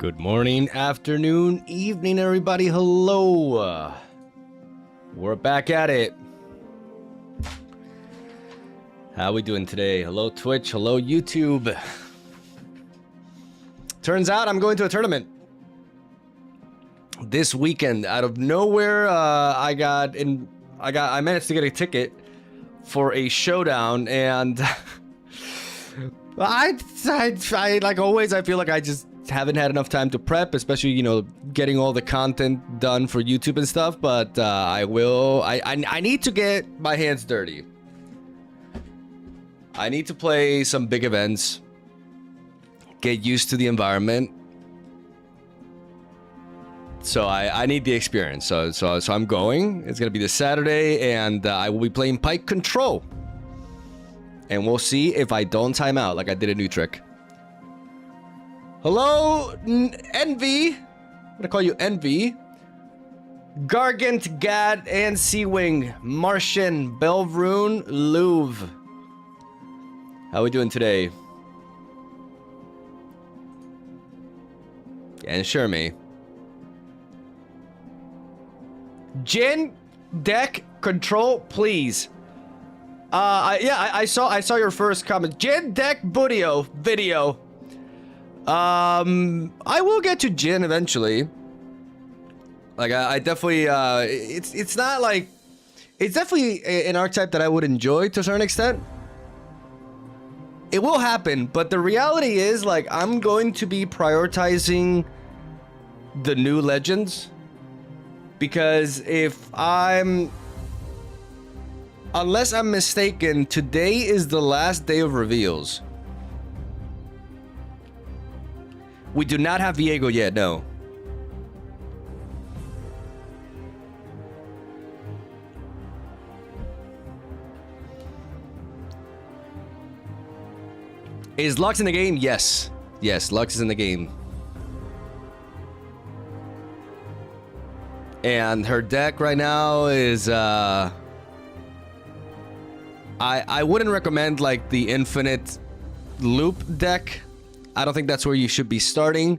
Good morning, afternoon, evening, everybody. Hello. We're back at it. How we doing today? Hello, Twitch. Hello, YouTube. Turns out I'm going to a tournament this weekend. Out of nowhere, I managed to get a ticket for a showdown, and I like always, I feel like I just haven't had enough time to prep, especially, you know, getting all the content done for YouTube and stuff, but I need to get my hands dirty. I need to play some big events, get used to the environment. So I need the experience. So I'm going. It's gonna be this Saturday, and I will be playing Pike Control. And we'll see if I don't time out like I did a new trick. Hello, Envy. I'm gonna call you Envy. Gargant, Gad, and Seawing, Martian, Belvroon, Louvre. How we doing today? And Shermie. Jin, deck, control, please. I saw your first comment. Jin, deck, video. I will get to Jin eventually. Like I definitely it's not like, it's definitely an archetype that I would enjoy to a certain extent. It will happen, but the reality is, like, I'm going to be prioritizing the new legends, because unless I'm mistaken, today is the last day of reveals. We do not have Viego yet, no. Is Lux in the game? Yes. Yes, Lux is in the game. And her deck right now is, I wouldn't recommend, like, the infinite loop deck. I don't think that's where you should be starting.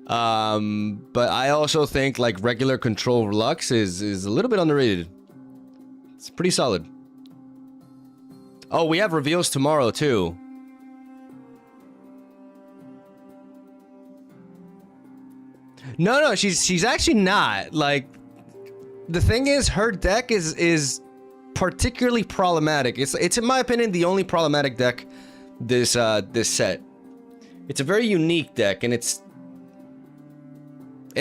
But I also think, like, regular control Lux is a little bit underrated. It's pretty solid. Oh, we have reveals tomorrow, too. No, she's actually not. Like, the thing is, her deck is particularly problematic. It's in my opinion the only problematic deck this set. It's a very unique deck, and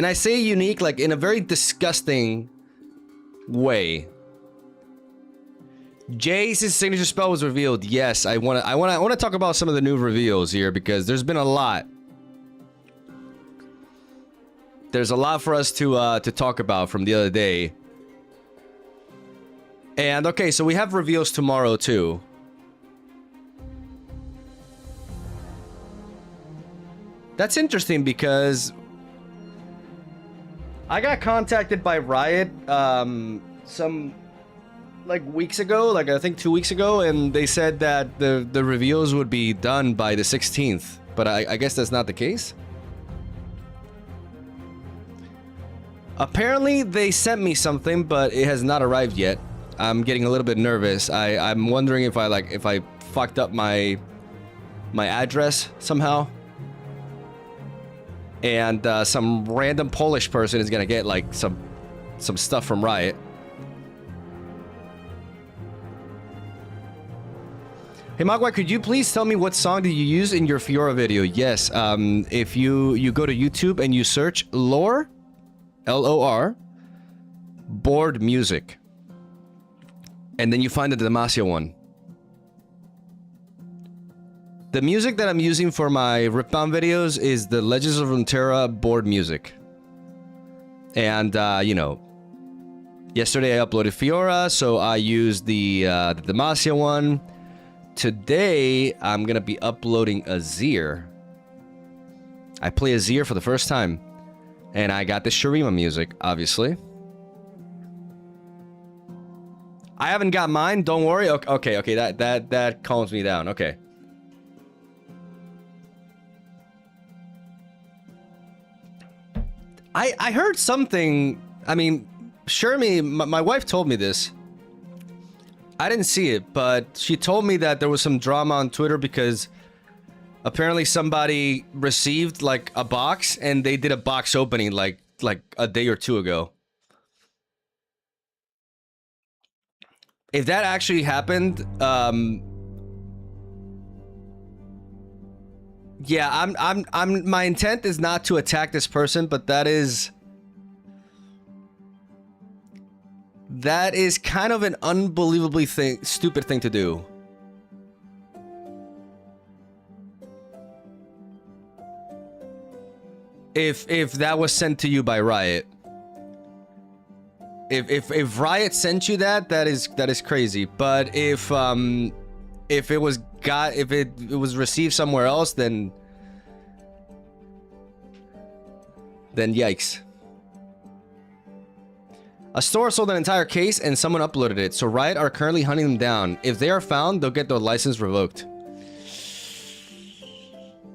I say unique like in a very disgusting way. Jace's signature spell was revealed. Yes, I want to talk about some of the new reveals here, because there's been a lot. There's a lot for us to talk about from the other day. And okay, so we have reveals tomorrow too. That's interesting, because I got contacted by Riot some like weeks ago, like I think 2 weeks ago, and they said that the reveals would be done by the 16th, but I guess that's not the case. Apparently they sent me something, but it has not arrived yet. I'm getting a little bit nervous. I'm wondering if I fucked up my address somehow, and some random Polish person is gonna get like some stuff from Riot. Hey Mogwai, could you please tell me what song did you use in your Fiora video? Yes, if you go to YouTube and you search Lore, L-O-R, board music, and then you find the Demacia one. The music that I'm using for my Ripbound videos is the Legends of Runeterra board music. And, you know, yesterday I uploaded Fiora, so I used the Demacia one. Today, I'm gonna be uploading Azir. I play Azir for the first time. And I got the Shurima music, obviously. I haven't got mine, don't worry. Okay, that calms me down, okay. I heard something. I mean, Shermie, my wife told me this. I didn't see it, but she told me that there was some drama on Twitter because apparently somebody received like a box and they did a box opening like a day or two ago. If that actually happened, yeah, I'm my intent is not to attack this person, but that is kind of an unbelievably stupid thing to do. If that was sent to you by Riot. If Riot sent you that is crazy. But if it was received somewhere else, then yikes. A store sold an entire case and someone uploaded it, so Riot are currently hunting them down. If they are found, they'll get their license revoked.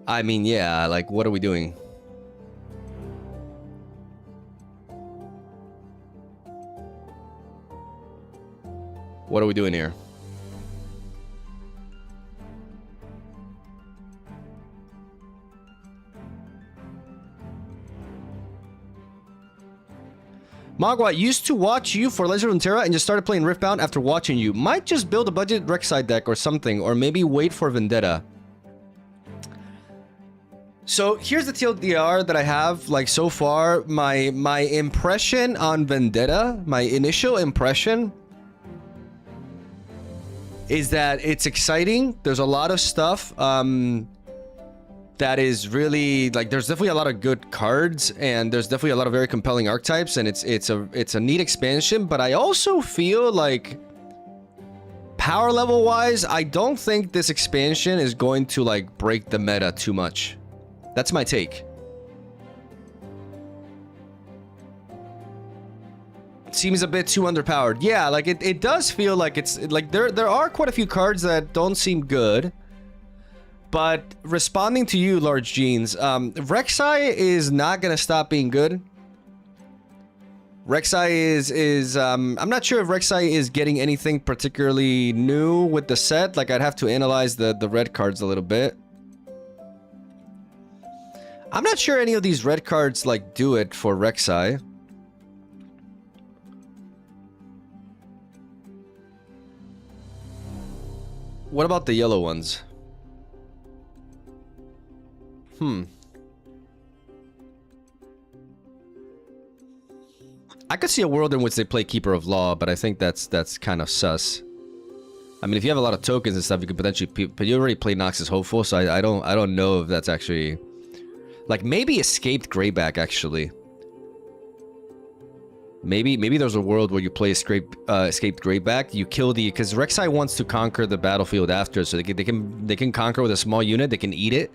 I mean, yeah, like, what are we doing? What are we doing here? Mogwai used to watch you for Legend of Runeterra and just started playing Riftbound after watching you. Might just build a budget Rek'Sai deck or something, or maybe wait for Vendetta. So here's the TLDR that I have, like, so far. My impression on Vendetta, my initial impression, is that it's exciting. There's a lot of stuff that is really, like, there's definitely a lot of good cards, and there's definitely a lot of very compelling archetypes, and it's a neat expansion. But I also feel like power level wise, I don't think this expansion is going to like break the meta too much. That's my take. Seems a bit too underpowered. Yeah, like it does feel like it's like there are quite a few cards that don't seem good. But responding to you, Large Jeans, Rek'Sai is not gonna stop being good. Rek'Sai is I'm not sure if Rek'Sai is getting anything particularly new with the set. Like, I'd have to analyze the red cards a little bit. I'm not sure any of these red cards like do it for Rek'Sai. What about the yellow ones? I could see a world in which they play Keeper of Law, but I think that's kind of sus. I mean, if you have a lot of tokens and stuff, you could potentially... But you already play Noxus Hopeful, so I don't know if that's actually... Like, maybe Escaped Greyback, actually. Maybe there's a world where you play Escaped Greyback, you kill the... Because Rek'Sai wants to conquer the battlefield after, so they can conquer with a small unit, they can eat it,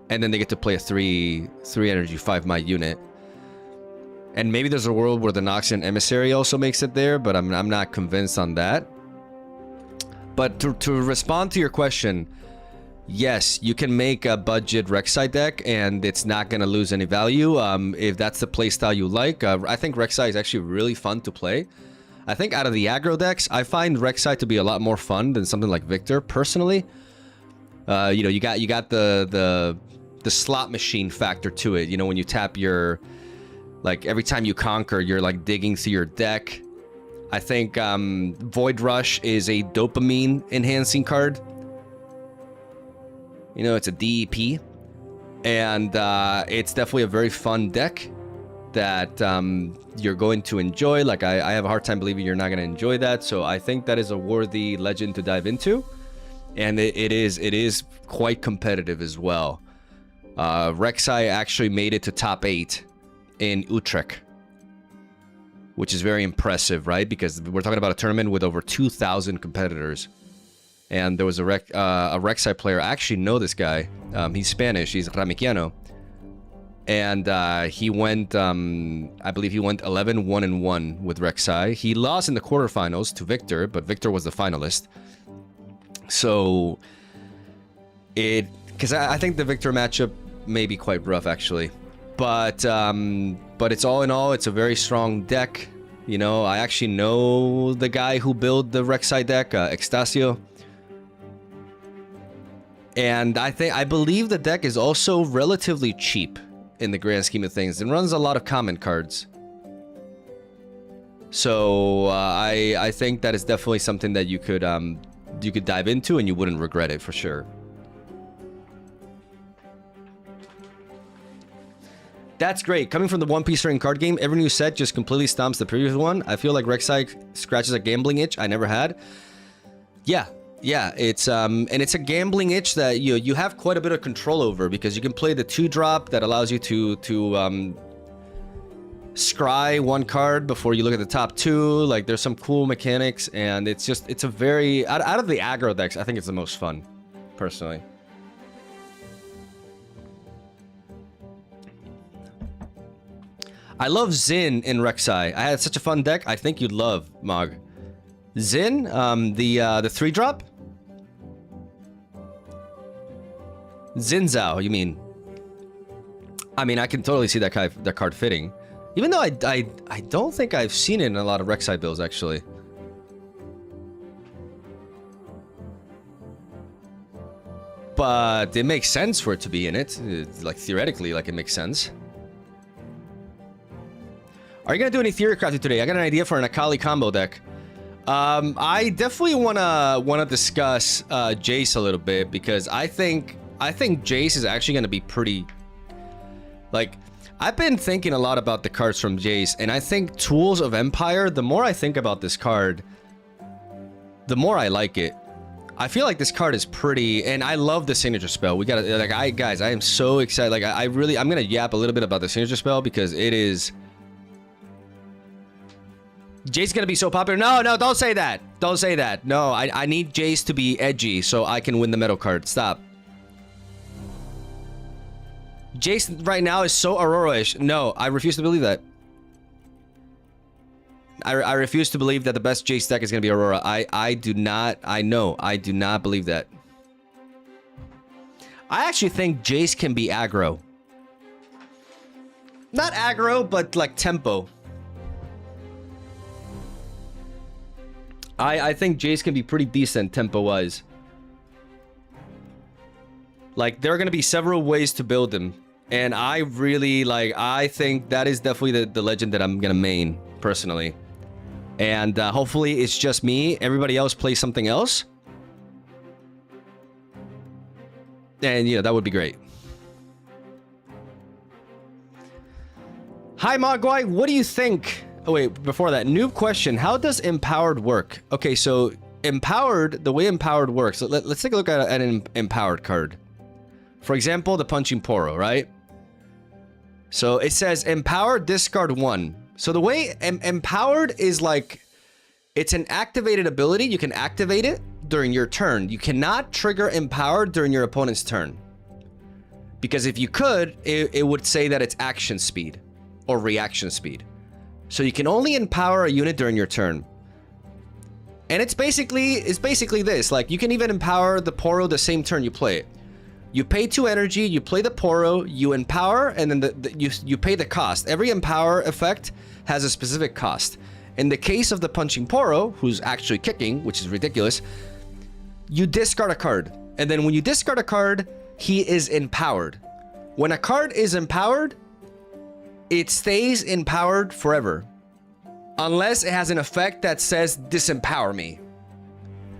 and then they get to play a 3 energy 5 might unit. And maybe there's a world where the Noxian Emissary also makes it there, but I'm not convinced on that. But to respond to your question, yes, you can make a budget Rek'Sai deck, and it's not going to lose any value if that's the playstyle you like. I think Rek'Sai is actually really fun to play. I think out of the aggro decks, I find Rek'Sai to be a lot more fun than something like Victor, personally. You know, you got the slot machine factor to it. You know, when you tap your... Like, every time you conquer, you're, like, digging through your deck. I think Void Rush is a dopamine-enhancing card. You know, it's a DEP. And it's definitely a very fun deck that you're going to enjoy. Like, I have a hard time believing you're not going to enjoy that. So I think that is a worthy legend to dive into. And it is quite competitive as well. Rek'Sai actually made it to top 8 in Utrecht, which is very impressive, right? Because we're talking about a tournament with over 2,000 competitors, and there was a Rek'Sai player. I actually know this guy. He's Spanish. He's Ramikiano, and he went. I believe he went 11-1-1 with Rek'Sai. He lost in the quarterfinals to Victor, but Victor was the finalist. So because I think the Victor matchup may be quite rough, actually. but it's all in all, it's a very strong deck. You know, I actually know the guy who built the Rek'Sai deck, Extasio. And I believe the deck is also relatively cheap in the grand scheme of things. It runs a lot of common cards. So I think that is definitely something that you could dive into and you wouldn't regret it for sure. That's great. Coming from the One Piece Ring card game, every new set just completely stomps the previous one. I feel like Rek'Sai scratches a gambling itch I never had. Yeah, it's and it's a gambling itch that you have quite a bit of control over, because you can play the 2-drop that allows you to scry one card before you look at the top 2. Like, there's some cool mechanics, and it's a very out of the aggro decks, I think it's the most fun, personally. I love Zin in Rek'Sai. I had such a fun deck. I think you'd love Mog. Zin, the 3-drop? Zinzao, you mean? I mean, I can totally see that card fitting. Even though I don't think I've seen it in a lot of Rek'Sai builds, actually. But it makes sense for it to be in it. Like, theoretically, like, it makes sense. Are you gonna do any theory crafting today? I got an idea for an Akali combo deck. I definitely wanna discuss Jace a little bit, because I think Jace is actually gonna be pretty. Like, I've been thinking a lot about the cards from Jace, and I think Tools of Empire. The more I think about this card, the more I like it. I feel like this card is pretty, and I love the signature spell. We gotta, like, guys, I am so excited. Like, I'm gonna yap a little bit about the signature spell, because it is. Jace gonna be so popular. No, don't say that. Don't say that. No, I need Jace to be edgy so I can win the metal card. Stop. Jace right now is so Aurora-ish. No, I refuse to believe that. I refuse to believe that the best Jace deck is gonna be Aurora. I do not believe that. I actually think Jace can be aggro. Not aggro, but like tempo. I think Jace can be pretty decent tempo-wise. Like, there are going to be several ways to build him. And I really, like, I think that is definitely the legend that I'm going to main, personally. And hopefully it's just me. Everybody else plays something else. And, you know, that would be great. Hi, Mogwai. What do you think? Oh, wait, before that, noob question. How does Empowered work? Okay, so Empowered, the way Empowered works, so let's take a look at an Empowered card. For example, the Punching Poro, right? So it says Empowered, discard 1. So the way Empowered is like, it's an activated ability. You can activate it during your turn. You cannot trigger Empowered during your opponent's turn. Because if you could, it would say that it's action speed or reaction speed. So you can only empower a unit during your turn. And it's basically this. Like, you can even empower the Poro the same turn you play it. You pay 2 energy, you play the Poro, you empower, and then you pay the cost. Every empower effect has a specific cost. In the case of the Punching Poro, who's actually kicking, which is ridiculous, you discard a card. And then when you discard a card, he is empowered. When a card is empowered, it stays empowered forever. Unless it has an effect that says, disempower me.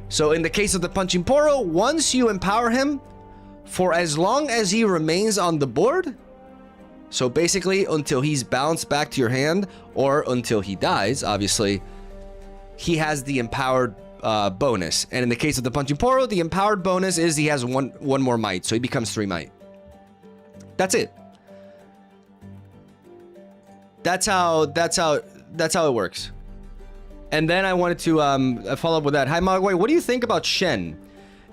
So in the case of the Punching Poro, once you empower him, for as long as he remains on the board, so basically until he's bounced back to your hand, or until he dies, obviously, he has the empowered bonus. And in the case of the Punching Poro, the empowered bonus is he has one more might, so he becomes 3 might. That's it. That's how it works. And then I wanted to follow up with that. Hi, Mogwai. What do you think about Shen?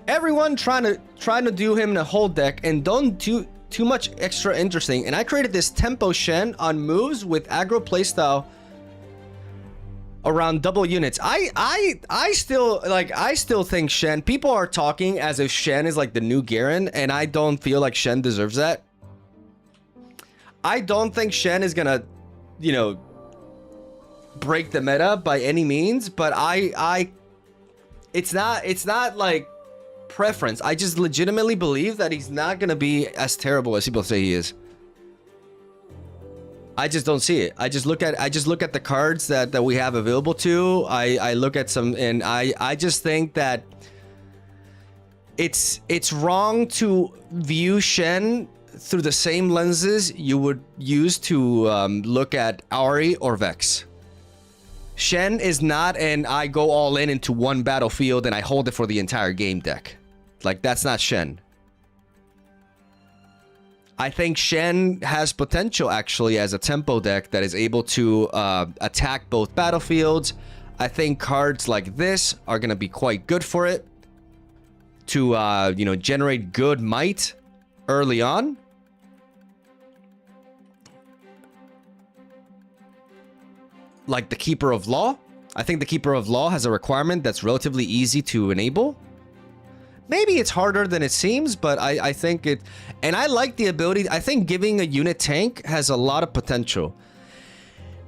Everyone trying to do him in a whole deck and don't do too much extra interesting. And I created this tempo Shen on moves with aggro playstyle around double units. I still think Shen. People are talking as if Shen is like the new Garen, and I don't feel like Shen deserves that. I don't think Shen is gonna, you know, break the meta by any means, but it's not like preference. I just legitimately believe that he's not gonna be as terrible as people say he is. I just don't see it. I just look at the cards that we have available to. I look at some, and I just think that it's wrong to view Shen through the same lenses you would use to look at Ahri or Vex. Shen is not an I go all in into one battlefield and I hold it for the entire game deck. Like, that's not Shen. I think Shen has potential actually as a tempo deck that is able to attack both battlefields. I think cards like this are going to be quite good for it to, you know, generate good might early on. Like the Keeper of Law. I think the Keeper of Law has a requirement that's relatively easy to enable. Maybe it's harder than it seems, but I think it... And I like the ability... I think giving a unit tank has a lot of potential.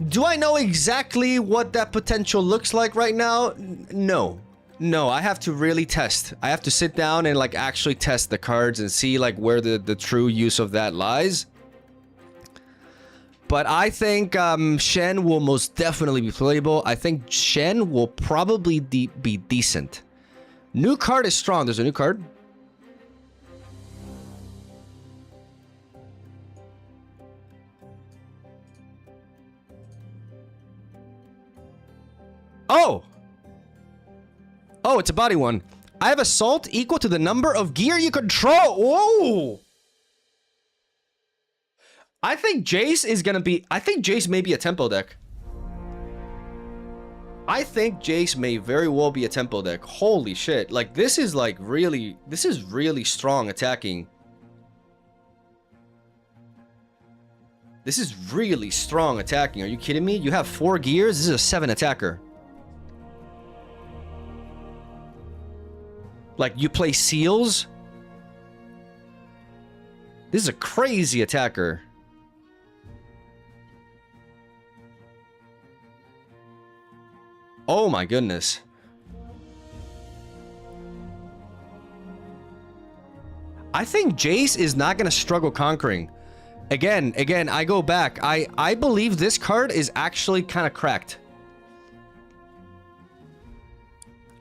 Do I know exactly what that potential looks like right now? No. No, I have to really test. I have to sit down and like actually test the cards and see like where the true use of that lies. But I think Shen will most definitely be playable. I think Shen will probably be decent. New card is strong. There's a new card. Oh! Oh, it's a body one. I have assault equal to the number of gear you control. Whoa! I think Jace is gonna be... I think Jace may be a tempo deck. I think Jace may very well be a tempo deck. Holy shit. Like, this is like really... This is really strong attacking. This is really strong attacking. Are you kidding me? You have 4 gears? This is a 7 attacker. Like, you play seals? This is a crazy attacker. Oh my goodness. I think Jace is not going to struggle conquering. Again, I go back. I believe this card is actually kind of cracked.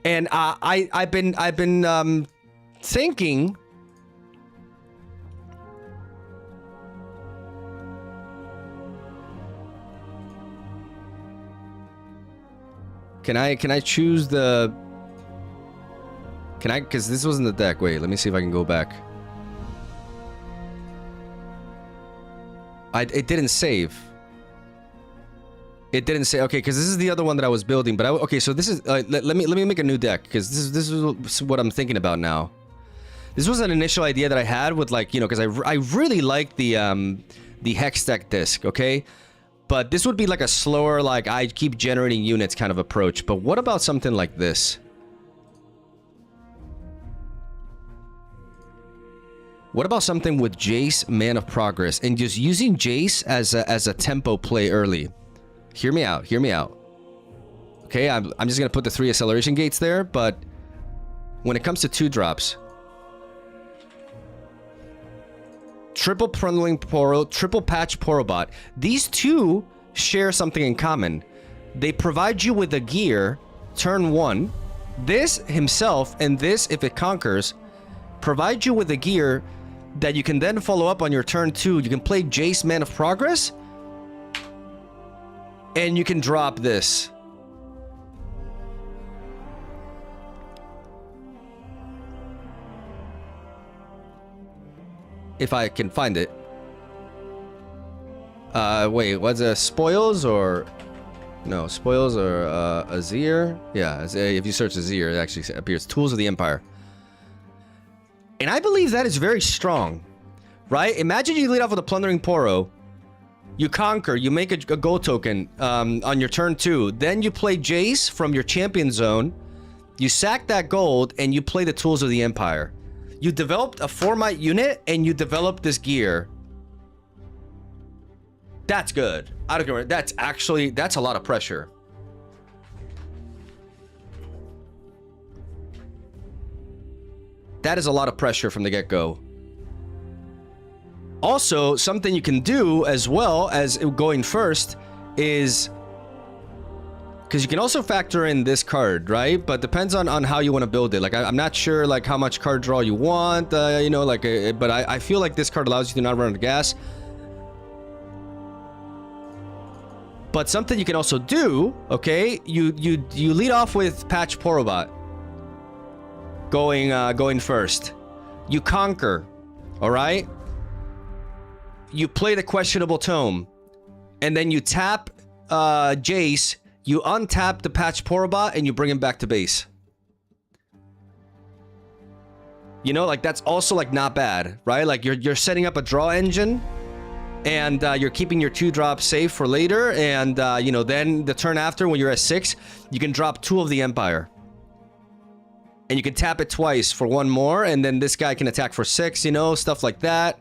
And I've been thinking. Can I choose the... Can I... Because this wasn't the deck. Wait, let me see if I can go back. It didn't save. It didn't say... Okay, because this is the other one that I was building. But okay, so this is... let me make a new deck. Because this is what I'm thinking about now. This was an initial idea that I had with, like, you know... Because I really like the Hex deck disc, okay? But this would be like a slower, like, I keep generating units kind of approach. But what about something like this? What about something with Jace, Man of Progress, and just using Jace as a tempo play early? Hear me out, hear me out. Okay, I'm just gonna put the 3 acceleration gates there, but when it comes to 2 drops... Triple Prundling Poro, Triple Patch Porobot. These 2 share something in common. They provide you with a gear, turn 1. This himself, and this, if it conquers, provide you with a gear that you can then follow up on your turn 2. You can play Jace, Man of Progress, and you can drop this. If I can find it. Wait, what's it? Spoils or... No, Spoils or Azir? Yeah, if you search Azir, it actually appears. Tools of the Empire. And I believe that is very strong. Right? Imagine you lead off with a Plundering Poro. You conquer, you make a gold token on your turn 2. Then you play Jace from your champion zone. You sack that gold, and you play the Tools of the Empire. You developed a 4 might unit, and you developed this gear. That's good. I don't care. That's actually, that's a lot of pressure. That is a lot of pressure from the get-go. Also, something you can do as well as going first is, because you can also factor in this card, right? But depends on how you want to build it. Like, I'm not sure like how much card draw you want, you know, like, but I feel like this card allows you to not run out of gas. But something you can also do, okay? You lead off with Patch Porobot. Going first. You conquer, all right? You play the Questionable Tome, and then you tap Jace, you untap the Patch Porobot, and you bring him back to base. You know, like, that's also, like, not bad, right? Like, you're setting up a draw engine, and you're keeping your 2-drop safe for later, and, you know, then the turn after, when you're at 6, you can drop 2 of the Empire. And you can tap it twice for 1 more, and then this guy can attack for 6, you know, stuff like that.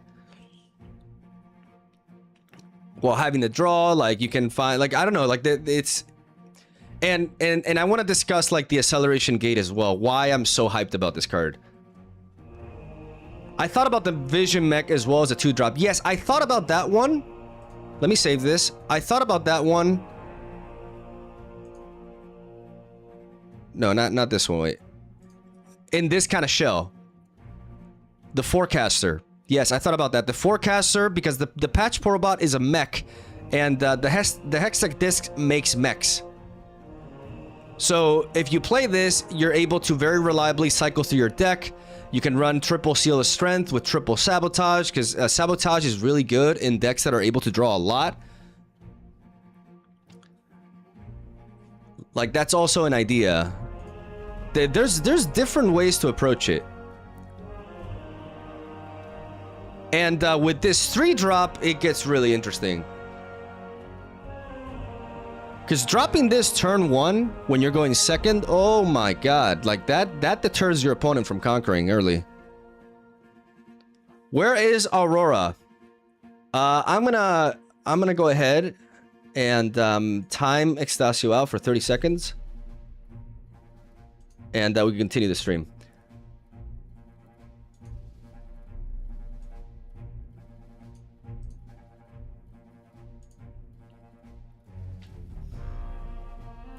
While having the draw, like, you can find, like, I don't know, like, it's... And I want to discuss, like, the acceleration gate as well, why I'm so hyped about this card. I thought about the Vision Mech as well as a 2-drop. Yes, I thought about that one. Let me save this. I thought about that one. No, not this one, wait. In this kind of shell. The Forecaster. Yes, I thought about that. The Forecaster, because the Patch Porobot is a mech, and the Hextech Disc makes mechs. So, if you play this, you're able to very reliably cycle through your deck. You can run triple Seal of Strength with triple Sabotage, because Sabotage is really good in decks that are able to draw a lot. Like, that's also an idea. There's different ways to approach it. And with this 3-drop, it gets really interesting. Because dropping this turn 1 when you're going second, oh my god, like that deters your opponent from conquering early. Where is Aurora? I'm gonna go ahead and time Extasio out for 30 seconds. And we can continue the stream.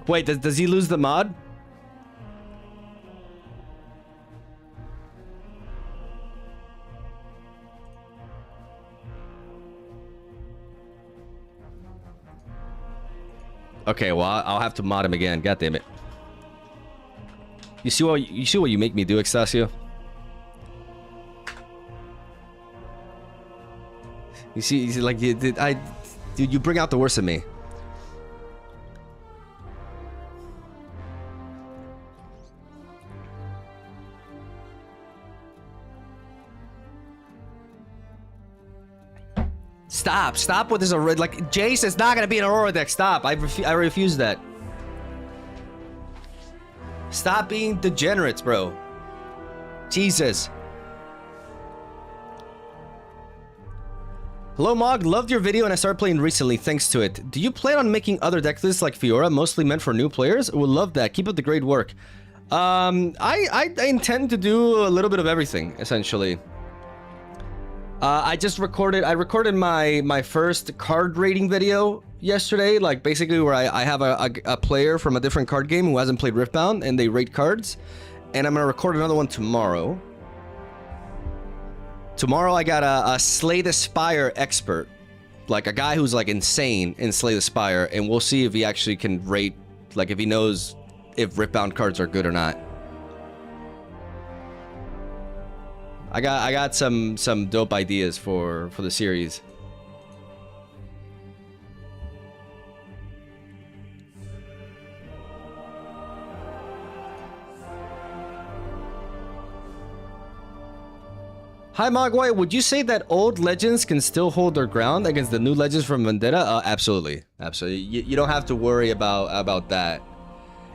Wait, does he lose the mod? Okay, well, I'll have to mod him again. God damn it. You see what you make me do, Extasio? You see like dude, you bring out the worst in me. Stop with this. Like, Jace is not gonna be an Aurora deck. Stop. I refuse that. Stop being degenerates, bro. Jesus. Hello, Mog. Loved your video and I started playing recently thanks to it. Do you plan on making other deck lists like Fiora, mostly meant for new players? Would love that. Keep up the great work. I intend to do a little bit of everything, essentially. I recorded my first card rating video yesterday, like basically where I have a player from a different card game who hasn't played Riftbound and they rate cards, and I'm gonna record another one tomorrow. Tomorrow I got a Slay the Spire expert, like a guy who's like insane in Slay the Spire, and we'll see if he actually can rate, like if he knows if Riftbound cards are good or not. I got some dope ideas for the series. Hi Mogwai, would you say that old legends can still hold their ground against the new legends from Vendetta? Absolutely, absolutely. You don't have to worry about that.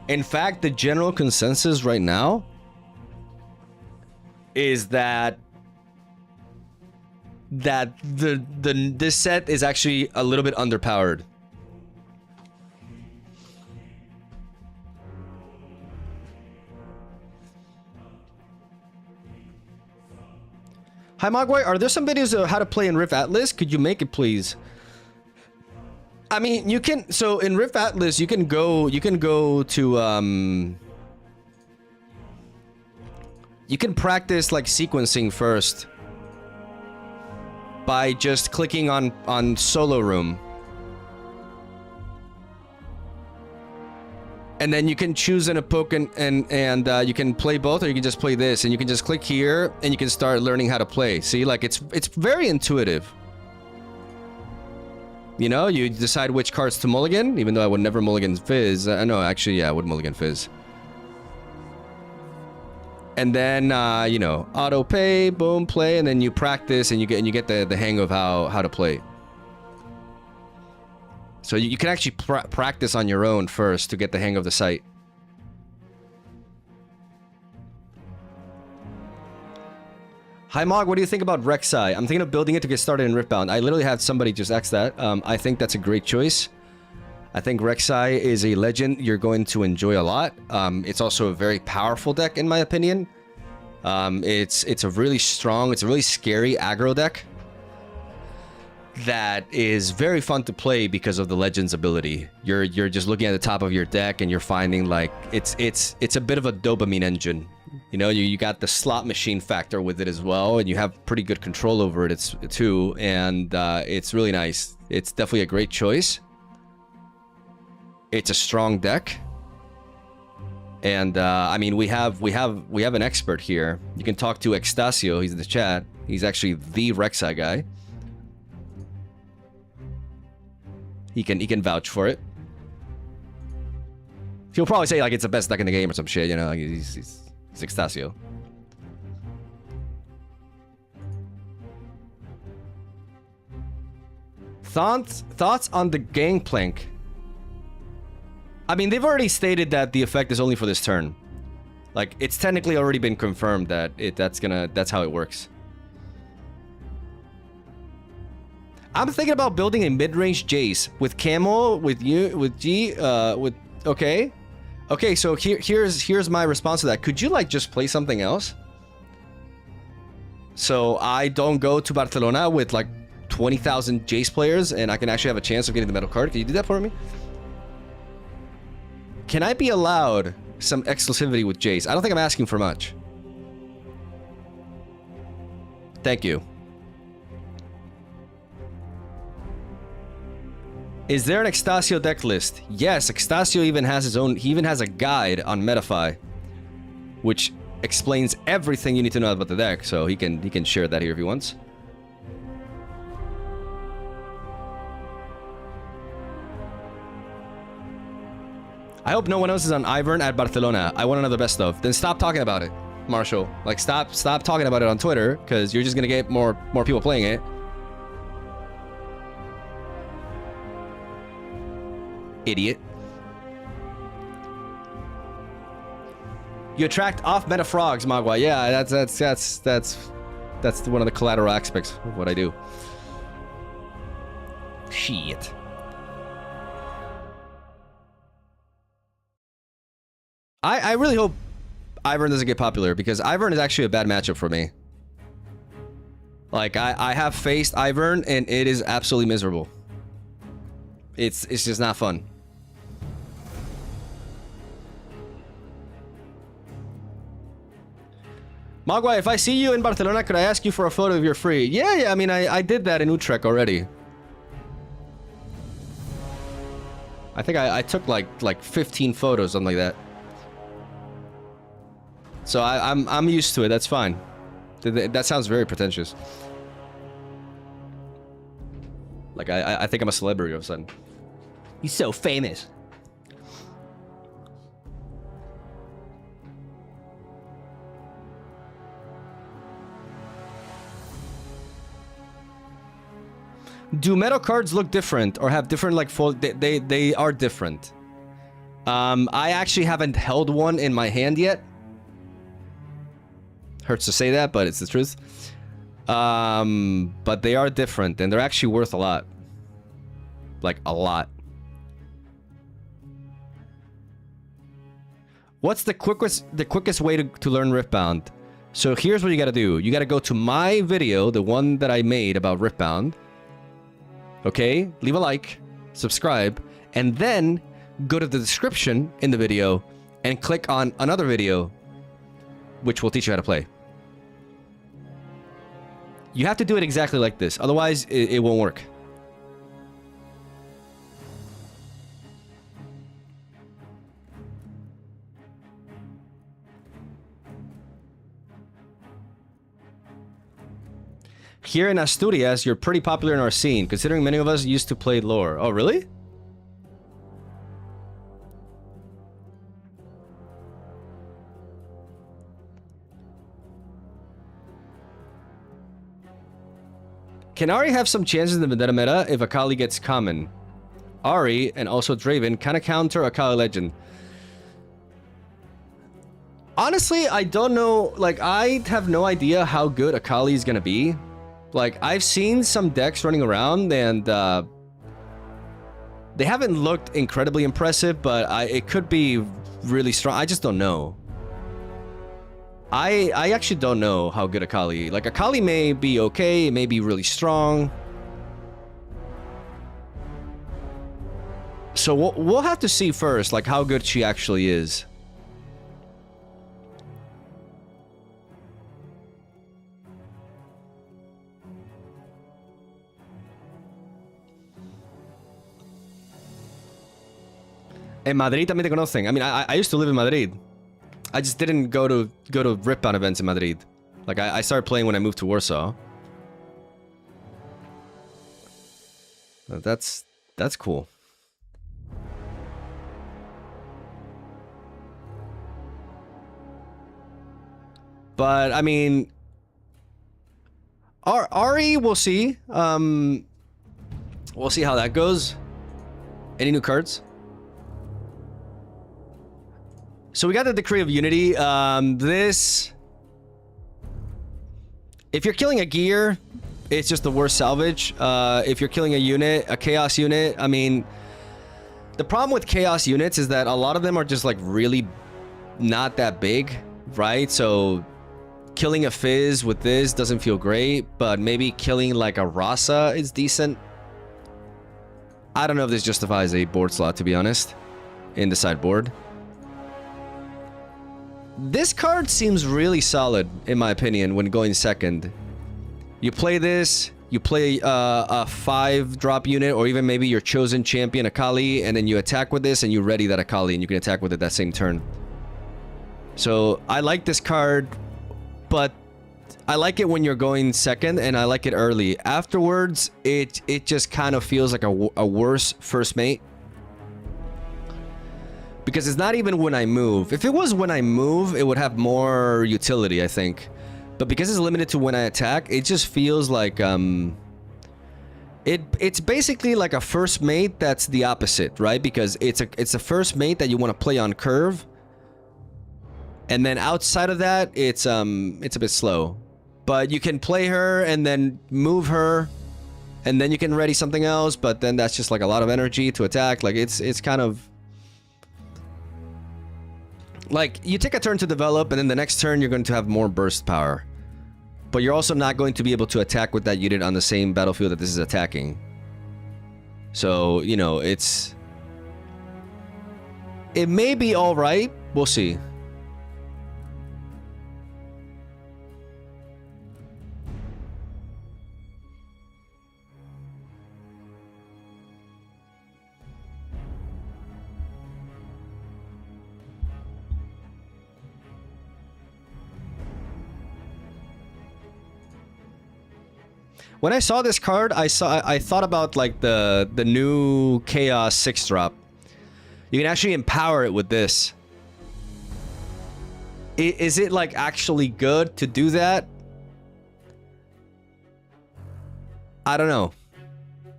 In fact, the general consensus right now is that that this set is actually a little bit underpowered. Hi Mogwai, are there some videos of how to play in Rift Atlas? Could you make it, please? I mean, you can. So in Rift Atlas, you can go to you can practice like sequencing first by just clicking on solo room. And then you can choose an epoch and you can play both, or you can just play this, and you can just click here and you can start learning how to play. See, like it's very intuitive. You know, you decide which cards to mulligan, even though I would never mulligan Fizz. No, actually, yeah, I would mulligan Fizz. And then you know, auto pay, boom, play, and then you practice and you get the hang of how to play. So you can actually practice on your own first to get the hang of the site. Hi Mog, what do you think about Rek'Sai? I'm thinking of building it to get started in Riftbound. I literally had somebody just ask that. I think that's a great choice. I think Rek'Sai is a legend you're going to enjoy a lot. It's also a very powerful deck in my opinion. It's a really strong, it's a really scary aggro deck that is very fun to play because of the Legend's ability. You're just looking at the top of your deck and you're finding like it's a bit of a dopamine engine. You know, you got the slot machine factor with it as well, and you have pretty good control over it too, and it's really nice. It's definitely a great choice. It's a strong deck. And I mean, we have an expert here. You can talk to Extasio, he's in the chat. He's actually the Rek'Sai guy. He can vouch for it. He'll probably say like it's the best deck in the game or some shit, you know. He's Extasio. Thoughts on the Gangplank? I mean, they've already stated that the effect is only for this turn. Like, it's technically already been confirmed that that's how it works. I'm thinking about building a mid-range Jace with Camo, with G, okay. Okay, so here's my response to that. Could you like just play something else? So I don't go to Barcelona with like 20,000 Jace players and I can actually have a chance of getting the metal card. Can you do that for me? Can I be allowed some exclusivity with Jace? I don't think I'm asking for much. Thank you. Is there an Extasio deck list? Yes, Extasio even has his own. He even has a guide on Metafy, which explains everything you need to know about the deck. So he can share that here if he wants. I hope no one else is on Ivern at Barcelona. I want another best of. Then stop talking about it, Marshall. Like stop talking about it on Twitter, because you're just gonna get more people playing it. Idiot. You attract off-meta frogs, Mogwai. Yeah, that's one of the collateral aspects of what I do. Shit. I really hope Ivern doesn't get popular, because Ivern is actually a bad matchup for me. Like, I have faced Ivern, and it is absolutely miserable. It's just not fun. Mogwai, if I see you in Barcelona, could I ask you for a photo if you're free? Yeah, I mean, I did that in Utrecht already. I think I took like 15 photos, something like that. So I'm used to it. That's fine. That sounds very pretentious. Like I think I'm a celebrity all of a sudden. He's so famous. Do metal cards look different or have different like fold? They are different. I actually haven't held one in my hand yet. Hurts to say that, but it's the truth. But they are different, and they're actually worth a lot. Like, a lot. What's the quickest way to learn Riftbound? So here's what you gotta do. You gotta go to my video, the one that I made about Riftbound. Okay? Leave a like, subscribe, and then go to the description in the video and click on another video, which will teach you how to play. You have to do it exactly like this, otherwise it won't work. Here in Asturias, you're pretty popular in our scene, considering many of us used to play lore. Oh, really? Can Ari have some chances in the Vendetta meta if Akali gets common? Ari, and also Draven, kind of counter Akali Legend. Honestly, I don't know. Like, I have no idea how good Akali is going to be. Like, I've seen some decks running around, and they haven't looked incredibly impressive, but it could be really strong. I just don't know. I actually don't know how good Akali. Like, Akali may be okay, it may be really strong. So we'll have to see first, like, how good she actually is. En Madrid también te conocen. I mean, I used to live in Madrid. I just didn't go to Riftbound events in Madrid. Like, I started playing when I moved to Warsaw. That's cool. But I mean, Ari, we'll see. We'll see how that goes. Any new cards? So we got the Decree of Unity. This... If you're killing a gear, it's just the worst salvage. If you're killing a unit, a Chaos unit, I mean... The problem with Chaos units is that a lot of them are just, like, really not that big, right? So... Killing a Fizz with this doesn't feel great, but maybe killing, like, a Rasa is decent. I don't know if this justifies a board slot, to be honest, in the sideboard. This card seems really solid, in my opinion, when going second. You play this, you play a 5-drop unit, or even maybe your chosen champion, Akali, and then you attack with this, and you ready that Akali, and you can attack with it that same turn. So, I like this card, but I like it when you're going second, and I like it early. Afterwards, it just kind of feels like a worse first mate. Because it's not even when I move. If it was when I move, it would have more utility, I think. But because it's limited to when I attack, it just feels like, it's basically like a first mate that's the opposite, right? Because it's a first mate that you want to play on curve. And then outside of that, it's a bit slow. But you can play her and then move her. And then you can ready something else, but then that's just like a lot of energy to attack. Like, it's kind of... Like, you take a turn to develop, and then the next turn you're going to have more burst power. But you're also not going to be able to attack with that unit on the same battlefield that this is attacking. So, you know, it may be alright. We'll see. When I saw this card, I thought about like the new Chaos 6-drop. You can actually empower it with this. Is it like actually good to do that? I don't know.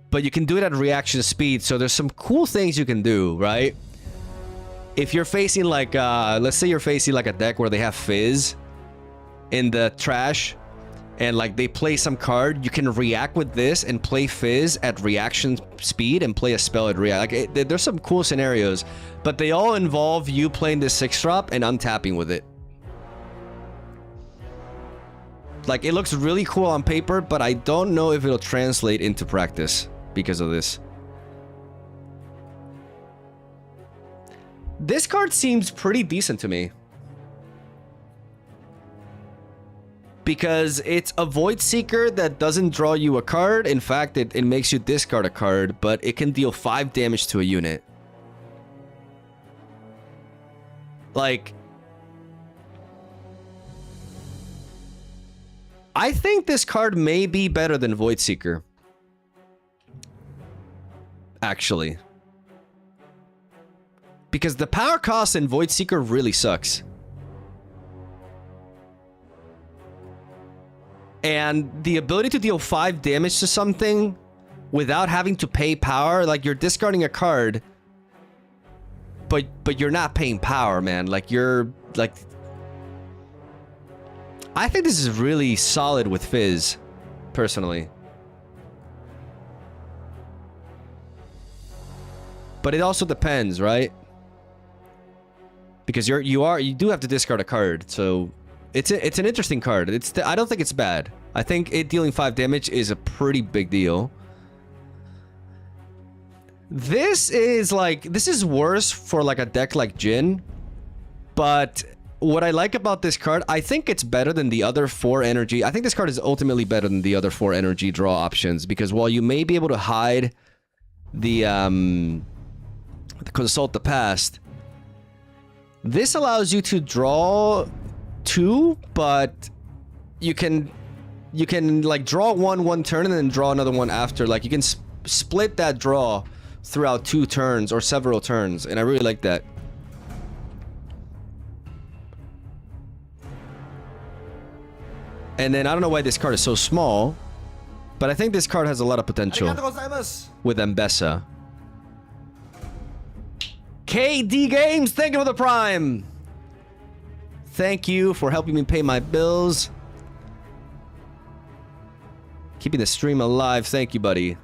But you can do it at reaction speed, so there's some cool things you can do, right? If you're facing like, let's say you're facing like a deck where they have Fizz in the trash, and like they play some card, you can react with this and play Fizz at reaction speed and play a spell at react. Like there's some cool scenarios, but they all involve you playing this 6-drop and untapping with it. Like, it looks really cool on paper, but I don't know if it'll translate into practice because of this. This card seems pretty decent to me. Because it's a Void Seeker that doesn't draw you a card. In fact, it makes you discard a card, but it can deal 5 damage to a unit. Like, I think this card may be better than Void Seeker. Actually. Because the power cost in Void Seeker really sucks. And the ability to deal 5 damage to something without having to pay power, like you're discarding a card, but you're not paying power, man. Like you're like, I think this is really solid with Fizz, personally. But it also depends, right? Because you do have to discard a card, so it's an interesting card. I don't think it's bad. I think it dealing 5 damage is a pretty big deal. This is worse for like a deck like Jhin, but what I like about this card, I think it's better than the other 4 energy. I think this card is ultimately better than the other 4 energy draw options, because while you may be able to hide the Consult the Past, this allows you to draw 2, but you can like draw one turn and then draw another one after. Like you can split that draw throughout 2 turns or several turns, and I really like that. And then I don't know why this card is so small, but I think this card has a lot of potential with M-Bessa. KD Games, thank you for the Prime. Thank you for helping me pay my bills. Keeping the stream alive. Thank you, buddy.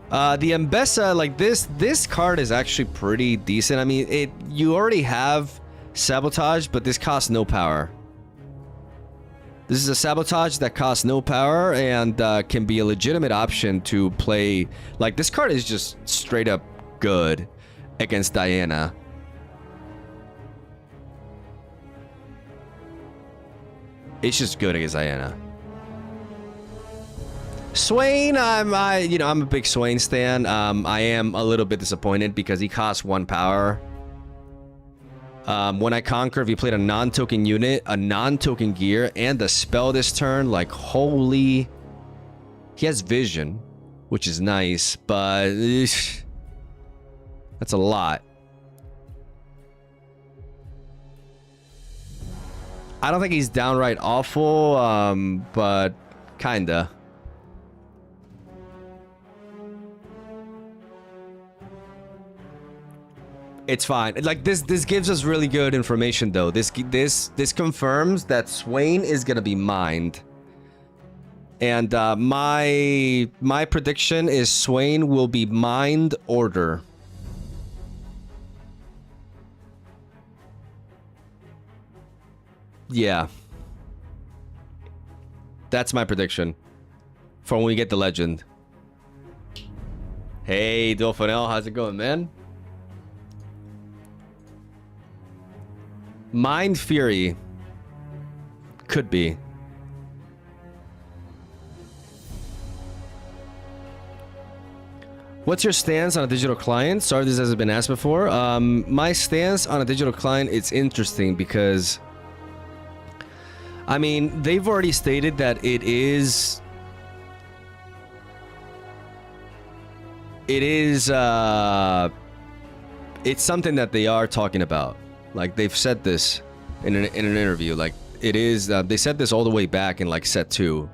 The M-Bessa, like this card is actually pretty decent. I mean, you already have Sabotage, but this costs no power. This is a Sabotage that costs no power and can be a legitimate option to play. Like, this card is just straight up good against Diana. It's just good against Diana. Swain, I'm a big Swain stan. I am a little bit disappointed because he costs 1 power. When I conquer, if you played a non-token unit, a non-token gear, and a spell this turn, like, holy... He has vision, which is nice, but... That's a lot. I don't think he's downright awful, but kinda. It's fine. Like this gives us really good information though. This confirms that Swain is gonna be mined. And my prediction is Swain will be mined order. Yeah. That's my prediction. For when we get the legend. Hey, Dolphinel, how's it going, man? Mind Fury. Could be. What's your stance on a digital client? Sorry if this hasn't been asked before. My stance on a digital client, it's interesting because... I mean, they've already stated that it is... it's something that they are talking about. Like, they've said this in an interview. Like, it is... they said this all the way back in, like, set 2.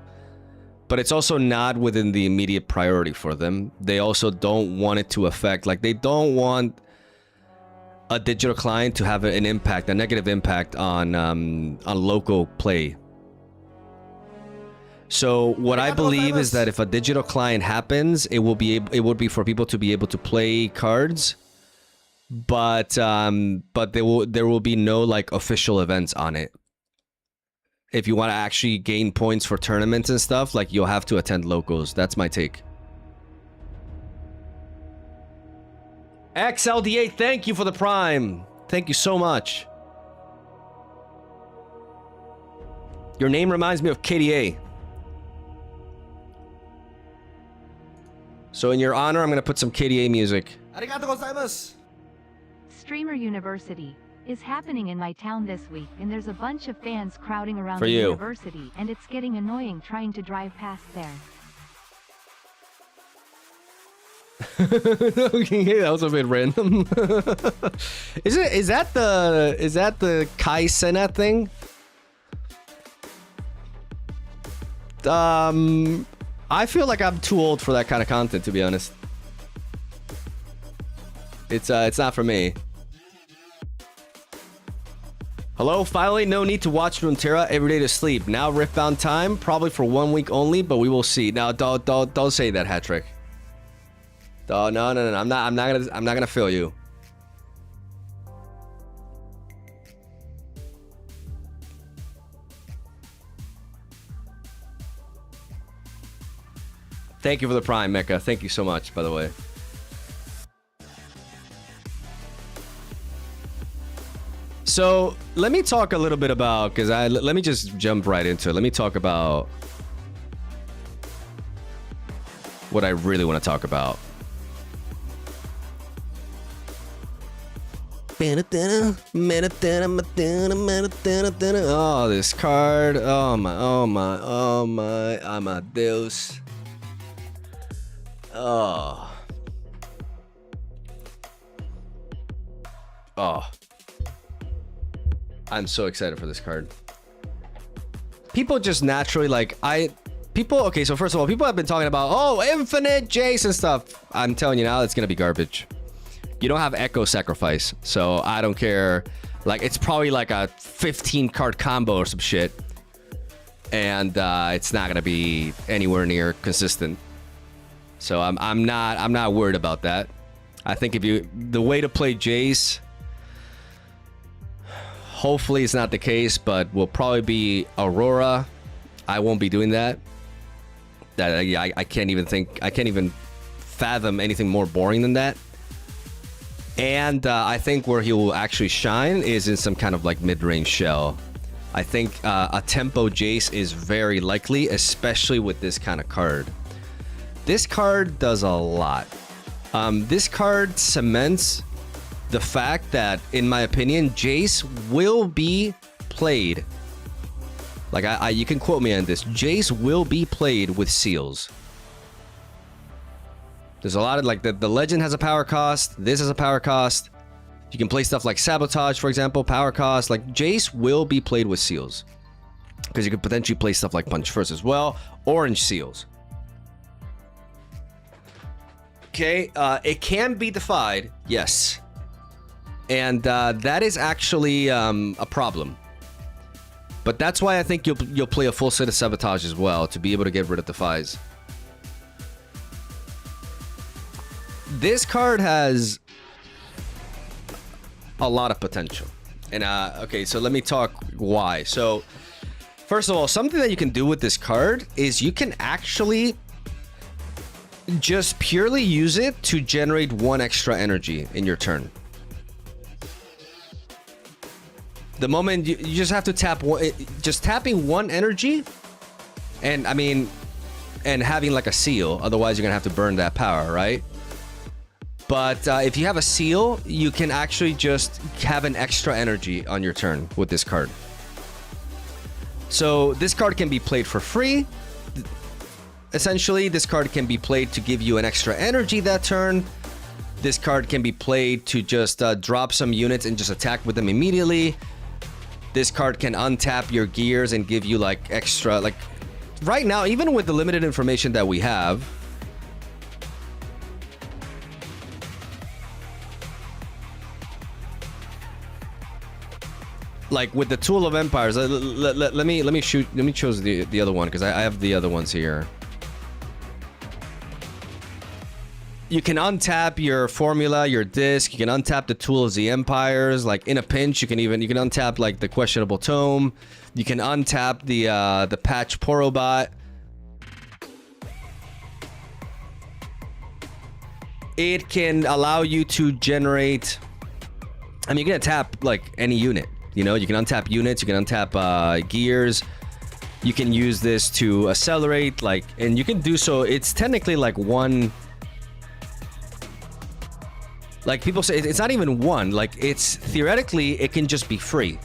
But it's also not within the immediate priority for them. They also don't want it to affect... Like, they don't want a digital client to have an impact, a negative impact on local play. So what I believe is that if a digital client happens, it would be for people to be able to play cards, but there will be no like official events on it. If you want to actually gain points for tournaments and stuff, like you'll have to attend locals. That's my take. XLDA, thank you for the Prime. Thank you so much. Your name reminds me of KDA. So in your honor, I'm going to put some KDA music. Arigatou gozaimasu. Streamer University is happening in my town this week, and there's a bunch of fans crowding around For the you. university, and it's getting annoying trying to drive past there. Okay, that was a bit random. Is that the Kai Sena thing? I feel like I'm too old for that kind of content, to be honest. It's not for me. Hello, finally no need to watch Runeterra every day to sleep. Now Riftbound time, probably for 1 week only, but we will see. Now don't say that, Hat-Trick. Oh, no. I'm not gonna fail you. Thank you for the Prime, Mecha. Thank you so much, by the way. So let me talk a little bit about, because let me just jump right into it. Let me talk about what I really want to talk about. Oh, this card. Oh my, Amadeus. Oh. I'm so excited for this card. People just naturally okay, so first of all, people have been talking about, oh, infinite Jace and stuff. I'm telling you now, it's gonna be garbage. You don't have Echo Sacrifice, so I don't care. Like, it's probably like a 15 card combo or some shit, and it's not gonna be anywhere near consistent. So I'm not worried about that. I think the way to play Jace, hopefully it's not the case, but will probably be Aurora. I won't be doing that. I can't even fathom anything more boring than that. And I think where he will actually shine is in some kind of like mid-range shell. I think a tempo Jace is very likely, especially with this kind of card. This card does a lot. This card cements the fact that, in my opinion, Jace will be played. Like, you can quote me on this. Jace will be played with seals. There's a lot of, like, the legend has a power cost. This has a power cost. You can play stuff like Sabotage, for example, power cost. Like, Jace will be played with seals. Because you could potentially play stuff like Punch First as well. Orange seals. Okay, it can be defied, yes. And that is actually a problem. But that's why I think you'll play a full set of Sabotage as well, to be able to get rid of defies. This card has a lot of potential. And okay, so let me talk why. So first of all, something that you can do with this card is you can actually just purely use it to generate 1 extra energy in your turn. The moment you just have to tap one, just tapping 1 energy, and I mean, and having like a seal, otherwise you're gonna have to burn that power, right? But if you have a seal, you can actually just have an extra energy on your turn with this card. So this card can be played for free. Essentially, this card can be played to give you an extra energy that turn. This card can be played to just drop some units and just attack with them immediately. This card can untap your gears and give you like extra, like right now, even with the limited information that we have, like with the Tool of Empires, let me choose the other one, because I have the other ones here. You can untap your formula, your disc. You can untap the Tool of the Empires. Like in a pinch, you can untap like the Questionable Tome. You can untap the Patch Porobot. It can allow you to generate. I mean, you can tap like any unit. You know, you can untap units. You can untap gears. You can use this to accelerate, like, and you can do so. It's technically like one. Like people say, it's not even one. Like it's theoretically, it can just be free.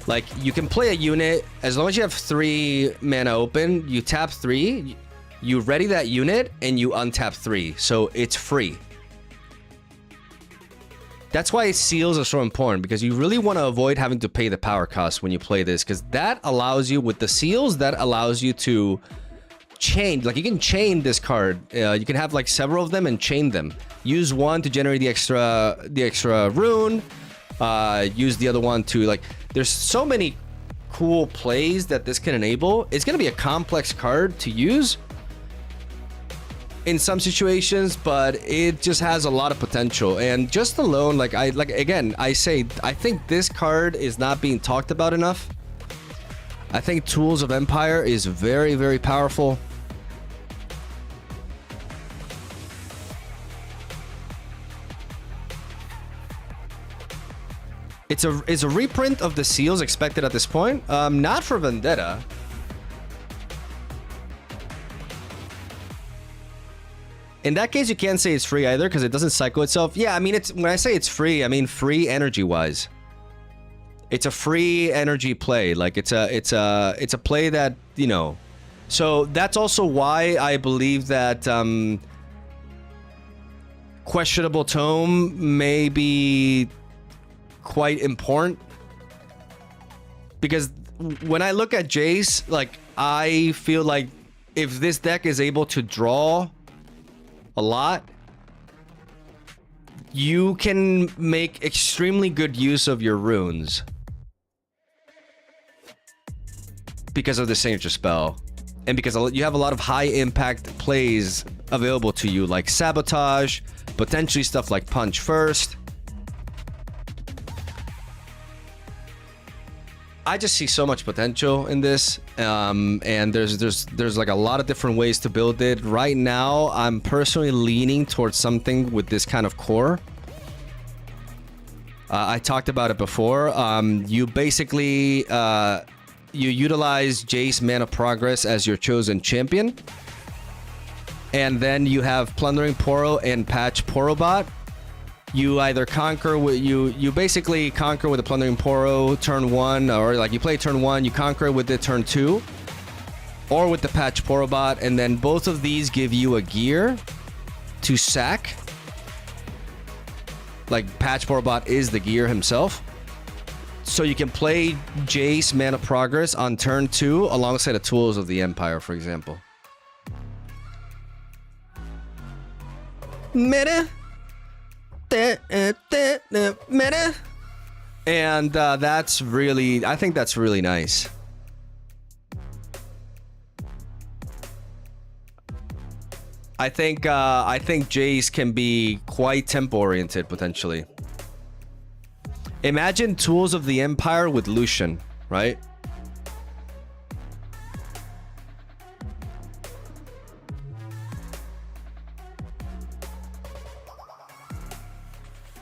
Like you can play a unit as long as you have 3 mana open. You tap 3, you ready that unit, and you untap 3. So it's free. That's why seals are so important, because you really want to avoid having to pay the power cost when you play this, because that allows you, with the seals, that allows you to chain. Like you can chain this card. You can have like several of them and chain them. Use one to generate the extra rune. Use the other one to, like, there's so many cool plays that this can enable. It's going to be a complex card to use in some situations, but it just has a lot of potential. And just alone, like again, I think this card is not being talked about enough. I think Tools of Empire is very, very powerful. Is a reprint of the seals expected at this point? Not for Vendetta. In that case, you can't say it's free either, because it doesn't cycle itself. Yeah, I mean, it's, when I say it's free, I mean free energy-wise. It's a free energy play. Like it's a play that, you know. So that's also why I believe that Questionable Tome may be quite important, because when I look at Jace, like, I feel like if this deck is able to draw a lot, you can make extremely good use of your runes because of the signature spell, and because you have a lot of high impact plays available to you, like Sabotage, potentially stuff like Punch First. I just see so much potential in this, and there's like a lot of different ways to build it. Right now, I'm personally leaning towards something with this kind of core. I talked about it before. You basically you utilize Jace Mana Progress as your chosen champion, and then you have Plundering Poro and Patch Porobot. You either conquer with you basically conquer with a Plundering Poro turn 1, or like you play turn 1, you conquer with the turn 2, or with the Patch Porobot, and then both of these give you a gear to sack. Like Patch Porobot is the gear himself. So you can play Jace Mana Progress on turn 2 alongside the Tools of the Empire, for example. Meta. Meta. And that's really, I think that's really nice. I think Jace can be quite tempo oriented potentially. Imagine Tools of the Empire with Lucian, right?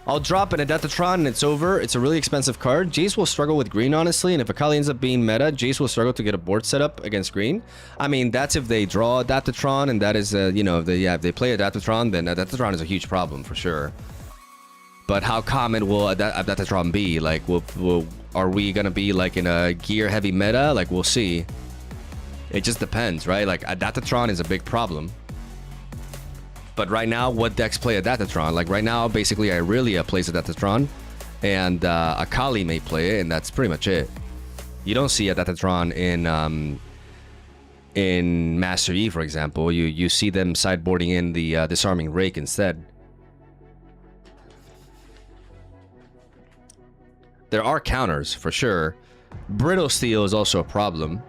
I'll drop an Adetatron and it's over. It's a really expensive card. Jace will struggle with green, honestly, and if Akali ends up being meta, Jace will struggle to get a board set up against green. I mean, that's if they draw Adetatron, and that is, you know, if they play Adetatron, then Adetatron is a huge problem for sure. But how common will Adetatron be? Like, are we gonna be like in a gear-heavy meta? Like, we'll see. It just depends, right? Like, Adetatron is a big problem. But right now, what decks play Adetatron? Like right now, basically, Irelia plays Adetatron, and Akali may play it, and that's pretty much it. You don't see Adetatron in Master Yi, for example. You see them sideboarding in the Disarming Rake instead. There are counters for sure. Brittle steel is also a problem.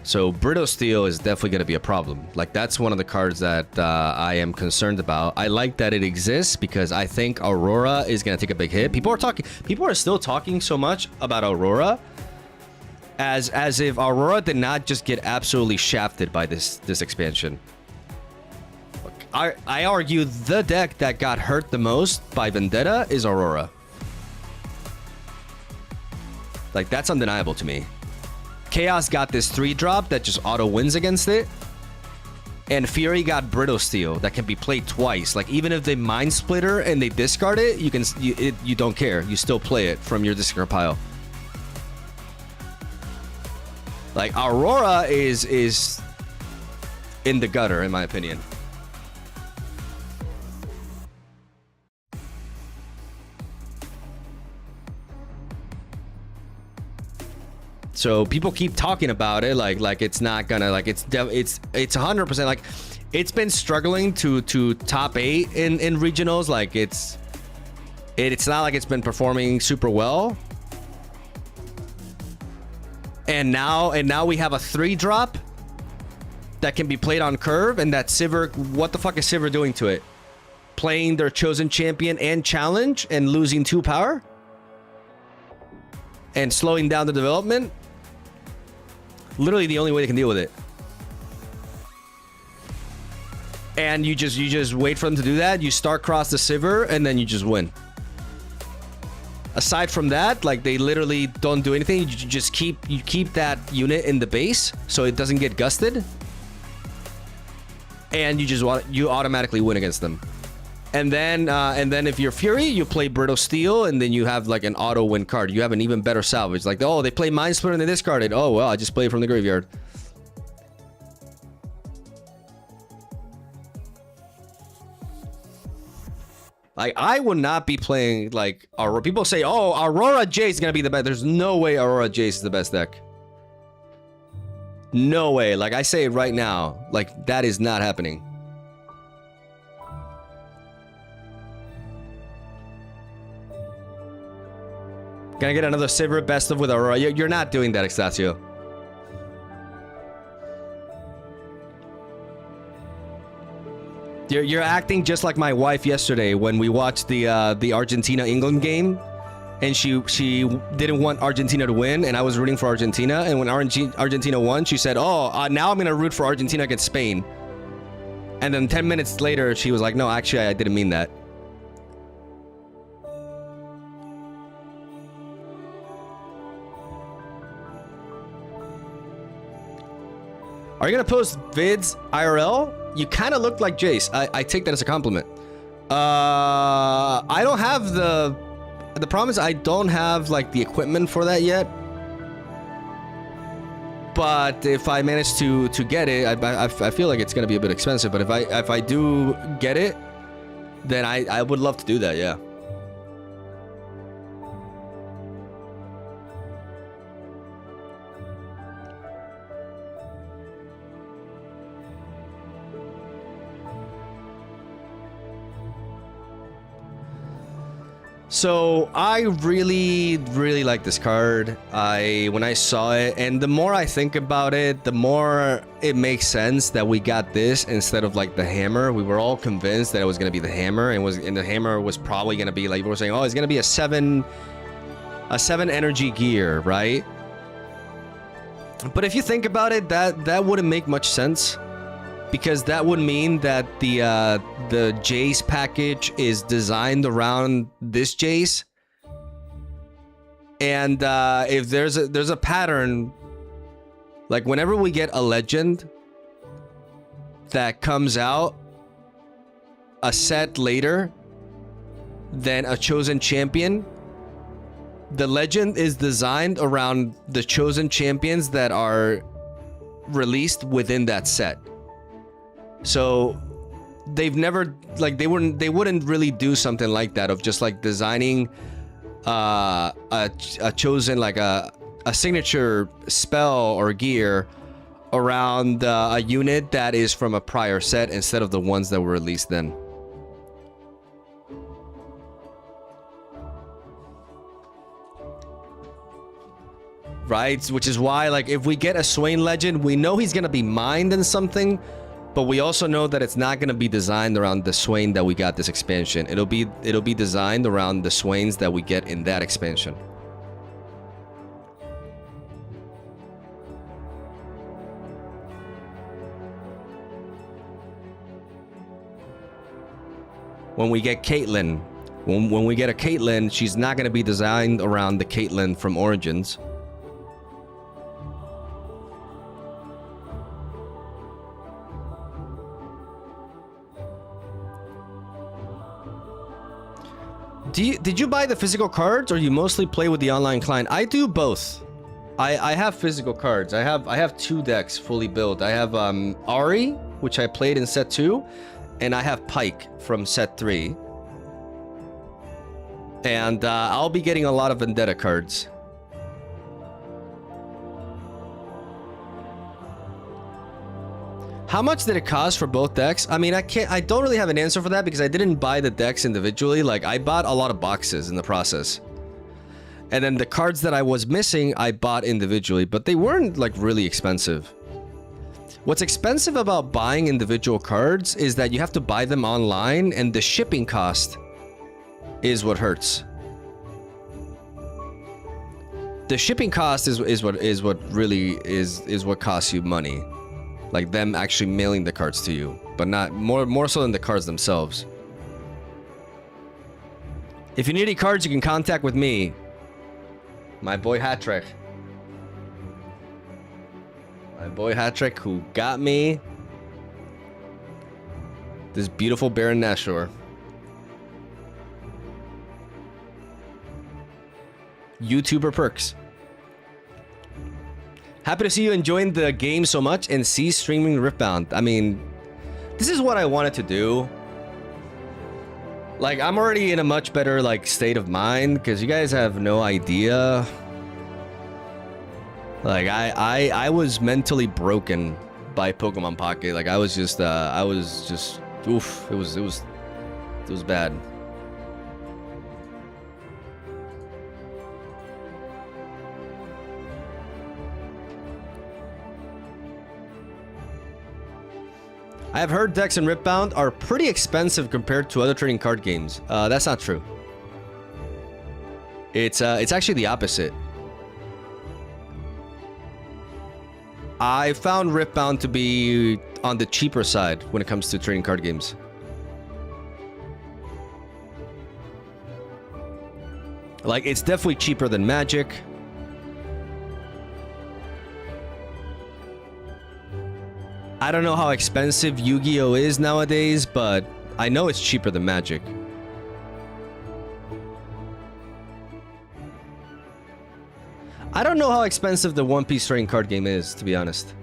So brittle steel is definitely going to be a problem. Like, that's one of the cards that I am concerned about. I like that it exists because I think Aurora is going to take a big hit. People are still talking so much about Aurora as if Aurora did not just get absolutely shafted by this expansion. I argue the deck that got hurt the most by Vendetta is Aurora. Like, that's undeniable to me. Chaos got this 3-drop that just auto wins against it. And Fury got Brittle Steel that can be played twice. Like, even if they Mind Splitter and they discard it, you don't care. You still play it from your discard pile. Like, Aurora is in the gutter, in my opinion. So people keep talking about it like it's not gonna, like, it's 100%, like, it's been struggling to top 8 in regionals. Like, it's not like it's been performing super well. And now we have a 3-drop that can be played on curve, and that Sivir, what the fuck is Sivir doing to it? Playing their chosen champion and challenge and losing 2 power? And slowing down the development? Literally the only way they can deal with it. And you just wait for them to do that. You star-cross the Sivir, and then you just win. Aside from that, like, they literally don't do anything. You just keep that unit in the base so it doesn't get gusted, and you automatically win against them. And then if you're Fury, you play Brittle Steel, and then you have like an auto win card. You have an even better salvage. Like, oh, they play Mind Splitter and they discard it. Oh well, I just play it from the graveyard. Like, I would not be playing like Aurora. People say, oh, Aurora Jace is gonna be the best. There's no way Aurora Jace is the best deck. No way. Like, I say it right now. Like, that is not happening. Can I get another Sivir best of with Aurora? You're not doing that, Extasio. You're acting just like my wife yesterday when we watched the Argentina-England game, and she didn't want Argentina to win, and I was rooting for Argentina, and when Argentina won, she said, oh, now I'm gonna root for Argentina against Spain. And then 10 minutes later, she was like, no, actually, I didn't mean that. Are you gonna post vids IRL? You kind of look like Jace. I take that as a compliment. I don't have the problem is I don't have like the equipment for that yet. But if I manage to get it, I feel like it's gonna be a bit expensive. But if I do get it, then I would love to do that. Yeah. So I really like this card. When I saw it, and the more I think about it, the more it makes sense that we got this instead of like the hammer. We were all convinced that it was gonna be the hammer, and the hammer was probably gonna be like, people were saying, oh, it's gonna be a 7 energy gear, right? But if you think about it, that wouldn't make much sense. Because that would mean that the Jace package is designed around this Jace, and if there's a pattern, like whenever we get a legend that comes out a set later than a chosen champion, the legend is designed around the chosen champions that are released within that set. So they've never, like, they wouldn't really do something like that of just like designing a chosen, like a signature spell or gear around a unit that is from a prior set instead of the ones that were released then. Right? Which is why, like, if we get a Swain Legend, we know he's gonna be mined in something, but we also know that it's not gonna be designed around the Swain that we got this expansion. It'll be designed around the Swains that we get in that expansion. When we get Caitlyn, when we get a Caitlyn, she's not gonna be designed around the Caitlyn from Origins. Did you buy the physical cards, or you mostly play with the online client? I do both. I have physical cards. I have 2 decks fully built. I have Ari, which I played in set 2, and I have Pike from set 3. And I'll be getting a lot of Vendetta cards. How much did it cost for both decks? I mean, I don't really have an answer for that because I didn't buy the decks individually. Like, I bought a lot of boxes in the process. And then the cards that I was missing, I bought individually, but they weren't, like, really expensive. What's expensive about buying individual cards is that you have to buy them online, and the shipping cost is what hurts. The shipping cost is what really is what costs you money. Like them actually mailing the cards to you, but not more so than the cards themselves. If you need any cards, you can contact with me. My boy Hatrick. My boy Hatrick, who got me this beautiful Baron Nashor. YouTuber perks. Happy to see you enjoying the game so much and see streaming Riftbound. I mean, this is what I wanted to do. Like, I'm already in a much better, like, state of mind because you guys have no idea. Like, I was mentally broken by Pokemon Pocket. Like, I was just oof, it was bad. I have heard decks in Riftbound are pretty expensive compared to other trading card games. That's not true. It's actually the opposite. I found Riftbound to be on the cheaper side when it comes to trading card games. Like, it's definitely cheaper than Magic. I don't know how expensive Yu-Gi-Oh is nowadays, but I know it's cheaper than Magic. I don't know how expensive the One Piece trading card game is, to be honest.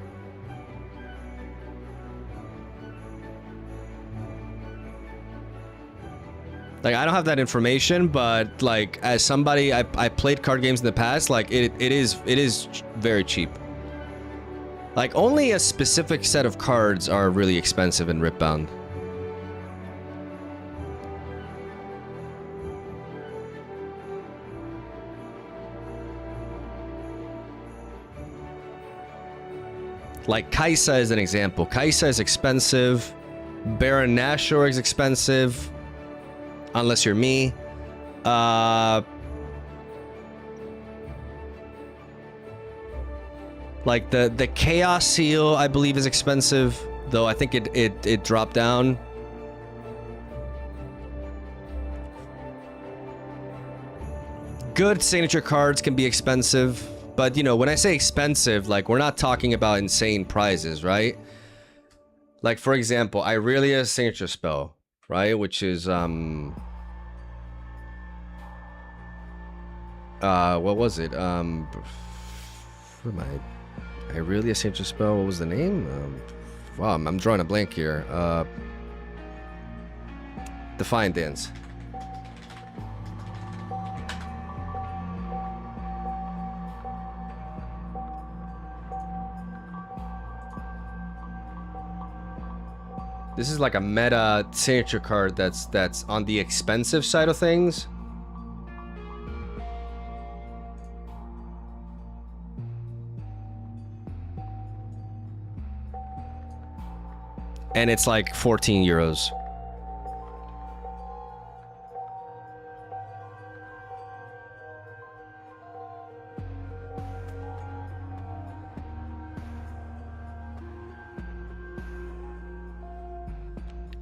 Like, I don't have that information, but like, as somebody I played card games in the past, like it is very cheap. Like, only a specific set of cards are really expensive in Riftbound. Like, Kaisa is an example. Kaisa is expensive. Baron Nashor is expensive. Unless you're me. Like the Chaos Seal, I believe, is expensive, though I think it dropped down. Good signature cards can be expensive, but you know, when I say expensive, like, we're not talking about insane prizes, right? Like, for example, Irelia's signature spell, right, which is what was it? What am I? Irelia signature spell. What was the name? Wow, I'm drawing a blank here. Defiant Dance. This is like a meta signature card that's on the expensive side of things. And it's like 14 euros.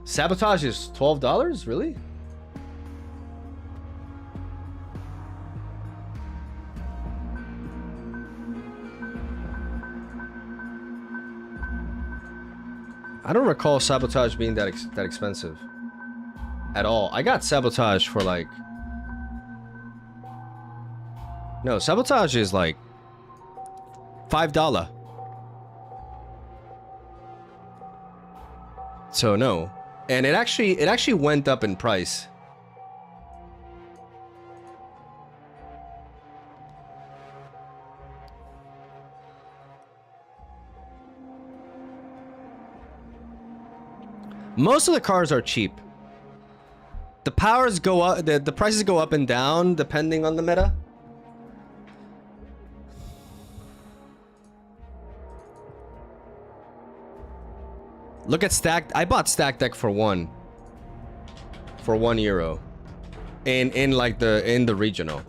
Sabotage is $12? Really? I don't recall Sabotage being that expensive at all. I got Sabotage for like... No, Sabotage is like $5. So no. And it actually went up in price. Most of the cars are cheap. The powers go up, the prices go up and down depending on the meta. Look at Stack. I bought Stack Deck for €1. For €1. In like the regional.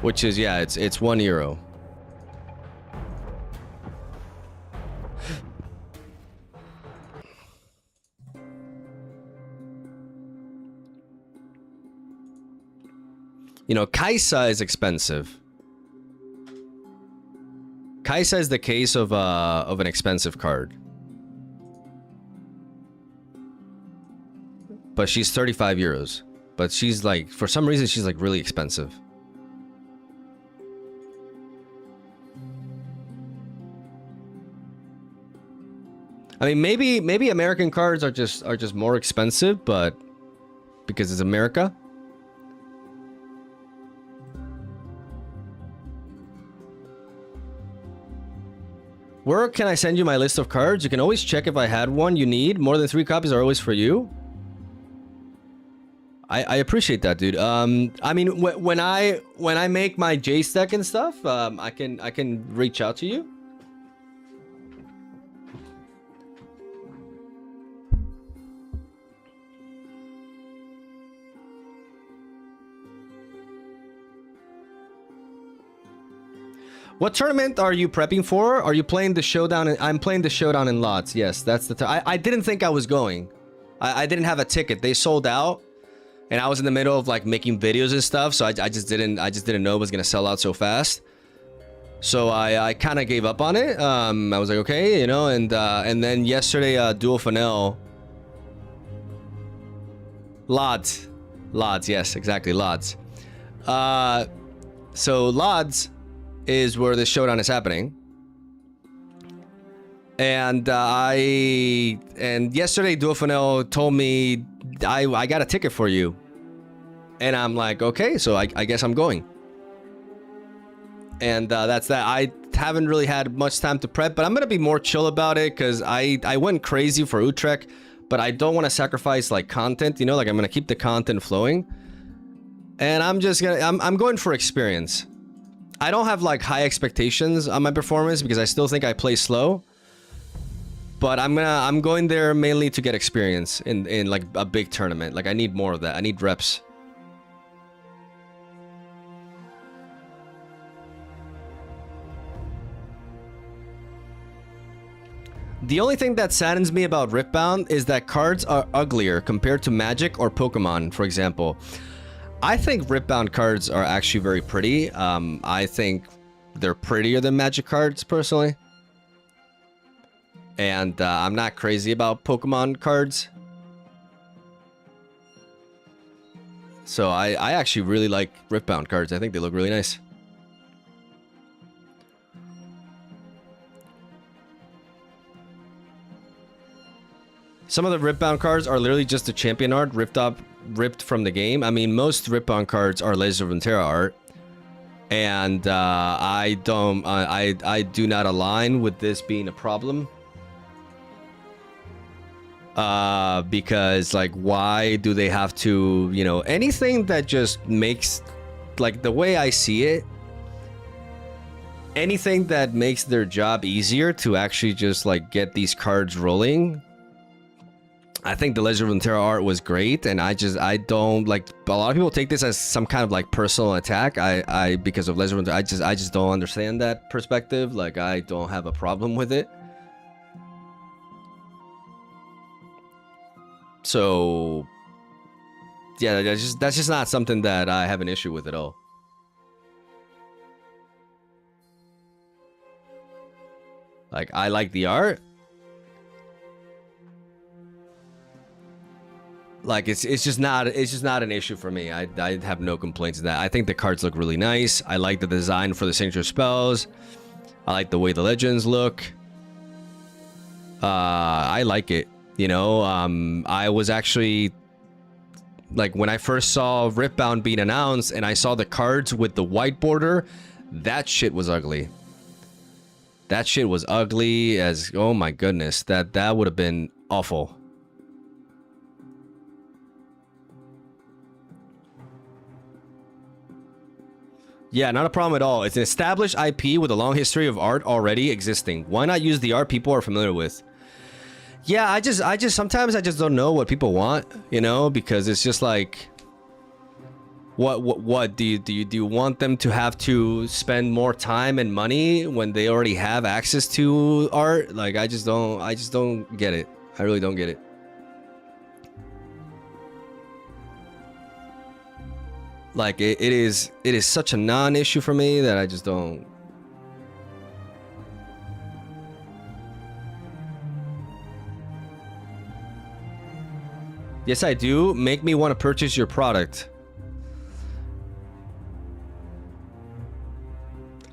Which is, yeah, it's €1. You know, Kaisa is expensive. Kaisa is the case of an expensive card. But she's €35. But she's like, for some reason, she's like really expensive. I mean, maybe American cards are just more expensive, but because it's America. Where can I send you my list of cards? You can always check if I had one you need. More than 3 copies are always for you. I appreciate that, dude. I mean, when I make my J stack and stuff, I can reach out to you. What tournament are you prepping for? Are you playing the showdown? I'm playing the showdown in Lots. Yes, that's the. I didn't think I was going. I didn't have a ticket. They sold out, and I was in the middle of like making videos and stuff. So I just didn't know it was gonna sell out so fast. So I kind of gave up on it. I was like, okay, you know, and then yesterday, Dual Fanel. Lods, yes, exactly, Lods. So Lods is where this showdown is happening. And yesterday Duofanel told me I got a ticket for you. And I'm like, okay, so I guess I'm going. And that's that. I haven't really had much time to prep, but I'm gonna be more chill about it because I went crazy for Utrecht, but I don't want to sacrifice like content, you know, like I'm gonna keep the content flowing. And I'm going for experience. I don't have like high expectations on my performance because I still think I play slow. But I'm going there mainly to get experience in like a big tournament. Like I need more of that. I need reps. The only thing that saddens me about Riftbound is that cards are uglier compared to Magic or Pokemon, for example. I think Riftbound cards are actually very pretty. I think they're prettier than Magic cards, personally. And I'm not crazy about Pokemon cards. So I actually really like Riftbound cards. I think they look really nice. Some of the Riftbound cards are literally just the champion art ripped from the game. I mean, most Riftbound cards are Legends of Runeterra art. and I do not align with this being a problem. Because like, why do they have to, you know, anything that just makes, like, the way I see it, anything that makes their job easier to actually just like get these cards rolling. I think the Legend of Runeterra art was great, and I don't like, a lot of people take this as some kind of like personal attack. I because of Legend of Runeterra, I just don't understand that perspective. Like, I don't have a problem with it. So yeah, that's just not something that I have an issue with at all. Like, I like the art. Like, it's just not an issue for me. I have no complaints with that. I think the cards look really nice. I like the design for the signature spells. I like the way the legends look. I like it. You know, I was actually, like, when I first saw Ripbound being announced and I saw the cards with the white border, that shit was ugly. That shit was ugly as, oh my goodness, that would have been awful. Yeah, not a problem at all. It's an established IP with a long history of art already existing. Why not use the art people are familiar with? Yeah, I just sometimes I just don't know what people want, you know, because it's just like, what do you want them to have to spend more time and money when they already have access to art? Like, I just don't get it. I really don't get it. Like, it is such a non-issue for me that I just don't. Yes, I do. Make me want to purchase your product.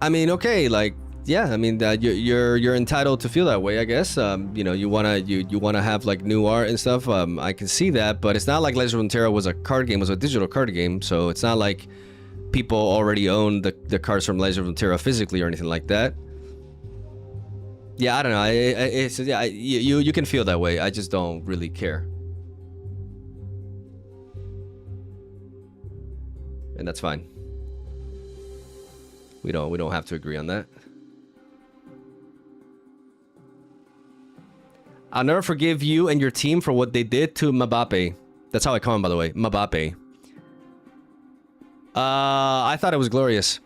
I mean, okay, like, yeah, I mean, you're entitled to feel that way, I guess. You know, you wanna have like new art and stuff. I can see that, but it's not like Legend of Runeterra was a card game; it was a digital card game. So it's not like people already own the cards from Legend of Runeterra physically or anything like that. Yeah, I don't know. It's yeah, you can feel that way. I just don't really care. And that's fine. We don't have to agree on that. I'll never forgive you and your team for what they did to Mbappe. That's how I call him, by the way. Mbappe. I thought it was glorious.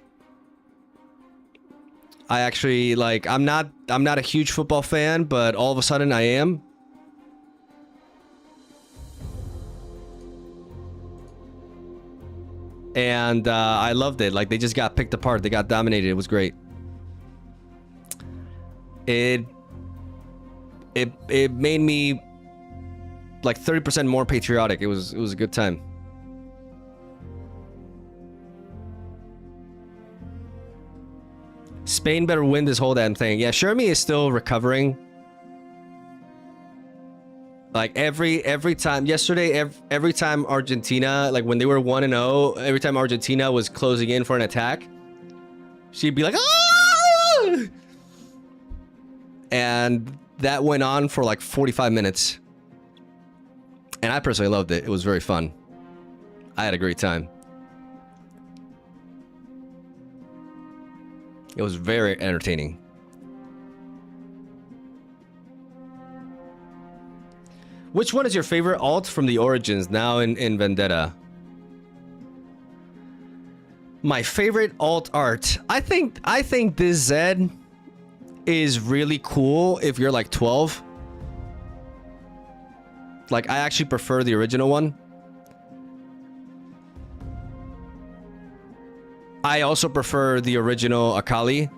I actually, like, I'm not a huge football fan, but all of a sudden I am. And I loved it. Like, they just got picked apart. They got dominated. It was great. It made me like 30% more patriotic. It was a good time. Spain better win this whole damn thing. Yeah, Shermie is still recovering. Like, every time yesterday, every time Argentina, like when they were 1-0, every time Argentina was closing in for an attack, she'd be like, ah! And that went on for like 45 minutes. And I personally loved it. It was very fun. I had a great time. It was very entertaining. Which one is your favorite alt from the Origins now in Vendetta? My favorite alt art. I think this Zed is really cool if you're like 12. Like, I actually prefer the original one. I also prefer the original Akali.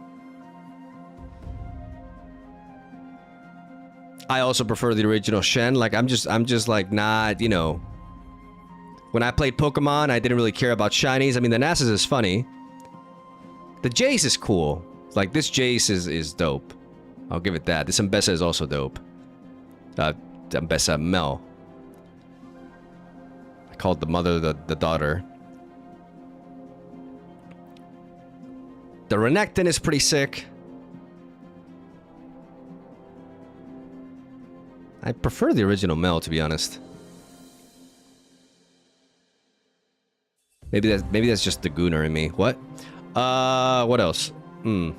I also prefer the original Shen. Like, I'm just like not, you know. When I played Pokemon, I didn't really care about shinies. I mean, the Nasus is funny. The Jace is cool. Like, this Jace is dope. I'll give it that. This Mbessa is also dope. Mbessa Mel. I called the mother the daughter. The Renekton is pretty sick. I prefer the original Mel, to be honest. Maybe that's just the Gooner in me. What? What else? I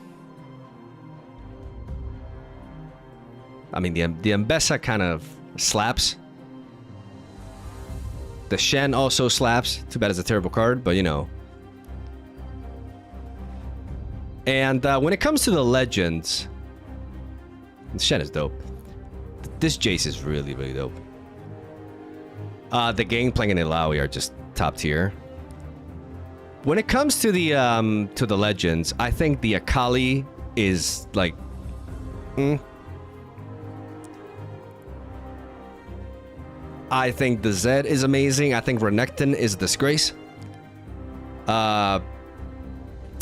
mean, the Mbessa kind of slaps. The Shen also slaps. Too bad it's a terrible card, but you know. And when it comes to the legends, Shen is dope. This Jace is really, really dope. The Gangplank and Illaoi are just top tier. When it comes to the legends, I think the Akali is like, I think the Zed is amazing. I think Renekton is a disgrace.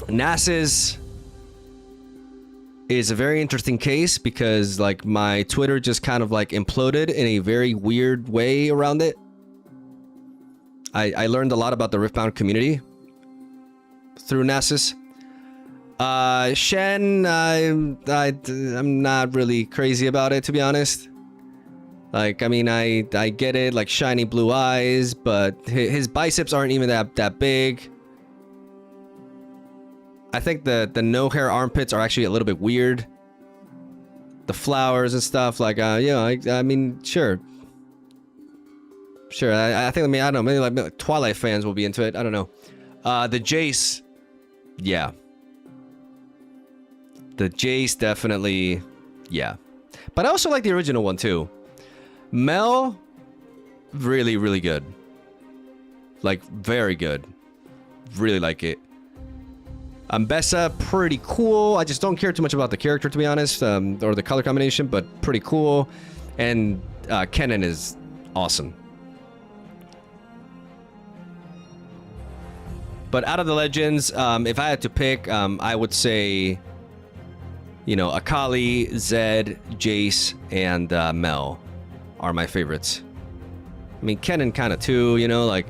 Nasus is a very interesting case because like my Twitter just kind of like imploded in a very weird way around it. I learned a lot about the Riftbound community through Nasus. Shen, I'm not really crazy about it, to be honest. Like, I mean, I get it, like shiny blue eyes, but his biceps aren't even that big. I think the no hair armpits are actually a little bit weird. The flowers and stuff, like, you know, I mean, sure. Sure, I think, I mean, I don't know, maybe like Twilight fans will be into it, I don't know. The Jace, yeah. The Jace, definitely, yeah. But I also like the original one, too. Mel, really, really good. Like, very good. Really like it. Mbessa, pretty cool. I just don't care too much about the character, to be honest, or the color combination, but pretty cool. And Kennen is awesome. But out of the legends, if I had to pick, I would say, you know, Akali, Zed, Jace, and Mel are my favorites. I mean, Kennen kind of too, you know, like...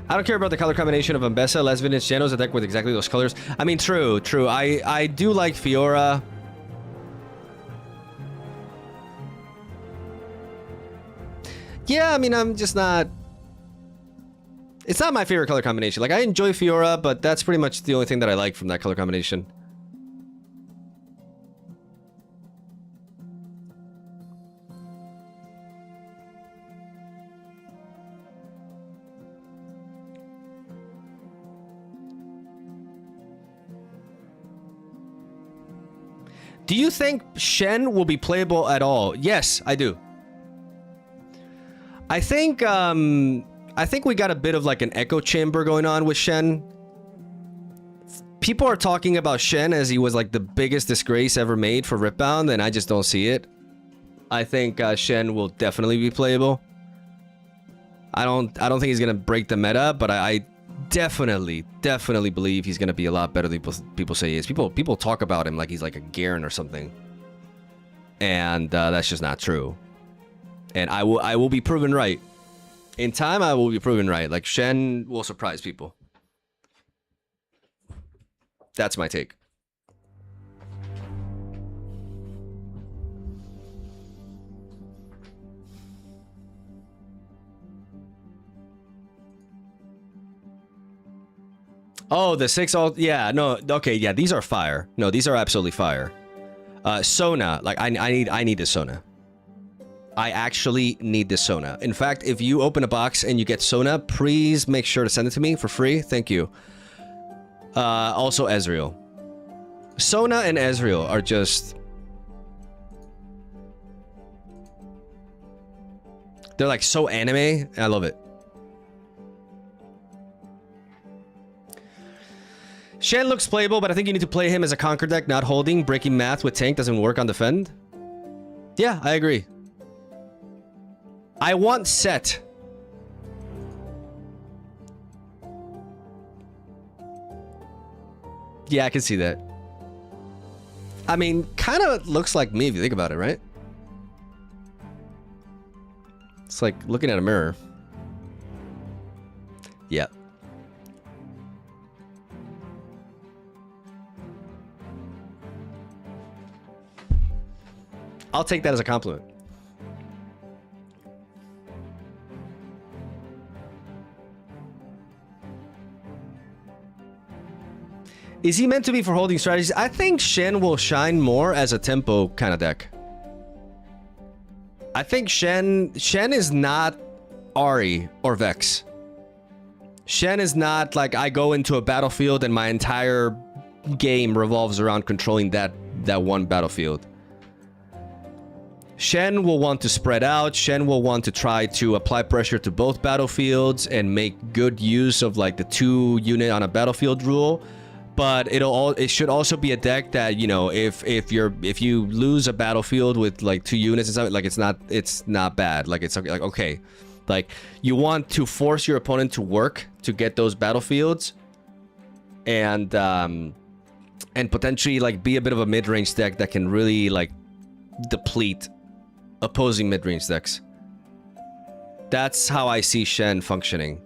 I don't care about the color combination of Mbessa. Less vintage channels a deck with exactly those colors. I mean, true. I do like Fiora. Yeah, I mean, I'm just not... It's not my favorite color combination. Like, I enjoy Fiora, but that's pretty much the only thing that I like from that color combination. Do you think Shen will be playable at all? Yes, I do. I think we got a bit of like an echo chamber going on with Shen. People are talking about Shen as he was like the biggest disgrace ever made for Ripbound, and I just don't see it. I think Shen will definitely be playable. I don't think he's gonna break the meta, but I definitely believe he's gonna be a lot better than people say he is. People talk about him like he's like a Garen or something, and that's just not true. And I will be proven right. In time, I will be proven right. Like, Shen will surprise people. That's my take. Oh, the 6 all... Yeah, no, okay, yeah, these are fire. No, these are absolutely fire. Sona, like, I need this Sona. I actually need this Sona. In fact, if you open a box and you get Sona, please make sure to send it to me for free. Thank you. Also Ezreal. Sona and Ezreal are just... They're like so anime. I love it. Shen looks playable, but I think you need to play him as a conquer deck, not holding. Breaking math with tank doesn't work on defend. Yeah, I agree. I want Set. Yeah, I can see that. I mean, kind of looks like me if you think about it, right? It's like looking at a mirror. Yeah. I'll take that as a compliment. Is he meant to be for holding strategies? I think Shen will shine more as a tempo kind of deck. I think Shen is not Ari or Vex. Shen is not like I go into a battlefield and my entire game revolves around controlling that one battlefield. Shen will want to spread out. Shen will want to try to apply pressure to both battlefields and make good use of like the 2 unit on a battlefield rule. But it should also be a deck that, you know, if you lose a battlefield with like 2 units and stuff, like it's not bad. Like it's like okay, like you want to force your opponent to work to get those battlefields, and potentially like be a bit of a mid-range deck that can really like deplete opposing mid-range decks. That's how I see Shen functioning.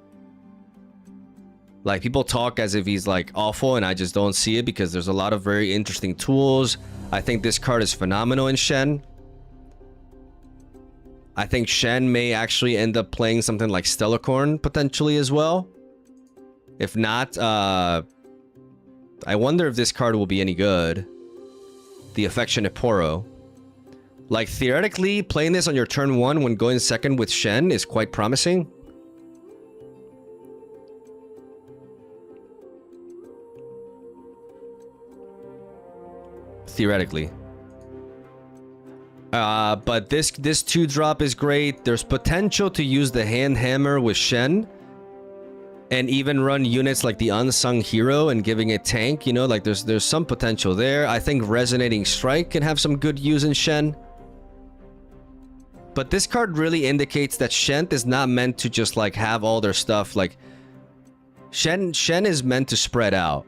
Like, people talk as if he's, like, awful, and I just don't see it because there's a lot of very interesting tools. I think this card is phenomenal in Shen. I think Shen may actually end up playing something like Stellarcorn, potentially, as well. If not, I wonder if this card will be any good. The Affectionate Poro. Like, theoretically, playing this on your turn 1 when going second with Shen is quite promising. Theoretically. But this 2-drop is great. There's potential to use the Hand Hammer with Shen. And even run units like the Unsung Hero and giving it tank, you know, like there's some potential there. I think Resonating Strike can have some good use in Shen. But this card really indicates that Shen is not meant to just like have all their stuff. Like Shen is meant to spread out.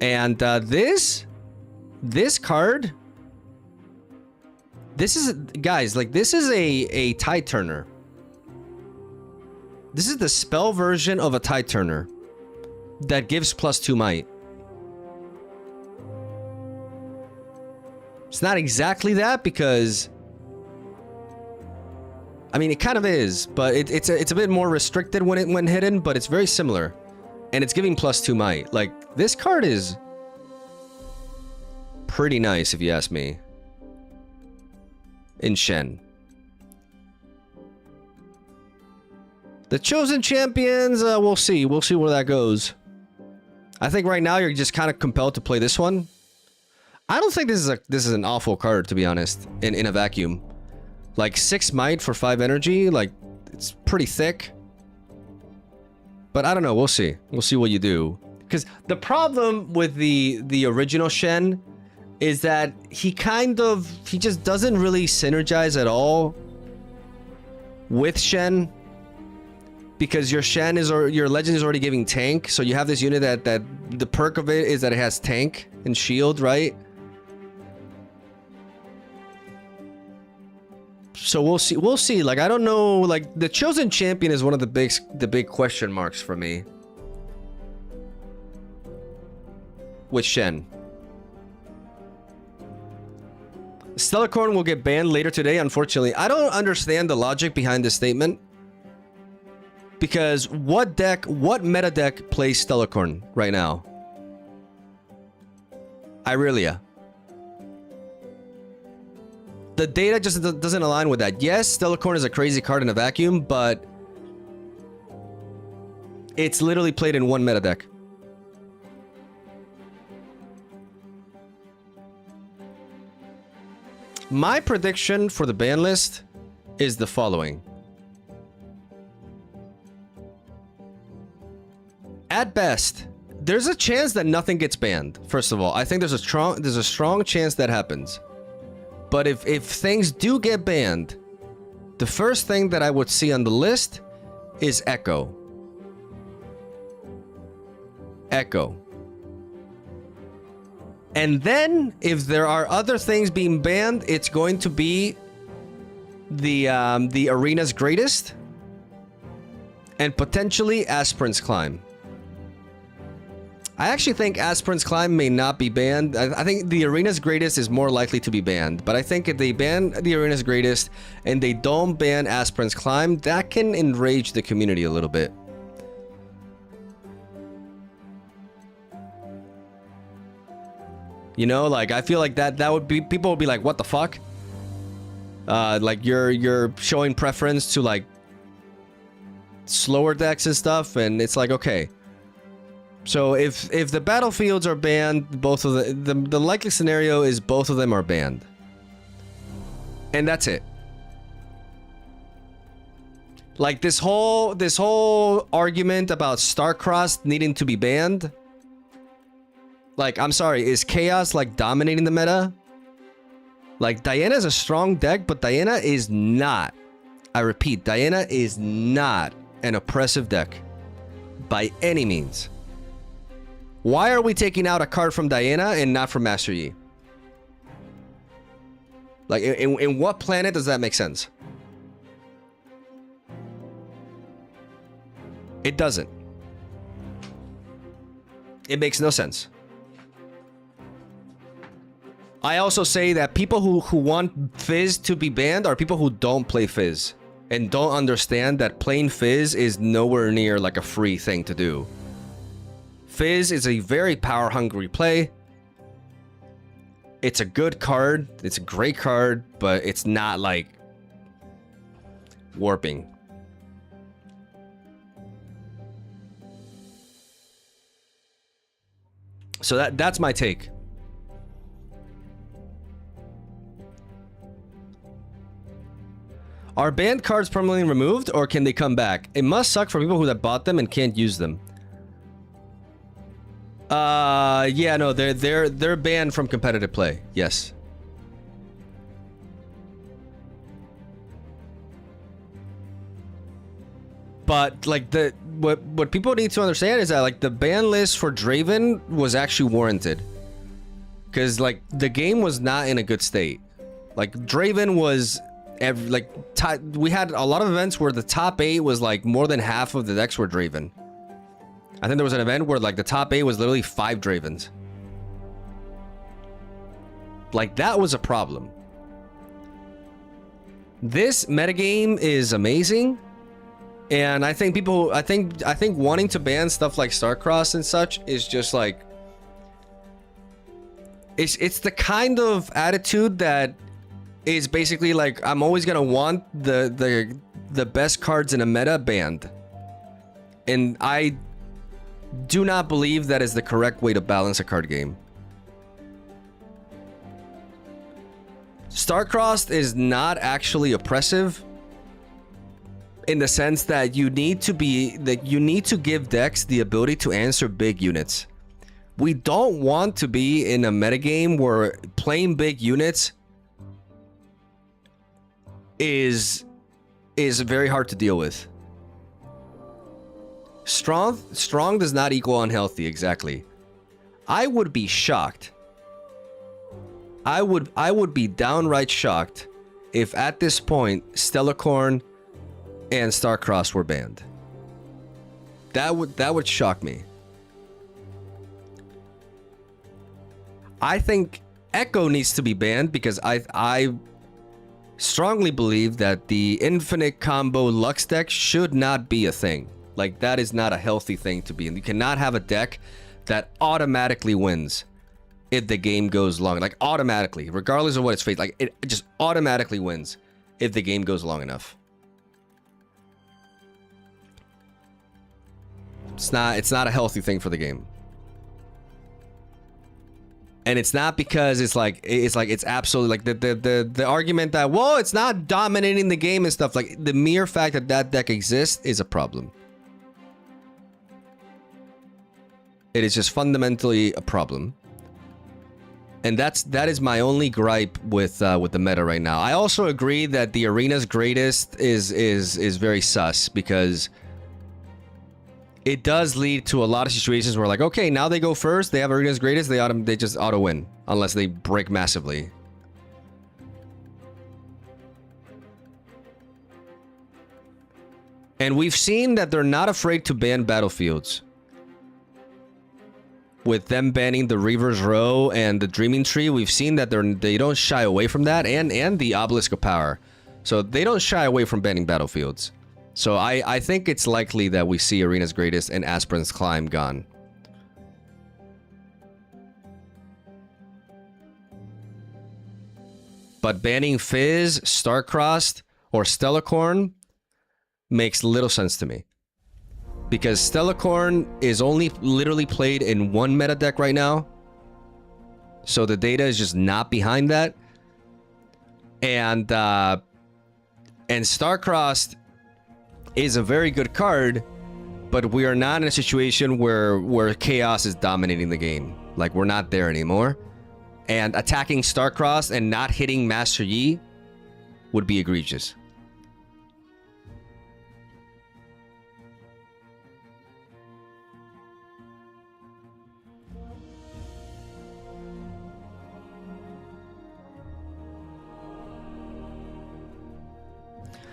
And this card, this is, guys, like this is a Tide Turner. This is the spell version of a Tide Turner that gives +2 might. It's not exactly that because, I mean, it kind of is, but it's a bit more restricted when hidden, but it's very similar. And it's giving +2 might. Like, this card is pretty nice, if you ask me. In Shen. The Chosen Champions, we'll see. We'll see where that goes. I think right now you're just kind of compelled to play this one. I don't think this is an awful card, to be honest, in a vacuum. Like, 6 might for 5 energy, like, it's pretty thick. But I don't know, we'll see. We'll see what you do. Because the problem with the original Shen is that he just doesn't really synergize at all with Shen. Because your Shen is, or your Legend is already giving tank. So you have this unit that the perk of it is that it has tank and shield, right? So we'll see. We'll see. Like, I don't know. Like, the Chosen Champion is one of the big question marks for me with Shen. Stellarcorn will get banned later today, unfortunately. I don't understand the logic behind this statement. Because what meta deck plays Stellarcorn right now? Irelia. The data just doesn't align with that. Yes, Stellarcorn is a crazy card in a vacuum, but it's literally played in one meta deck. My prediction for the ban list is the following. At best, there's a chance that nothing gets banned. First of all, I think there's a strong chance that happens. But if things do get banned, the first thing that I would see on the list is Echo. Echo. And then, if there are other things being banned, it's going to be the arena's greatest, and potentially Aspirin's Climb. I actually think Aspirin's Climb may not be banned. I think the arena's greatest is more likely to be banned, but I think if they ban the arena's greatest and they don't ban Aspirin's Climb, that can enrage the community a little bit. You know, like, I feel like that would be, people would be like, what the fuck? Like, you're showing preference to, like, slower decks and stuff, and it's like, okay. So if the battlefields are banned, both of the likely scenario is both of them are banned. And that's it. Like, this whole argument about Starcrossed needing to be banned. Like, I'm sorry, is Chaos, like, dominating the meta? Like, Diana is a strong deck, but Diana is not. I repeat, Diana is not an oppressive deck. By any means. Why are we taking out a card from Diana and not from Master Yi? Like, in what planet does that make sense? It doesn't. It makes no sense. I also say that people who want Fizz to be banned are people who don't play Fizz and don't understand that playing Fizz is nowhere near like a free thing to do. Fizz is a very power-hungry play. It's a good card. It's a great card, but it's not like warping. So that's my take. Are banned cards permanently removed, or can they come back? It must suck for people who have bought them and can't use them. Yeah, no, they're banned from competitive play. Yes. But like what people need to understand is that like the ban list for Draven was actually warranted. Cause like the game was not in a good state. Like Draven was we had a lot of events where the top 8 was like more than half of the decks were Draven. I think there was an event where like the top 8 was literally 5 Dravens. Like that was a problem. This metagame is amazing. And I think people, I think wanting to ban stuff like Starcross and such is just like, it's the kind of attitude that is basically like, I'm always gonna want the best cards in a meta banned. And I do not believe that is the correct way to balance a card game. Starcrossed is not actually oppressive in the sense that you need to give decks the ability to answer big units. We don't want to be in a metagame where playing big units is very hard to deal with. Strong does not equal unhealthy, exactly. I would be shocked. I would be downright shocked if at this point Stellarcorn and Starcross were banned. That would shock me. I think Echo needs to be banned because I strongly believe that the infinite combo Lux deck should not be a thing. Like, that is not a healthy thing to be in. You cannot have a deck that automatically wins if the game goes long. Like, automatically, regardless of what it's faced. Like, it just automatically wins if the game goes long enough. It's not a healthy thing for the game. And it's not because it's absolutely like the argument that, well, it's not dominating the game and stuff. Like, the mere fact that that deck exists is a problem. It is just fundamentally a problem. And that is my only gripe with the meta right now. I also agree that the arena's greatest is very sus, because it does lead to a lot of situations where, like, okay, now they go first, they have arena's greatest, they just auto win unless they break massively. And we've seen that they're not afraid to ban battlefields. With them banning the Reaver's Row and the Dreaming Tree, we've seen that they don't shy away from that, and the Obelisk of Power. So they don't shy away from banning battlefields. So I think it's likely that we see Arena's Greatest and Aspirin's Climb gone. But banning Fizz, Starcrossed, or Stellacorn makes little sense to me. Because Stellacorn is only literally played in one meta deck right now. So the data is just not behind that. And Starcrossed is a very good card, but we are not in a situation where Chaos is dominating the game. Like, we're not there anymore. And attacking Starcrossed and not hitting Master Yi would be egregious.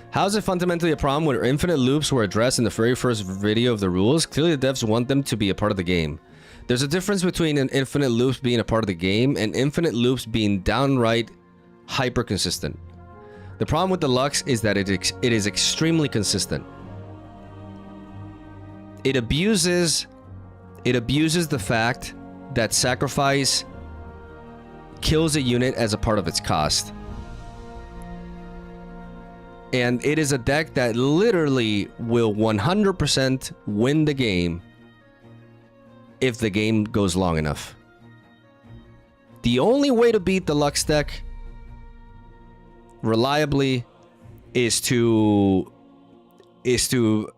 How is it fundamentally a problem when infinite loops were addressed in the very first video of the rules? Clearly the devs want them to be a part of the game. There's a difference between an infinite loops being a part of the game and infinite loops being downright hyper consistent. The problem with the Lux is that it is extremely consistent. It abuses the fact that sacrifice kills a unit as a part of its cost. And it is a deck that literally will 100% win the game if the game goes long enough. The only way to beat the Lux deck reliably is to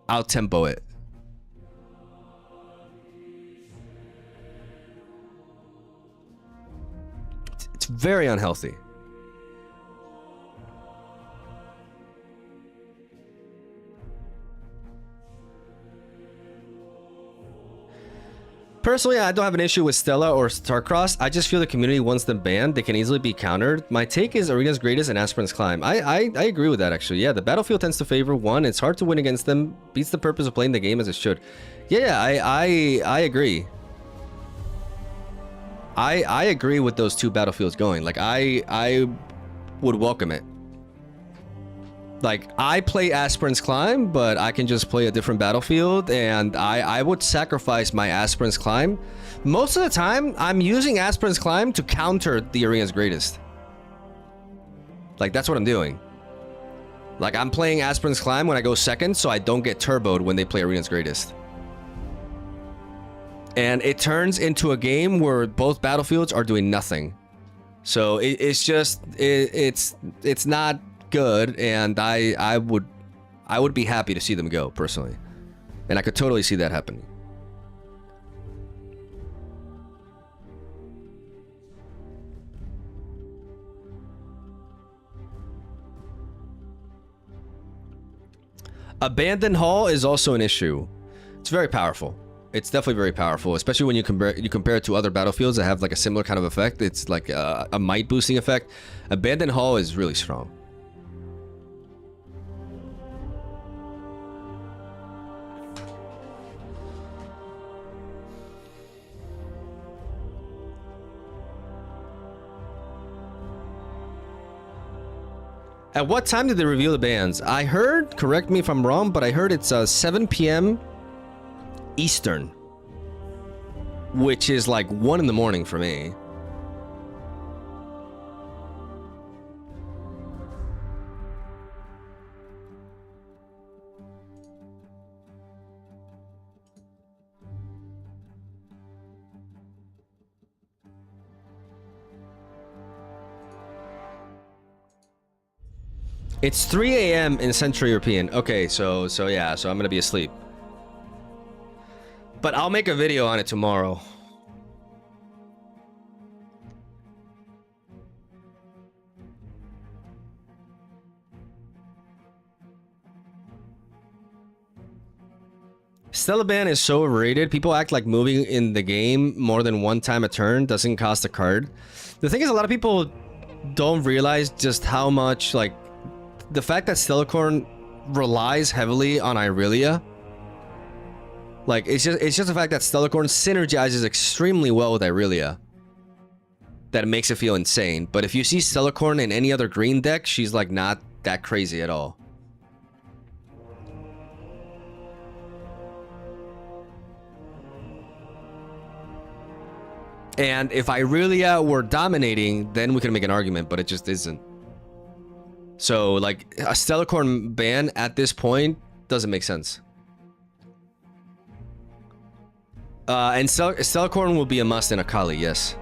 out-tempo it. It's very unhealthy. Personally, I don't have an issue with Stella or Starcrossed. I just feel the community wants them banned. They can easily be countered. My take is Arena's Greatest and Aspirin's Climb. I agree with that, actually. Yeah, the battlefield tends to favor one. It's hard to win against them. Beats the purpose of playing the game as it should. Yeah, I agree. I agree with those two battlefields going. Like, I would welcome it. Like, I play Aspirin's Climb, but I can just play a different battlefield, and I would sacrifice my Aspirin's Climb. Most of the time, I'm using Aspirin's Climb to counter the Arena's Greatest. Like, that's what I'm doing. Like, I'm playing Aspirin's Climb when I go second, so I don't get turboed when they play Arena's Greatest. And it turns into a game where both battlefields are doing nothing. So it's just, it's not good, and I would be happy to see them go personally, and I could totally see that happening. Abandoned Hall is also an issue. It's very powerful. It's definitely very powerful, especially when you compare it to other battlefields that have like a similar kind of effect. It's like a might boosting effect. Abandoned Hall is really strong. At what time did they reveal the bans? I heard, correct me if I'm wrong, but I heard it's 7 p.m. Eastern, which is like 1 in the morning for me. It's 3 a.m. in Central European. Okay, so yeah, so I'm gonna be asleep. But I'll make a video on it tomorrow. Stella ban is so overrated. People act like moving in the game more than one time a turn doesn't cost a card. The thing is, a lot of people don't realize just how much, like, the fact that Stellacorn relies heavily on Irelia. Like, it's just the fact that Stellacorn synergizes extremely well with Irelia that it makes it feel insane. But if you see Stellacorn in any other green deck, she's like not that crazy at all. And if Irelia were dominating, then we could make an argument, but it just isn't. So, like, a Stellacorn ban at this point doesn't make sense. And Stellacorn will be a must in Akali, yes.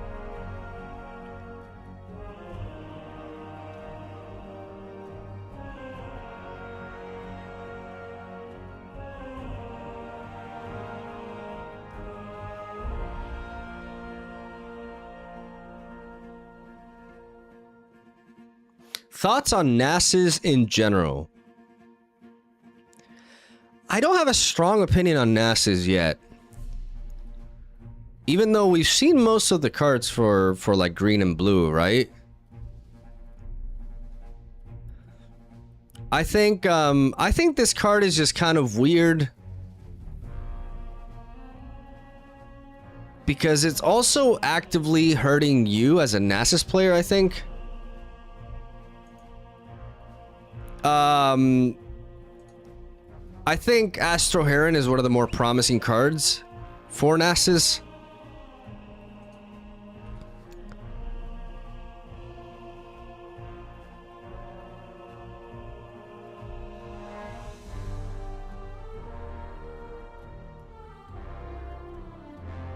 Thoughts on Nasus in general? I don't have a strong opinion on Nasus yet. Even though we've seen most of the cards for like green and blue, right? I think this card is just kind of weird. Because it's also actively hurting you as a Nasus player, I think. I think Astro Heron is one of the more promising cards for Nasus.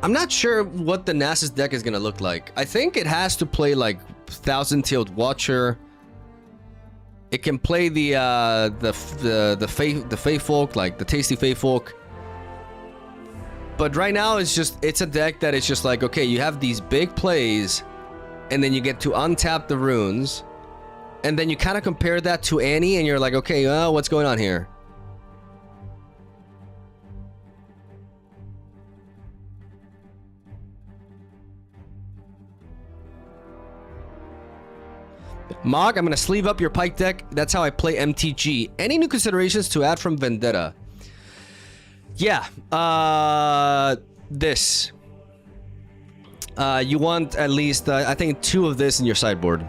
I'm not sure what the Nasus deck is gonna look like. I think it has to play like Thousand-Tailed Watcher. It can play the Fey Folk, like the Tasty Fey Folk. But right now it's a deck that is just like, okay, you have these big plays, and then you get to untap the runes, and then you kind of compare that to Annie, and you're like, okay, what's going on here? Mog, I'm gonna sleeve up your Pike deck. That's how I play MTG. Any new considerations to add from Vendetta? Yeah, this. You want at least, I think, 2 of this in your sideboard.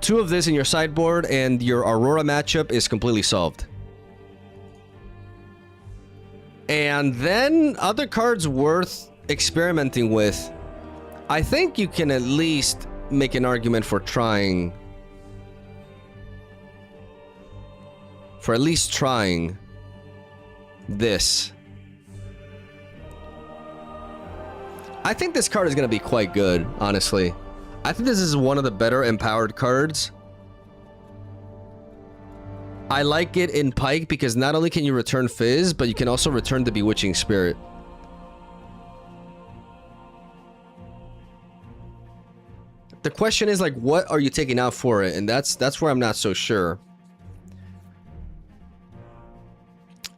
2 of this in your sideboard, and your Aurora matchup is completely solved. And then other cards worth experimenting with. I think you can at least make an argument for trying, for at least trying this. I think this card is going to be quite good, honestly. I think this is one of the better empowered cards. I like it in Pike because not only can you return Fizz, but you can also return the Bewitching Spirit. The question is, like, what are you taking out for it? And that's where I'm not so sure.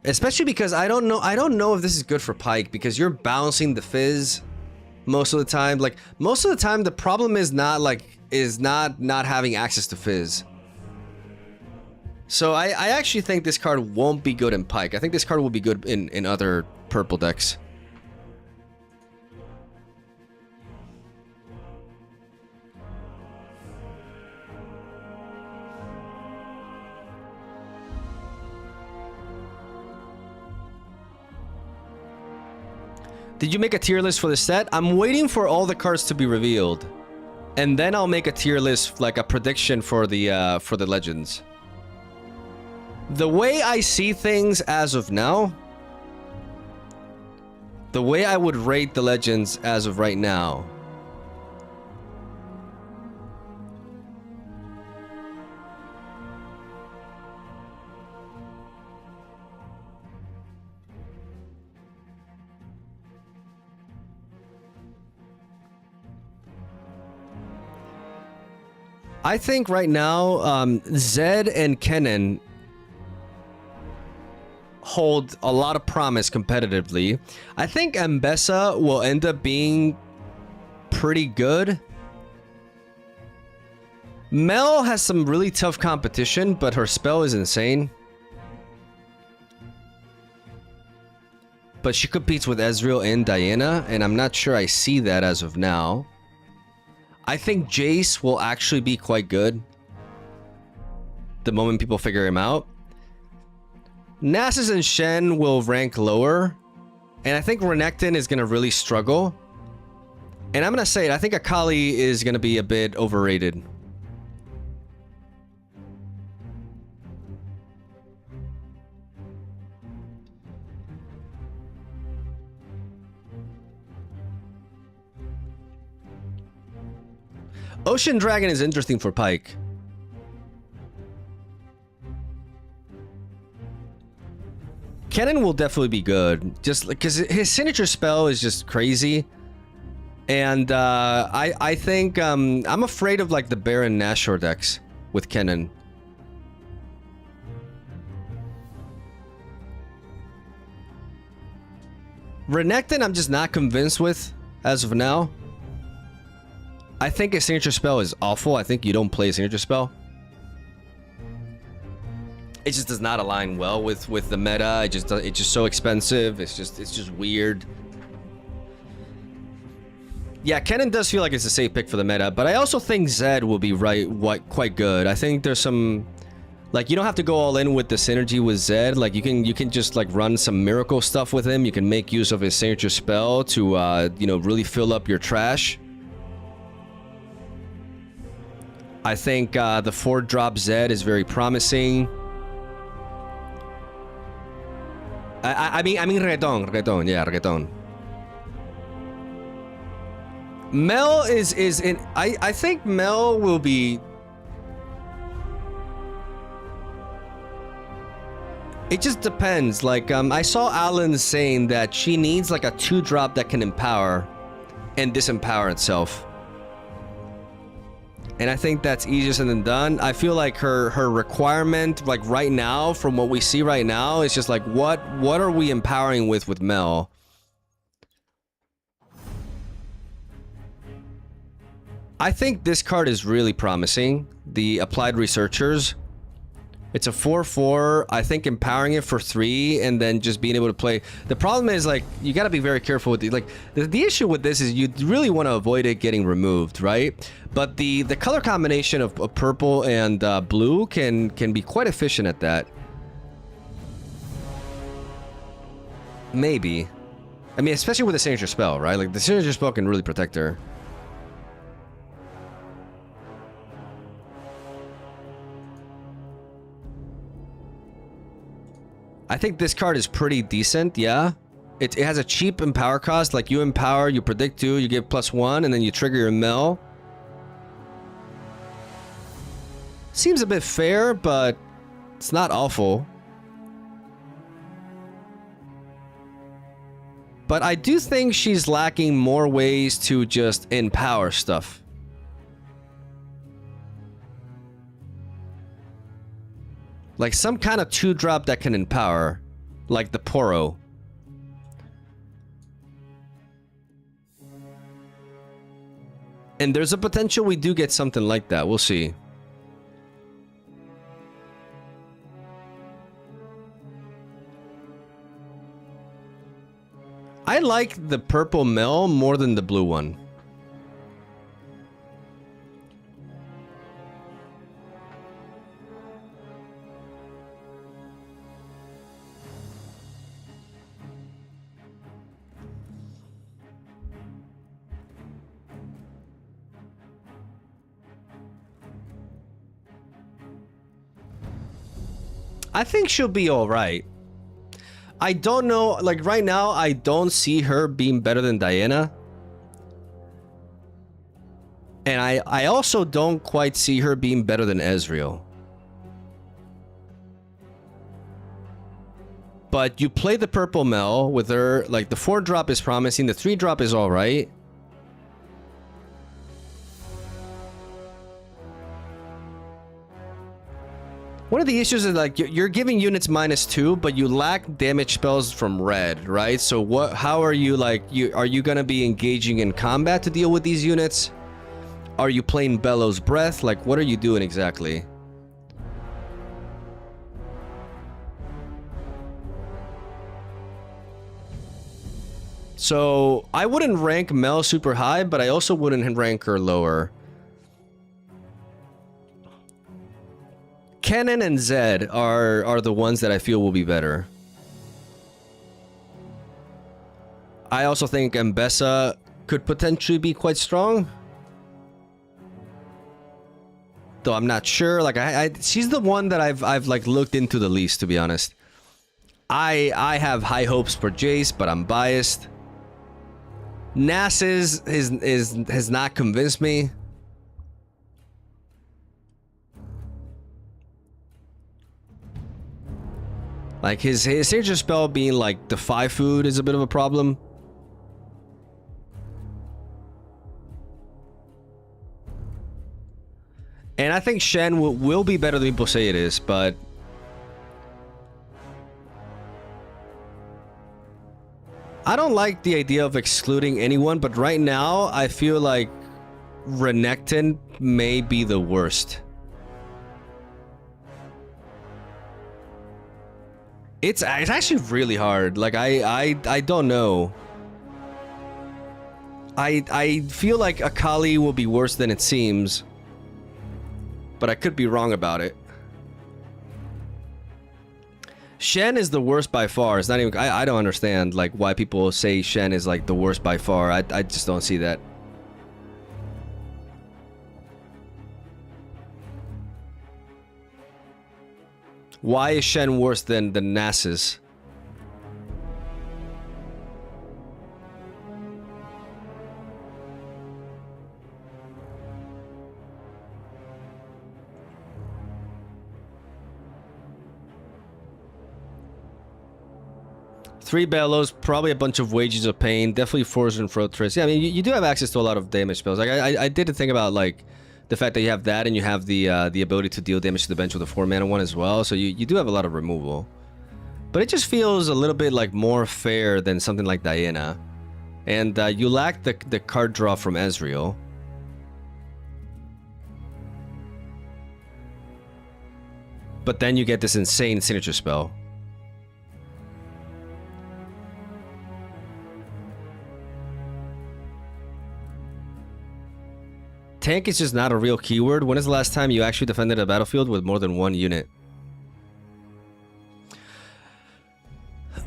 Especially because I don't know if this is good for Pike, because you're bouncing the Fizz most of the time. Like, most of the time the problem is not having access to Fizz. So I actually think this card won't be good in Pike. I think this card will be good in other purple decks. Did you make a tier list for the set? I'm waiting for all the cards to be revealed, and then I'll make a tier list, like a prediction for the legends. The way I see things as of now, the way I would rate the legends as of right now, I think right now, Zed and Kennen hold a lot of promise competitively. I think Ambessa will end up being pretty good. Mel has some really tough competition, but her spell is insane. but she competes with Ezreal and Diana, and I'm not sure I see that as of now. I think Jace will actually be quite good the moment people figure him out. Nasus and Shen will rank lower, and I think Renekton is going to really struggle. And I'm going to say it, I think Akali is going to be a bit overrated. Ocean Dragon is interesting for Pyke. Kennen will definitely be good, just because his signature spell is just crazy. And I think I'm afraid of like the Baron Nashor decks with Kennen. Renekton I'm just not convinced with as of now. I think a signature spell is awful. I think you don't play a signature spell. It just does not align well with the meta. It's just so expensive. It's just weird. Yeah, Kennen does feel like it's a safe pick for the meta, but I also think Zed will be quite good. I think there's some, like, you don't have to go all in with the synergy with Zed. Like, you can just like run some miracle stuff with him. You can make use of his signature spell to you know, really fill up your trash. I think the 4-drop Zed is very promising. I mean reggaeton, yeah, reggaeton. Mel is in. I think Mel will be. It just depends. Like I saw Alan saying that she needs like a 2-drop that can empower and disempower itself. And I think that's easier said than done. I feel like her requirement, like right now, from what we see right now, is just like what are we empowering with Mel? I think this card is really promising. The Applied Researchers. It's a 4/4. I think empowering it for 3 and then just being able to play. The problem is, like, you got to be very careful with the issue with this is you really want to avoid it getting removed, right? But the color combination of purple and blue can be quite efficient at that. Maybe. I mean, especially with the signature spell, right? Like the signature spell can really protect her. I think this card is pretty decent, yeah. It has a cheap empower cost, like you empower, you predict 2, you give +1, and then you trigger your Mel. Seems a bit fair, but it's not awful. But I do think she's lacking more ways to just empower stuff. Like some kind of 2-drop that can empower, like the Poro. And there's a potential we do get something like that. We'll see. I like the purple Mel more than the blue one. I think she'll be alright. I don't know, like right now, I don't see her being better than Diana. And I also don't quite see her being better than Ezreal. But you play the purple Mel with her, like the 4-drop is promising, the 3-drop is alright. One of the issues is like you're giving units -2, but you lack damage spells from red, right? So what? How are you like? Are you gonna be engaging in combat to deal with these units? Are you playing Bellows Breath? Like, what are you doing exactly? So I wouldn't rank Mel super high, but I also wouldn't rank her lower. Kennen and Zed are the ones that I feel will be better. I also think Mbessa could potentially be quite strong. Though I'm not sure. Like she's the one that I've like looked into the least, to be honest. I have high hopes for Jace, but I'm biased. Nasus has not convinced me. Like his signature spell being like Defy Food is a bit of a problem. And I think Shen will be better than people say it is, but I don't like the idea of excluding anyone, but right now I feel like Renekton may be the worst. It's actually really hard. Like I don't know. I feel like Akali will be worse than it seems, but I could be wrong about it. Shen is the worst by far. It's not even. I don't understand like why people say Shen is like the worst by far. I just don't see that. Why is Shen worse than the Nasus? Three Bellows, probably a bunch of Wages of Pain, definitely Force and Fortress. Yeah, I mean, you do have access to a lot of damage spells. Like, I did think about, like, the fact that you have that and you have the ability to deal damage to the bench with a 4-mana one as well. So you do have a lot of removal. But it just feels a little bit, like, more fair than something like Diana. And you lack the card draw from Ezreal. But then you get this insane signature spell. Tank is just not a real keyword. When is the last time you actually defended a battlefield with more than one unit?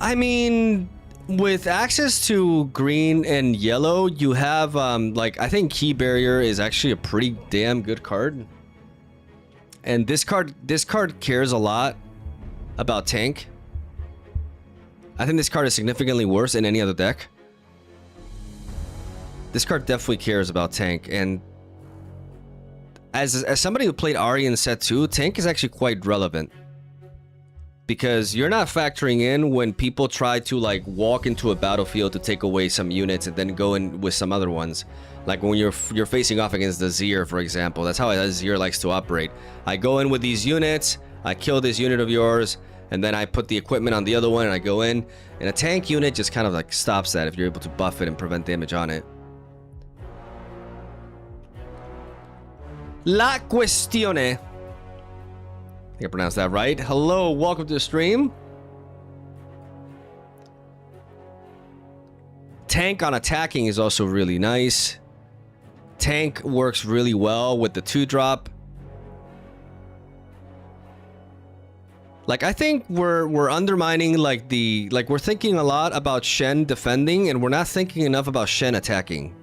I mean, with access to green and yellow, you have, like, I think Key Barrier is actually a pretty damn good card. And this card cares a lot about tank. I think this card is significantly worse in any other deck. This card definitely cares about tank, and as somebody who played Ahri in set 2, tank is actually quite relevant. Because you're not factoring in when people try to like walk into a battlefield to take away some units and then go in with some other ones. Like when you're facing off against the Zir, for example. That's how Zir likes to operate. I go in with these units, I kill this unit of yours, and then I put the equipment on the other one and I go in. And a tank unit just kind of like stops that if you're able to buff it and prevent damage on it. La Questione. I think I pronounced that right. Hello, welcome to the stream. Tank on attacking is also really nice. Tank works really well with the 2-drop. Like, I think we're undermining like we're thinking a lot about Shen defending and we're not thinking enough about Shen attacking.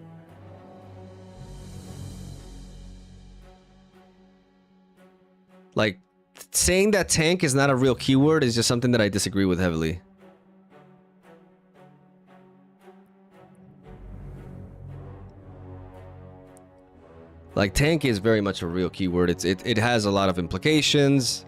Like, saying that tank is not a real keyword is just something that I disagree with heavily. Like, tank is very much a real keyword. It has a lot of implications.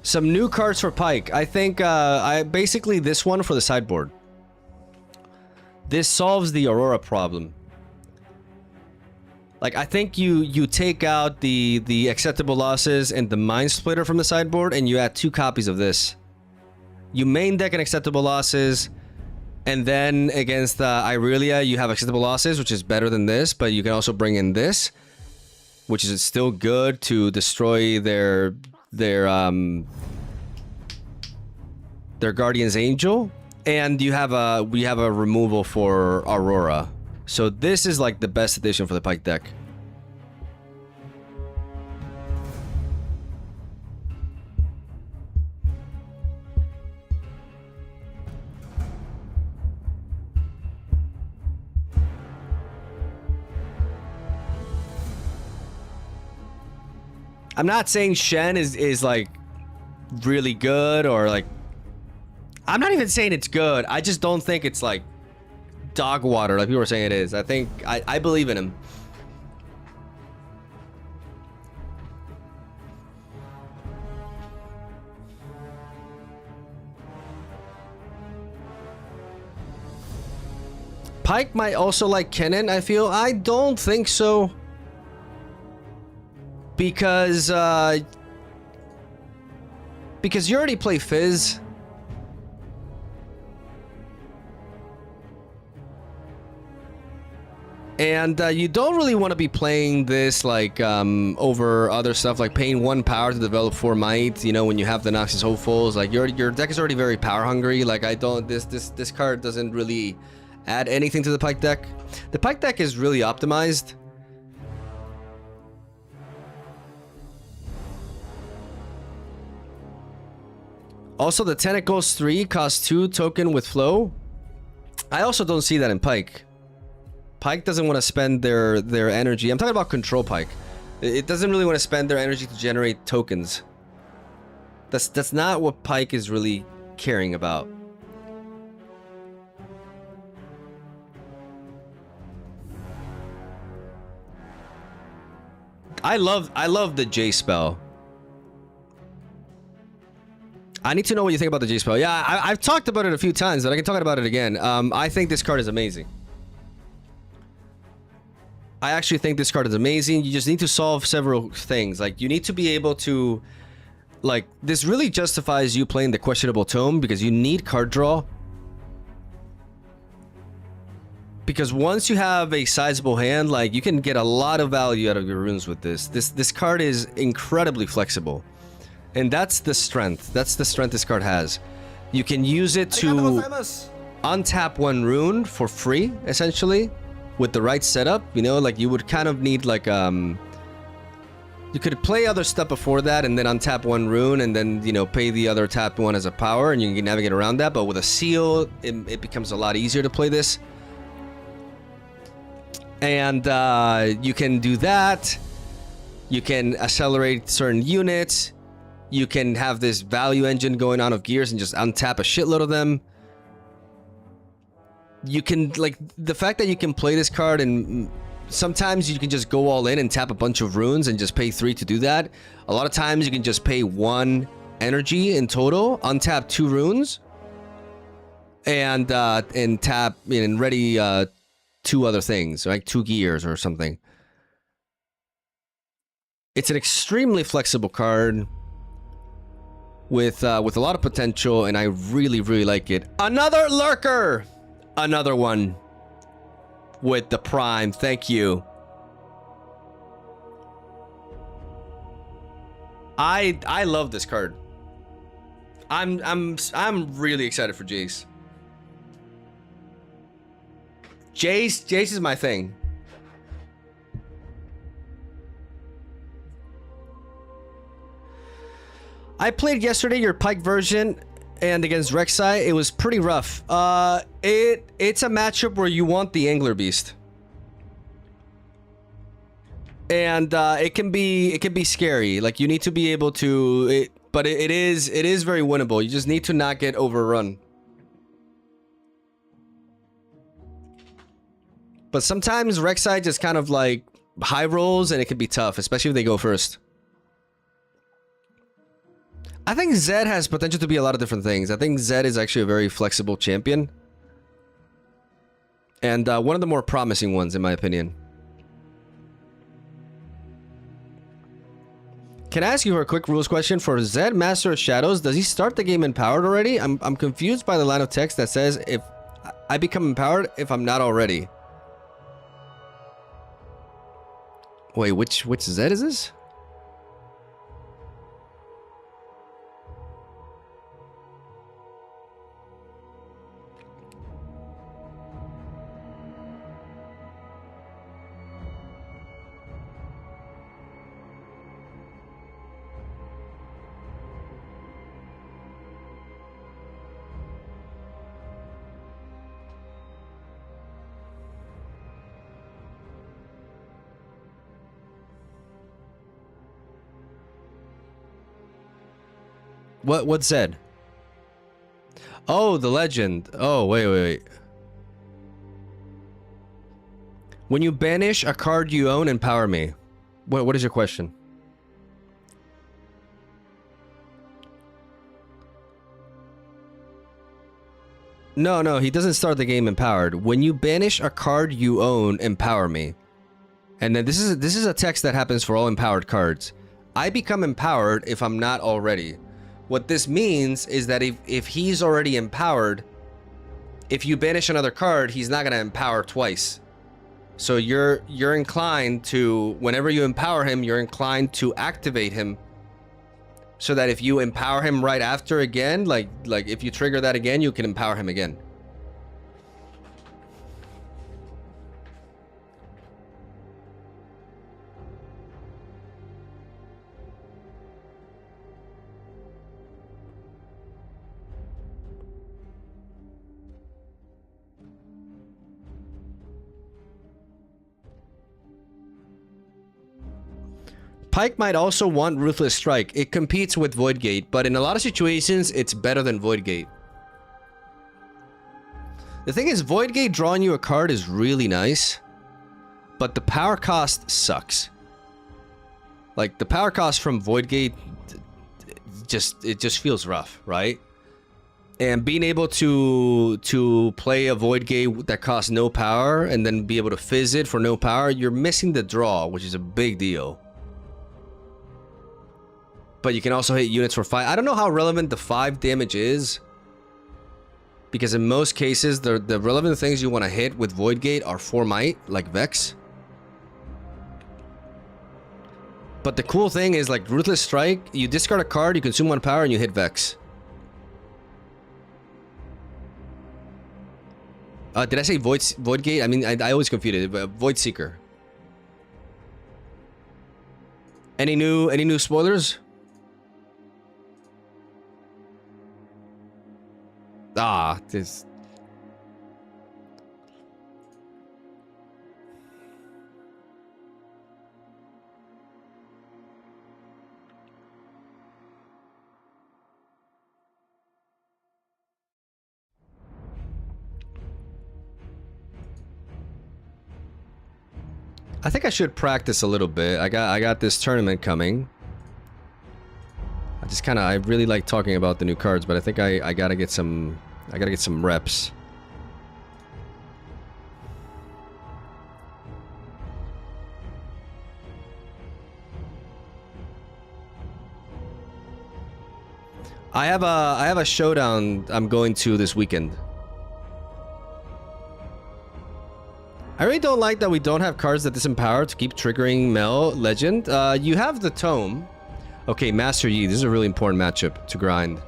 Some new cards for Pyke. I think I basically this one for the sideboard. This solves the Aurora problem. Like, I think you take out the acceptable losses and the Mind Splitter from the sideboard and you add 2 copies of this. You main deck an acceptable losses, And then against Irelia, you have acceptable losses, which is better than this, but you can also bring in this, which is still good to destroy their Guardian's Angel. And we have a removal for Aurora. So this is like the best addition for the Pike deck. I'm not saying Shen is like really good or like, I'm not even saying it's good. I just don't think it's like dog water like people were saying it is. I believe in him. Pike might also like Kennen, I feel. I don't think so. Because you already play Fizz. And you don't really want to be playing this like over other stuff, like paying 1 power to develop 4 might, you know, when you have the Noxus Hopefuls. Like your deck is already very power hungry. Like this card doesn't really add anything to the Pike deck. The Pike deck is really optimized. Also, the Tentacles 3 costs 2 token with flow. I also don't see that in Pike. Pike doesn't want to spend their energy. I'm talking about control Pike. It doesn't really want to spend their energy to generate tokens. That's not what Pike is really caring about. I love the J spell. I need to know what you think about the J spell. Yeah, I've talked about it a few times, but I can talk about it again. I think this card is amazing. I actually think this card is amazing. You just need to solve several things. Like, you need to be able to... Like, this really justifies you playing the Questionable Tome because you need card draw. Because once you have a sizable hand, like, you can get a lot of value out of your runes with this. This card is incredibly flexible. And that's the strength. That's the strength this card has. You can use it to untap 1 rune for free, essentially, with the right setup. You know, like you would kind of need like you could play other stuff before that and then untap 1 rune and then, you know, pay the other tapped one as a power and you can navigate around that. But with a seal, it becomes a lot easier to play this. And you can do that. You can accelerate certain units. You can have this value engine going on of gears and just untap a shitload of them. You can, like, the fact that you can play this card and sometimes you can just go all in and tap a bunch of runes and just pay 3 to do that. A lot of times you can just pay 1 energy in total, untap 2 runes, and tap and ready 2 other things, like 2 gears or something. It's an extremely flexible card with a lot of potential, and I really, really like it. Another lurker! Another one with the prime. Thank you. I love this card. I'm really excited for Jace. Jace is my thing. I played yesterday your Pike version and against Rek'Sai. It was pretty rough. It's a matchup where you want the Angler Beast. And it can be scary. Like, you need to be able to but it is very winnable. You just need to not get overrun. But sometimes Rek'Sai just kind of like high rolls and it can be tough, especially if they go first. I think Zed has potential to be a lot of different things. I think Zed is actually a very flexible champion. And one of the more promising ones, in my opinion. Can I ask you a quick rules question? For Zed, Master of Shadows, does he start the game empowered already? I'm confused by the line of text that says I become empowered if I'm not already. Wait, which Z is this? What said? Oh, the legend. Oh, wait. When you banish a card you own, empower me. What is your question? No, he doesn't start the game empowered. When you banish a card you own, empower me. And then this is a text that happens for all empowered cards. I become empowered if I'm not already. What this means is that if he's already empowered, if you banish another card, he's not gonna empower twice. So you're inclined to, whenever you empower him, you're inclined to activate him, so that if you empower him right after again, like if you trigger that again, you can empower him again. Pike might also want Ruthless Strike. It competes with Voidgate, but in a lot of situations, it's better than Voidgate. The thing is, Voidgate drawing you a card is really nice, but the power cost sucks. Like, the power cost from Voidgate, it just feels rough, right? And being able to play a Voidgate that costs no power, and then be able to fizz it for no power, you're missing the draw, which is a big deal. But you can also hit units for 5. I don't know how relevant the 5 damage is, because in most cases, the relevant things you want to hit with Voidgate are 4 might, like Vex. But the cool thing is, like, Ruthless Strike, you discard a card, you consume 1 power, and you hit Vex. Did I say Voidgate? I mean, I always confuse it, but Void Seeker. Any new spoilers? Ah, this. I think I should practice a little bit. I got this tournament coming. I really like talking about the new cards, but I think I gotta get some reps. I have a showdown I'm going to this weekend. I really don't like that we don't have cards that disempower to keep triggering Mel Legend. You have the Tome. Okay, Master Yi. This is a really important matchup to grind.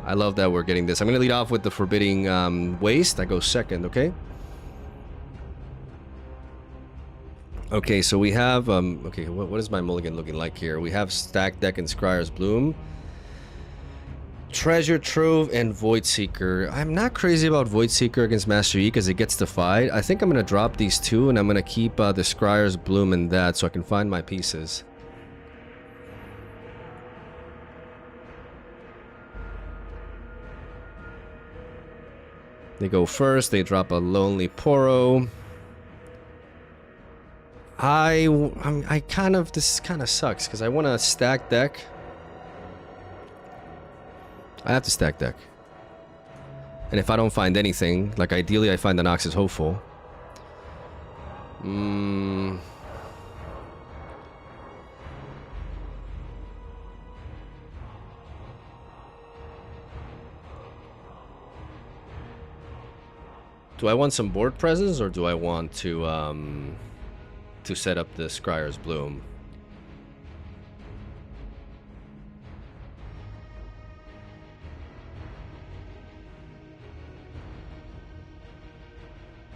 I love that we're getting this. I'm going to lead off with the Forbidding Waste. That goes second, okay? Okay, so we have... okay, what is my mulligan looking like here? We have Stack Deck and Scryer's Bloom. Treasure Trove and Void Seeker. I'm not crazy about Void Seeker against Master Yi because it gets defied. I think I'm going to drop these two and I'm going to keep the Scryer's Bloom and that so I can find my pieces. They go first. They drop a Lonely Poro. This kind of sucks because I want to stack deck. I have to stack deck. And if I don't find anything, like ideally I find the Noxus Hopeful. Do I want some board presence, or do I want to set up the Scryer's Bloom?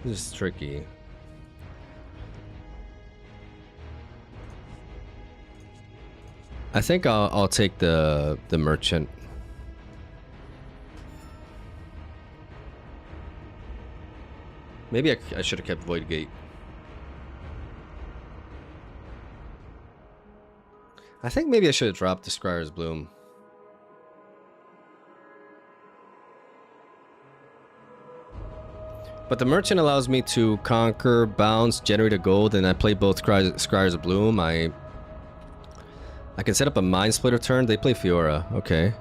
This is tricky. I think I'll take the merchant. Maybe I should have kept Void Gate. I think maybe I should have dropped the Scryer's Bloom. But the merchant allows me to conquer, bounce, generate a gold, and I play both Scryer's Bloom. I can set up a Mind Splitter turn. They play Fiora. Okay.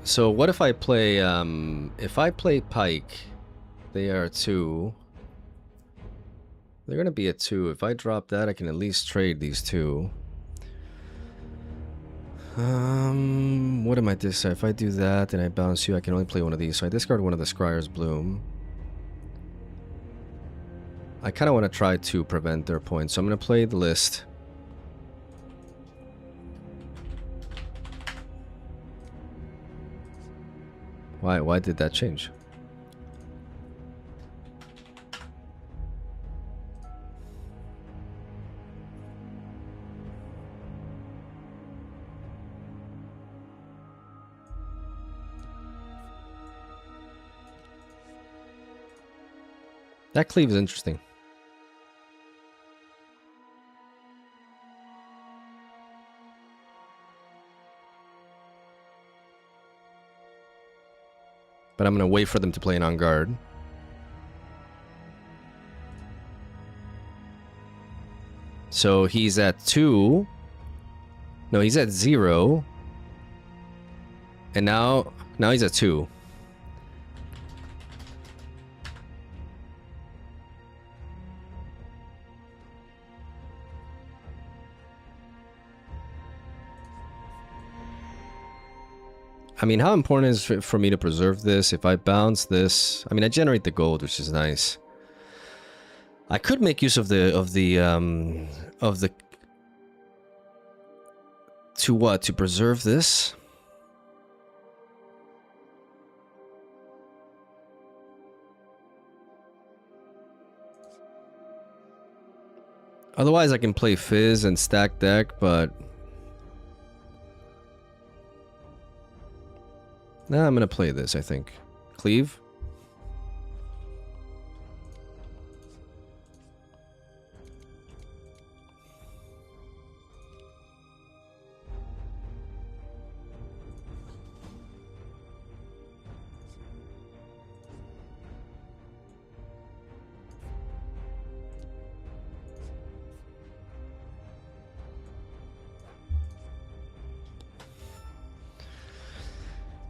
So what if I play Pike, they are 2. They're gonna be a 2. If I drop that, I can at least trade these 2. What am I discard? If I do that, then I bounce you, I can only play one of these. So I discard one of the Scryer's Bloom. I kind of want to try to prevent their points, so I'm gonna play the list. Why did that change? That cleave is interesting. But I'm going to wait for them to play an on guard. So he's at 2. No, he's at 0. And now he's at 2. I mean, how important is it for me to preserve this? If I bounce this, I mean, I generate the gold, which is nice. I could make use of the to what? To preserve this? Otherwise, I can play Fizz and stack deck, but nah, I'm gonna play this, I think. Cleave.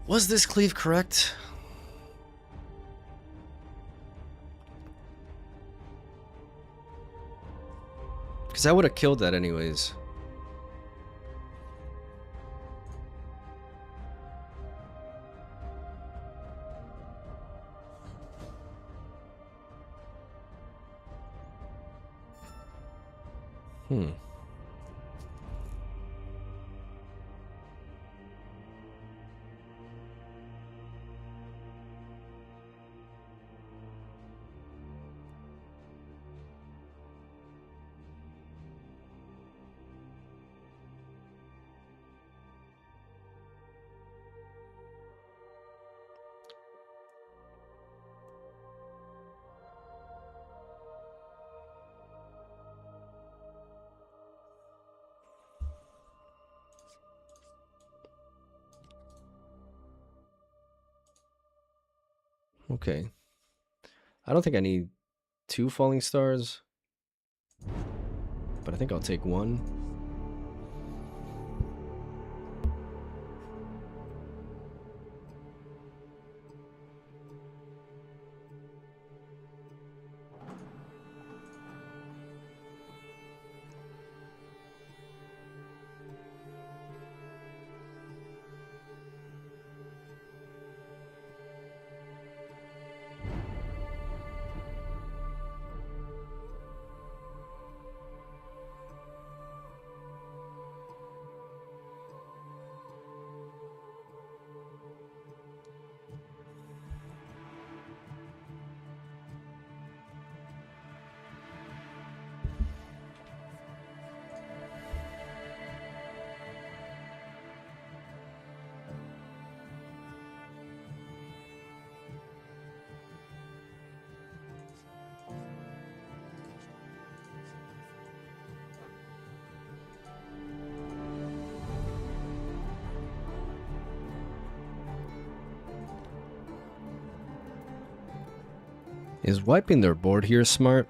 Was this cleave correct? Because I would have killed that anyways. Okay. I don't think I need 2 falling stars, but I think I'll take 1. Is wiping their board here smart?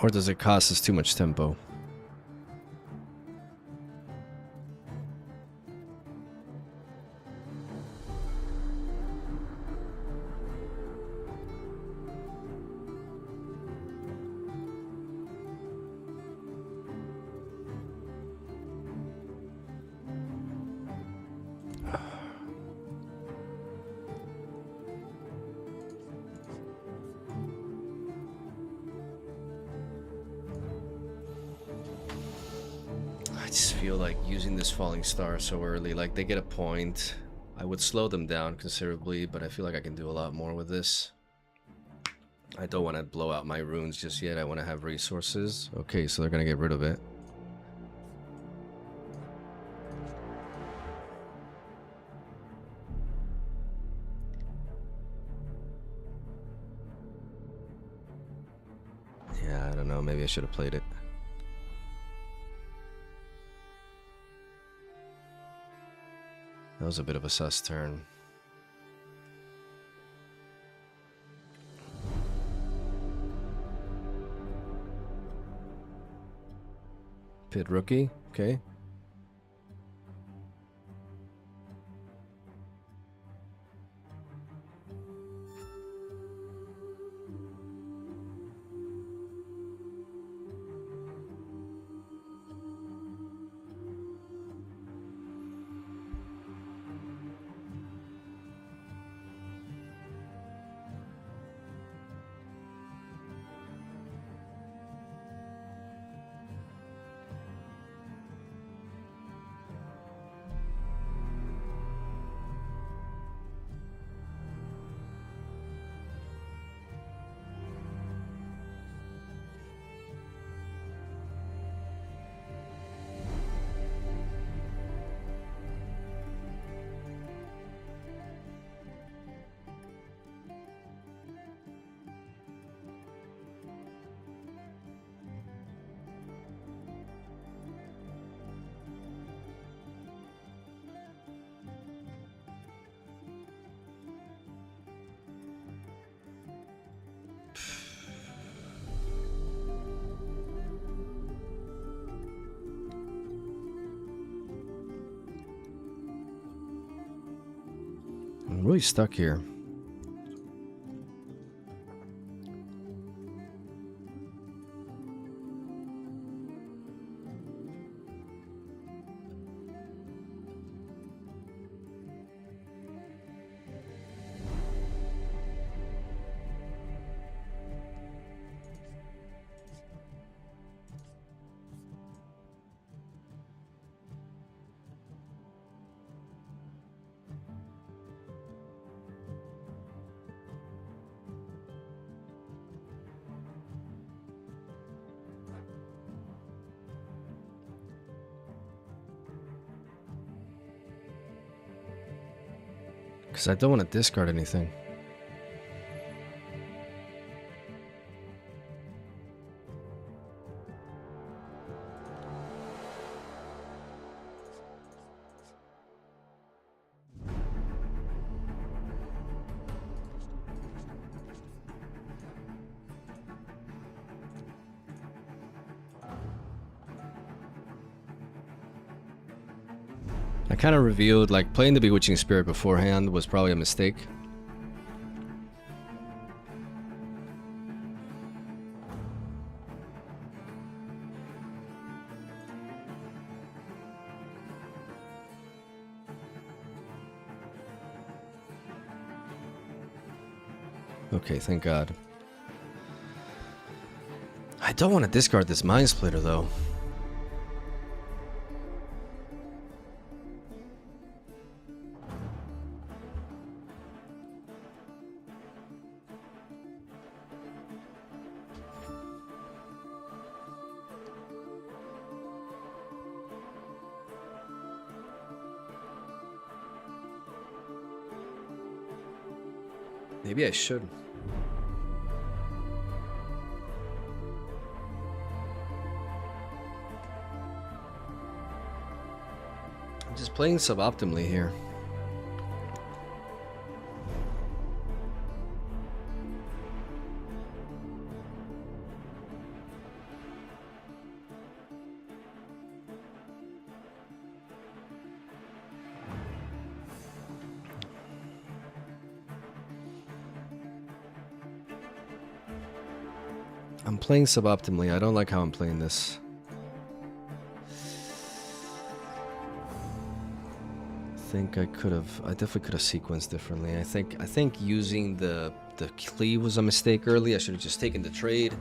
Or does it cost us too much tempo? I just feel like using this falling star so early, like they get a point. I would slow them down considerably, but I feel like I can do a lot more with this. I don't want to blow out my runes just yet. I want to have resources. Okay, so they're going to get rid of it. Yeah, I don't know. Maybe I should have played it. That was a bit of a sus turn. Pit rookie, okay. I'm really stuck here. Because I don't want to discard anything. I kind of revealed, like, playing the Bewitching Spirit beforehand was probably a mistake. Okay, thank God. I don't want to discard this Mind Splitter, though. Maybe I should. Playing suboptimally here. I'm playing suboptimally. I don't like how I'm playing this. I definitely could have sequenced differently. I think using the cleave was a mistake early. I should have just taken the trade.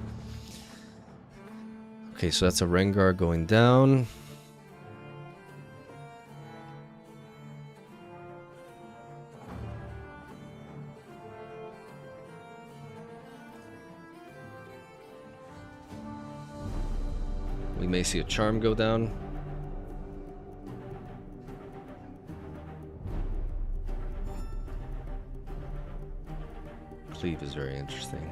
Okay, so that's a Rengar going down. We may see a charm go down. Cleave is very interesting.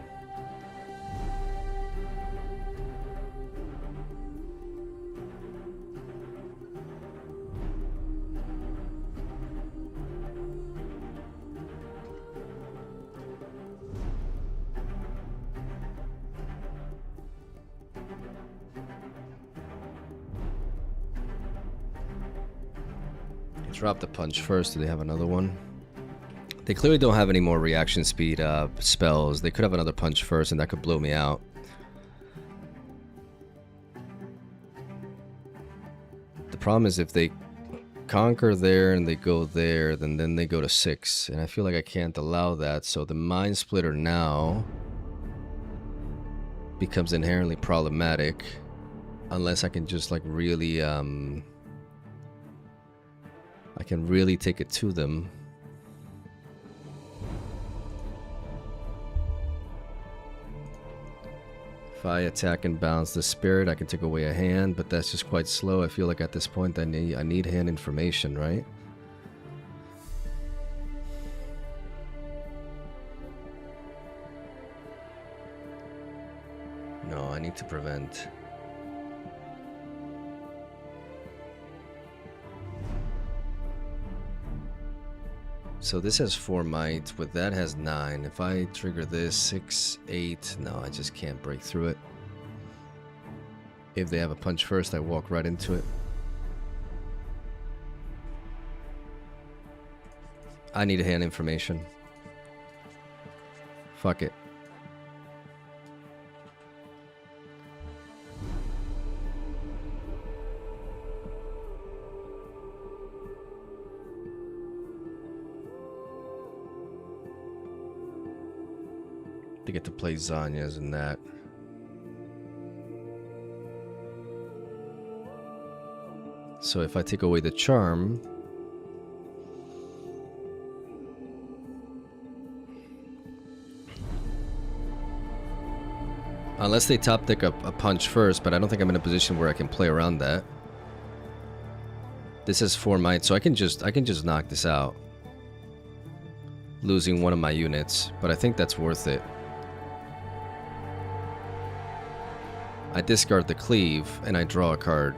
Drop the punch first. Do they have another one? They clearly don't have any more reaction speed spells. They could have another punch first, and that could blow me out. The problem is if they conquer there and they go there, then they go to 6. And I feel like I can't allow that. So the Mind Splitter now becomes inherently problematic. Unless I can just like really... I can really take it to them. If I attack and bounce the spirit, I can take away a hand, but that's just quite slow. I feel like at this point I need hand information, right? No, I need to prevent. So this has 4 might, but that has 9. If I trigger this, 6, 8, no, I just can't break through it. If they have a punch first, I walk right into it. I need hand information. Fuck it. They get to play Zanya's and that. So if I take away the charm, unless they top deck a punch first, but I don't think I'm in a position where I can play around that. This has 4 might, so I can just knock this out, losing one of my units, but I think that's worth it. I discard the cleave and I draw a card.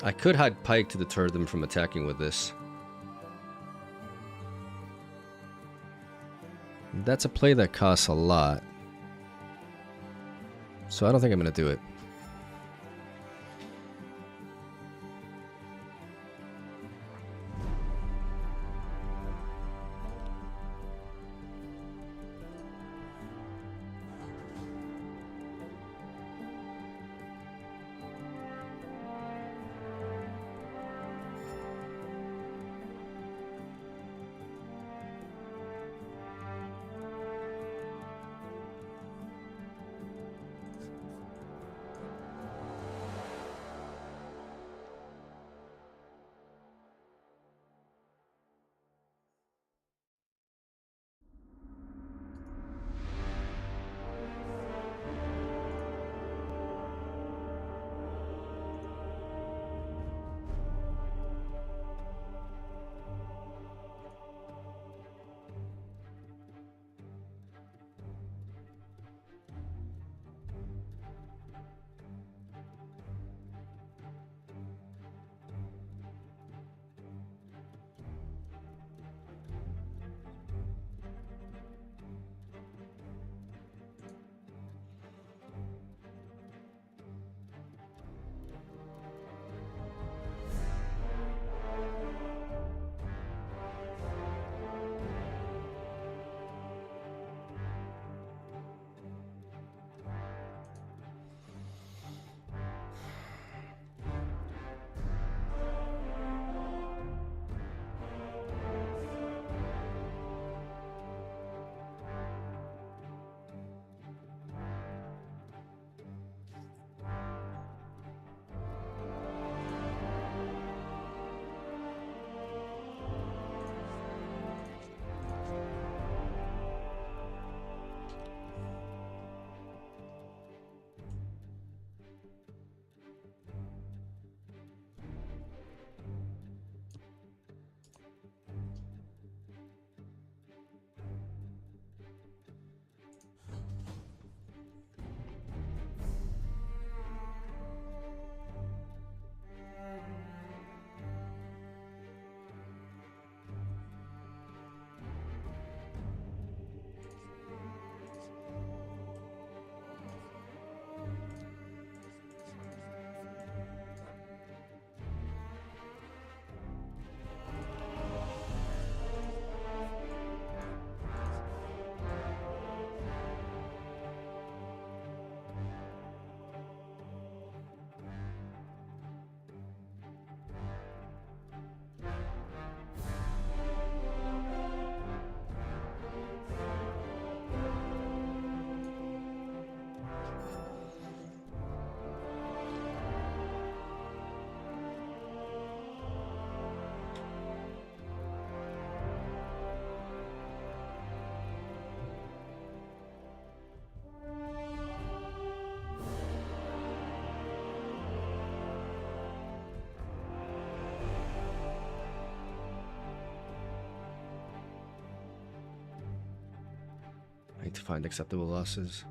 I could hide Pike to deter them from attacking with this. That's a play that costs a lot. So I don't think I'm going to do it. need to find acceptable losses.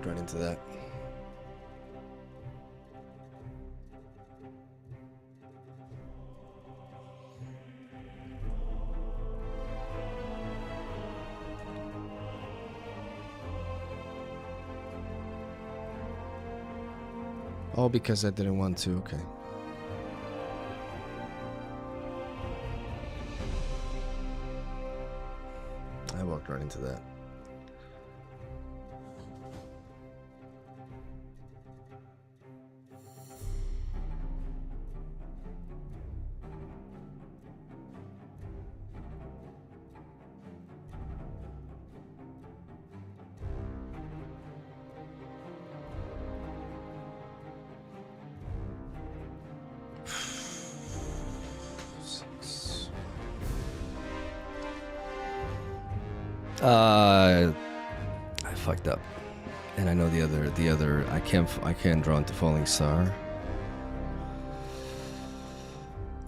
Right into that. All because I didn't want to, okay. I walked right into that. I fucked up, and I know the other. I can't draw into Falling Star.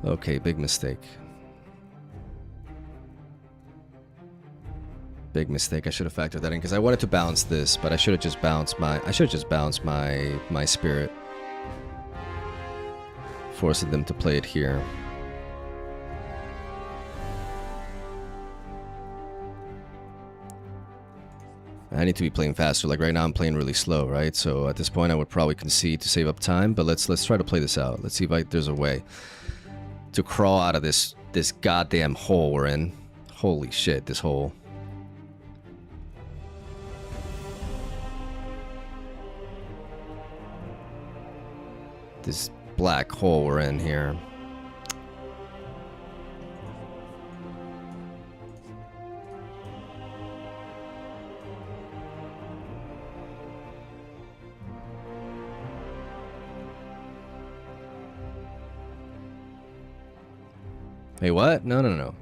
Okay, big mistake. Big mistake. I should have factored that in because I wanted to bounce this, but I should have just bounced my spirit, forcing them to play it here. I need to be playing faster. Like right now I'm playing really slow, right? So at this point I would probably concede to save up time, but let's try to play this out. Let's see if there's a way to crawl out of this goddamn hole we're in. Holy shit, this hole. This black hole we're in here. Hey, what? No.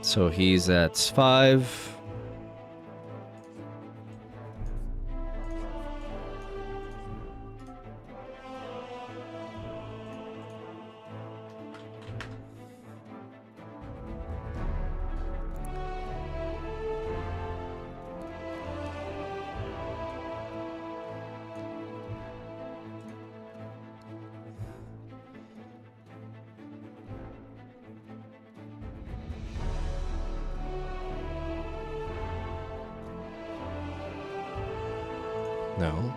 So he's at 5. No.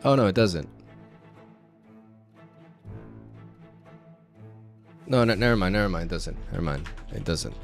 Oh no, it doesn't. No, never mind, it doesn't. Never mind, it doesn't.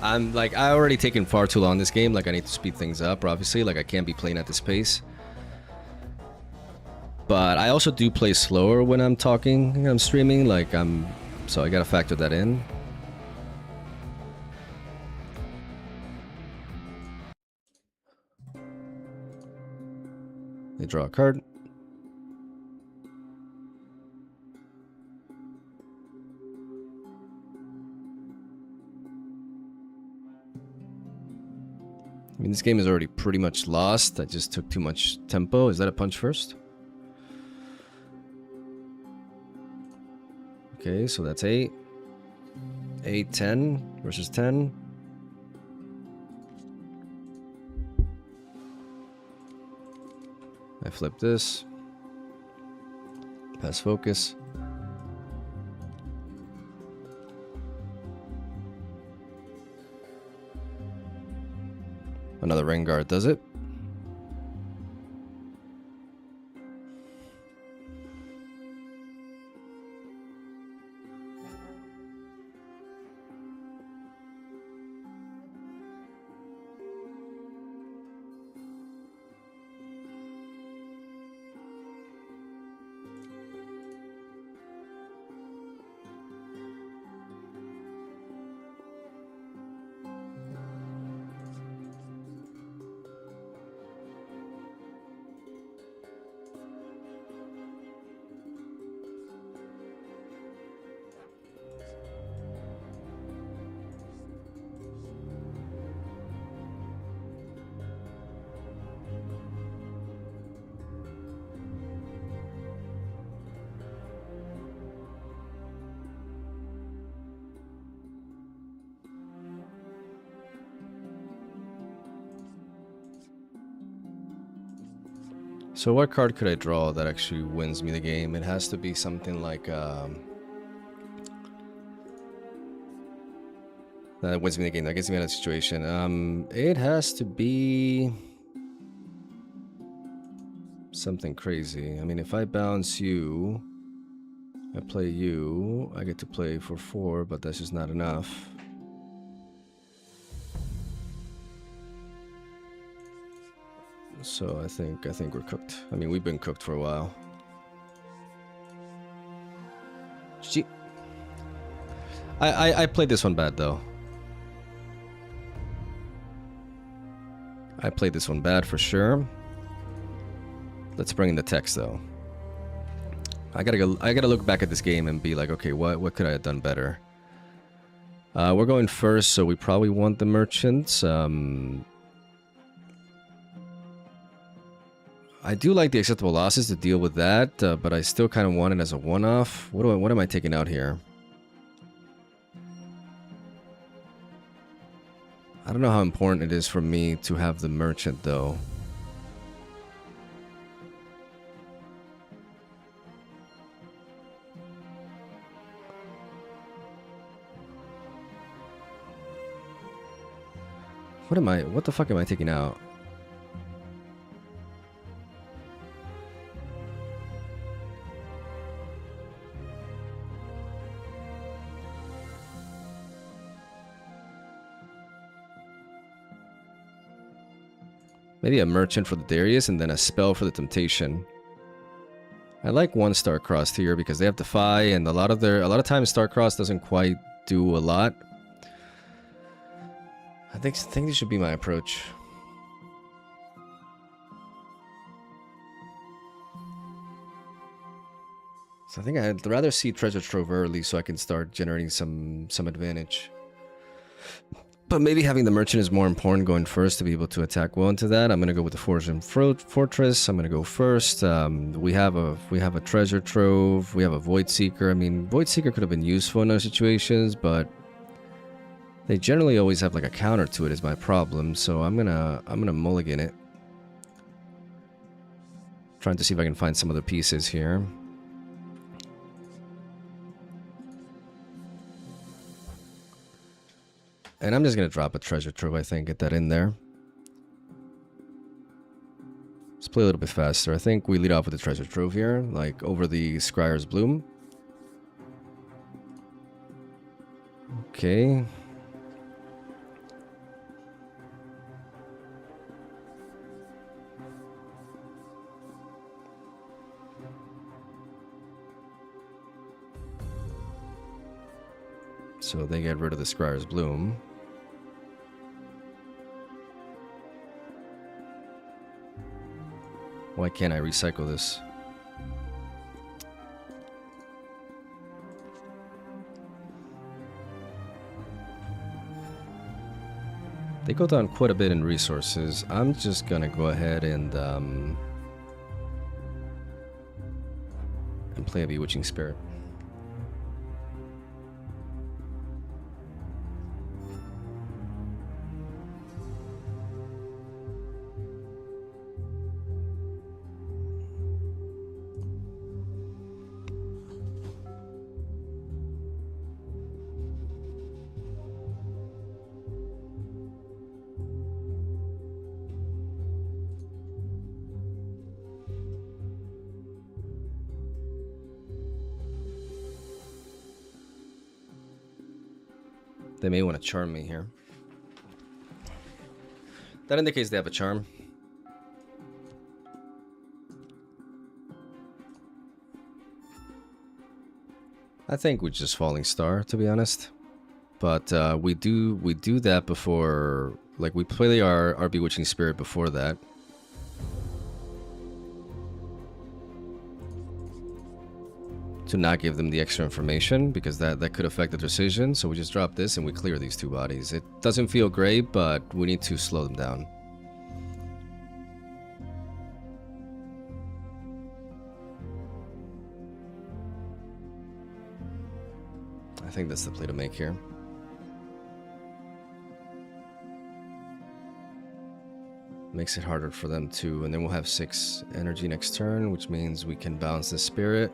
I'm like, I already taken far too long in this game. Like, I need to speed things up, obviously. Like, I can't be playing at this pace. But I also do play slower when I'm talking, I'm streaming. Like, so I gotta factor that in. They draw a card. I mean, this game is already pretty much lost. I just took too much tempo. Is that a punch first? Okay, so that's 8. 8, 10 versus 10. I flip this. Pass focus. Another rain guard does it. So what card could I draw that actually wins me the game? It has to be something like that wins me the game, that gets me out of the situation. It has to be something crazy. I mean, if I bounce you, I play you, I get to play for 4, but that's just not enough. So I think we're cooked. I mean, we've been cooked for a while. Gee. I played this one bad though. I played this one bad for sure. Let's bring in the text though. I gotta look back at this game and be like, okay, what could I have done better? We're going first, so we probably want the merchants. I do like the acceptable losses to deal with that, but I still kind of want it as a one-off. What am I taking out here? I don't know how important it is for me to have the merchant, though. What the fuck am I taking out? Maybe a merchant for the Darius and then a spell for the Temptation. I like 1-star crossed here because they have Defy, and a lot of times Star-Crossed doesn't quite do a lot. I think this should be my approach. So I think I'd rather see Treasure Trove early so I can start generating some advantage. But maybe having the merchant is more important going first to be able to attack well into that. I'm gonna go with the Fortune Fortress. I'm gonna go first. We have a Treasure Trove. We have a Void Seeker. I mean, Void Seeker could have been useful in those situations, but they generally always have like a counter to it is my problem. So I'm gonna mulligan it. Trying to see if I can find some other pieces here. And I'm just going to drop a Treasure Trove, I think. Get that in there. Let's play a little bit faster. I think we lead off with the Treasure Trove here. Like, over the Scryer's Bloom. Okay. So they get rid of the Scryer's Bloom. Why can't I recycle this? They go down quite a bit in resources. I'm just gonna go ahead and play a Bewitching Spirit. They may want to charm me here. That indicates they have a charm. I think we're just Falling Star, to be honest. But we do that before, like we play our Bewitching Spirit before that. To not give them the extra information, because that could affect the decision. So we just drop this and we clear these two bodies. It doesn't feel great, but we need to slow them down. I think that's the play to make here. Makes it harder for them too, and then we'll have 6 energy next turn, which means we can balance the spirit.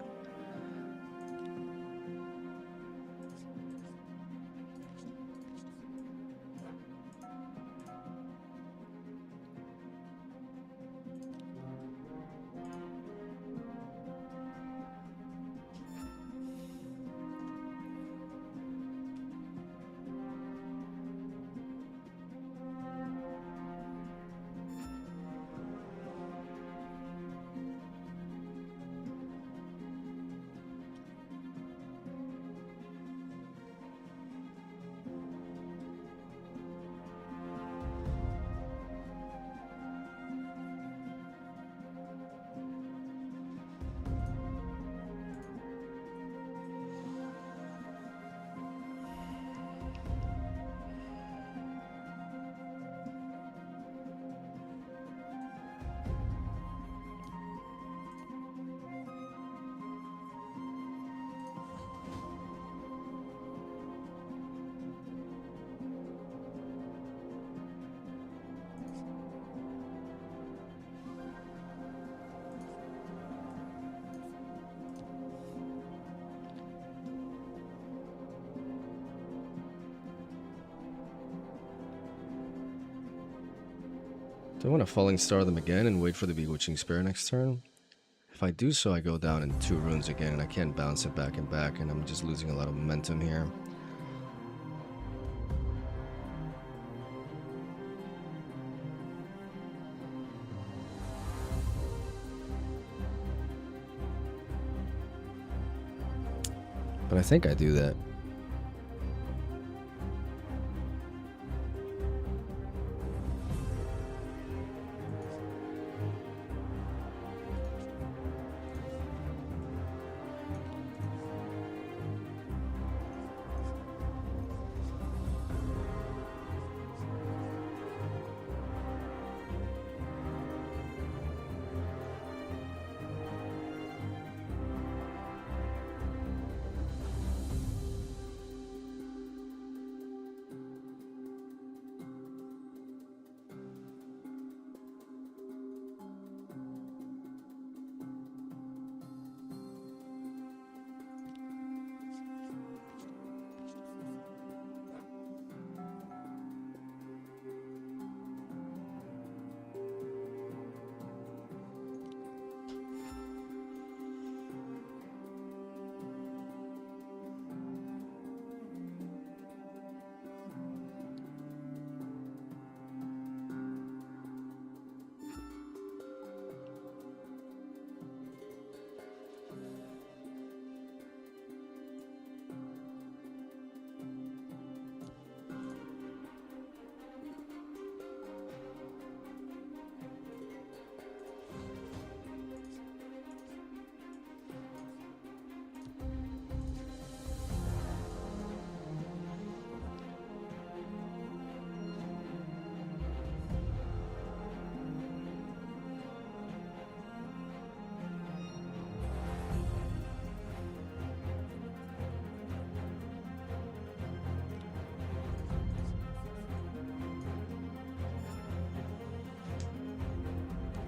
Do I want to Falling Star them again and wait for the Bewitching Spirit next turn? If I do so, I go down in 2 runes again, and I can't bounce it back and back, and I'm just losing a lot of momentum here. But I think I do that.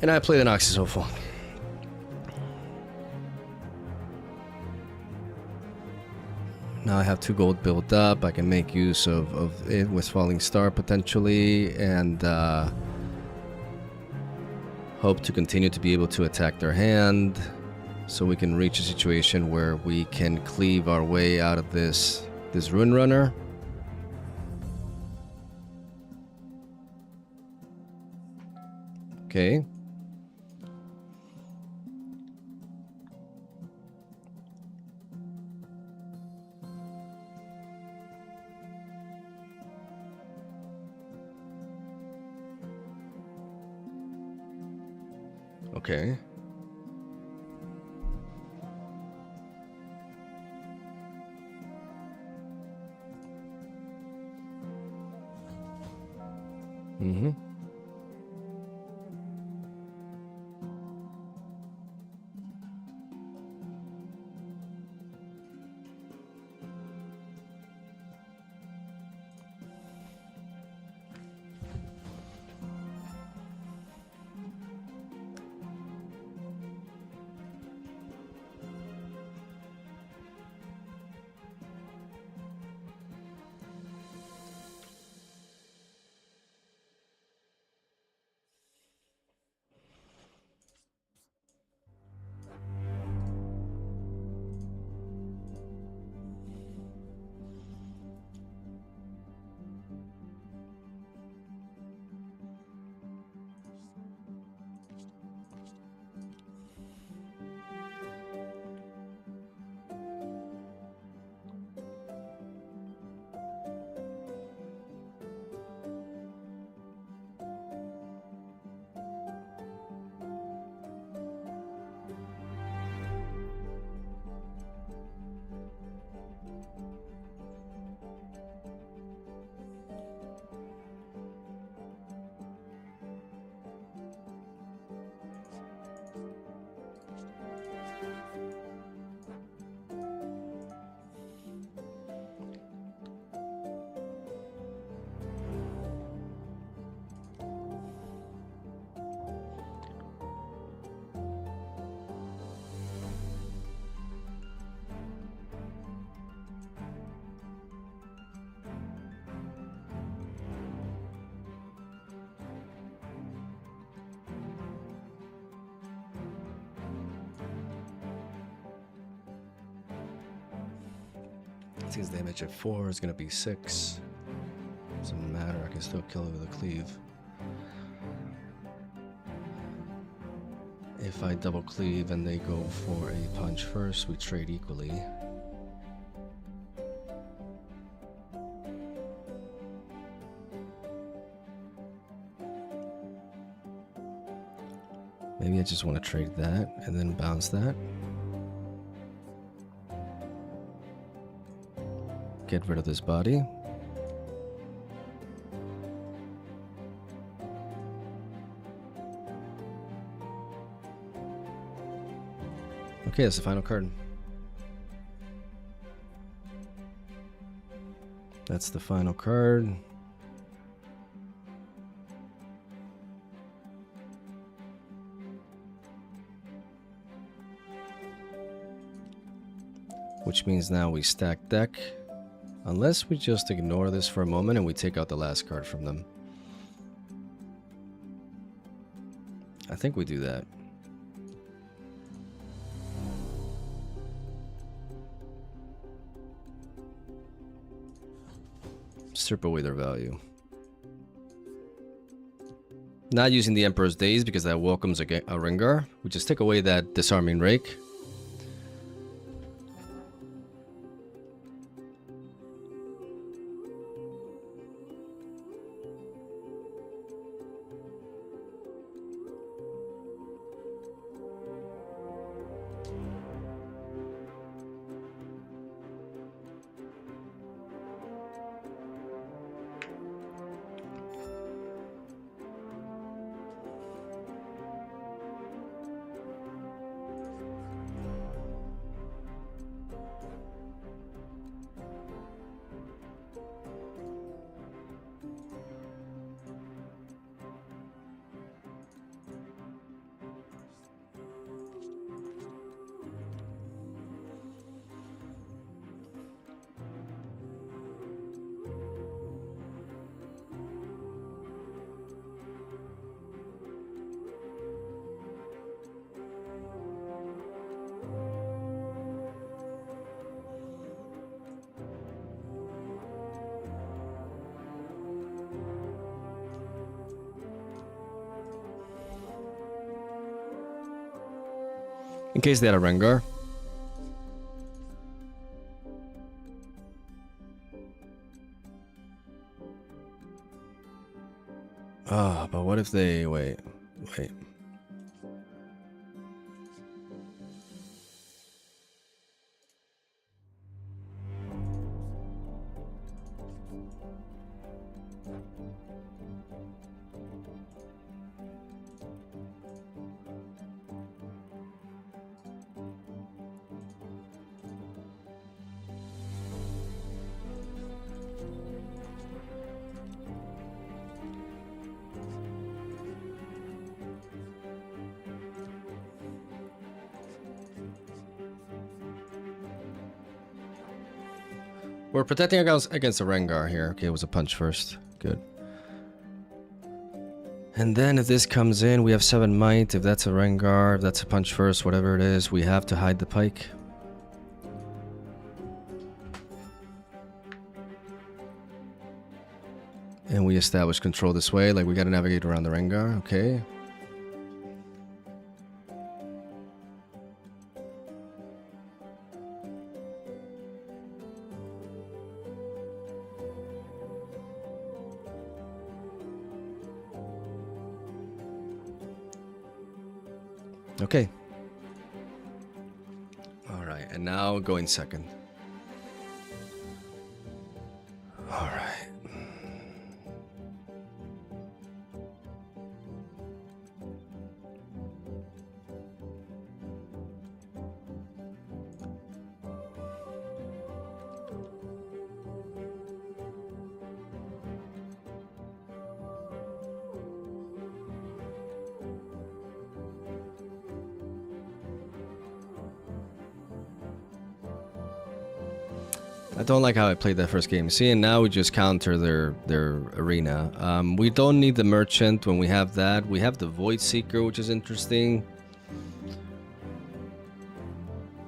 And I play the Noxus Hopeful. Now I have 2 gold built up. I can make use of it with Falling Star potentially, and hope to continue to be able to attack their hand, so we can reach a situation where we can cleave our way out of this Rune Runner. Okay. Okay. Mm-hmm. His damage at 4 is gonna be 6. Doesn't matter, I can still kill it with a cleave. If I double cleave and they go for a punch first, we trade equally. Maybe I just want to trade that and then bounce that. Get rid of this body. Okay, that's the final card. That's the final card. Which means now we stack deck. Unless we just ignore this for a moment and we take out the last card from them. I think we do that. Strip away their value. Not using the Emperor's Daze because that welcomes a Ringar. We just take away that Disarming Rake. In case they had a Rengar. Ah, but what if they... Wait. We're protecting against the Rengar here. Okay, it was a punch first. Good. And then if this comes in, we have 7 might. If that's a Rengar, if that's a punch first, whatever it is, we have to hide the pike. And we establish control this way. Like, we gotta navigate around the Rengar. Okay. Okay. All right, and now going second. All right. I don't like how I played that first game. See, and now we just counter their arena. We don't need the merchant when we have that. We have the Void Seeker, which is interesting.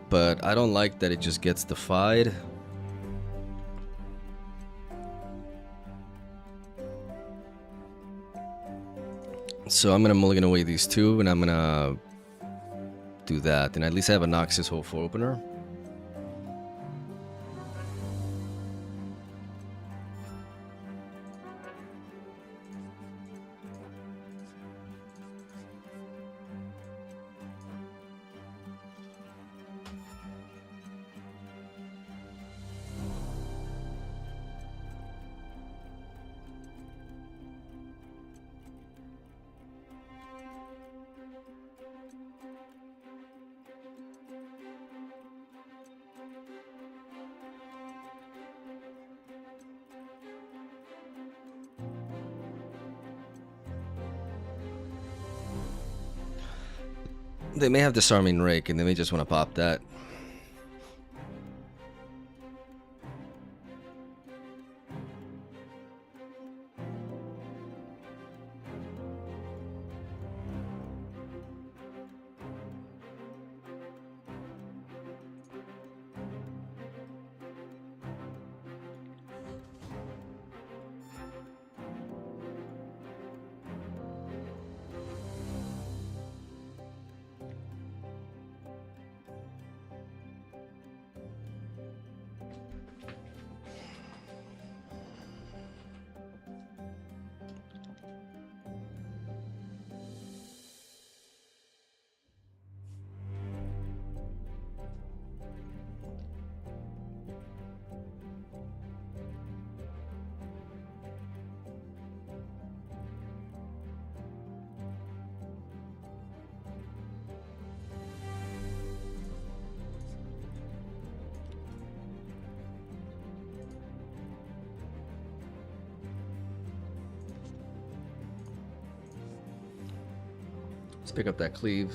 But I don't like that it just gets defied. So I'm gonna mulligan away these two, and I'm gonna do that. And at least I have a Noxus Hold for opener. They may have Disarming Rake, and they may just want to pop that. Let's pick up that cleave.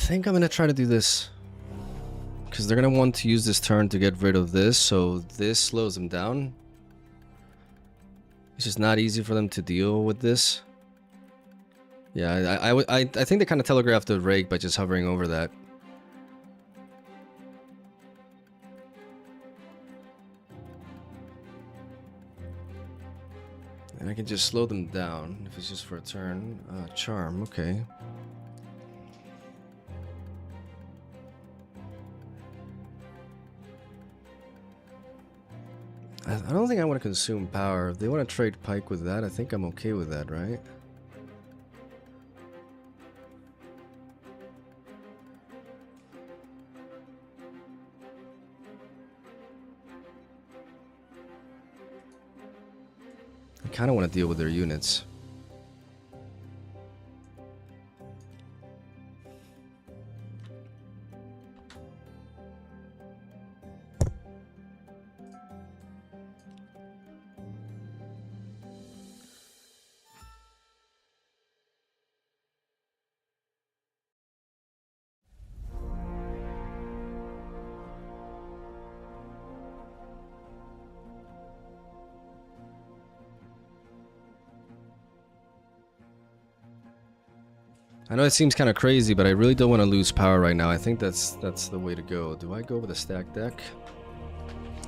think I'm gonna try to do this. Because they're gonna want to use this turn to get rid of this, so this slows them down. It's just not easy for them to deal with this. Yeah, I think they kind of telegraphed the rake by just hovering over that. And I can just slow them down if it's just for a turn. Charm, okay. I don't think I want to consume power. If they want to trade Pike with that, I think I'm okay with that, right? I kind of want to deal with their units. I know it seems kind of crazy, but I really don't want to lose power right now. I think that's the way to go. Do I go with a stack deck?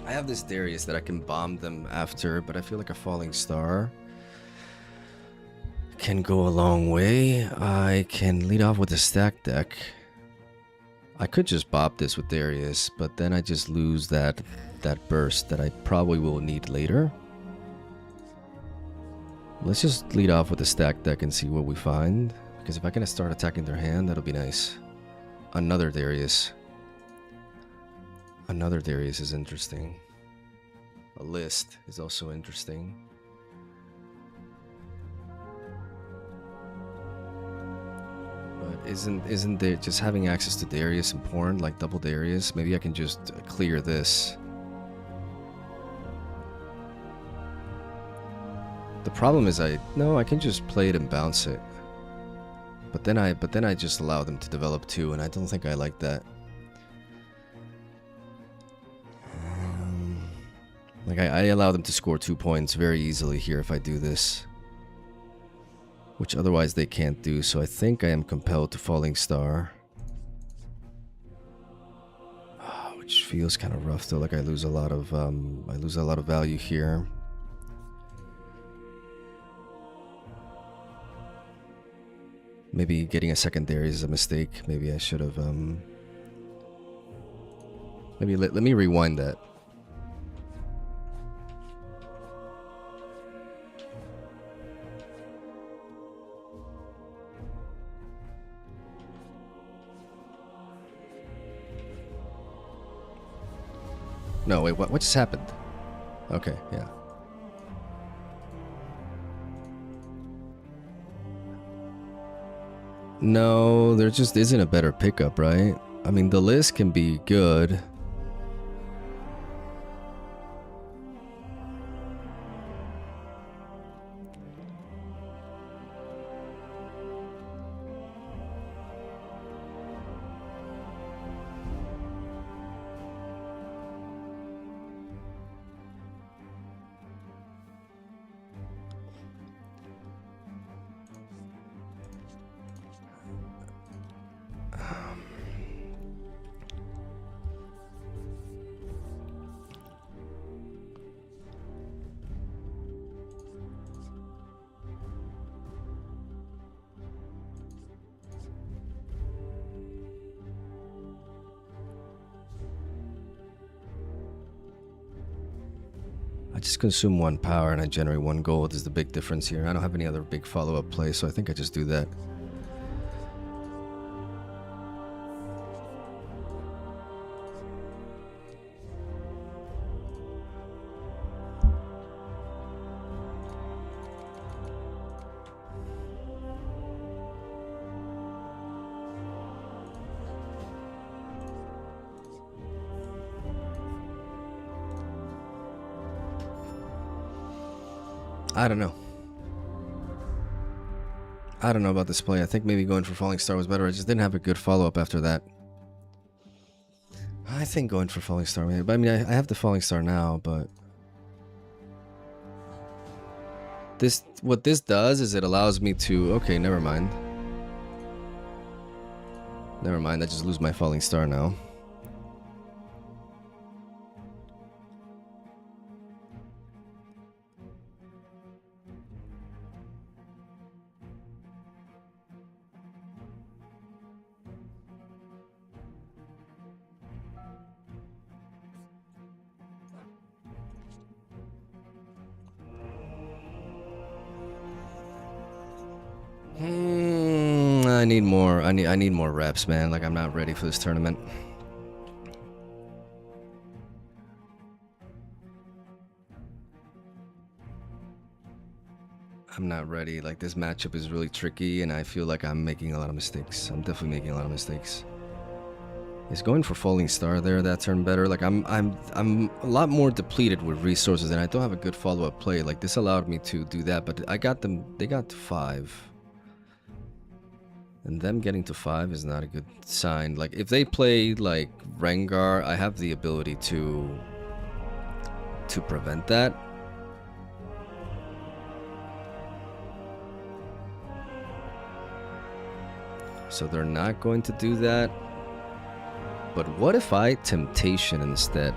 I have this Darius that I can bomb them after, but I feel like a falling star can go a long way. I can lead off with a stack deck. I could just bop this with Darius, but then I just lose that burst that I probably will need later. Let's just lead off with a stack deck and see what we find. Because if I can start attacking their hand, that'll be nice. Another Darius. Another Darius is interesting. A list is also interesting. But isn't there just having access to Darius important, like double Darius? Maybe I can just clear this. The problem is I can just play it and bounce it. But then I just allow them to develop too, and I don't think I like that. Like I allow them to score 2 points very easily here if I do this, which otherwise they can't do. So I think I am compelled to falling star, which feels kind of rough though. Like I lose a lot of value here. Maybe getting a secondary is a mistake. Maybe I should have, maybe let me rewind that. No, wait, what just happened? Okay, yeah. No, there just isn't a better pickup, right? I mean, the list can be good. I just consume 1 power and I generate 1 gold is the big difference here. I don't have any other big follow-up play, so I think I just do that. I don't know. I don't know about this play. I think maybe going for Falling Star was better. I just didn't have a good follow-up after that. I think going for Falling Star. But I mean, I have the Falling Star now, but what this does is it allows me to. Okay, never mind. Never mind. I just lose my Falling Star now. I need more. I need more reps, man. Like, I'm not ready for this tournament. I'm not ready. Like, this matchup is really tricky, and I feel like I'm making a lot of mistakes. I'm definitely making a lot of mistakes. Is going for Falling Star there that turn better? Like, I'm a lot more depleted with resources, and I don't have a good follow-up play. Like, this allowed me to do that, but I got them. They got to 5. And them getting to 5 is not a good sign. Like, if they play, like, Rengar, I have the ability to prevent that. So they're not going to do that. But what if I Temptation instead?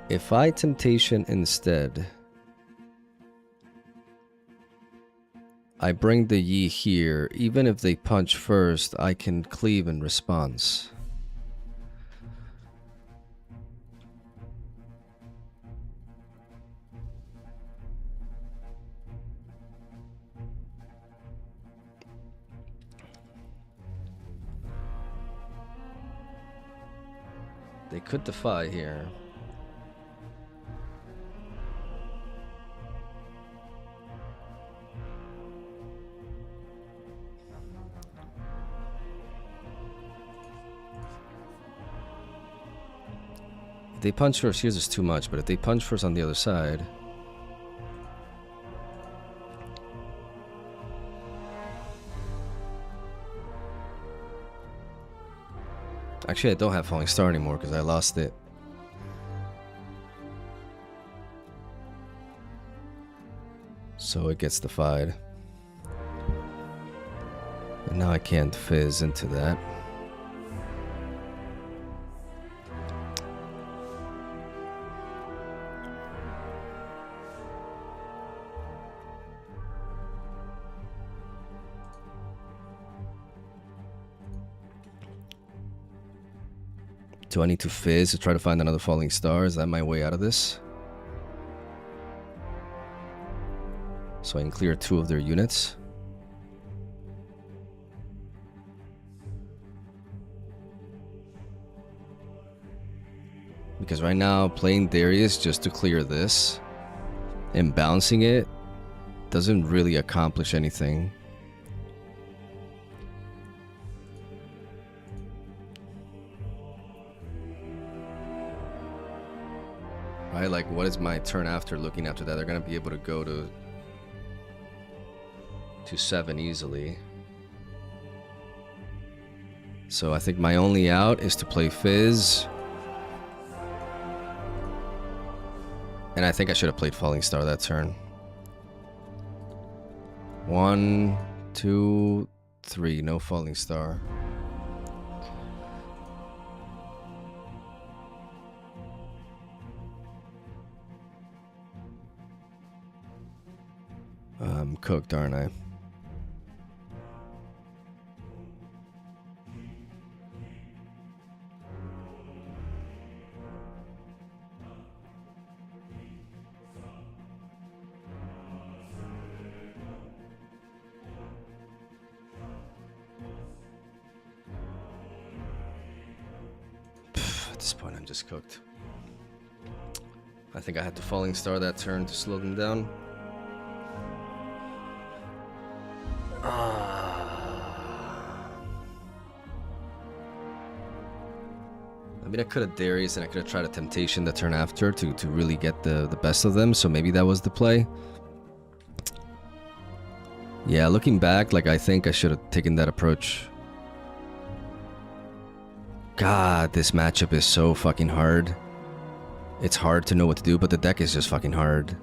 If I Temptation instead... I bring the Yi here. Even if they punch first, I can cleave in response. They could defy here. If they punch first, here's is too much, but if they punch first on the other side... Actually, I don't have Falling Star anymore because I lost it. So it gets defied. And now I can't fizz into that. Do I need to fizz to try to find another Falling Star? Is that my way out of this? So I can clear 2 of their units. Because right now, playing Darius just to clear this and bouncing it doesn't really accomplish anything. Right, like, what is my turn after looking after that? They're gonna be able to go to 7 easily. So I think my only out is to play Fizz. And I think I should have played Falling Star that turn. 1, 2, 3, no Falling Star. I'm cooked, aren't I? At this point, I'm just cooked. I think I had to Falling Star that turn to slow them down. I mean, I could have Darius and I could have tried a Temptation the turn after to really get the best of them, so maybe that was the play. Yeah, looking back, like, I think I should have taken that approach. God, this matchup is so fucking hard. It's hard to know what to do, but the deck is just fucking hard.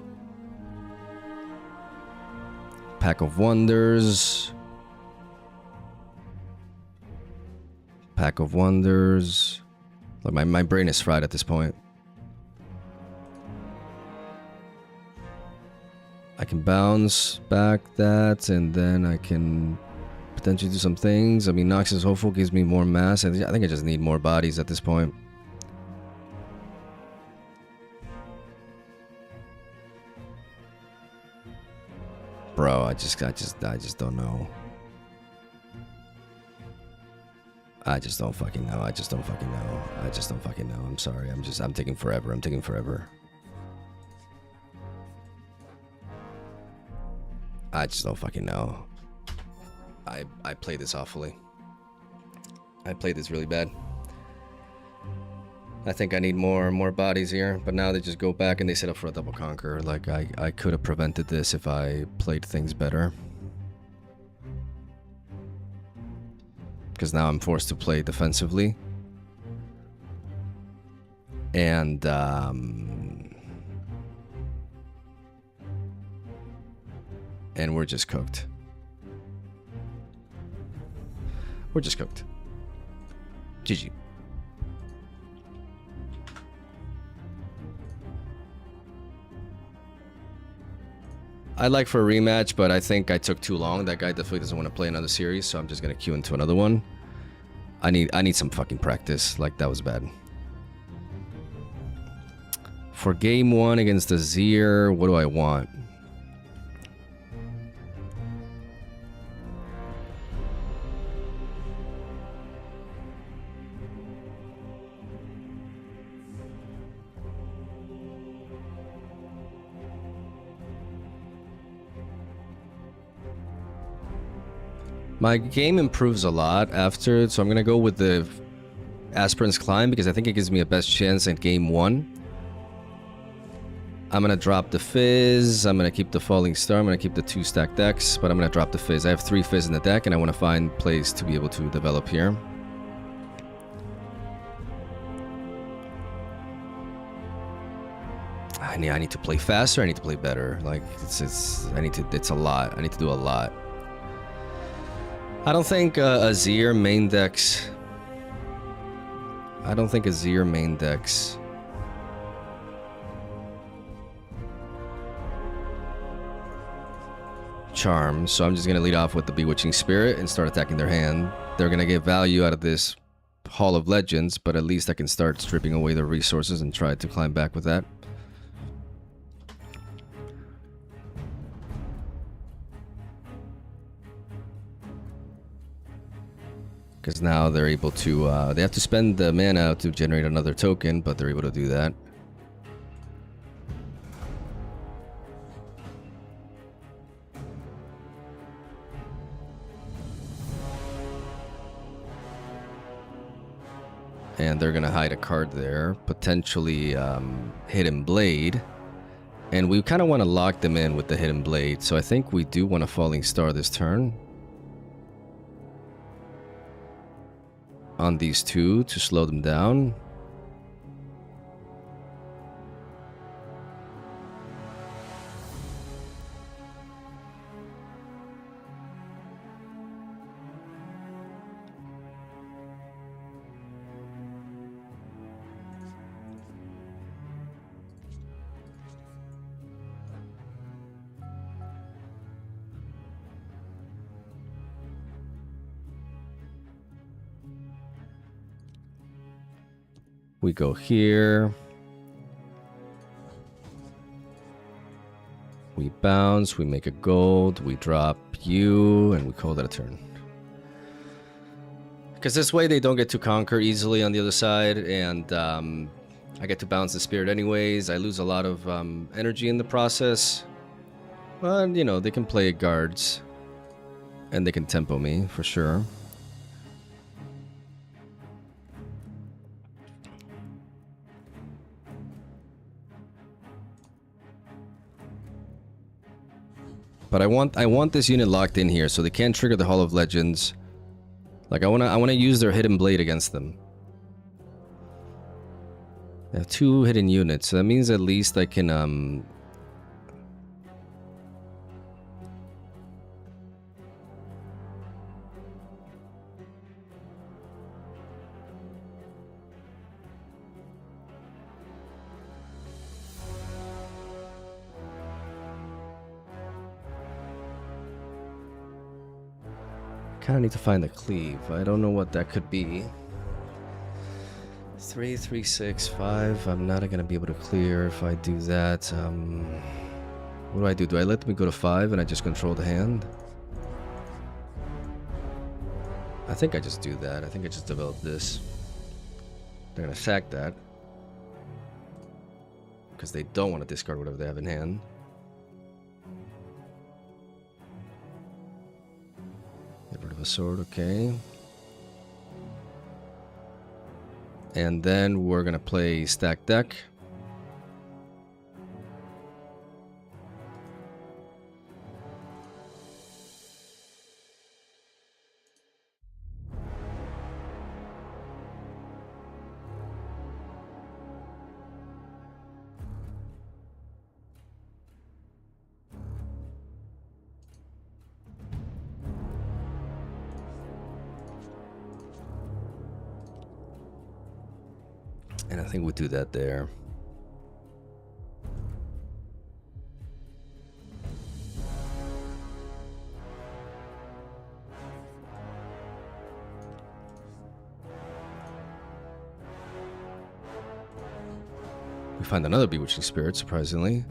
Pack of Wonders. Pack of Wonders. Like, my brain is fried at this point. I can bounce back that, and then I can potentially do some things. I mean, Noxus Hopeful gives me more mass. I think I just need more bodies at this point. Bro, I just don't know. I just don't fucking know. I just don't fucking know. I'm sorry. I'm taking forever. I just don't fucking know. I played this awfully. I played this really bad. I think I need more bodies here, but now they just go back and they set up for a double conquer. Like, I could have prevented this if I played things better. Because now I'm forced to play defensively. And, and we're just cooked. We're just cooked. GG. I'd like for a rematch, but I think I took too long. That guy definitely doesn't want to play another series, so I'm just gonna queue into another one. I need some fucking practice. Like, that was bad. For game 1 against the Azir, what do I want? My game improves a lot after, so I'm gonna go with the Aspirant's Climb because I think it gives me a best chance at game 1. I'm gonna drop the Fizz, I'm gonna keep the Falling Star, I'm gonna keep the 2 stack decks, but I'm gonna drop the Fizz. I have 3 Fizz in the deck and I wanna find plays to be able to develop here. I need to play faster, I need to play better. Like, it's a lot. I need to do a lot. I don't think Azir main decks. I don't think Azir main decks. Charm, so I'm just gonna lead off with the Bewitching Spirit and start attacking their hand. They're gonna get value out of this Hall of Legends, but at least I can start stripping away their resources and try to climb back with that. Because now they're able to, they have to spend the mana to generate another token, but they're able to do that. And they're going to hide a card there, potentially Hidden Blade. And we kind of want to lock them in with the Hidden Blade, so I think we do want a Falling Star this turn. On these 2 to slow them down. We go here. We bounce, we make a gold, we drop you, and we call that a turn. Because this way they don't get to conquer easily on the other side, and I get to bounce the spirit anyways. I lose a lot of energy in the process. But, you know, they can play guards. And they can tempo me, for sure. But I want this unit locked in here so they can't trigger the Hall of Legends. Like I wanna use their Hidden Blade against them. I have 2 hidden units, so that means at least I can kind of need to find the cleave. I don't know what that could be. 3, 3, 6, 5. I'm not gonna be able to clear if I do that. What do? Do I let them go to 5 and I just control the hand? I think I just do that. I think I just develop this. They're gonna sack that because they don't want to discard whatever they have in hand. Get rid of a sword, okay. And then we're gonna play stack deck. And I think we'll do that there. We find another Bewitching Spirit, surprisingly.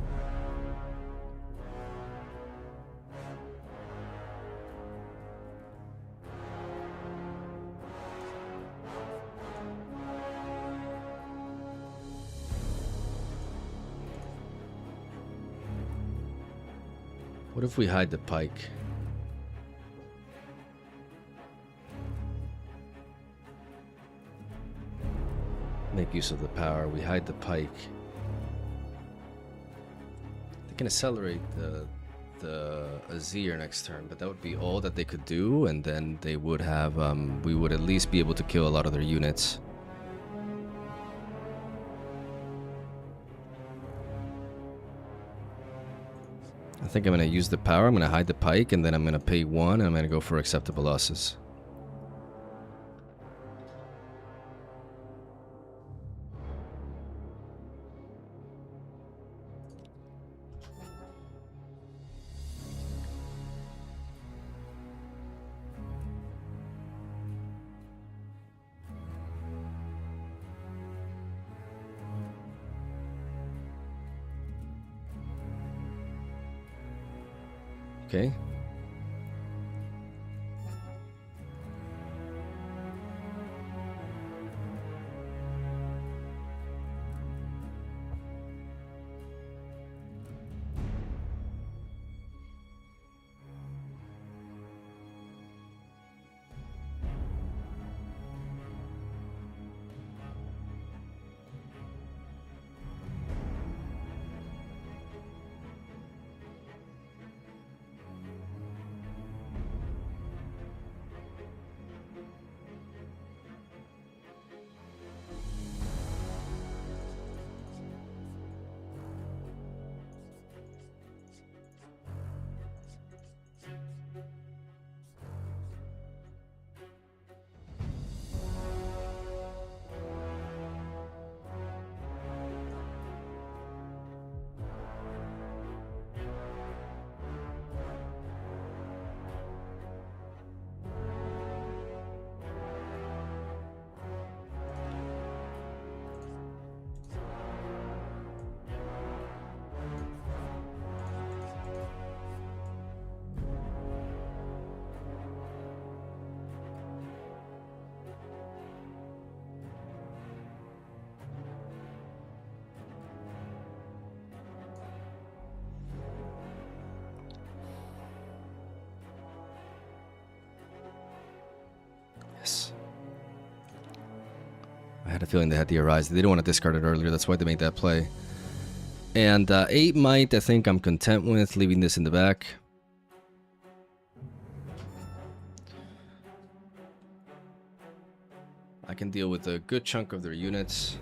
What if we hide the pike? Make use of the power. We hide the pike. They can accelerate the Azir next turn, but that would be all that they could do, and then they would have we would at least be able to kill a lot of their units. I think I'm going to use the power, I'm going to hide the pike, and then I'm going to pay 1, and I'm going to go for acceptable losses. Okay. Yes. I had a feeling they had the Arise. They didn't want to discard it earlier. That's why they made that play. And 8 Might, I think I'm content with leaving this in the back. I can deal with a good chunk of their units.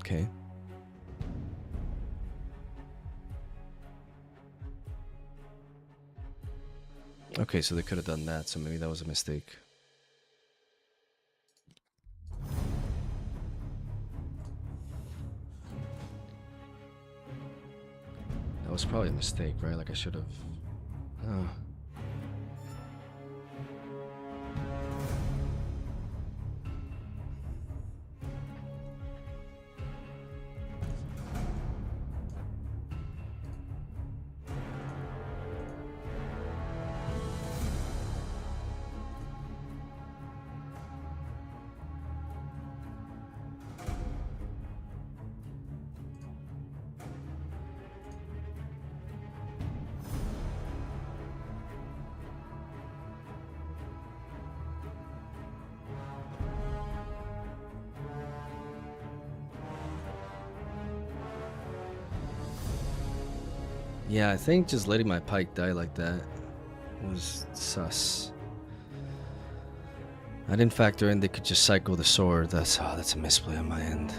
Okay. Okay, so they could have done that, so maybe that was a mistake. That was probably a mistake, right? Like I should have... Oh. Yeah, I think just letting my pike die like that was sus. I didn't factor in they could just cycle the sword. That's a misplay on my end.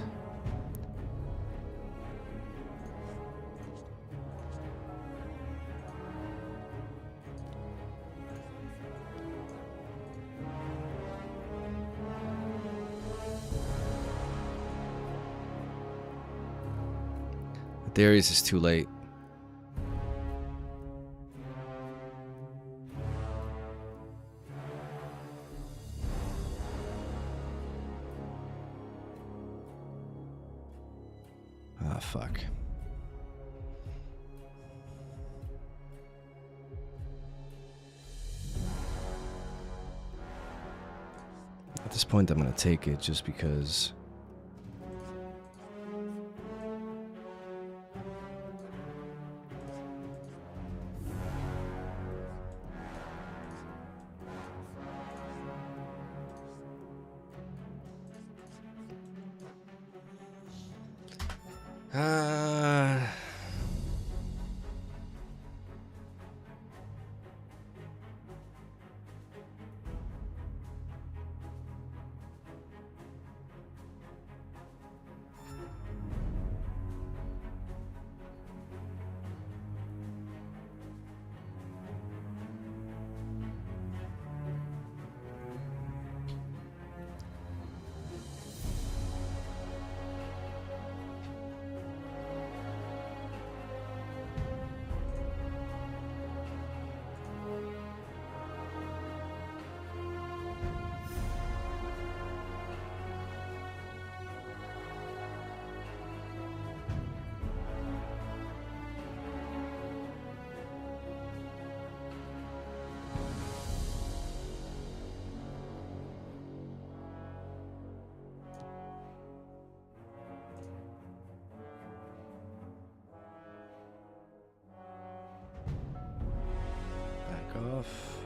Darius is too late. Ah, fuck. At this point, I'm gonna take it just because. Off.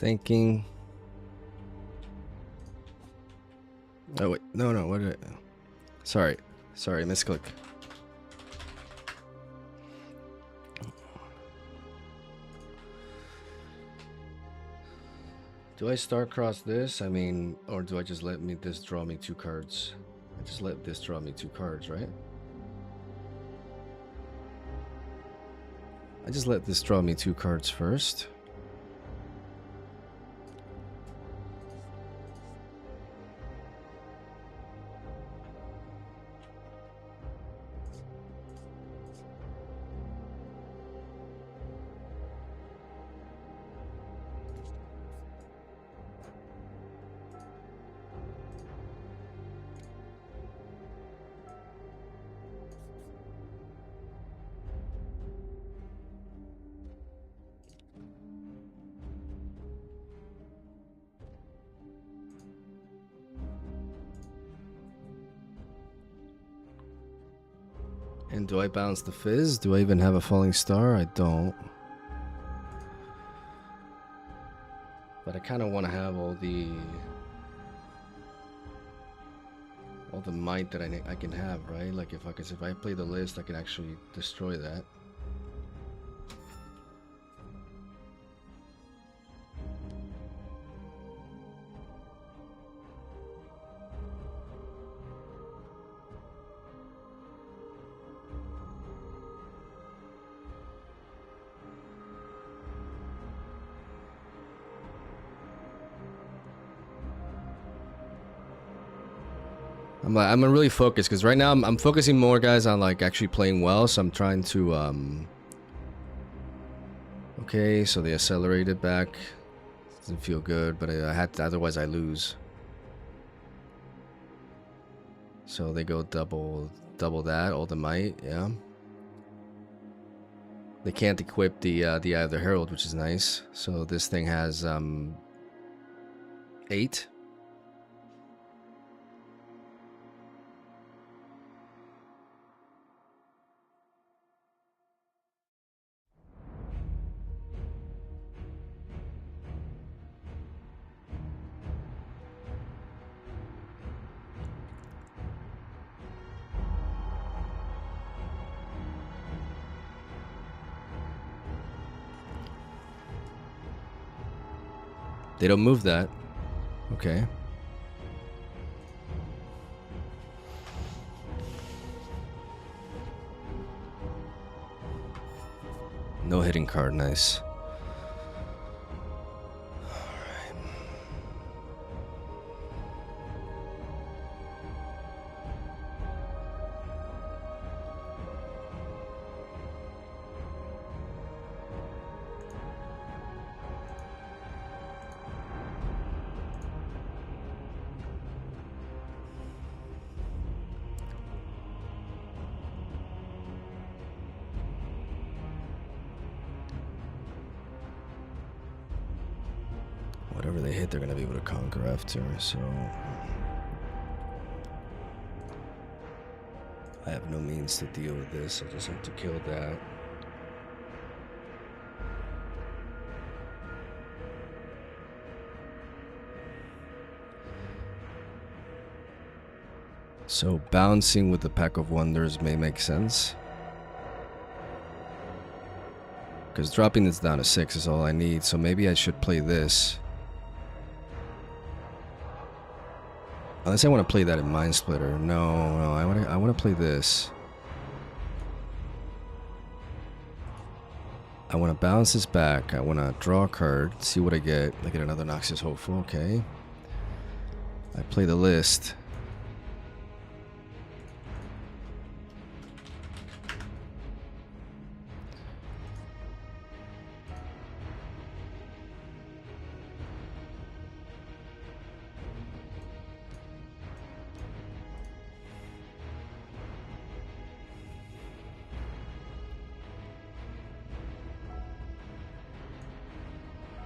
thinking. Oh wait, no, what did I... Sorry, misclick. Do I star-cross this? I mean, or do I just let this draw me 2 cards? I just let this draw me 2 cards, right? I just let this draw me 2 cards first. And do I bounce the fizz? Do I even have a falling star? I don't. But I kind of want to have all the might that I can have, right? Like if I play the list, I can actually destroy that. I'm really focused because right now I'm focusing more, guys, on like actually playing well. So I'm trying to okay, so they accelerated back. Doesn't feel good, but I had to, otherwise I lose. So they go double that, all the might, yeah. They can't equip the Eye of the Herald, which is nice. So this thing has 8. They don't move that. Okay. No hitting card, nice. Whatever they hit, they're gonna be able to conquer after, so I have no means to deal with this. I just have to kill that. So bouncing with the Pack of Wonders may make sense, because dropping this down to 6 is all I need. So maybe I should play this. Unless I want to play that in Mind Splitter. No, I want to play this. I want to bounce this back. I want to draw a card, see what I get. I get another Noxious Hopeful, okay. I play the list.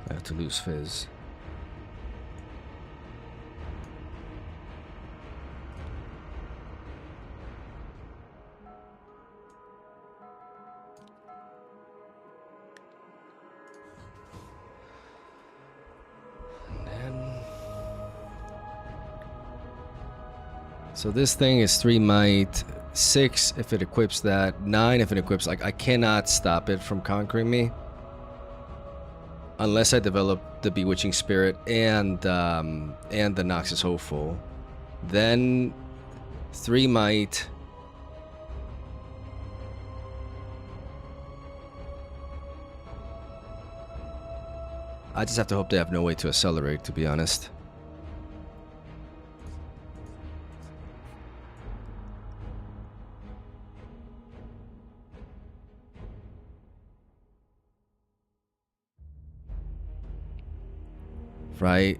I have to lose Fizz. So this thing is 3 might, 6 if it equips that, 9 if it equips. Like, I cannot stop it from conquering me unless I develop the Bewitching Spirit and the Noxus Hopeful. Then 3 might. I just have to hope they have no way to accelerate, to be honest. Right?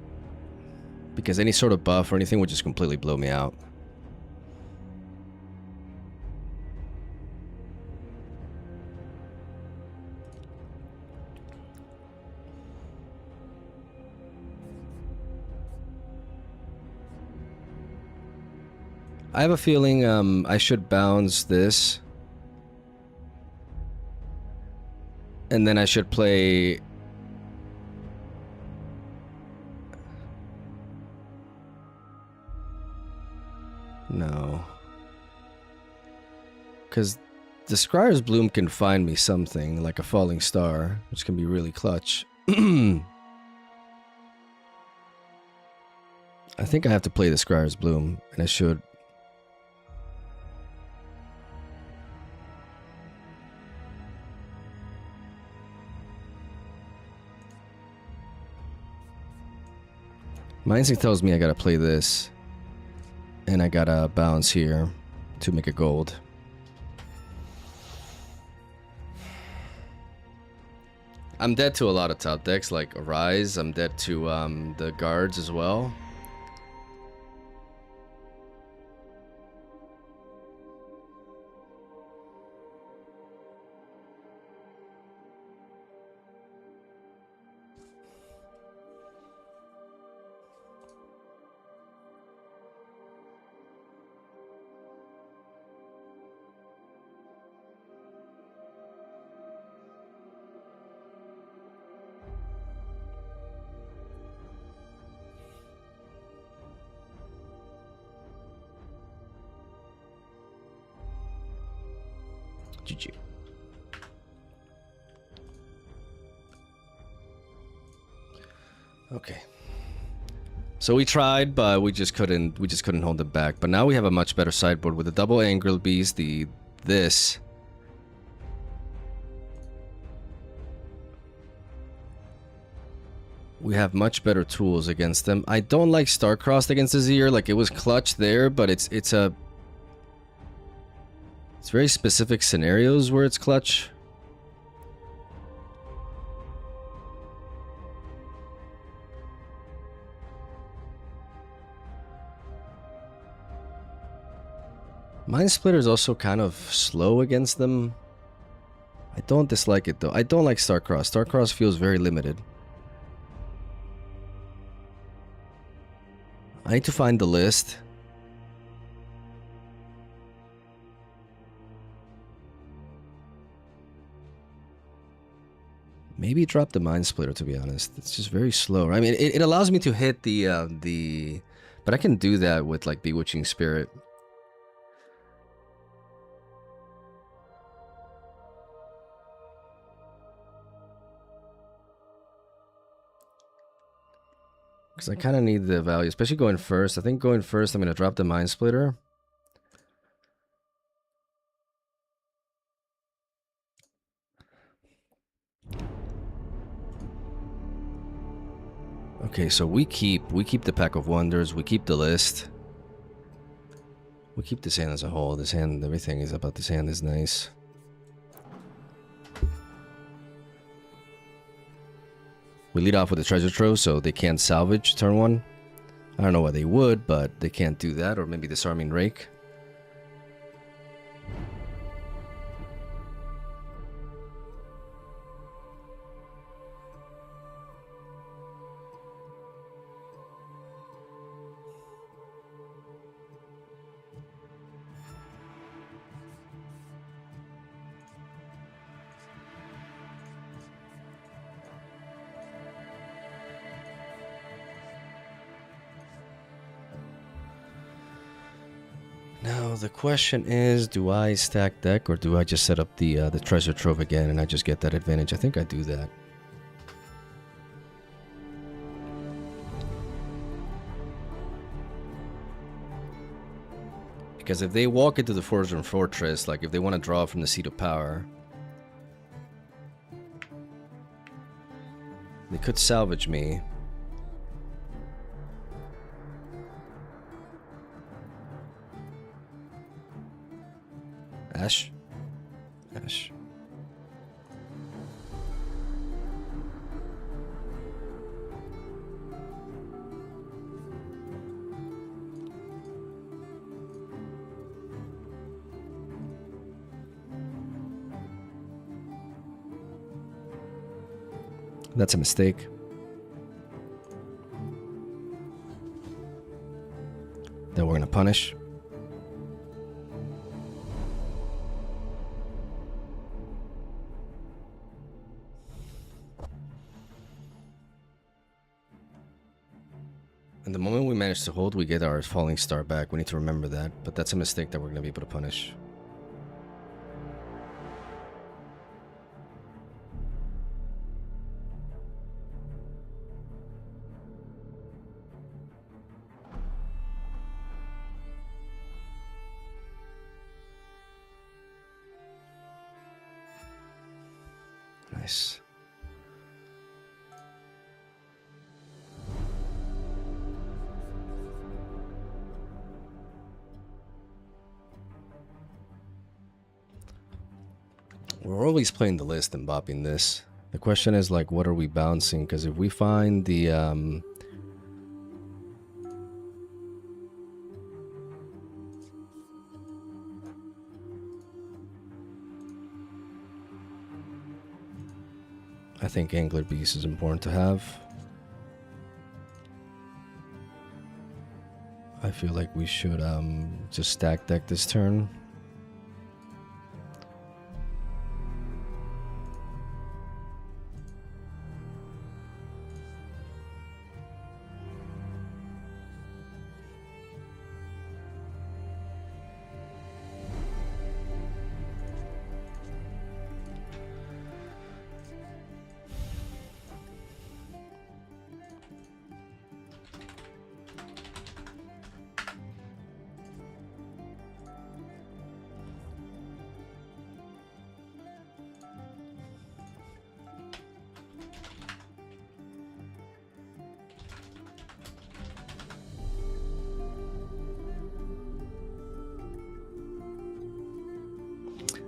Because any sort of buff or anything would just completely blow me out. I have a feeling I should bounce this. And then I should play... No. Because the Scryer's Bloom can find me something, like a falling star, which can be really clutch. I think I have to play the Scryer's Bloom, and I should... My instinct tells me I gotta play this. And I gotta bounce here to make a gold. I'm dead to a lot of top decks like Arise. I'm dead to the guards as well. GG. Okay. So we tried, but we just couldn't hold it back. But now we have a much better sideboard with the double Angril Beast, this. We have much better tools against them. I don't like Starcrossed against Azir. Like, it was clutch there, but it's very specific scenarios where it's clutch. Mind Splitter is also kind of slow against them. I don't dislike it though. I don't like Starcross. Starcross feels very limited. I need to find the list. Maybe drop the Mind Splitter, to be honest. It's just very slow. I mean, it allows me to hit the... But I can do that with, like, Bewitching Spirit. Because I kind of need the value, especially going first. I think going first, I'm going to drop the Mind Splitter. Okay, so we keep the Pack of Wonders, we keep the list. We keep this hand as a whole. This hand, everything is about this hand is nice. We lead off with the Treasure Trove, so they can't salvage turn 1. I don't know why they would, but they can't do that, or maybe Disarming Rake. Now the question is, do I stack deck or do I just set up the treasure trove again and I just get that advantage? I think I do that. Because if they walk into the Frozen Fortress, like if they want to draw from the Seat of Power, they could salvage me. Ash? Ash. That's a mistake. That we're gonna punish. And the moment we manage to hold, we get our falling star back. We need to remember that, but that's a mistake that we're gonna be able to punish. Nice. We're always playing the list and bopping this. The question is like, what are we bouncing? Because if we find the I think Angler Beast is important to have. I feel like we should just stack deck this turn.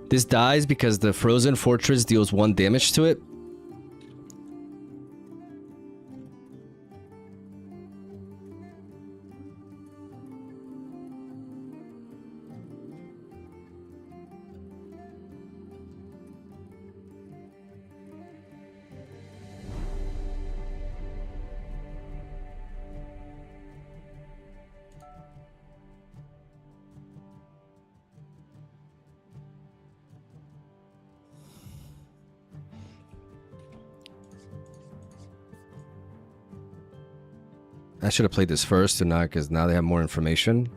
This dies because the Frozen Fortress deals 1 damage to it. I should have played this first or not, because now they have more information.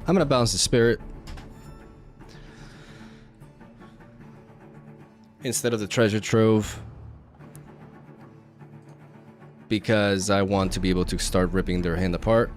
I'm gonna bounce the spirit instead of the treasure trove, because I want to be able to start ripping their hand apart.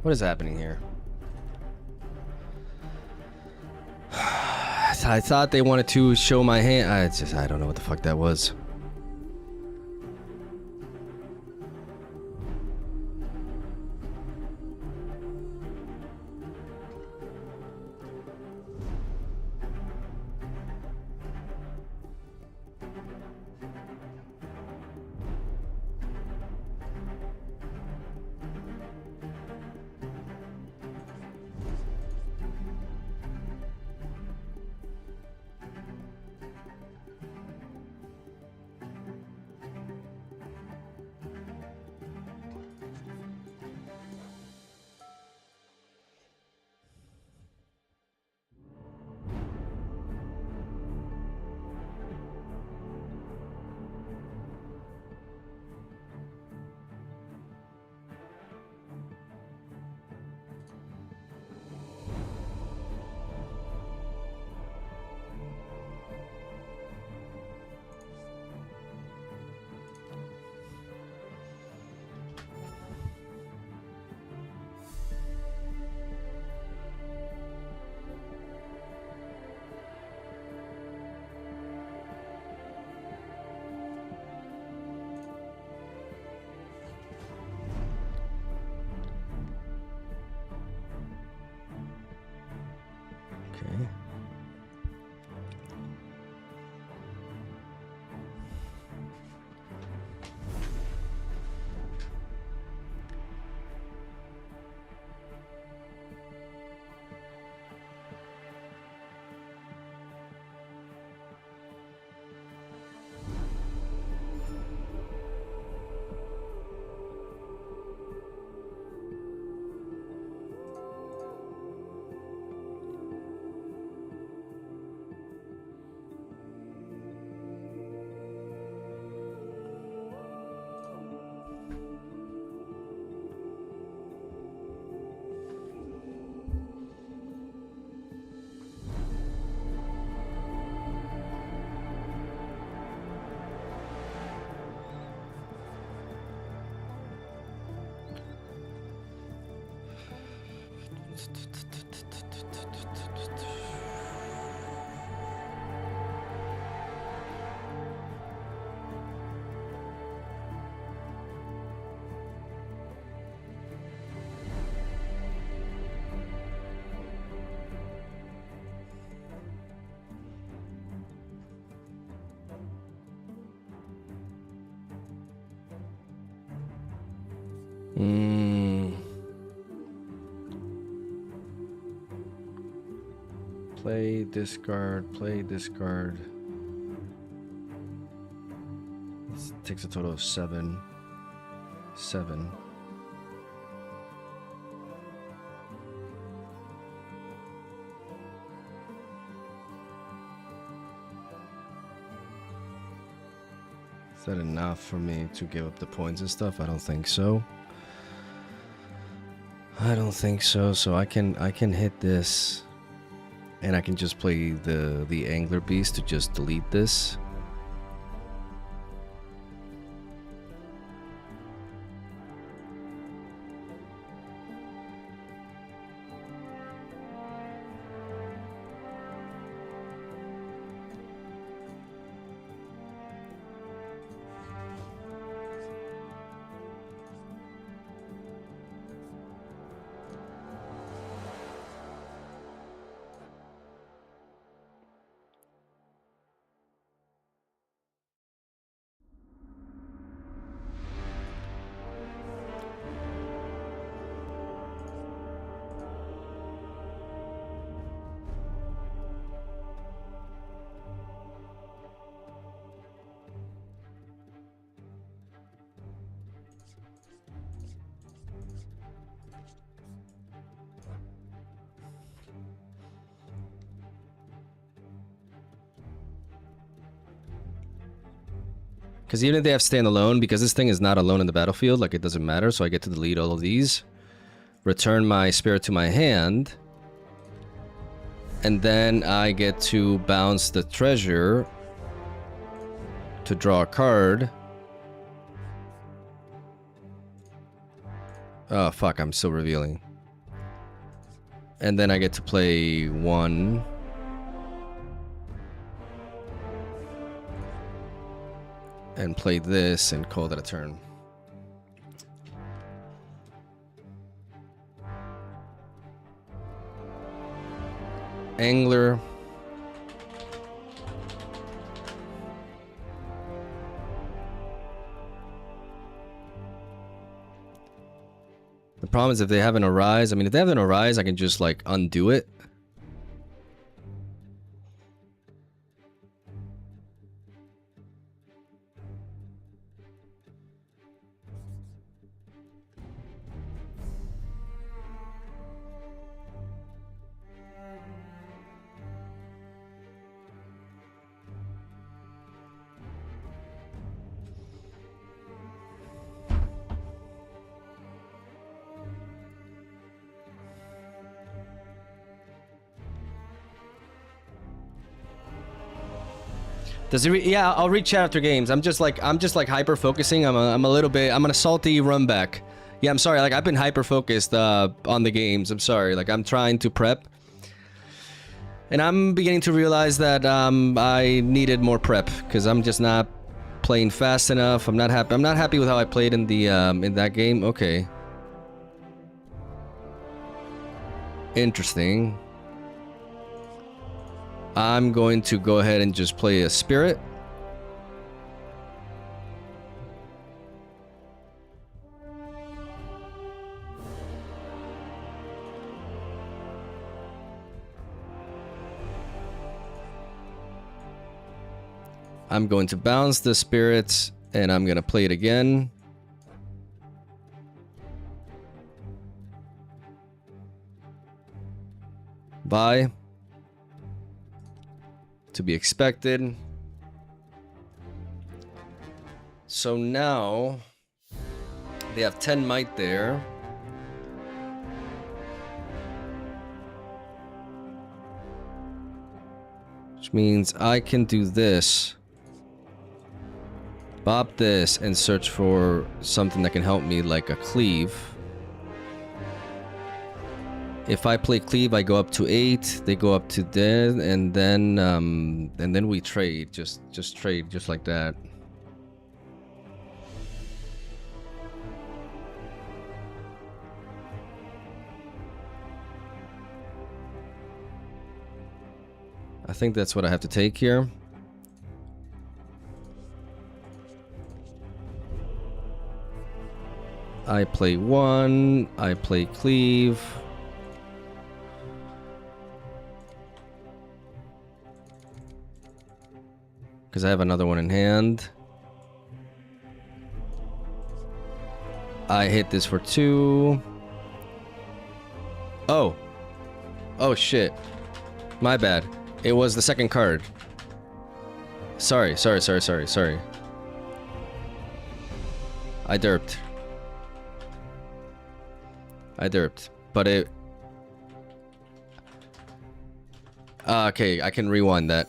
What is happening here? I thought they wanted to show my hand. I don't know what the fuck that was. Okay. Play, discard, play, discard. This takes a total of 7. 7. Is that enough for me to give up the points and stuff? I don't think so. I don't think so. So I can hit this, and I can just play the angler beast to just delete this. Because even if they have stand alone, because this thing is not alone in the battlefield, like it doesn't matter, so I get to delete all of these. Return my spirit to my hand. And then I get to bounce the treasure to draw a card. Oh, fuck, I'm still revealing. And then I get to play 1. And play this and call that a turn. Angler. The problem is if they have an arise, I mean, if they have an arise, I can just like undo it. Does it? Yeah, I'll read chat after games. I'm just like hyper focusing. I'm a little bit. I'm gonna salty run back. Yeah, I'm sorry. Like I've been hyper focused on the games. I'm sorry. Like I'm trying to prep, and I'm beginning to realize that I needed more prep because I'm just not playing fast enough. I'm not happy. I'm not happy with how I played in the in that game. Okay. Interesting. I'm going to go ahead and just play a spirit. I'm going to bounce the spirits and I'm going to play it again. Bye. To be expected. So now they have 10 might there. Which means I can do this. Bop this and search for something that can help me like a cleave. If I play cleave, I go up to 8. They go up to 10, and then we trade. Just trade, just like that. I think that's what I have to take here. I play 1. I play cleave. Because I have another one in hand. I hit this for 2. Oh. Oh shit. My bad. It was the second card. Sorry. I derped. But it... okay, I can rewind that.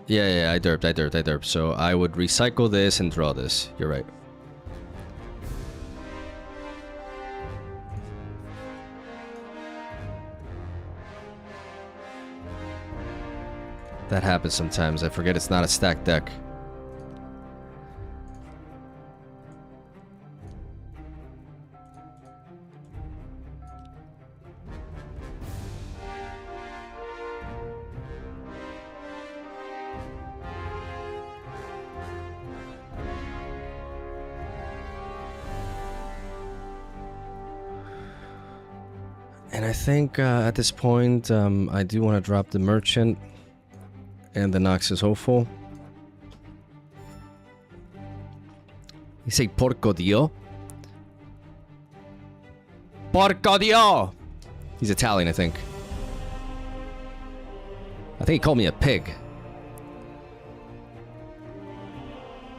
Yeah, I derped. So I would recycle this and draw this. You're right. That happens sometimes. I forget it's not a stacked deck. And I think at this point, I do want to drop the Merchant and the Nox is Hopeful. You say Porco Dio? Porco Dio! He's Italian, I think. I think he called me a pig.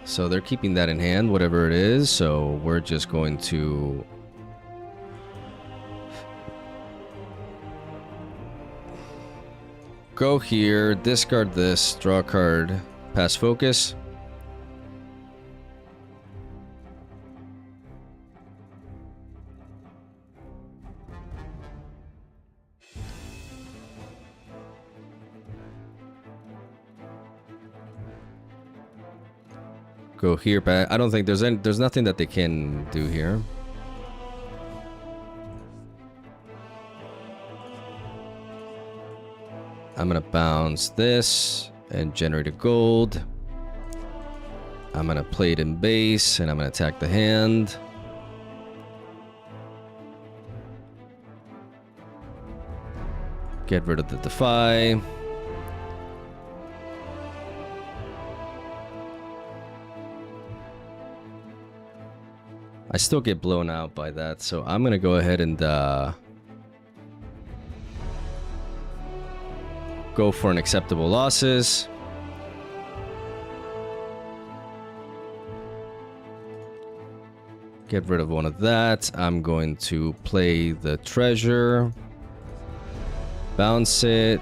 So they're keeping that in hand, whatever it is. So we're just going to... go here, discard this, draw a card, pass focus. Go here, but I don't think there's nothing that they can do here. I'm gonna bounce this and generate a gold. I'm gonna play it in base and I'm gonna attack the hand. Get rid of the defy. I still get blown out by that, so I'm gonna go ahead and go for an acceptable losses. Get rid of one of that. I'm going to play the treasure. Bounce it.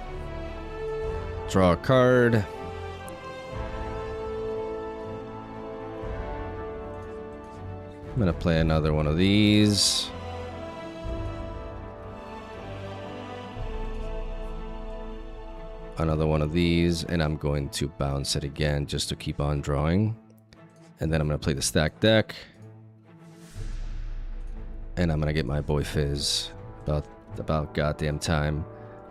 Draw a card. I'm gonna play another one of these. Another one of these, and I'm going to bounce it again just to keep on drawing. And then I'm gonna play the stack deck. And I'm gonna get my boy Fizz. About goddamn time.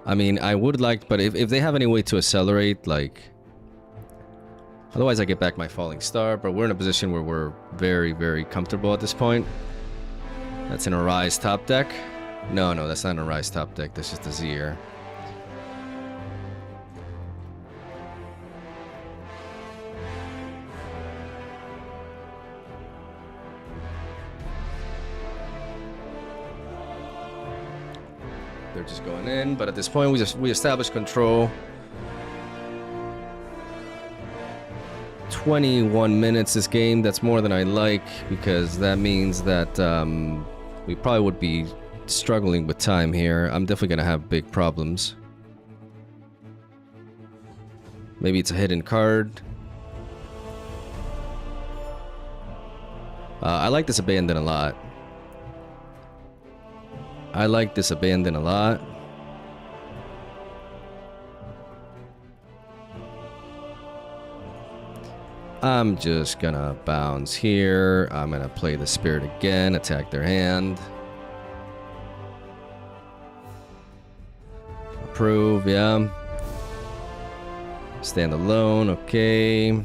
I mean, I would like, but if they have any way to accelerate, like... Otherwise, I get back my Falling Star, but we're in a position where we're very, very comfortable at this point. That's an Arise top deck. No, that's not an Arise top deck. That's just a Zir. They're just going in, but at this point, we establish control. 21 minutes this game. That's more than I like, because that means that we probably would be struggling with time here. I'm definitely gonna have big problems. Maybe it's a hidden card. I like this abandon a lot. I'm just gonna bounce here. I'm gonna play the spirit again, attack their hand. Approve, yeah. Stand alone, okay.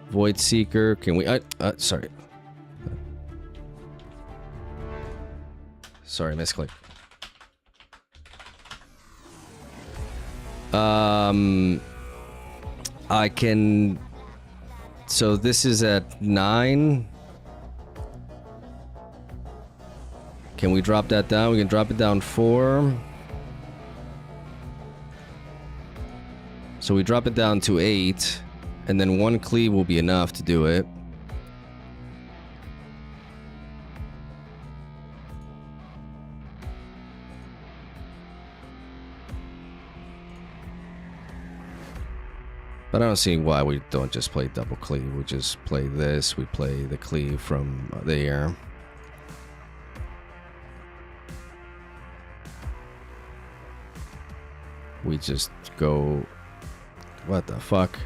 Void Seeker, can we... sorry. Sorry, misclick. I can... So this is at 9. Can we drop that down? We can drop it down 4. So we drop it down to 8. And then 1 cleave will be enough to do it. But I don't see why we don't just play double cleave. We just play this. We play the cleave from there. We just go... What the fuck?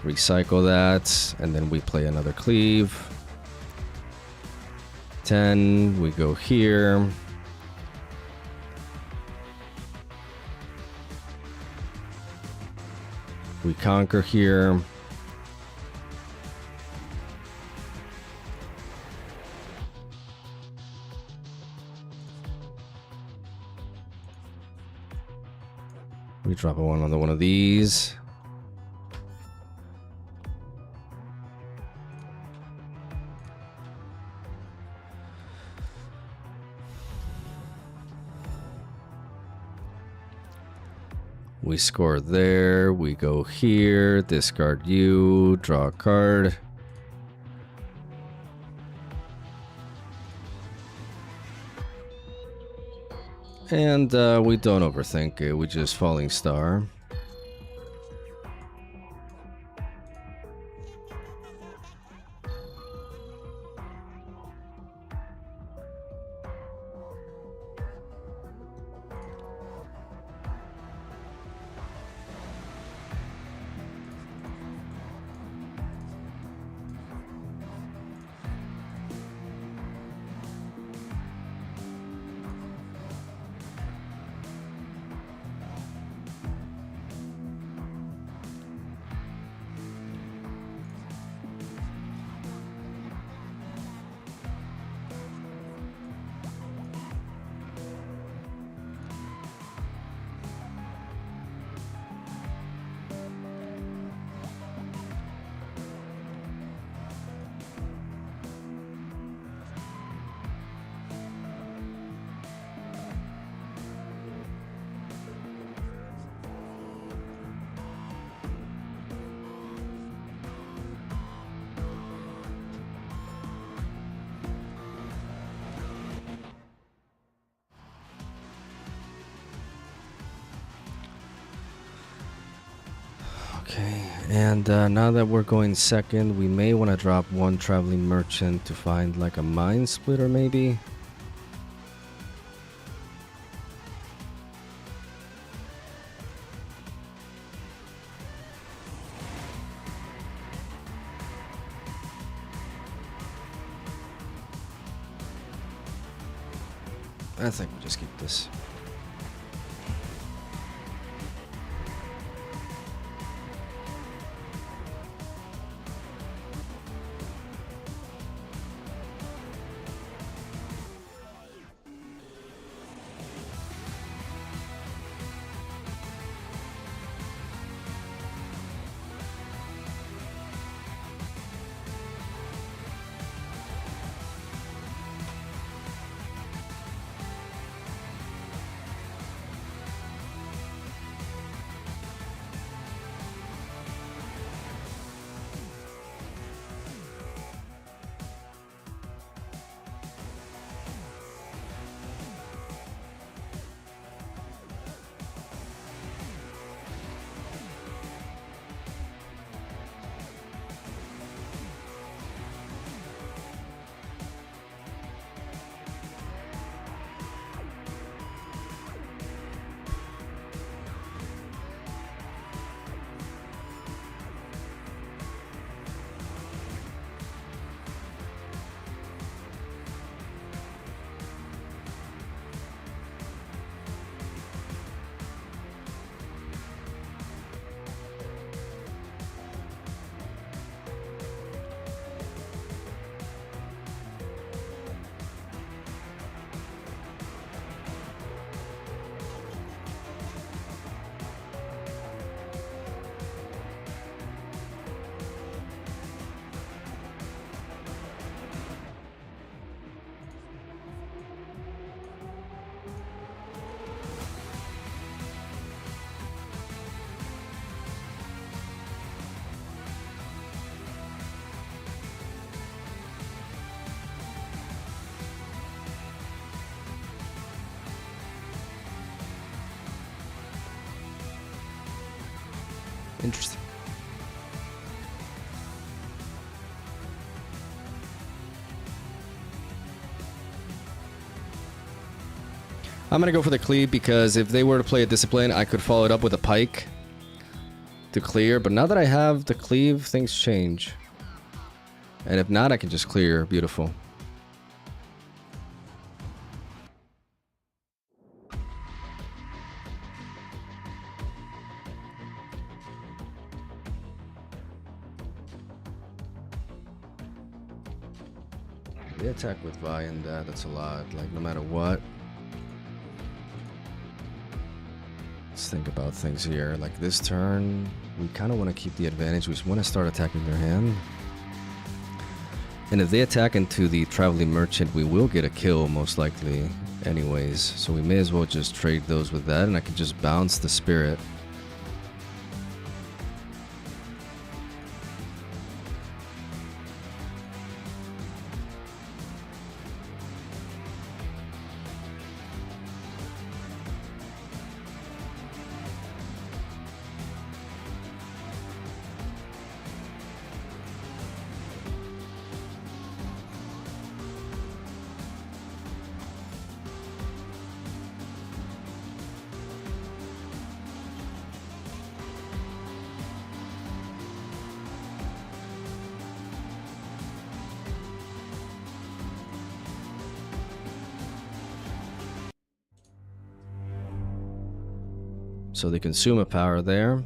Recycle that, and then we play another cleave. 10, we go here. We conquer here. We drop another one of these. We score there. We go here. Discard you. Draw a card. And we don't overthink it. We just Falling Star. Okay, and now that we're going second, we may want to drop one Traveling Merchant to find like a Mind Splitter maybe. I think we'll just keep this. Interesting. I'm gonna go for the cleave because if they were to play a discipline, I could follow it up with a pike to clear. But now that I have the cleave, things change. And if not, I can just clear. Beautiful. They attack with Vi and that's a lot. Like, no matter what. Let's think about things here. Like, this turn, we kind of want to keep the advantage. We just want to start attacking their hand. And if they attack into the Traveling Merchant, we will get a kill, most likely, anyways. So we may as well just trade those with that, and I can just bounce the Spirit. So they consume a power there.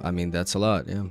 I mean, that's a lot, yeah.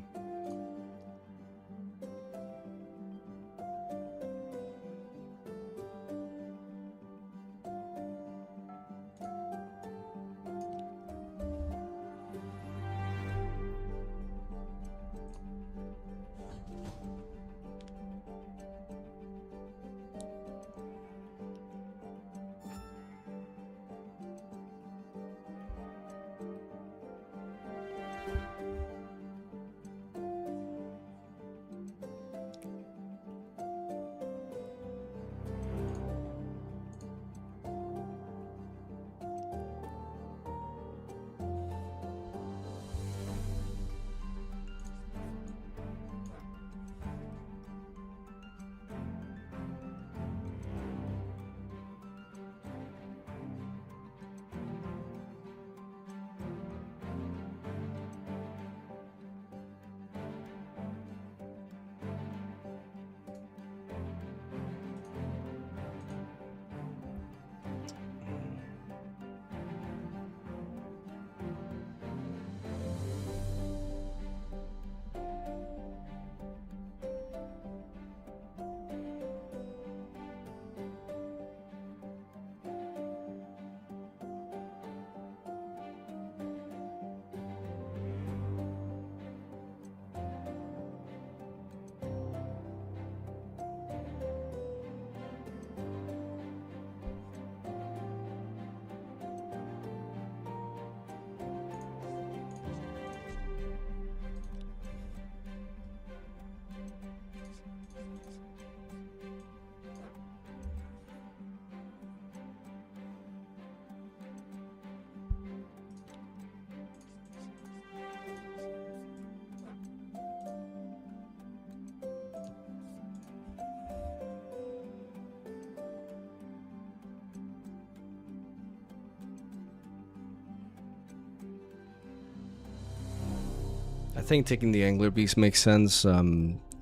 I think taking the angler beast makes sense.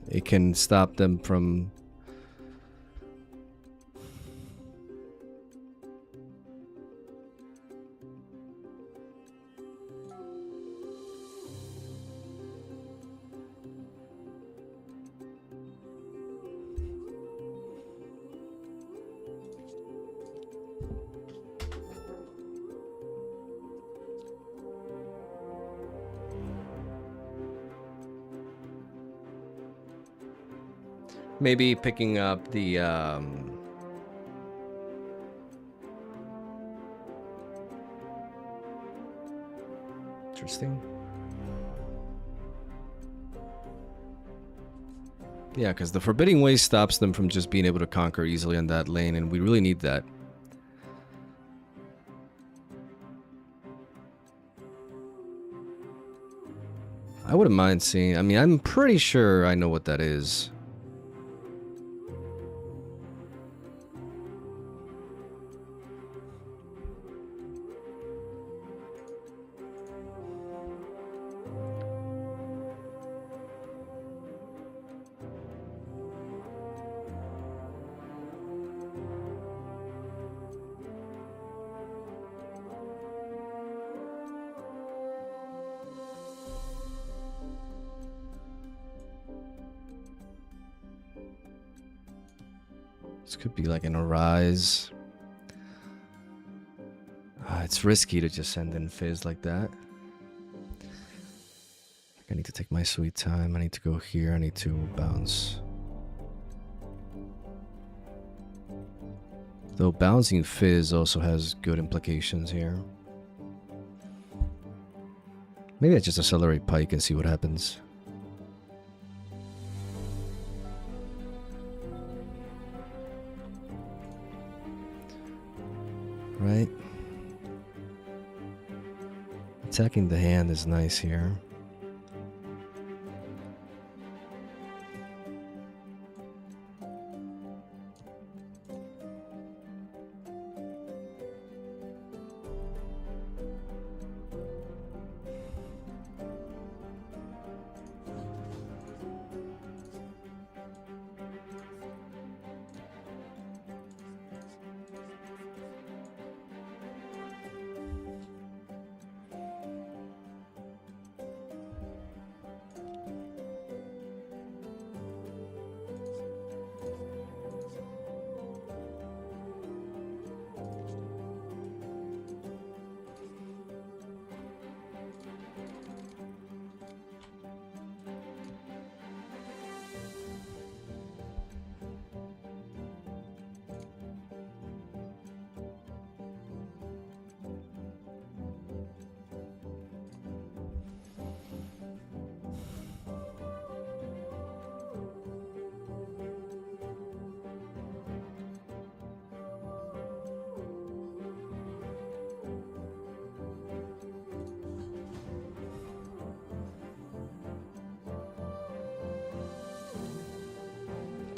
It can stop them from... Maybe picking up the interesting. Yeah, because the Forbidding Way stops them from just being able to conquer easily on that lane, and we really need that. I wouldn't mind seeing... I mean, I'm pretty sure I know what that is. This could be like an Arise. It's risky to just send in Fizz like that. I need to take my sweet time. I need to go here. I need to bounce. Though bouncing Fizz also has good implications here. Maybe I just accelerate Pike and see what happens. Right? Attacking the hand is nice here.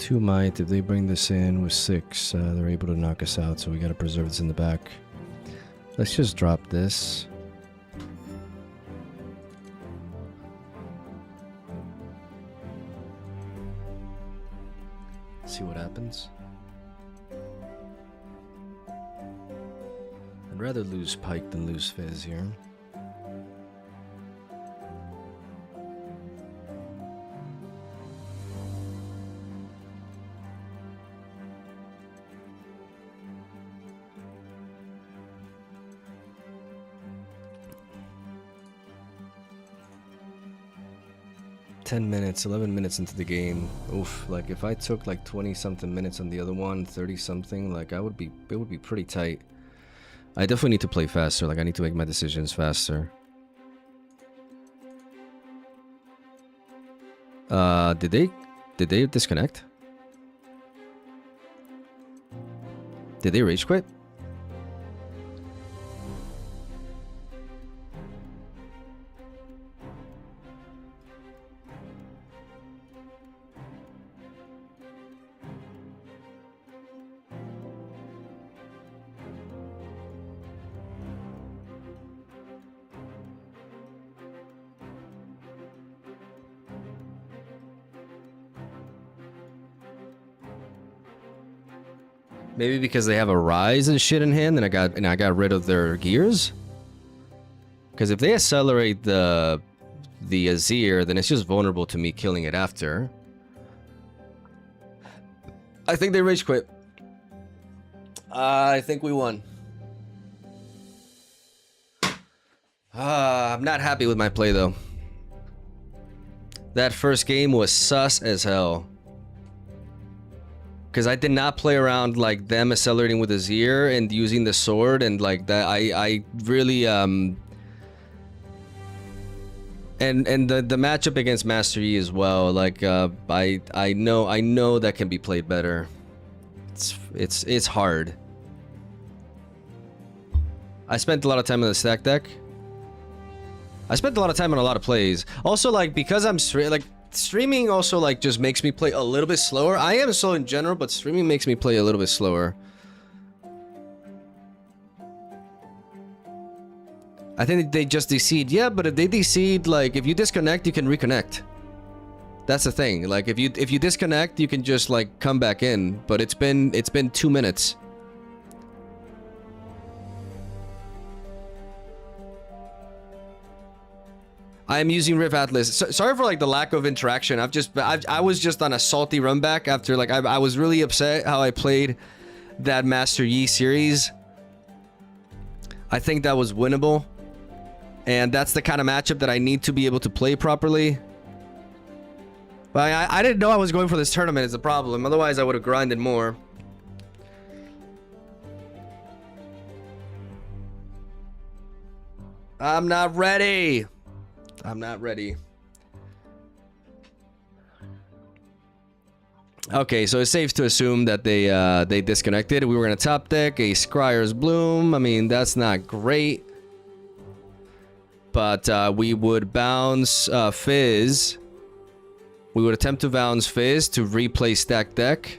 2 might. If they bring this in with 6, they're able to knock us out, so we gotta preserve this in the back. Let's just drop this. See what happens. I'd rather lose Pike than lose Fizz here. Minutes, 11 minutes into the game. Oof, like if I took like 20 something minutes on the other one, 30 something, like it would be pretty tight. I definitely need to play faster, like I need to make my decisions faster. Did they disconnect? Did they rage quit? Maybe because they have a rise and shit in hand, and I got rid of their gears. Because if they accelerate the Azir, then it's just vulnerable to me killing it after. I think they rage quit. I think we won. I'm not happy with my play though. That first game was sus as hell. Because I did not play around like them accelerating with Azir and using the sword and like that. I really and the matchup against Master Yi as well. Like I know that can be played better. It's hard. I spent a lot of time on the stack deck. I spent a lot of time on a lot of plays. Also, like because I'm like. Streaming also like just makes me play a little bit slower. I am slow in general, but streaming makes me play a little bit slower. I think they just decede. Yeah, but if they decede, like if you disconnect, you can reconnect. That's the thing. Like if you disconnect, you can just like come back in. But it's been 2 minutes. I am using Rift Atlas. Sorry for like the lack of interaction. I was just on a salty run back after like I was really upset how I played that Master Yi series. I think that was winnable, and that's the kind of matchup that I need to be able to play properly. But I didn't know I was going for this tournament is the problem. Otherwise, I would have grinded more. I'm not ready. I'm not ready. Okay, so it's safe to assume that they disconnected. We were gonna top deck a Scryer's Bloom. I mean, that's not great. But we would bounce Fizz. We would attempt to bounce Fizz to replay stack deck.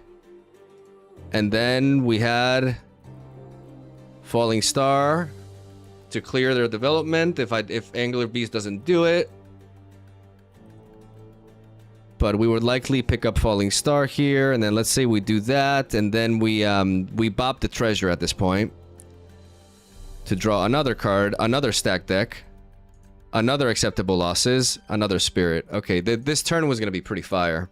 And then we had Falling Star to clear their development if Angular Beast doesn't do it. But we would likely pick up Falling Star here, and then let's say we do that, and then we bop the treasure at this point to draw another card, another stack deck, another acceptable losses, another spirit. Okay, this turn was gonna be pretty fire.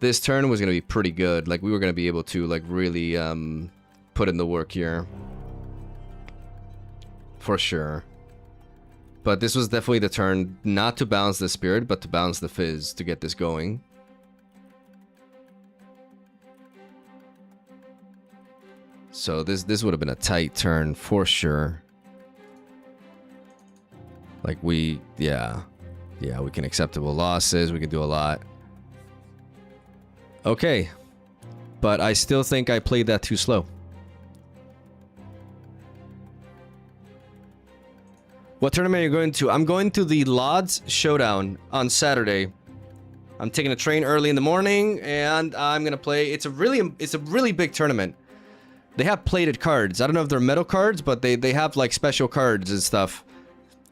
This turn was gonna be pretty good. Like we were gonna be able to like really put in the work here. For sure. But this was definitely the turn not to bounce the spirit, but to bounce the Fizz to get this going. So this would have been a tight turn for sure. Like yeah, we can acceptable losses, we can do a lot. Okay. But I still think I played that too slow. What tournament are you going to? I'm going to the Lodz Showdown on Saturday. I'm taking a train early in the morning, and I'm gonna play. It's a really big tournament. They have plated cards. I don't know if they're metal cards, but they have like special cards and stuff.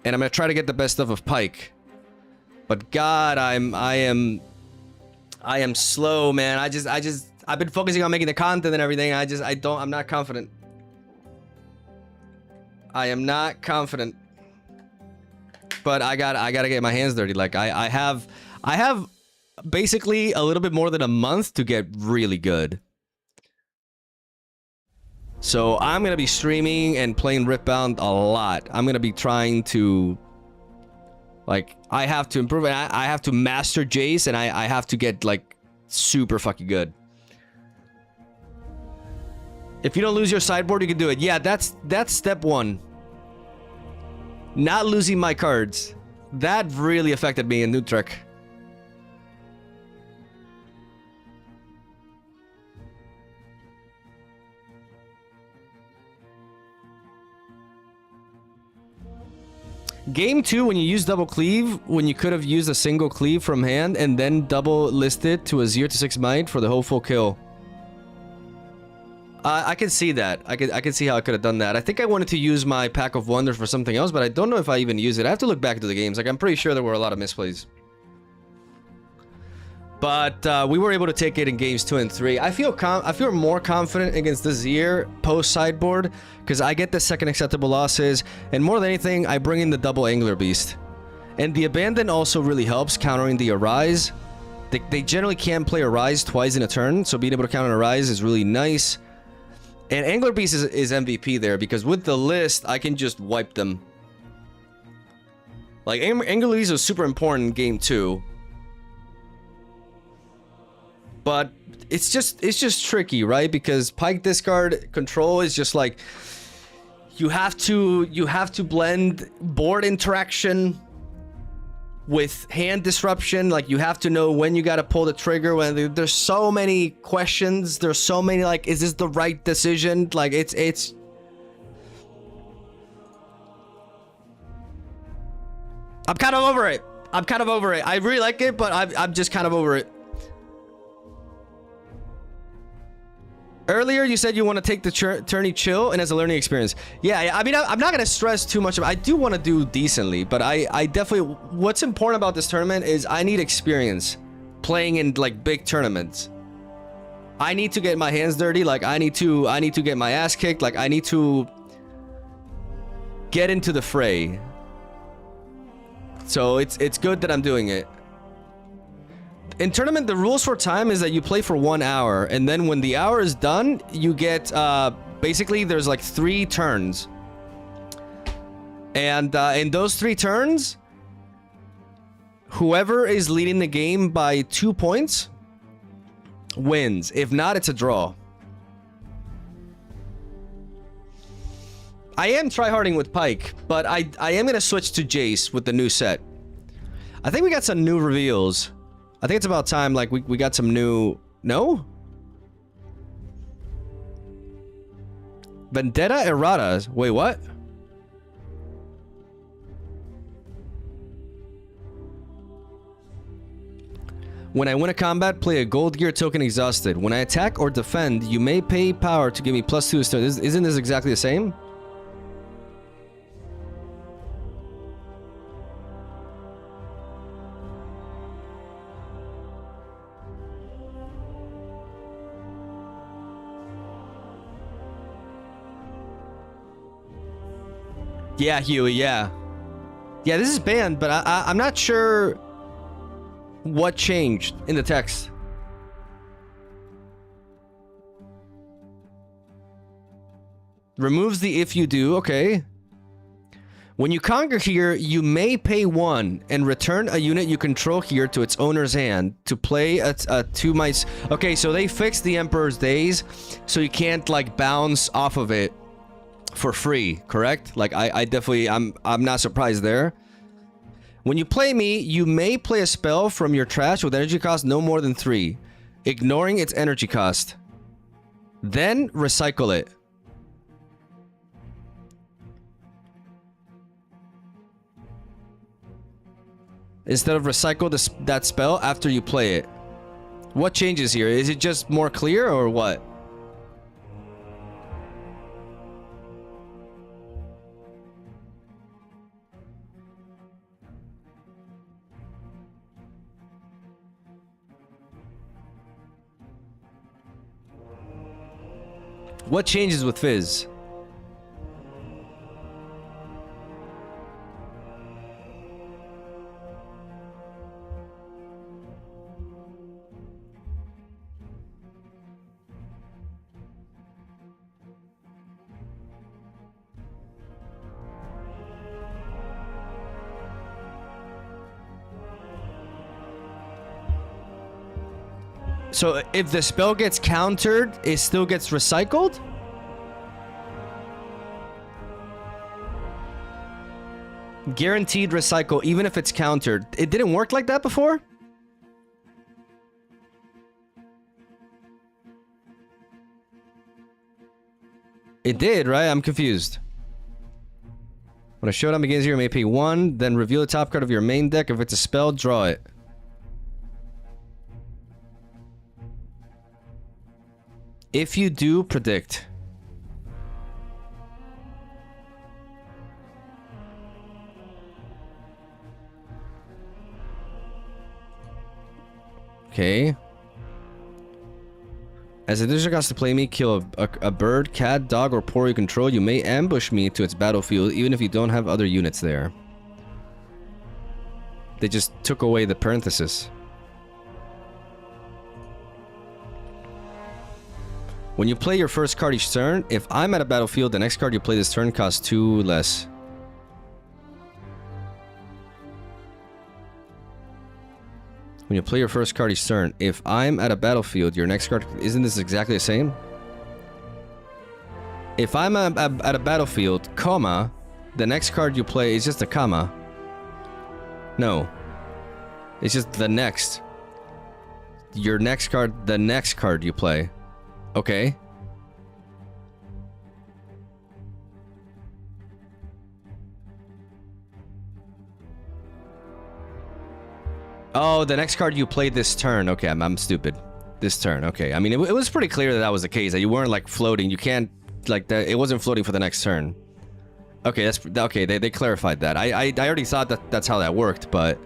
And I'm gonna try to get the best stuff of Pike. But God, I am slow, man. I've been focusing on making the content and everything. I'm not confident. I am not confident. But I gotta get my hands dirty. Like I have basically a little bit more than a month to get really good. So I'm gonna be streaming and playing Ripbound a lot. I'm gonna be trying to, like, I have to improve and I have to master Jace, and I have to get like super fucking good. If you don't lose your sideboard, you can do it. Yeah, that's step one. Not losing my cards. That really affected me in Utrecht. Game 2, when you use double cleave, when you could have used a single cleave from hand and then double listed to a 0 to 6 might for the hopeful kill. I can see that. I can see how I could have done that. I think I wanted to use my Pack of Wonders for something else, but I don't know if I even use it. I have to look back into the games. Like, I'm pretty sure there were a lot of misplays. But we were able to take it in games 2 and 3. I feel more confident against this year post sideboard because I get the second acceptable losses, and more than anything, I bring in the double Angler Beast. And the Abandon also really helps countering the Arise. They generally can't play Arise twice in a turn, so being able to counter Arise is really nice. And Angler Beast is MVP there because with the list, I can just wipe them. Like, Angler Beast was super important in game 2. But it's just tricky, right? Because Pike discard control is just like you have to blend board interaction with hand disruption. Like, you have to know when you gotta pull the trigger. When there's so many questions, there's so many, like, is this the right decision? Like, it's I'm kind of over it. I really like it, but I'm just kind of over it. Earlier, you said you want to take the tourney chill and as a learning experience. Yeah, I mean, I'm not going to stress too much. I do want to do decently, but I definitely... What's important about this tournament is I need experience playing in, like, big tournaments. I need to get my hands dirty. Like, I need to get my ass kicked. Like, I need to get into the fray. So it's good that I'm doing it. In tournament, the rules for time is that you play for 1 hour, and then when the hour is done, you get, basically, there's like 3 turns. And in those 3 turns, whoever is leading the game by 2 points wins. If not, it's a draw. I am tryharding with Pike, but I am going to switch to Jace with the new set. I think we got some new reveals. I think it's about time, like, we got some new... No? Vendetta errata. Wait, what? When I win a combat, play a gold gear token exhausted. When I attack or defend, you may pay power to give me +2 to start. Isn't this exactly the same? Yeah, Huey, yeah. Yeah, this is banned, but I'm not sure what changed in the text. Removes the if you do, okay. When you conquer here, you may pay 1 and return a unit you control here to its owner's hand to play a 2 mice. Okay, so they fixed the Emperor's Days, so you can't, like, bounce off of it for free, correct? Like, I definitely, I'm not surprised there. When you play me, you may play a spell from your trash with energy cost no more than 3, ignoring its energy cost. Then recycle it. instead of recycle that spell after you play it. What changes here? Is it just more clear or what? What changes with Fizz? So if the spell gets countered, it still gets recycled? Guaranteed recycle even if it's countered. It didn't work like that before? It did, right? I'm confused. When a showdown begins, you may pay 1, then reveal the top card of your main deck. If it's a spell, draw it. If you do, predict. Okay. As a additional cost to play me, kill a bird, cat, dog, or poor you control. You may ambush me to its battlefield, even if you don't have other units there. They just took away the parenthesis. When you play your first card each turn, if I'm at a battlefield, the next card you play this turn costs 2 less. When you play your first card each turn, if I'm at a battlefield, your next card... Isn't this exactly the same? If I'm at a battlefield, comma, the next card you play is just a comma. No. It's just the next. Your next card, the next card you play. Okay. Oh, the next card you played this turn. Okay, I'm stupid. This turn. Okay. I mean, it was pretty clear that that was the case. That you weren't like floating. You can't like that. It wasn't floating for the next turn. Okay, that's okay. They clarified that. I already thought that that's how that worked, but.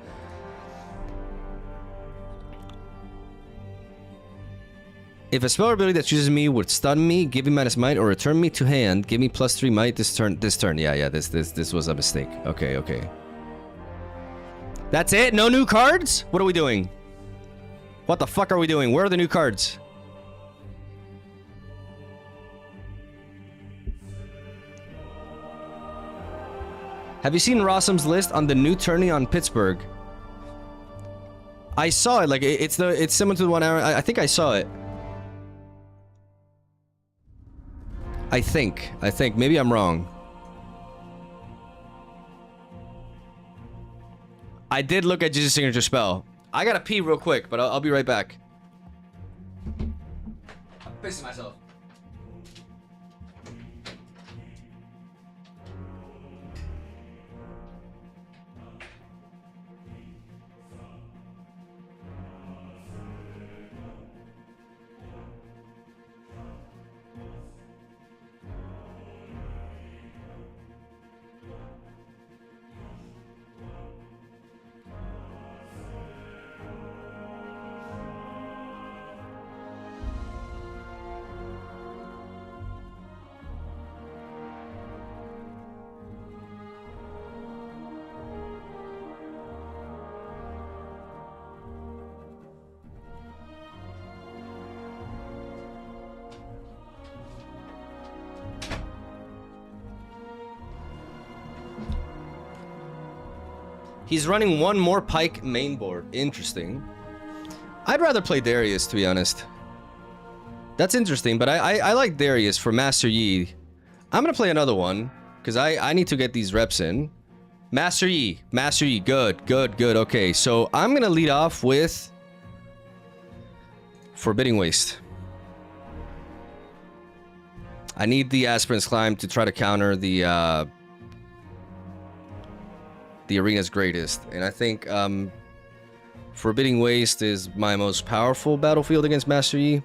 If a spell or ability that chooses me would stun me, give me minus might, or return me to hand, give me +3 might this turn. This turn, yeah. This was a mistake. Okay. That's it? No new cards? What are we doing? What the fuck are we doing? Where are the new cards? Have you seen Rossum's list on the new tourney on Pittsburgh? I saw it. Like it's similar to the one I think I saw it. I think. Maybe I'm wrong. I did look at Jesus' signature spell. I gotta pee real quick, but I'll be right back. I'm pissing myself. He's running one more Pike main board. Interesting. I'd rather play Darius, to be honest. That's interesting, but I like Darius for Master Yi. I'm gonna play another one, because I need to get these reps in. Master Yi. Good. Okay, so I'm gonna lead off with Forbidding Waste. I need the Aspirant's Climb to try to counter the the arena's greatest. And I think Forbidding Waste is my most powerful battlefield against Master Yi.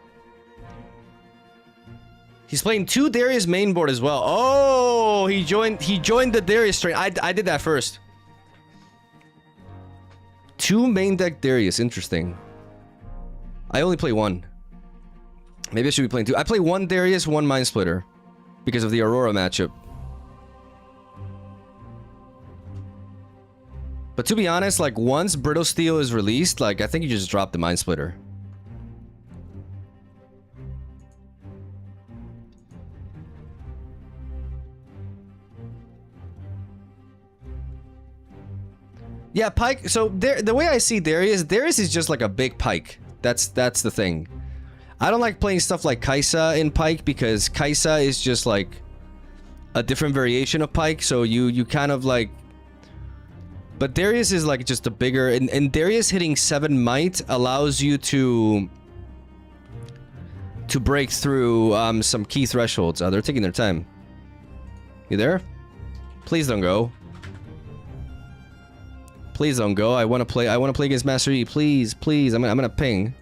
He's playing 2 Darius main board as well. Oh, he joined the Darius train. I did that first. 2 main deck Darius, interesting. I only play 1. Maybe I should be playing 2. I play 1 Darius, 1 Mind Splitter because of the Aurora matchup. But to be honest, like once Brittle Steel is released, like I think you just drop the Mind Splitter. Yeah, Pike. So the way I see Darius is just like a big Pike. That's the thing. I don't like playing stuff like Kaisa in Pike because Kaisa is just like a different variation of Pike. So you kind of like. But Darius is like just a bigger, and Darius hitting 7 might allows you to break through some key thresholds. They're taking their time. You there? Please don't go. Please don't go. I want to play against Master Yi. Please, please. I'm gonna ping.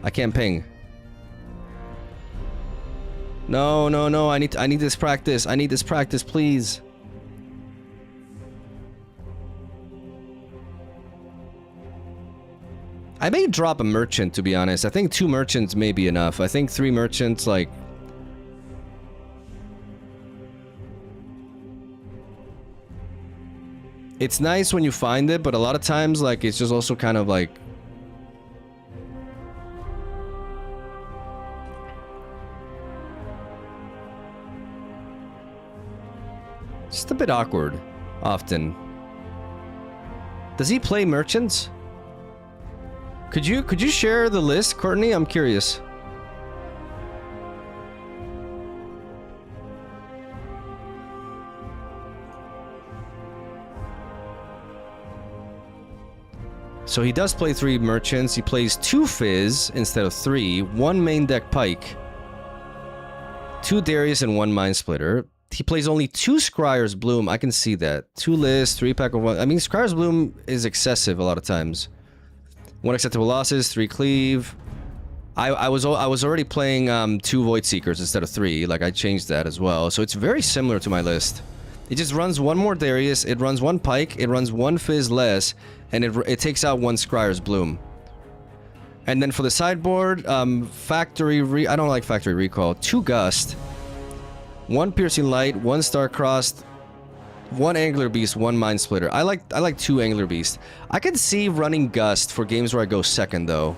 I can't ping. No, no, no. I need this practice. I need this practice, please. I may drop a merchant, to be honest. I think 2 merchants may be enough. I think 3 merchants, like... It's nice when you find it, but a lot of times, like, it's just also kind of like... Just a bit awkward, often. Does he play merchants? Could you share the list, Courtney? I'm curious. So he does play 3 merchants. He plays 2 Fizz instead of 3. 1 main deck Pike. 2 Darius and 1 Mind Splitter. He plays only 2 Scryer's Bloom. I can see that. 2 lists, 3 pack of 1. I mean, Scryer's Bloom is excessive a lot of times. 1 acceptable losses, 3 cleave. I was already playing 2 Void Seekers instead of 3. Like I changed that as well. So it's very similar to my list. It just runs 1 more Darius. It runs 1 Pike. It runs 1 Fizz less, and it takes out 1 Scryer's Bloom. And then for the sideboard, I don't like Factory Recall. 2 Gust, 1 Piercing Light, 1 Star-Crossed, 1 Angler Beast, 1 Mind Splitter. I like 2 Angler Beast. I can see running Gust for games where I go second though,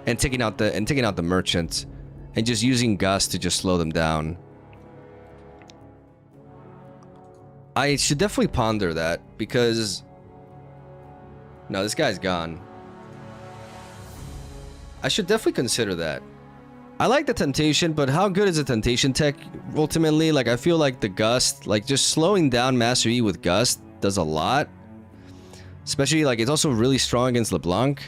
and taking out the merchant, and just using Gust to just slow them down. I should definitely ponder that because no, this guy's gone. I should definitely consider that. I like the Temptation, but how good is the Temptation tech ultimately? Like, I feel like the Gust, like just slowing down Master Yi with Gust does a lot. Especially, like, it's also really strong against LeBlanc.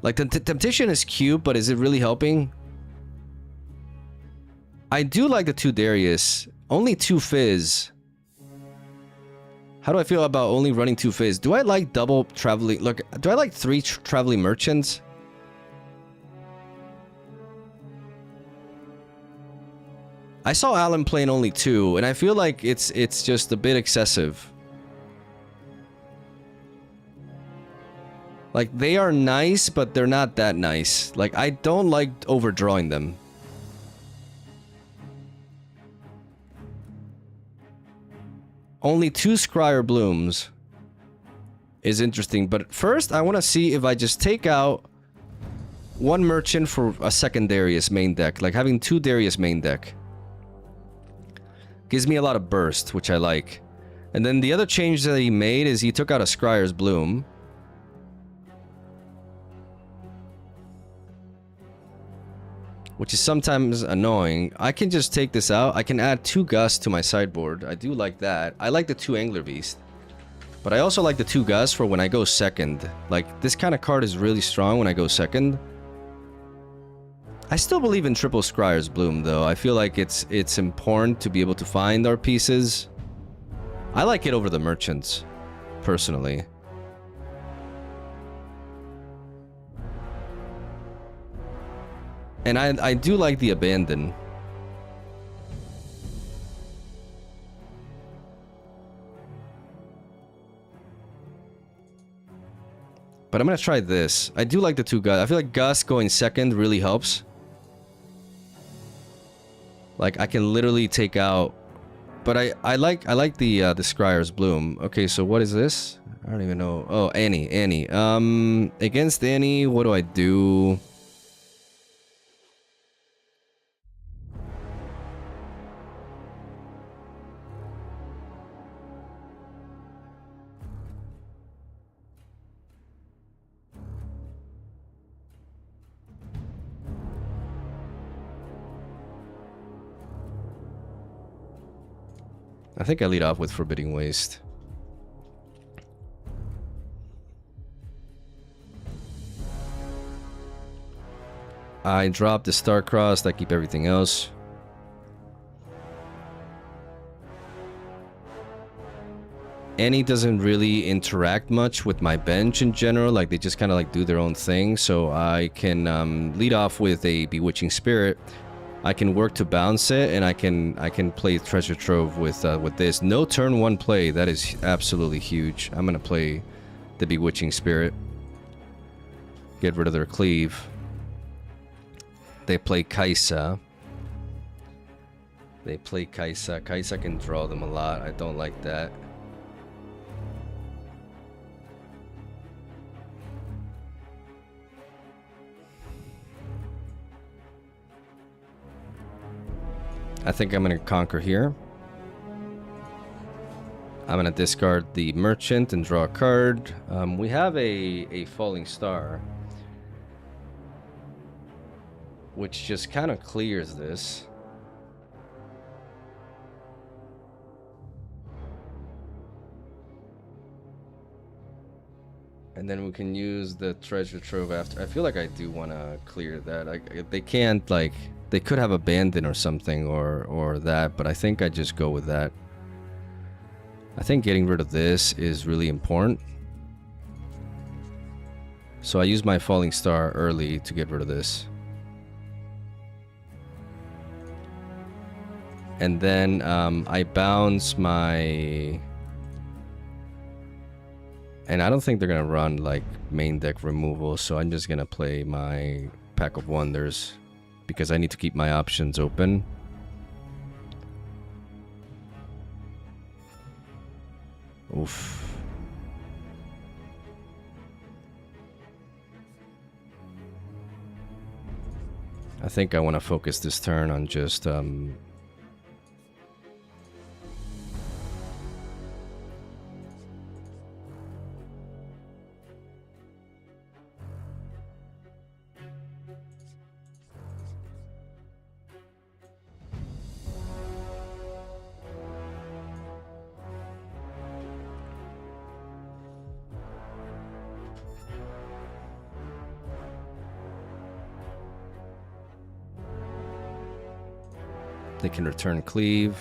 Like, the Temptation is cute, but is it really helping? I do like the 2 Darius. Only 2 Fizz. How do I feel about only running 2 Fizz? Do I like double traveling? Look, do I like 3 traveling merchants? I saw Alan playing only 2, and I feel like it's just a bit excessive. Like, they are nice, but they're not that nice. Like, I don't like overdrawing them. Only 2 Scryer Blooms is interesting, but first I want to see if I just take out 1 merchant for a 2nd Darius main deck. Like, having 2 Darius main deck gives me a lot of burst, which I like. And then the other change that he made is he took out a Scryer's Bloom. Which is sometimes annoying. I can just take this out. I can add 2 Gust to my sideboard. I do like that. I like the 2 Angler Beast. But I also like the 2 Gust for when I go second. Like, this kind of card is really strong when I go second. I still believe in triple Scryer's Bloom, though. I feel like it's important to be able to find our pieces. I like it over the merchants, personally. And I do like the abandon. But I'm gonna try this. I do like the two Gus. I feel like Gus going second really helps. Like I can literally take out. But I like the Scryer's Bloom. Okay, so what is this? I don't even know. Oh, Annie. Against Annie, what do I do? I think I lead off with Forbidding Waste. I drop the Star-Crossed, I keep everything else. Annie doesn't really interact much with my bench in general, like they just kind of like do their own thing, so I can lead off with a Bewitching Spirit. I can work to bounce it, and I can play Treasure Trove with this. No turn one play. That is absolutely huge. I'm gonna play the Bewitching Spirit. Get rid of their cleave. They play Kaisa. Kaisa can draw them a lot. I don't like that. I think I'm going to conquer here. I'm going to discard the Merchant and draw a card. We have a Falling Star, which just kind of clears this. And then we can use the Treasure Trove after. I feel like I do want to clear that. They can't, like... They could have Abandon or something, or that, but I think I just go with that. I think getting rid of this is really important. So I use my Falling Star early to get rid of this. And then I bounce my... And I don't think they're going to run like main deck removal, so I'm just going to play my Pack of Wonders. Because I need to keep my options open. Oof. I think I want to focus this turn on just they can return cleave.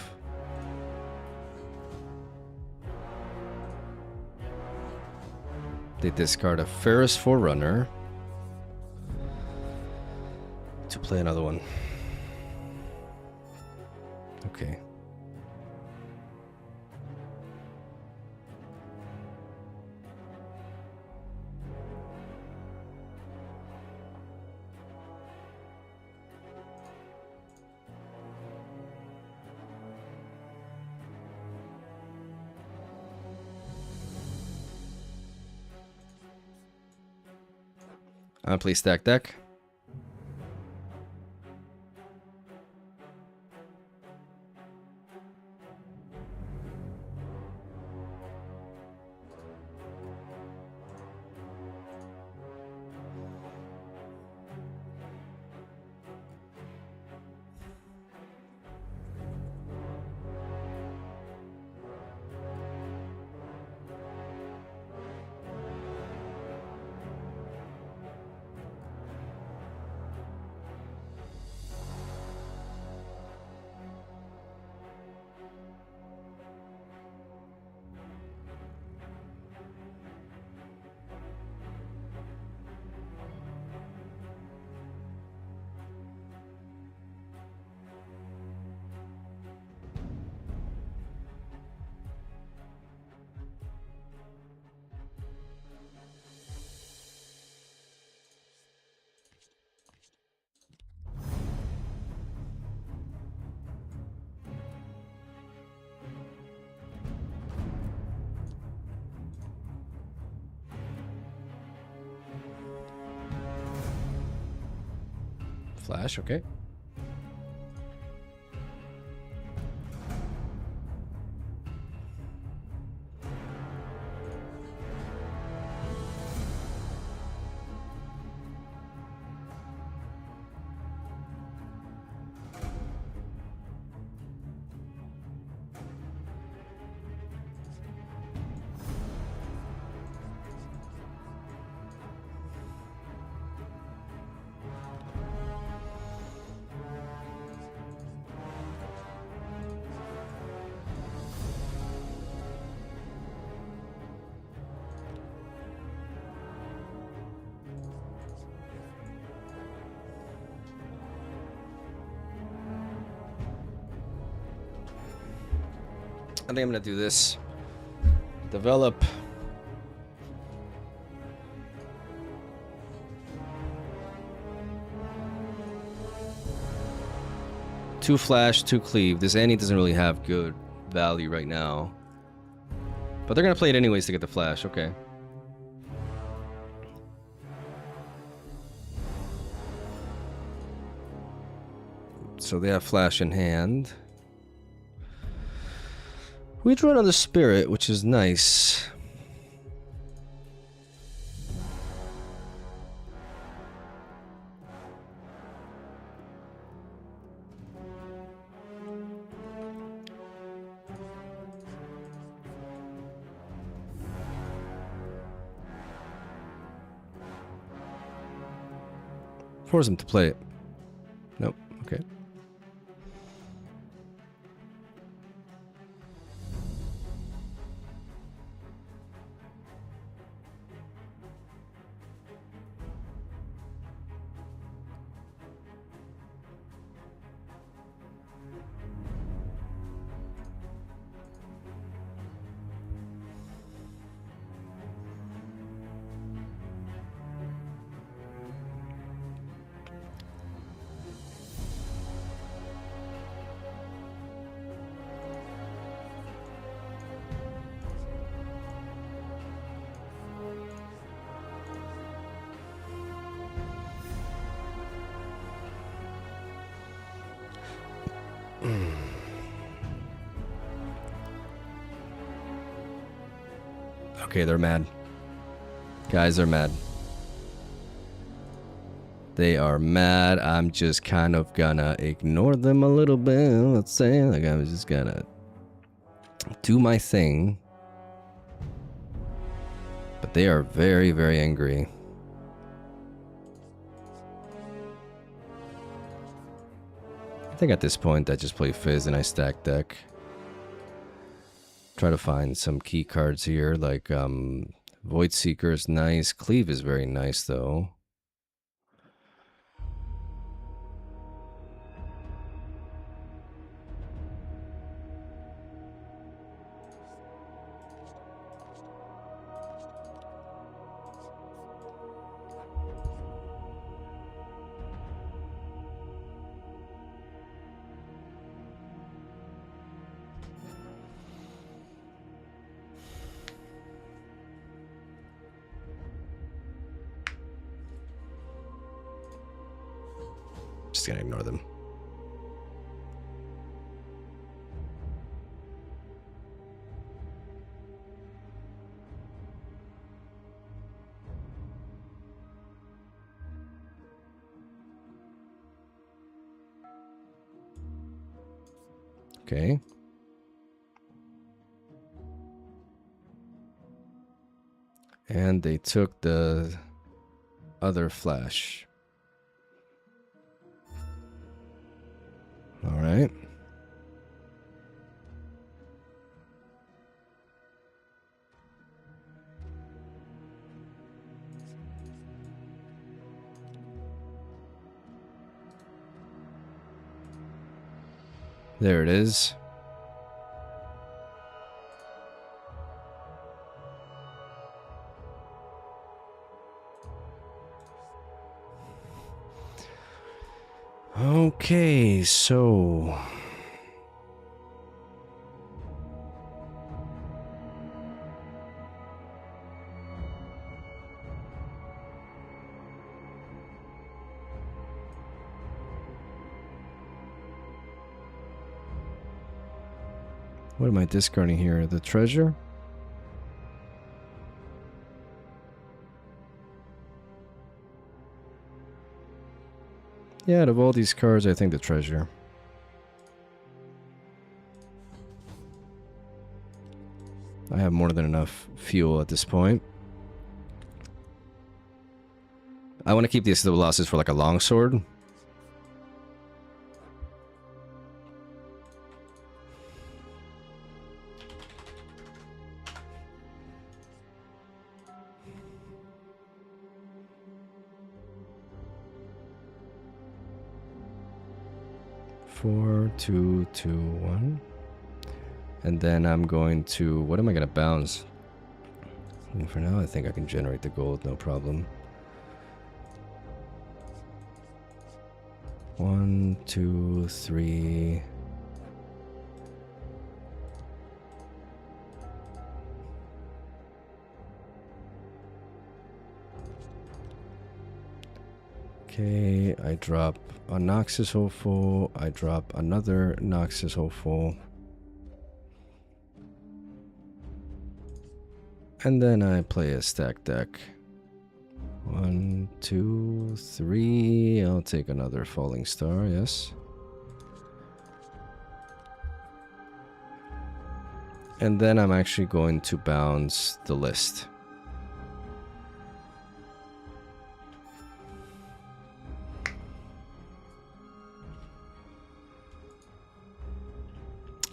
They discard a Ferris Forerunner to play another one. Okay. I'm gonna play stack deck. Flash, okay. I think I'm gonna do this. Develop. Two flash, two cleave. This Annie doesn't really have good value right now. But they're gonna play it anyways to get the flash, okay. So they have flash in hand. We drew another spirit, which is nice. Force him to play it. Nope, okay. Okay, they're mad. Guys are mad. They are mad. I'm just kind of gonna ignore them a little bit. Let's say, like, I'm just gonna do my thing. But they are very, very angry. I think at this point I just play Fizz and I stack deck. Try to find some key cards here, like Void Seeker is nice. Cleave is very nice though. Just gonna ignore them. Okay. And they took the other flash. All right. There it is. Okay, so What am I discarding here? The treasure? Yeah, out of all these cards, I think the treasure. I have more than enough fuel at this point. I want to keep these losses for like a longsword. Four, two, two, one. And then I'm going to... What am I going to bounce? And for now, I think I can generate the gold, no problem. 1, 2, 3. Okay, I drop a Noxus Hopeful. I drop another Noxus Hopeful. And then I play a stack deck. 1, 2, 3. I'll take another Falling Star, yes. And then I'm actually going to bounce the list.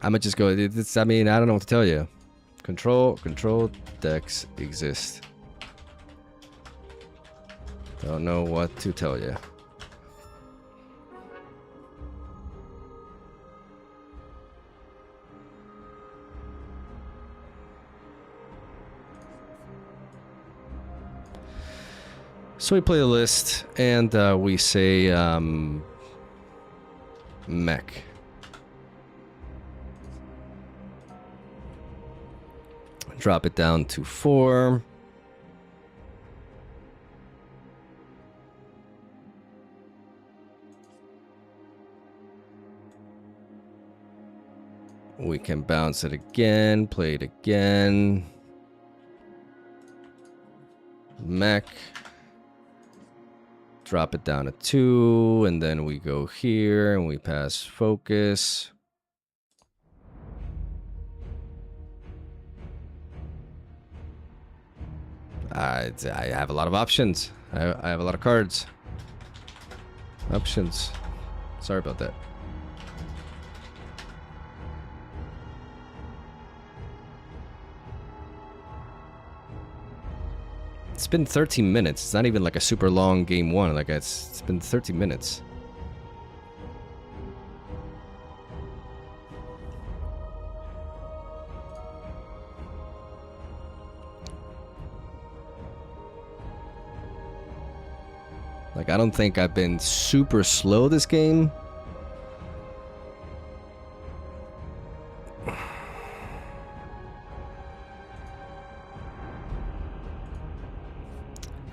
I'm gonna just go. I mean, I don't know what to tell you. Control decks exist. Don't know what to tell you. So we play the list, and we say mech. Drop it down to 4. We can bounce it again, play it again. Mech. Drop it down to 2, and then we go here and we pass focus. I have a lot of options. I have a lot of cards. Options. Sorry about that. It's been 13 minutes. It's not even like a super long game one. Like it's been 30 minutes. Like, I don't think I've been super slow this game.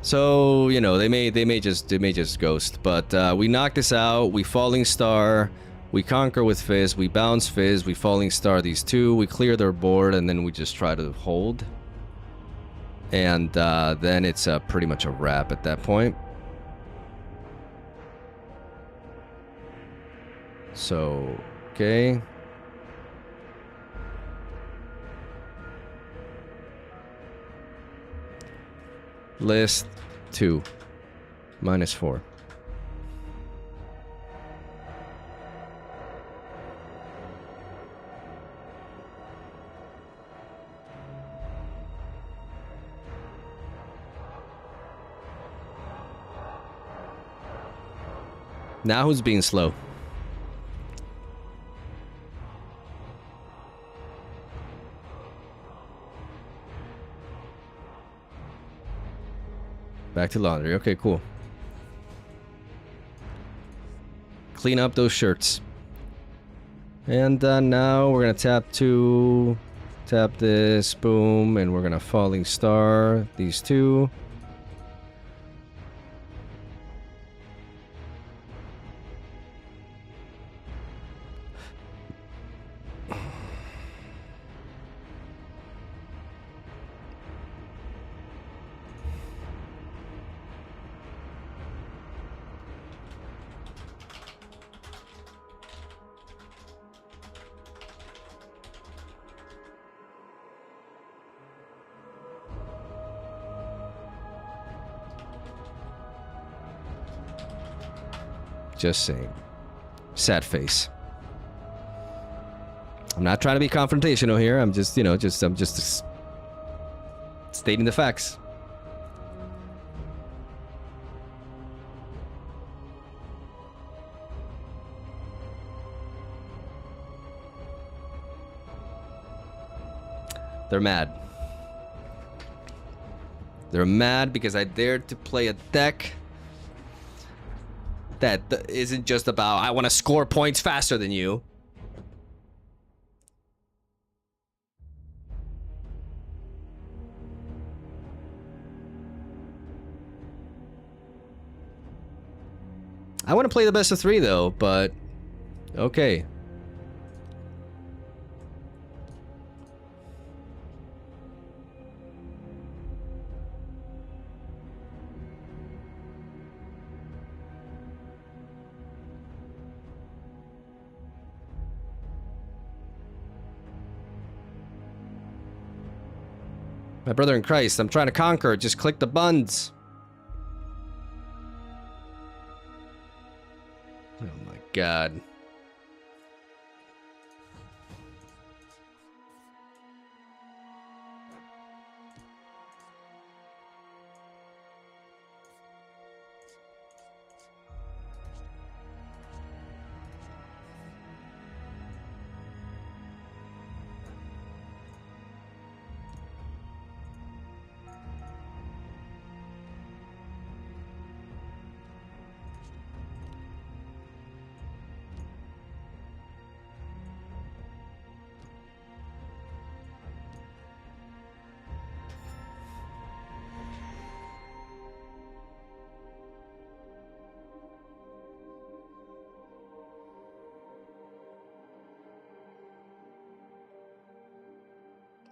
So, you know, they may just ghost, but we knock this out. We Falling Star, we conquer with Fizz, we bounce Fizz, we Falling Star these two, we clear their board, and then we just try to hold. And then it's pretty much a wrap at that point. So, okay. List 2. -4. Now who's being slow? Back to laundry. Okay, cool. Clean up those shirts. And now we're going to tap 2. Tap this. Boom. And we're going to Falling Star these two. Just saying. Sad face. I'm not trying to be confrontational here. I'm just, I'm just stating the facts. They're mad. They're mad because I dared to play a deck that isn't just about I want to score points faster than you. I want to play the best of 3 though, but okay. My brother in Christ, I'm trying to conquer. Just click the buttons. Oh my god.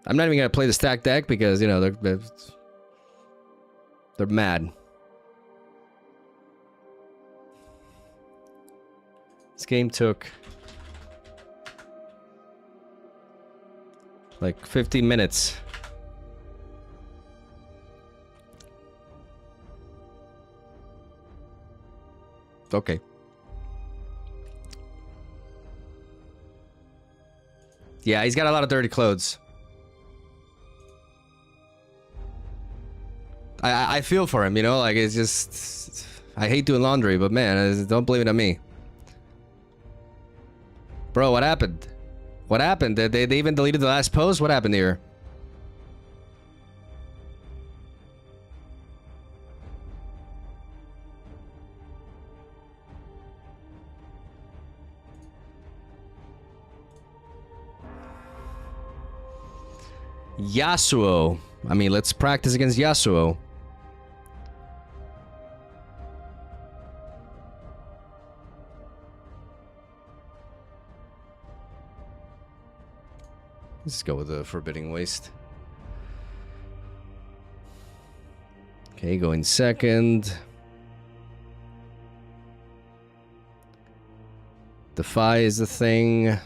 I'm not even gonna play the stack deck because they're mad. This game took like 15 minutes. Okay. Yeah, he's got a lot of dirty clothes. I feel for him, like it's just... I hate doing laundry, but man, don't blame it on me. Bro, what happened? What happened? They even deleted the last post? What happened here? Yasuo. I mean, let's practice against Yasuo. Let's go with the Forbidding Waste. Okay, going second. Defy is the thing.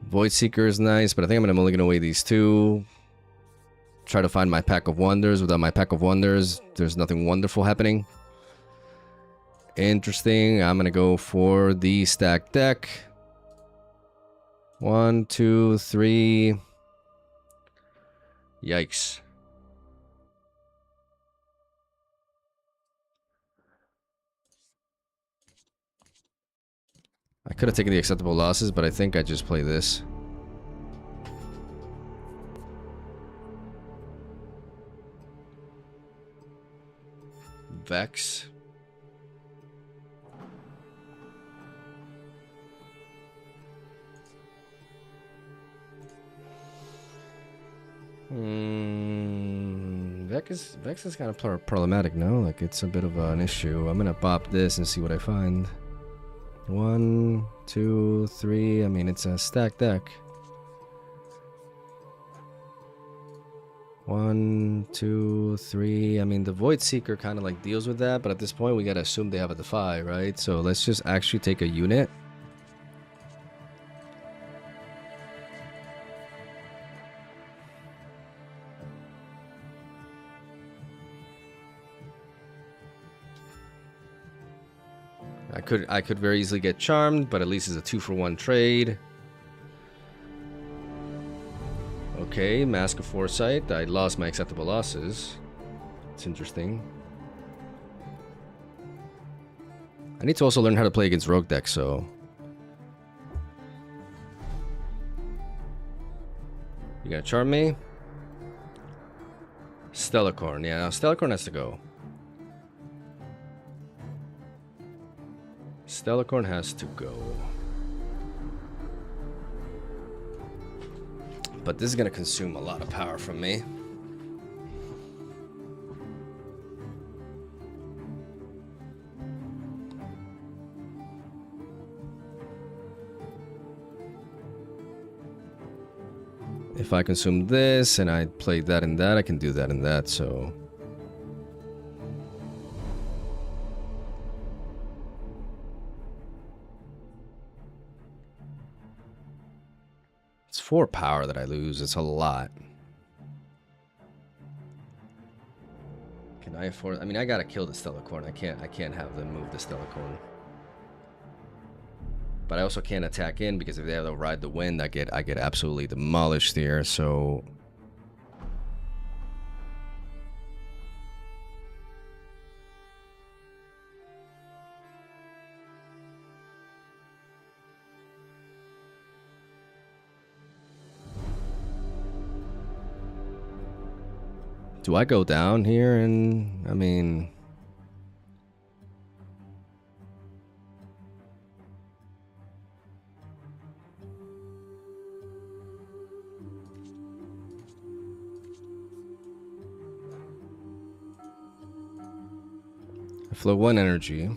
Void Seeker is nice, but I think I'm only gonna weigh these 2. Try to find my Pack of Wonders. Without my Pack of Wonders, there's nothing wonderful happening. Interesting. I'm gonna go for the stack deck. 1, 2, 3. Yikes. I could have taken the acceptable losses, but I think I just play this. Vex. Vex is kind of problematic, no? Like, it's a bit of an issue. I'm gonna pop this and see what I find. 1, 2, 3. I mean, it's a stack deck. 1, 2, 3. I mean, the Void Seeker kind of like deals with that, but at this point, we gotta assume they have a Defy, right? So let's just actually take a unit. could very easily get charmed, but at least it's a 2-for-1 trade. Okay, Mask of Foresight. I lost my acceptable losses. It's interesting. I need to also learn how to play against rogue decks, so... You gonna charm me? Stellarcorn. Yeah, Stellarcorn has to go. Stellarcorn has to go. But this is gonna consume a lot of power from me. If I consume this and I play that and that, I can do that and that, so... It's 4 power that I lose. It's a lot. Can I afford... I mean, I gotta kill the Stellarcorn. I can't have them move the Stellarcorn. But I also can't attack in because if they have to ride the wind, I get absolutely demolished here, so... Do I go down here and... I mean... I flow 1 energy.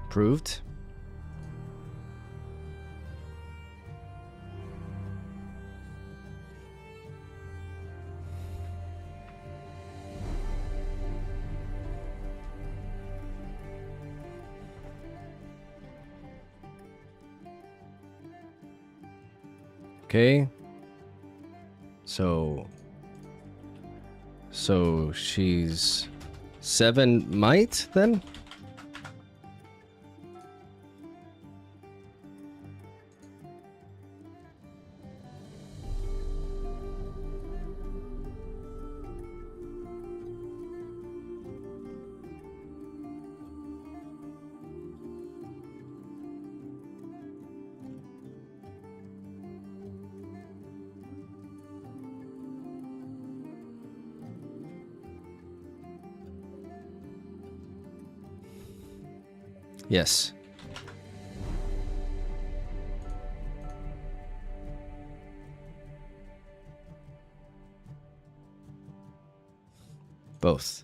Approved. Okay. So she's 7 might then? Yes. Both.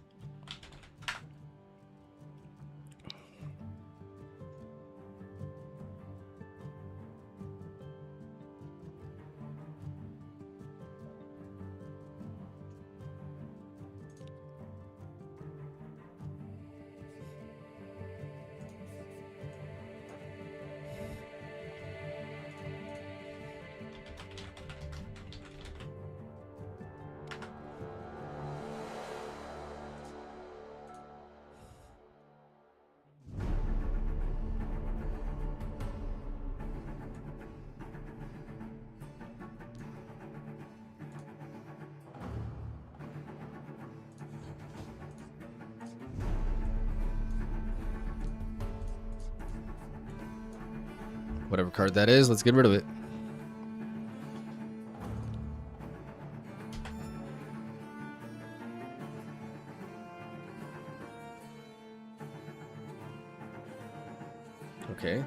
Whatever card that is, let's get rid of it. Okay.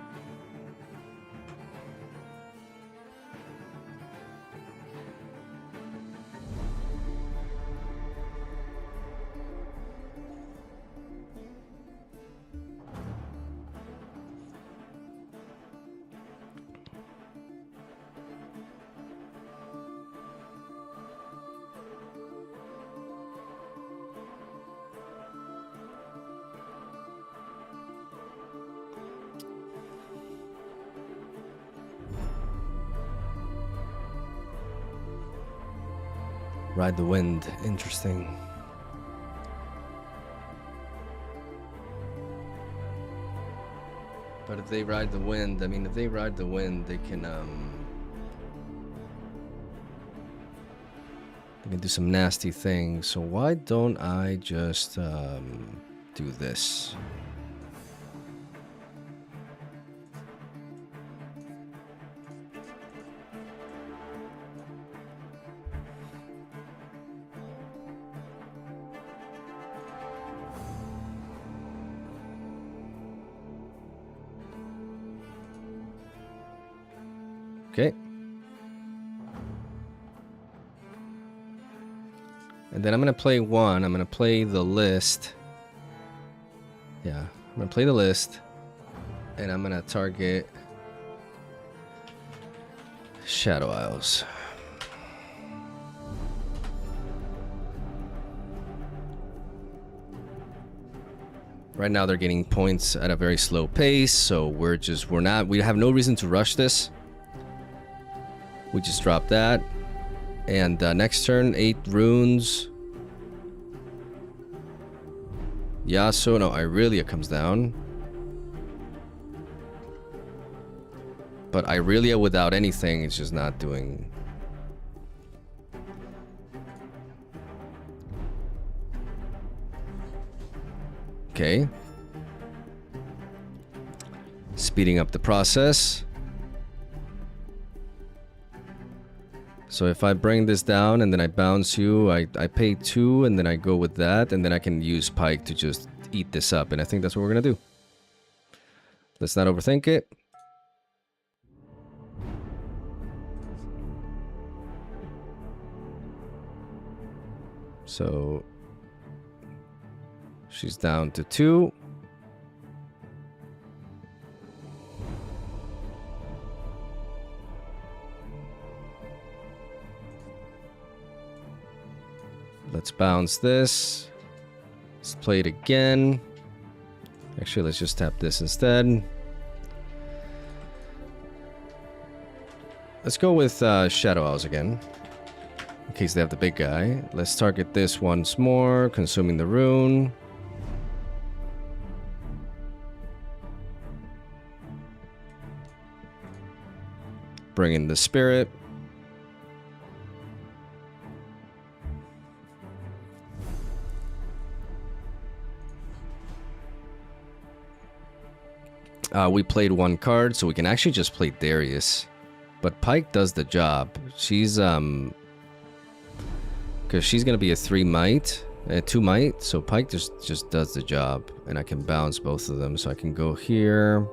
Ride the wind. Interesting. But if they ride the wind, I mean, if they ride the wind, they can do some nasty things. So why don't I just do this? Okay. And then I'm going to play one. I'm going to play the list. Yeah, I'm going to play the list. And I'm going to target Shadow Isles. Right now they're getting points at a very slow pace, so we have no reason to rush this. We just drop that. And next turn, 8 runes. Yasuo, no, Irelia comes down. But Irelia without anything is just not doing. Okay. Speeding up the process. So if I bring this down and then I bounce you, I pay 2 and then I go with that, and then I can use Pike to just eat this up, and I think that's what we're gonna do. Let's not overthink it. So she's down to 2. Let's bounce this. Let's play it again. Actually, let's just tap this instead. Let's go with Shadow Owls again, in case they have the big guy. Let's target this once more, consuming the rune. Bring in the spirit. We played 1 card, so we can actually just play Darius. But Pike does the job. She's, because she's going to be a 3 might, a 2 might, so Pike just does the job. And I can bounce both of them, so I can go here.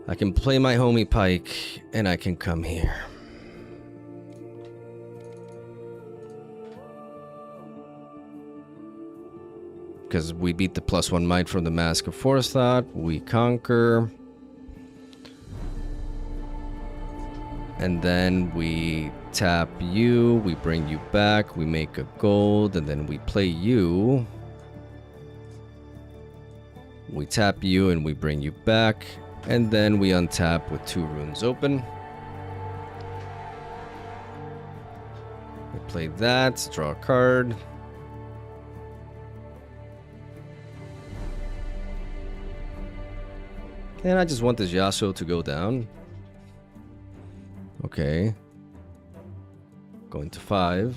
I can play my homie Pike, and I can come here. Because we beat the +1 might from the Mask of Forethought. We conquer. And then we tap you. We bring you back. We make a gold. And then we play you. We tap you and we bring you back. And then we untap with 2 runes open. We play that. Draw a card. And I just want this Yasuo to go down. Okay. Going to 5.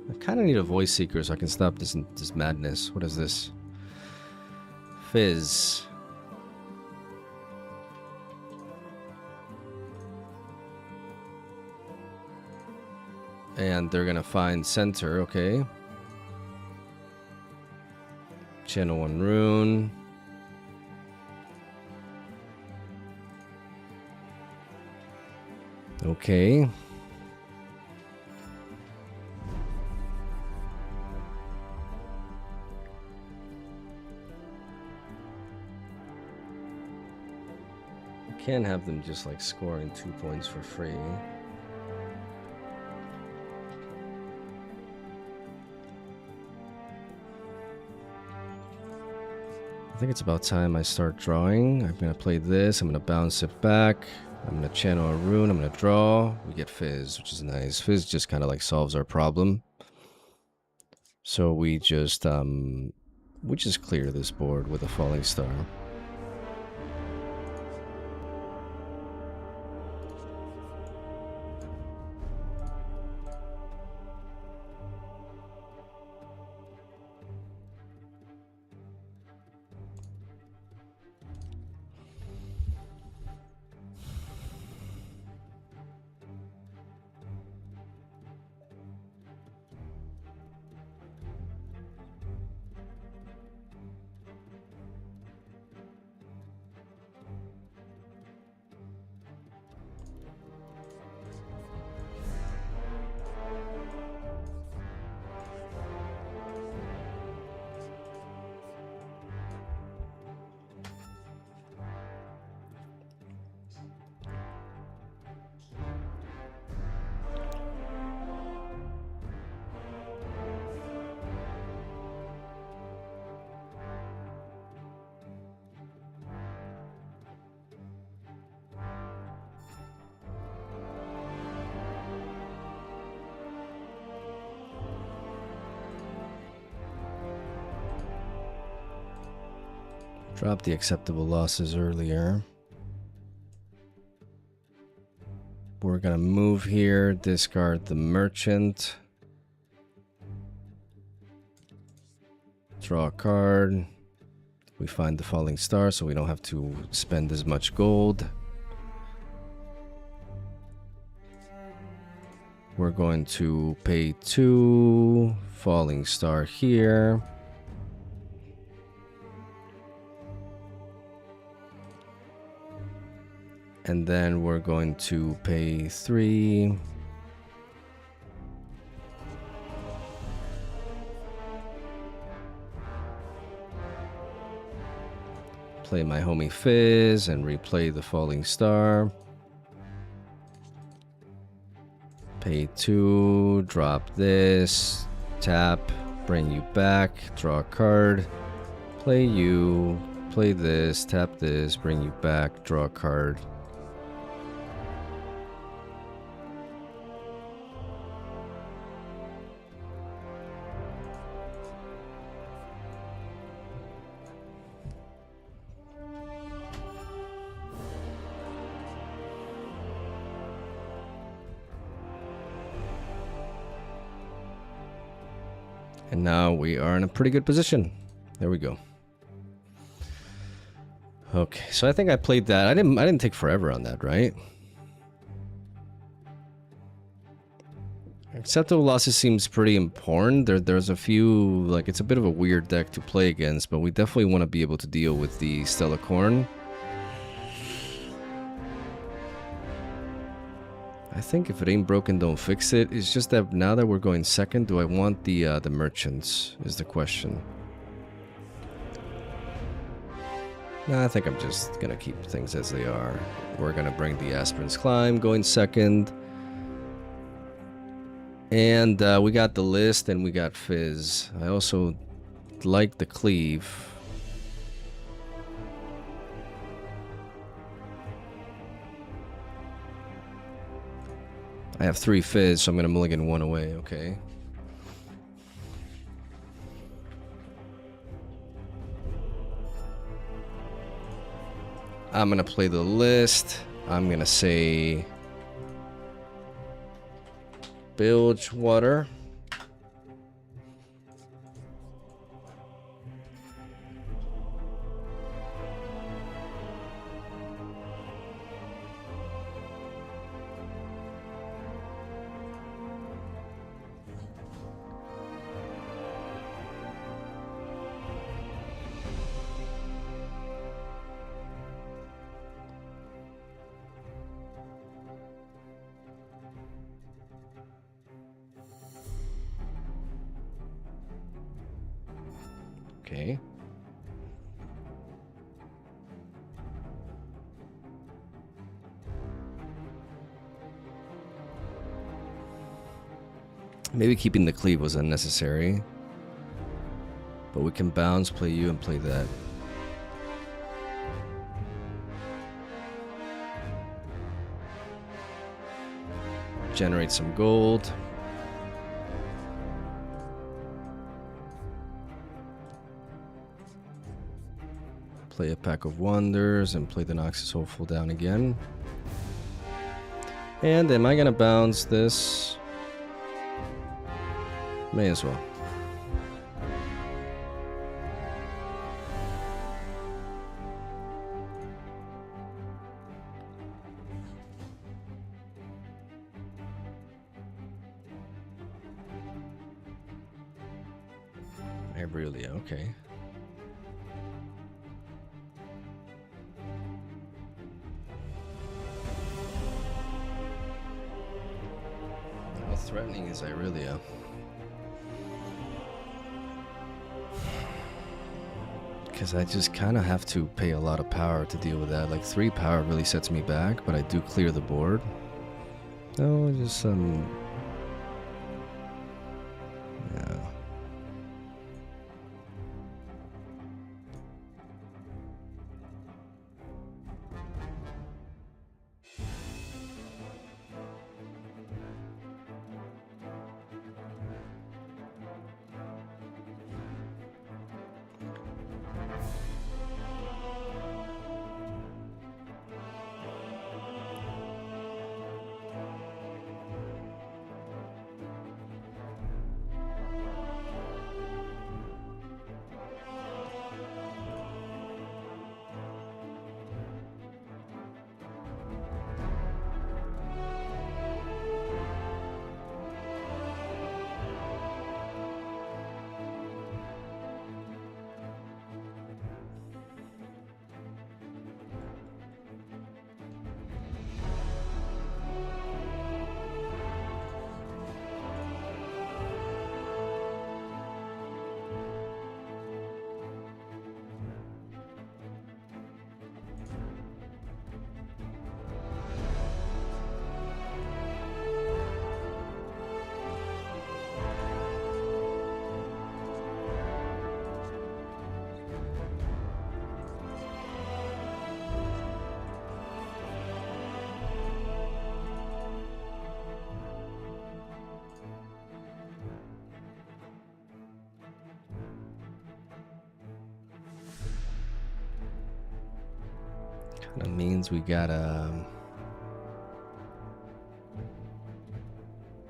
I kind of need a voice seeker so I can stop this madness. What is this? Fizz. And they're gonna find center, okay. Channel 1 rune. Okay. Can't have them just like scoring 2 points for free. think it's about time I start drawing. I'm gonna play this. I'm gonna bounce it back. I'm gonna channel a rune. I'm gonna draw. We get Fizz, which is nice. Fizz just kind of like solves our problem. So we just clear this board with a falling star. Drop the acceptable losses earlier. We're gonna move here, discard the merchant. Draw a card. We find the falling star so we don't have to spend as much gold. We're going to pay 2, falling star here. And then we're going to pay 3. Play my homie Fizz and replay the falling star. Pay 2, drop this, tap, bring you back, draw a card, play you, play this, tap this, bring you back, draw a card. And now we are in a pretty good position. There we go. Okay, so I think I played that. I didn't take forever on that, right? Acceptable losses seems pretty important. There's a few, like, it's a bit of a weird deck to play against, but we definitely want to be able to deal with the Stella Corn. I think if it ain't broken, don't fix it. It's just that now that we're going second, do I want the merchants, is the question. Nah, I think I'm just gonna keep things as they are. We're gonna bring the Aspirin's Climb going second. And we got the list and we got Fizz. I also like the cleave. I have 3 Fizz, so I'm gonna mulligan 1 away, okay. I'm gonna play the list. I'm gonna say Bilgewater. Okay. Maybe keeping the cleave was unnecessary. But we can bounce, play you, and play that. generate some gold. Play a pack of wonders and play the Noxus Hopeful down again. And am I gonna bounce this? May as well. Irelia, okay. How threatening is Irelia? Because I just kind of have to pay a lot of power to deal with that. Like 3 power really sets me back, but I do clear the board. No, just some... yeah. That means we gotta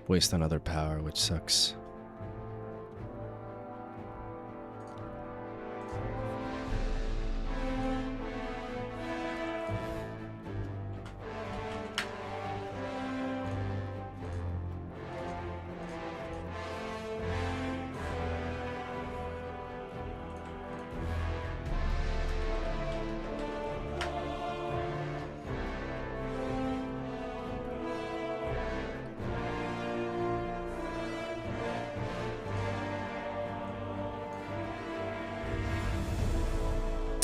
waste another power, which sucks.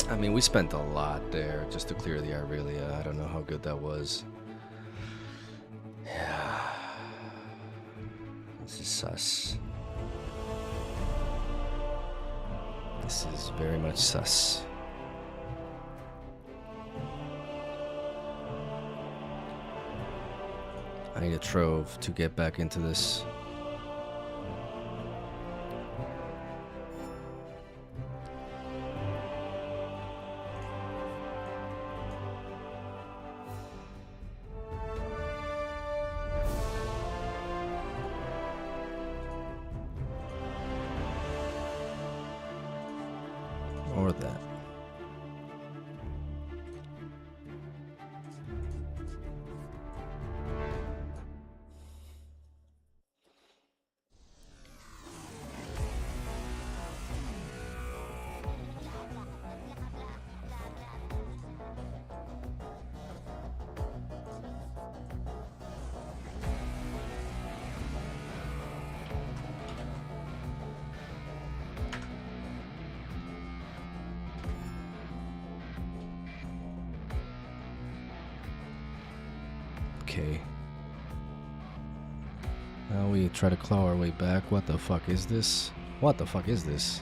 I mean, we spent a lot there just to clear the Irelia. I don't know how good that was. Yeah. This is sus. This is very much sus. I need a trove to get back into this. Or that. Okay. Now we try to claw our way back. What the fuck is this? What the fuck is this?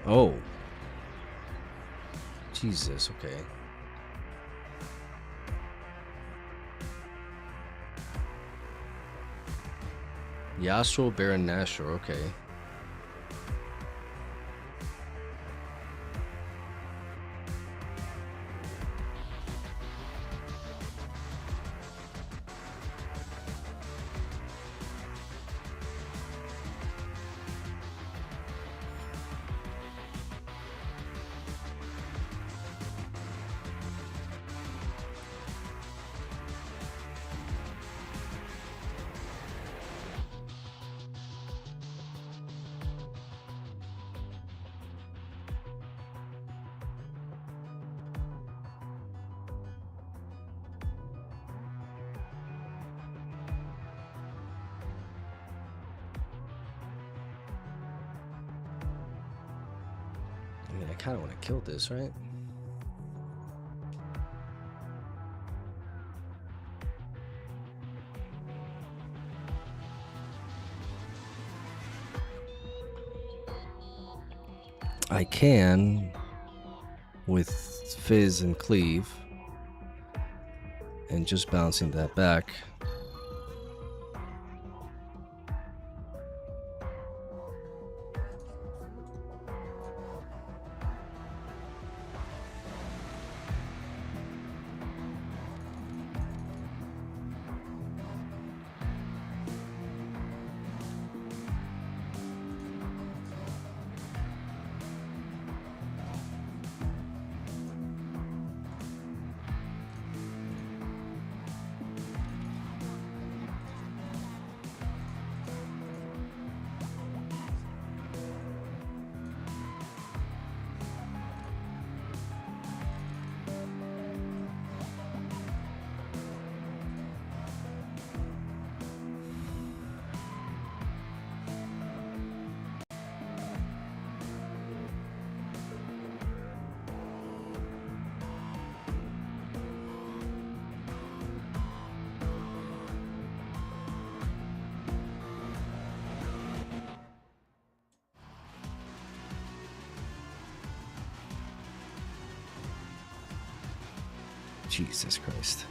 Oh. Jesus, okay. Yasuo, Baron Nashor, okay. I mean, I kind of want to kill this, right? I can with Fizz and Cleave and just bouncing that back. Jesus Christ.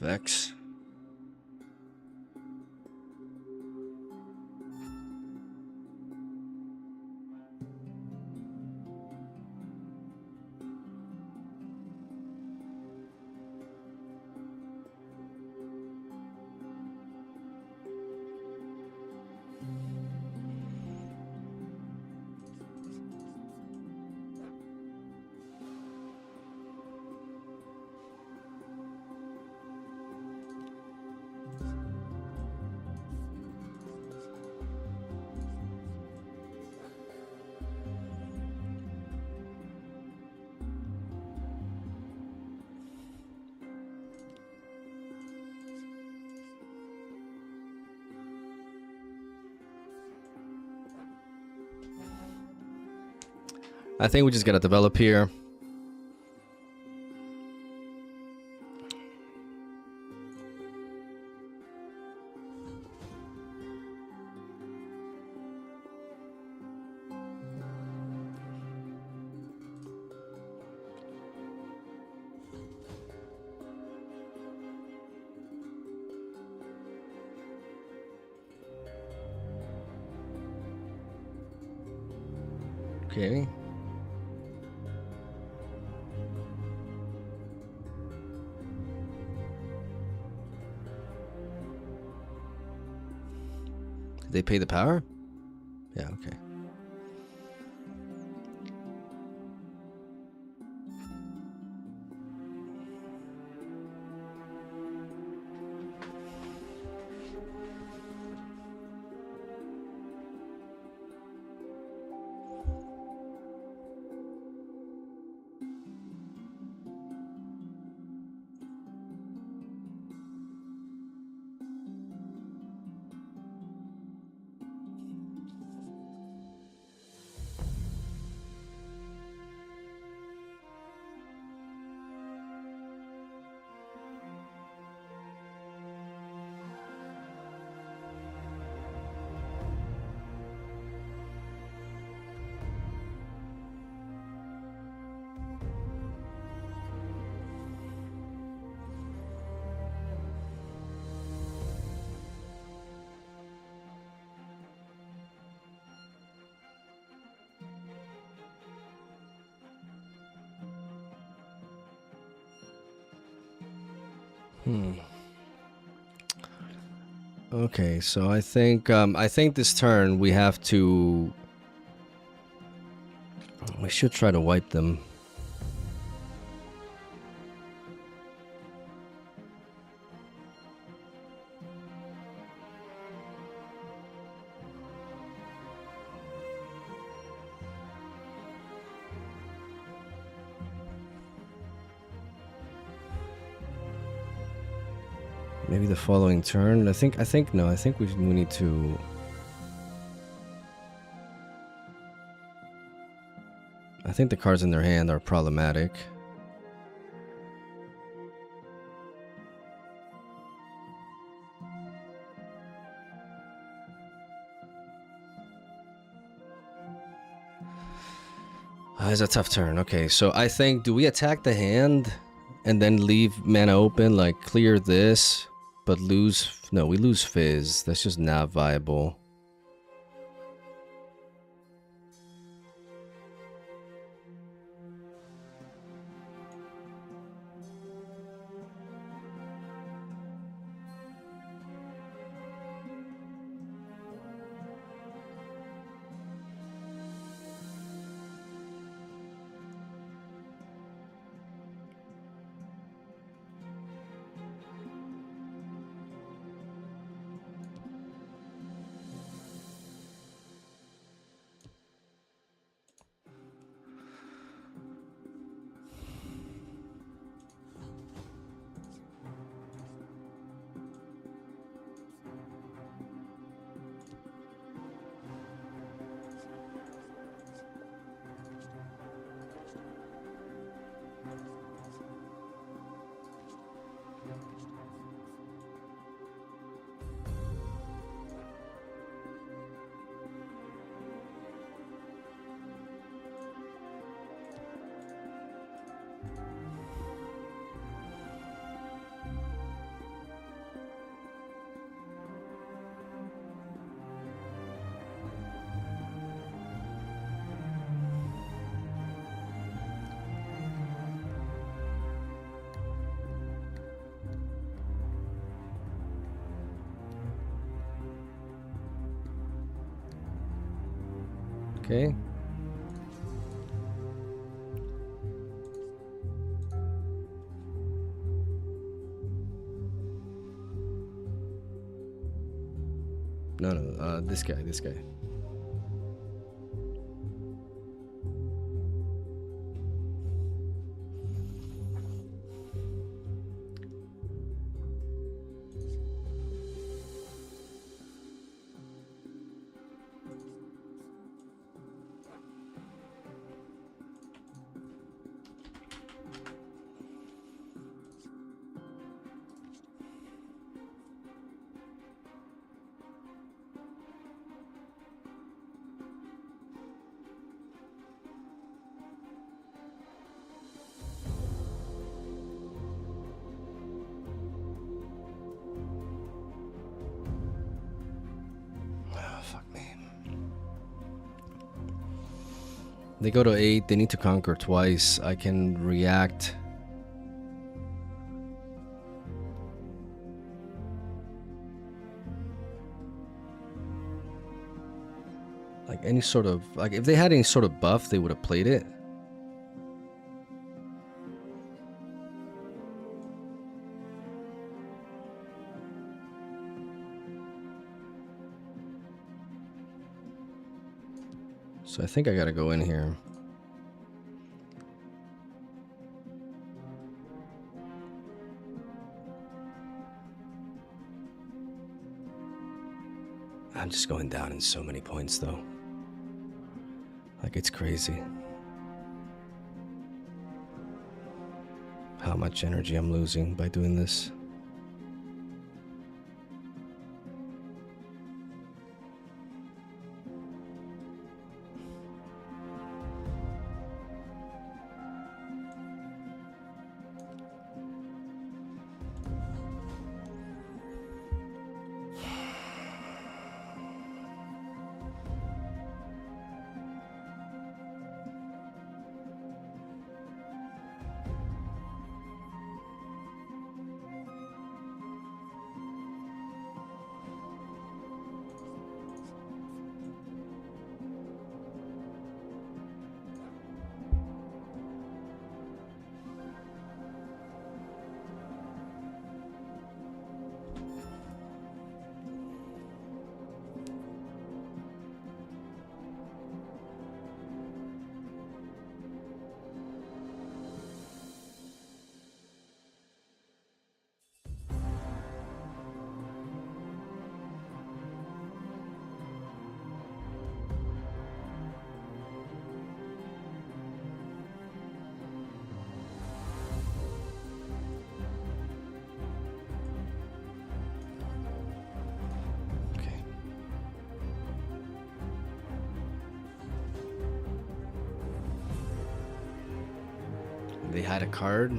Vex. I think we just gotta develop here. Okay. Did they pay the power? Yeah, okay. Okay, so I think this turn we have to. We should try to wipe them. Maybe the following turn. I think no. I think we need to. I think the cards in their hand are problematic. It's a tough turn. Okay, so I think, do we attack the hand and then leave mana open, like clear this, but lose? No, we lose Fizz. That's just not viable. Okay. No, this guy. They go to 8. They need to conquer twice. I can react. Like any sort of, like if they had any sort of buff, they would have played it. So I think I gotta go in here. I'm just going down in so many points though. Like it's crazy how much energy I'm losing by doing this. They hide a card.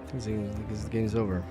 I think the game's over.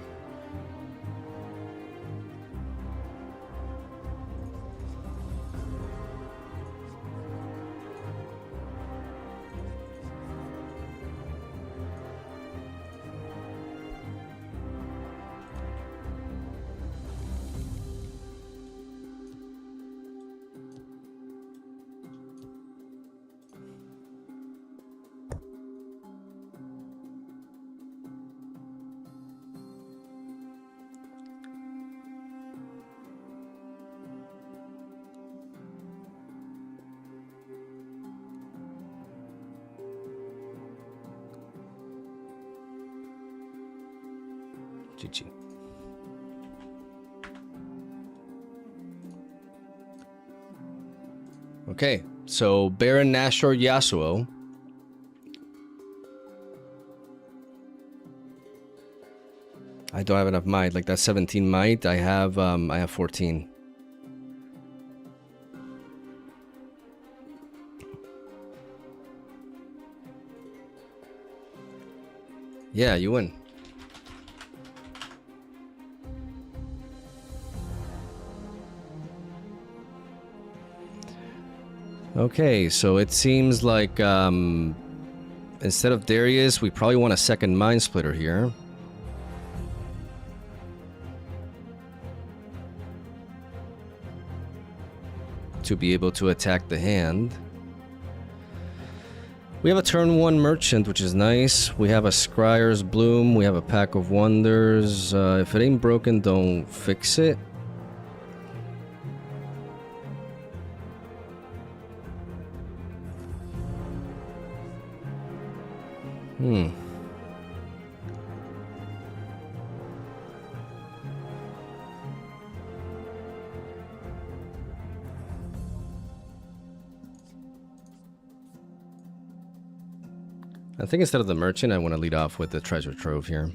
GG. Okay, so Baron Nashor Yasuo. I don't have enough might. Like that 17 might. I have 14. Yeah, you win. Okay, so it seems like instead of Darius, we probably want a second Mind Splitter here. To be able to attack the hand. We have a turn 1 Merchant, which is nice. We have a Scryer's Bloom. We have a Pack of Wonders. If it ain't broken, don't fix it. I think instead of the Merchant, I want to lead off with the Treasure Trove here.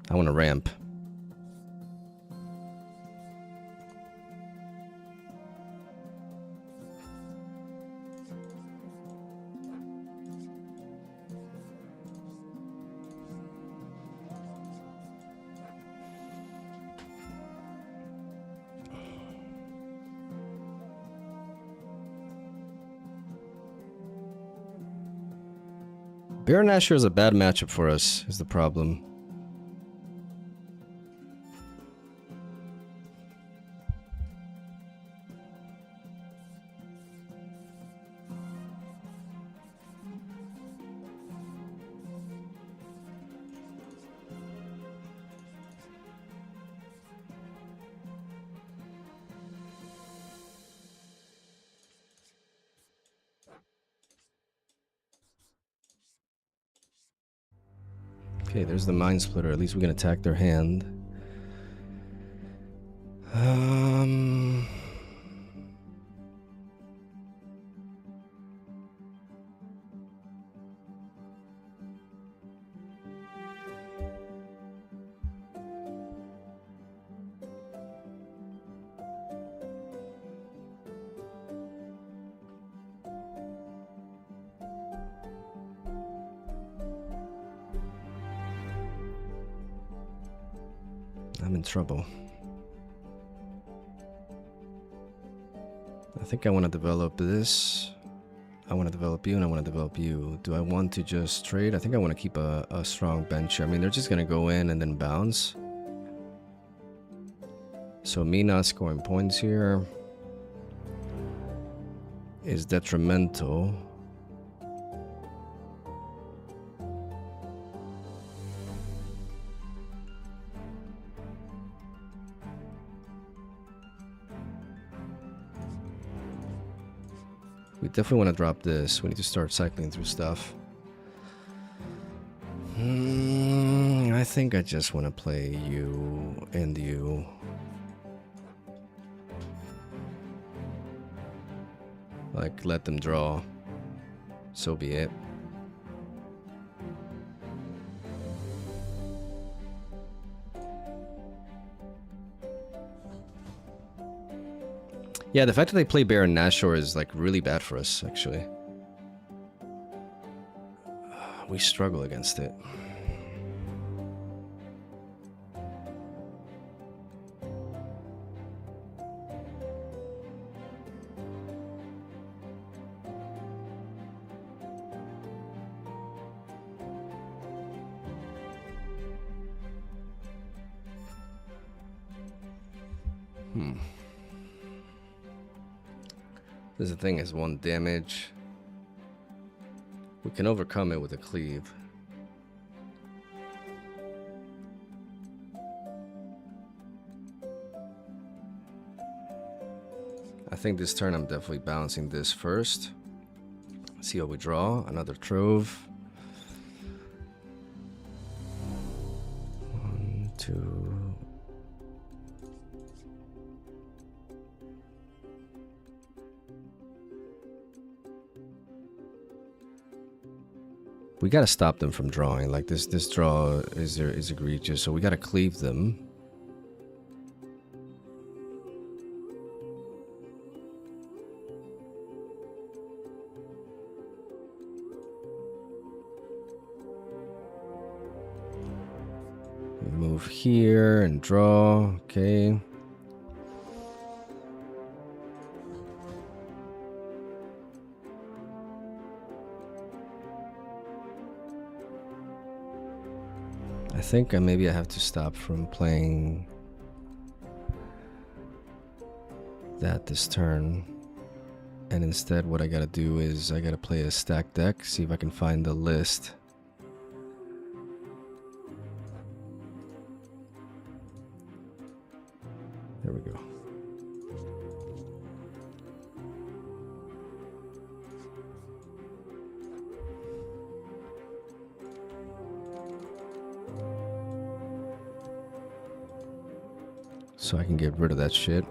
I want to ramp. Baron Nashor is a bad matchup for us, is the problem. Okay, there's the Mind Splitter. At least we can attack their hand. I'm in trouble. I think I want to develop this. I want to develop you and I want to develop you. Do I want to just trade? I think I want to keep a strong bench here. I mean, they're just going to go in and then bounce. So me not scoring points here is detrimental. We definitely want to drop this. We need to start cycling through stuff. I think I just want to play you and you. Like, let them draw. So be it. Yeah, the fact that they play Baron Nashor is like really bad for us, actually. We struggle against it. This thing is 1 damage. We can overcome it with a cleave. I think this turn I'm definitely balancing this first. See what we draw. Another Trove. 1, 2. We gotta stop them from drawing. Like this draw is egregious, so we gotta cleave them. We move here and draw. Okay. I think maybe I have to stop from playing that this turn. And instead what I gotta do is I gotta play a stack deck, see if I can find the list. There we go. So I can get rid of that shit.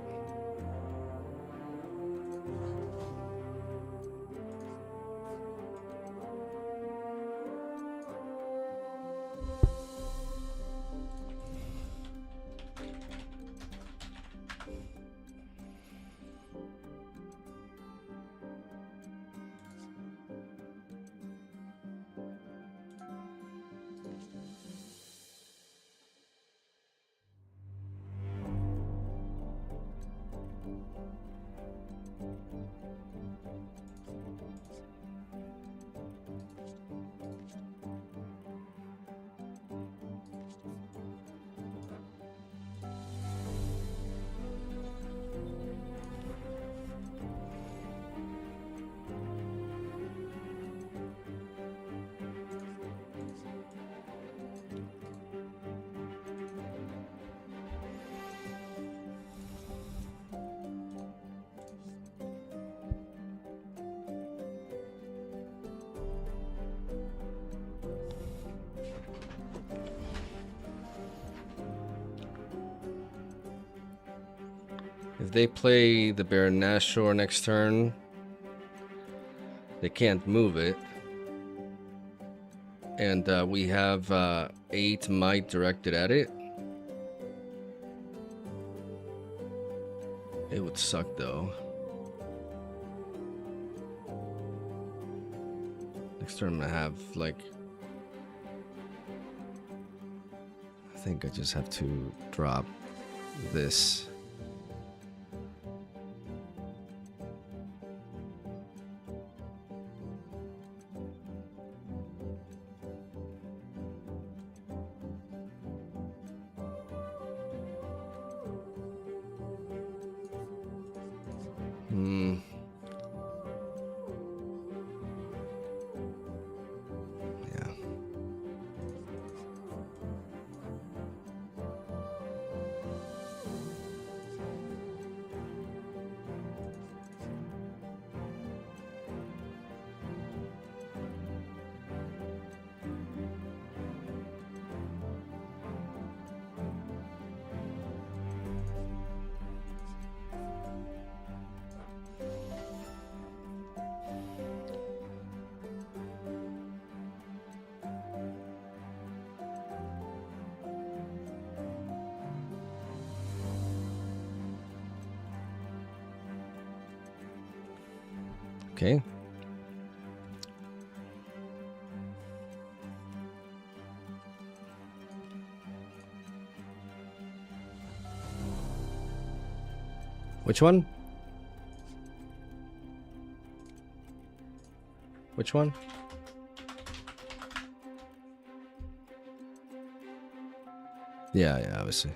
If they play the Baron Nashor next turn, they can't move it. And we have 8 might directed at it. It would suck though. Next turn I'm gonna have like... I think I just have to drop this. Yeah. Okay. Which one? Which one? Yeah, obviously.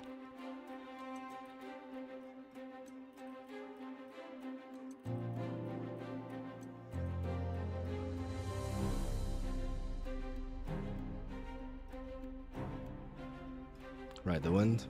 Ride the wind.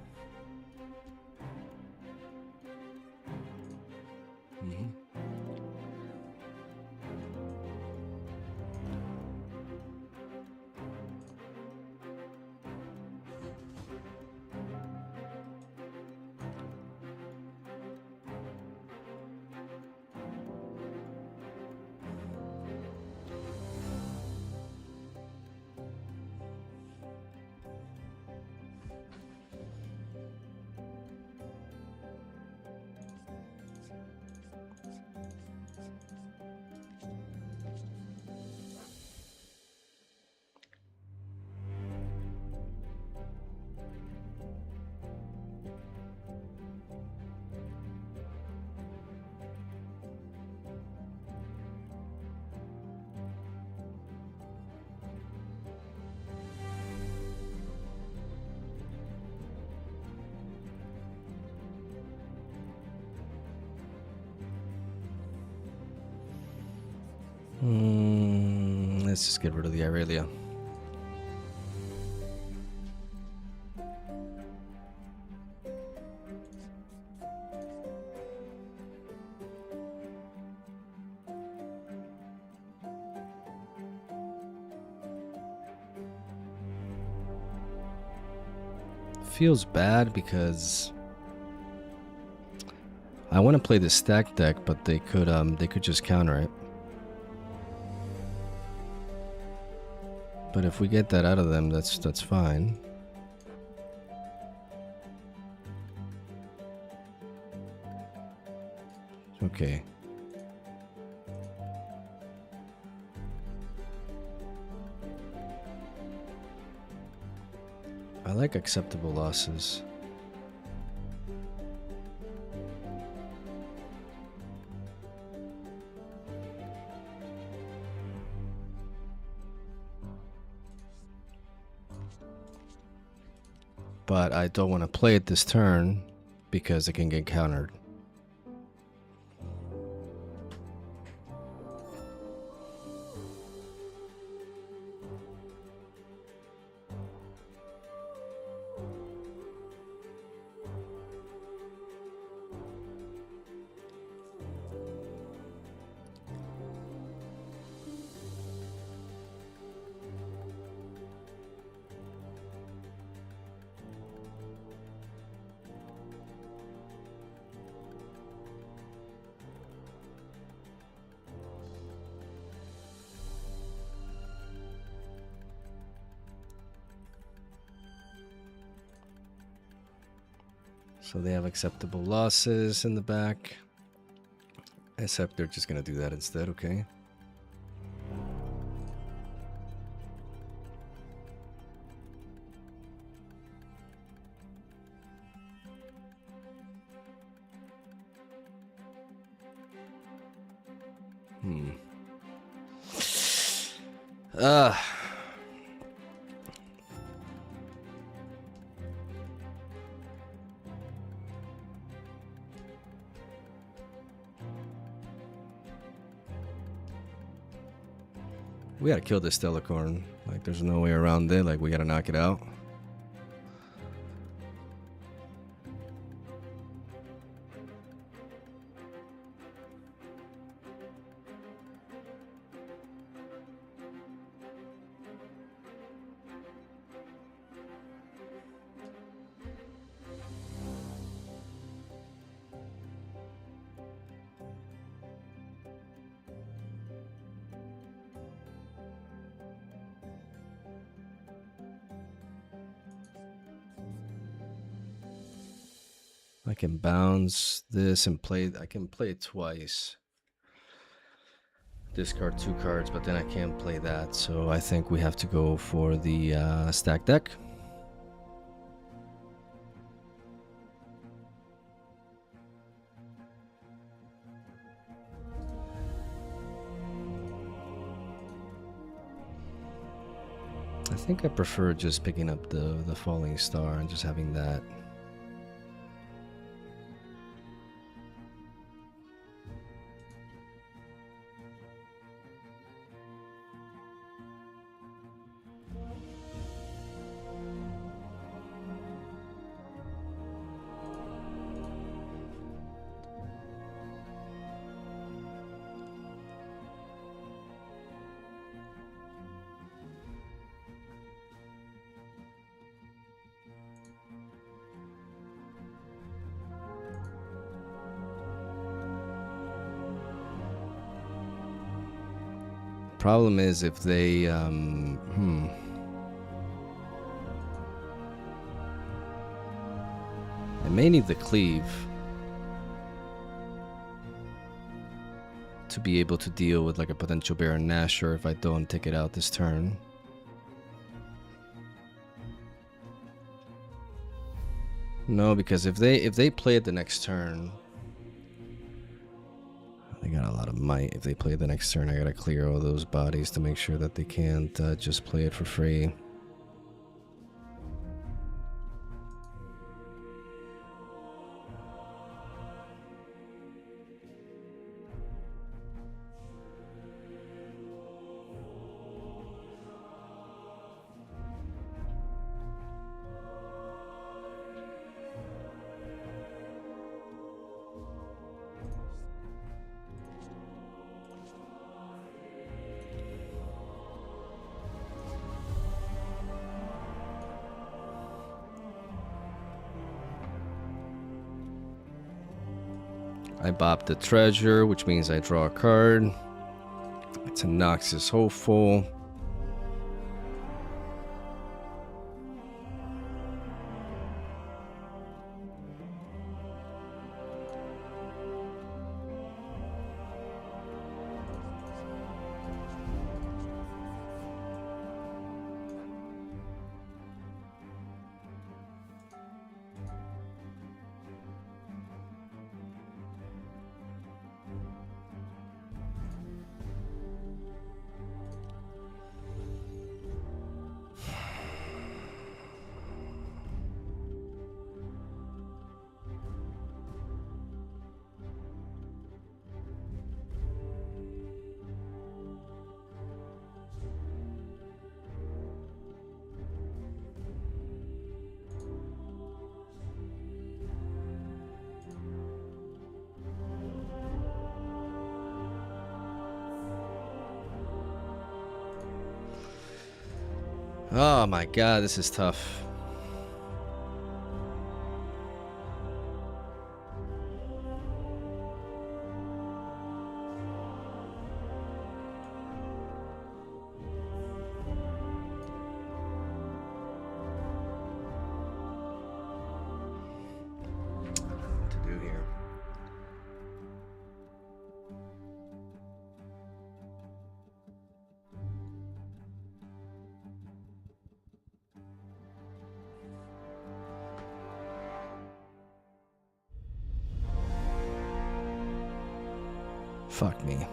Let's just get rid of the Irelia. Feels bad because I want to play the stack deck, but they could just counter it. But if we get that out of them, that's fine. Okay. I like acceptable losses. But I don't want to play it this turn because it can get countered. So they have acceptable losses in the back. Except they're just going to do that instead, okay? We gotta kill this Stellicorn. Like, there's no way around it. Like, we gotta knock it out. I can bounce this and play. I can play it twice. Discard 2 cards, but then I can't play that. So I think we have to go for the stack deck. I think I prefer just picking up the falling star and just having that. Problem is if they I may need the cleave to be able to deal with like a potential Baron Nashor if I don't take it out this turn. No, because if they play it the next turn, they got a lot of might. If they play the next turn, I gotta clear all those bodies to make sure that they can't just play it for free. I bop the treasure, which means I draw a card. It's a Noxus Hopeful. Oh my god, this is tough. What to do here? Fuck me.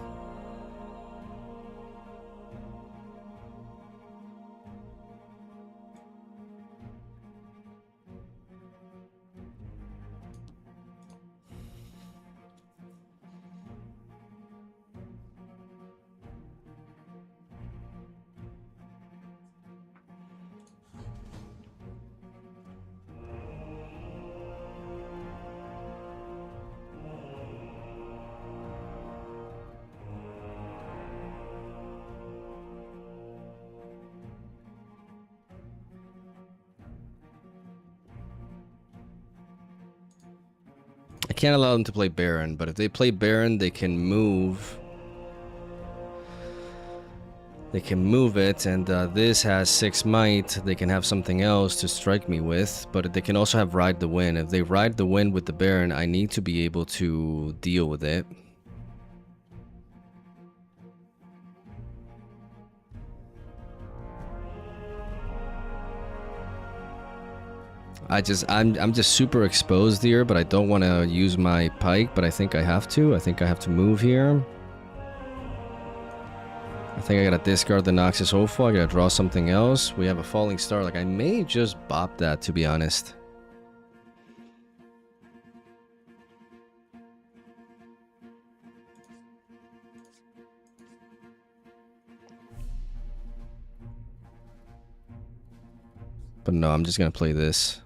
I can't allow them to play Baron, but if they play Baron, they can move. They can move it, and this has 6 might. They can have something else to strike me with, but they can also have Ride the Wind. If they ride the wind with the Baron, I need to be able to deal with it. I'm just super exposed here, but I don't want to use my pike, but I think I have to. I think I have to move here. I think I gotta discard the Noxus Opal. I gotta draw something else. We have a Falling Star. Like, I may just bop that, to be honest. But no, I'm just gonna play this.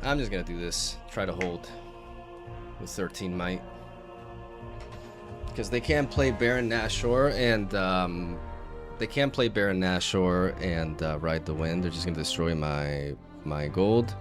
I'm just gonna do this. Try to hold with 13 might. Because they can't play Baron Nashor and Ride the Wind. They're just gonna destroy my gold.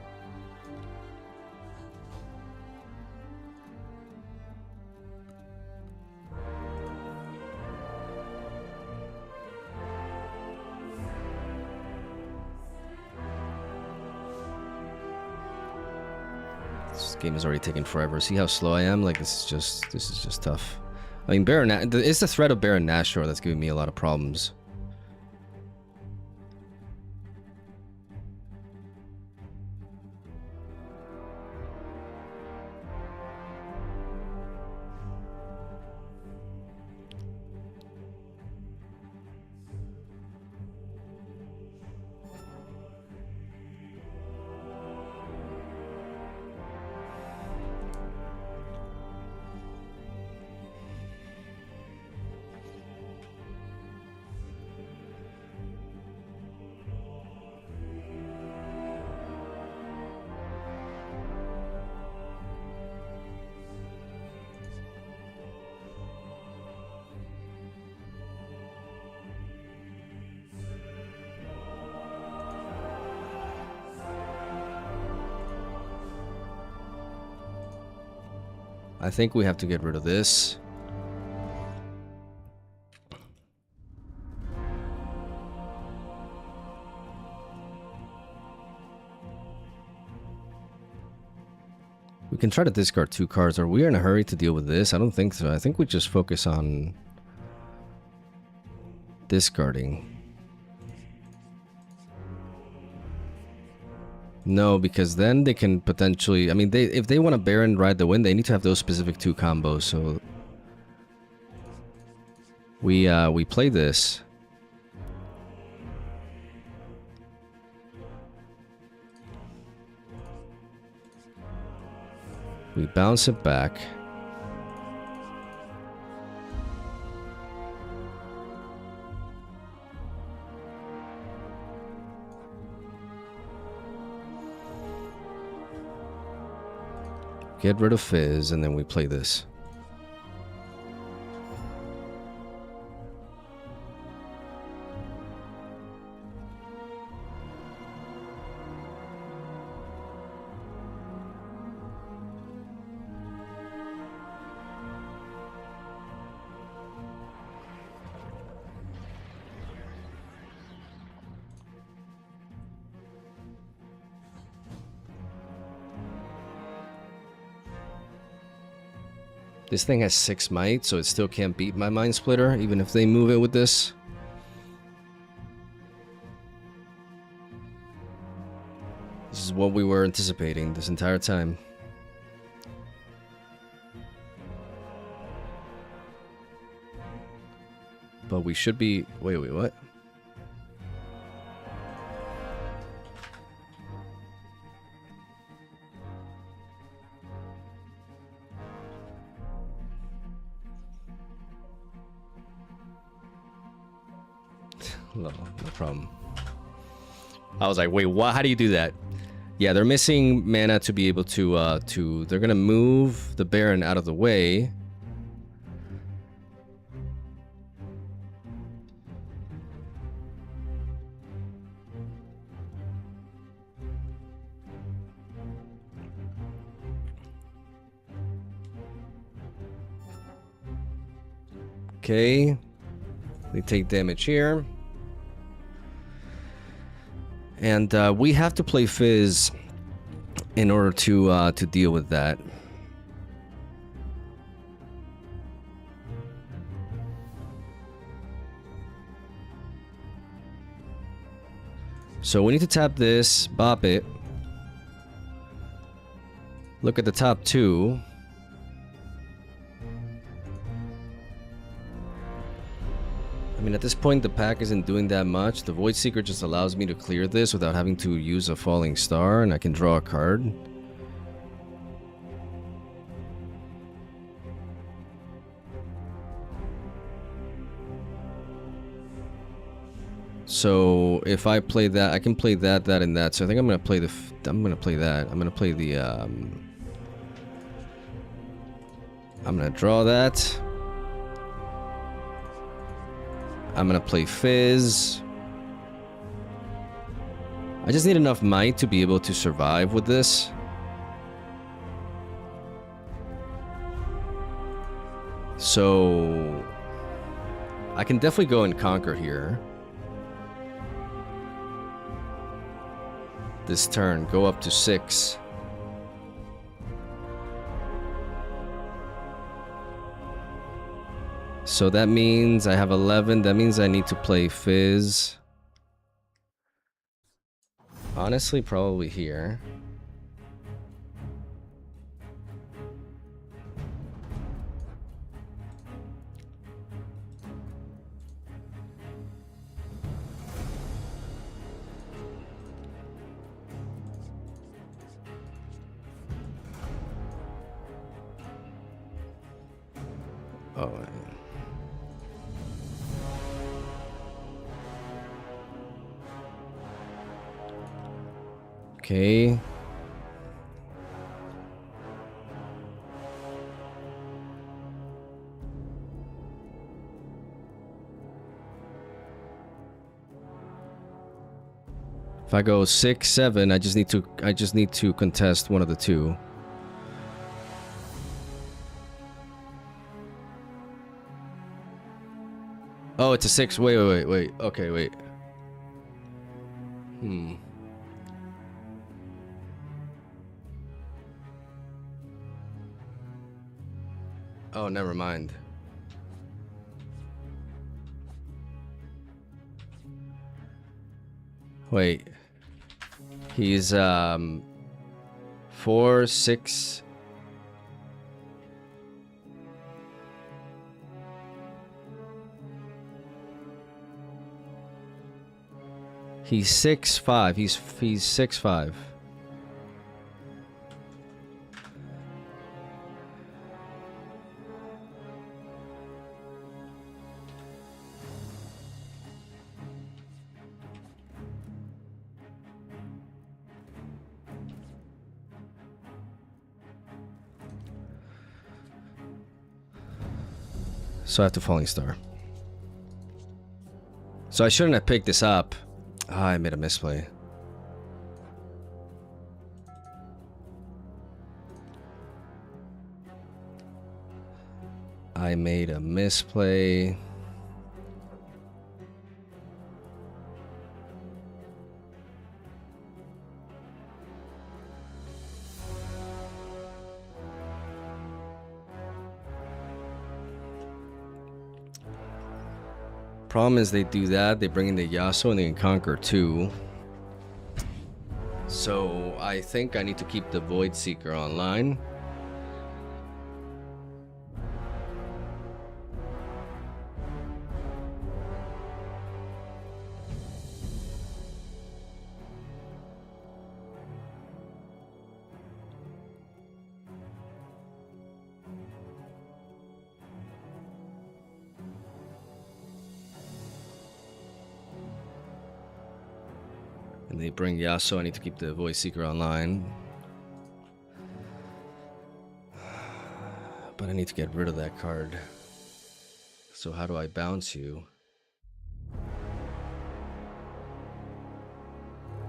This game is already taking forever. See how slow I am? Like, this is just tough. I mean, it's the threat of Baron Nashor that's giving me a lot of problems. I think we have to get rid of this. We can try to discard 2 cards. Are we in a hurry to deal with this? I don't think so. I think we just focus on discarding. No, because then they can potentially... I mean, if they want to Baron Ride the Wind, they need to have those specific 2 combos, so... We play this. We bounce it back. Get rid of Fizz, and then we play this. This thing has 6 might, so it still can't beat my Mind Splitter, even if they move it with this. This is what we were anticipating this entire time. But we should be... Wait, what? No problem. I was like, wait, what? How do you do that? Yeah, they're missing mana to be able to they're gonna move the Baron out of the way. Okay. They take damage here. And we have to play Fizz in order to deal with that. So we need to tap this, bop it. Look at the top two. I mean, at this point, the pack isn't doing that much. The Void Seeker just allows me to clear this without having to use a Falling Star, and I can draw a card. So if I play that, I can play that, that, and that. So I think I'm gonna play the. I'm gonna play that. I'm gonna play the. I'm gonna draw that. I'm gonna play Fizz. I just need enough might to be able to survive with this. So I can definitely go and conquer here. This turn, go up to 6. So that means I have 11. That means I need to play Fizz. Honestly, probably here. Oh. Okay. If I go 6, 7, I just need to contest one of the two. Oh, it's a 6. Wait. Okay, wait. Oh, never mind. Wait. He's 4, 6. He's 6'5". He's 6'5". So I have to Falling Star. So I shouldn't have picked this up. Ah, I made a misplay. I made a misplay. Problem is they do that, they bring in the Yasuo and they can conquer 2. So I think I need to keep the Void Seeker online. And they bring Yasuo, I need to keep the Void Seeker online. But I need to get rid of that card. So how do I bounce you?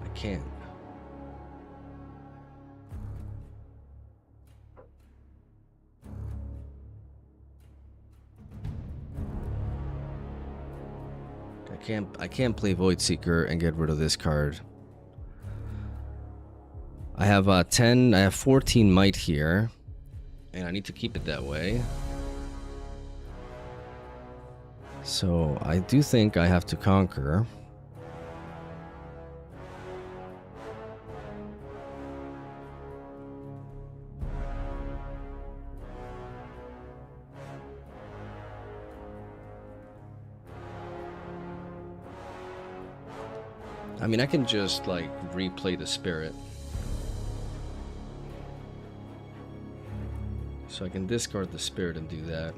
I can't. I can't play Void Seeker and get rid of this card. I have 10, I have 14 might here. And I need to keep it that way. So I do think I have to conquer. I mean, I can just like replay the spirit. So I can discard the spirit and do that.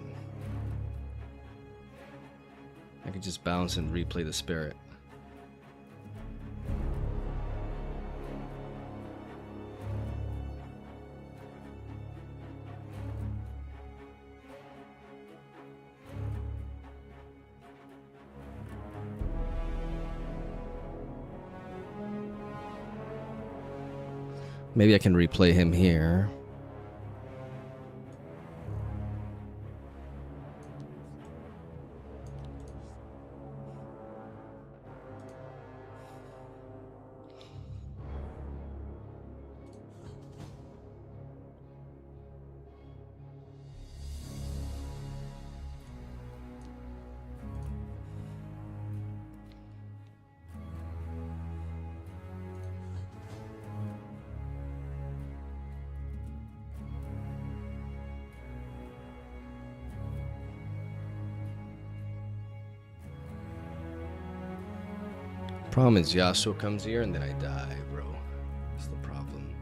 I can just bounce and replay the spirit. Maybe I can replay him here. Problem is Yasuo comes here and then I die, bro. That's the problem.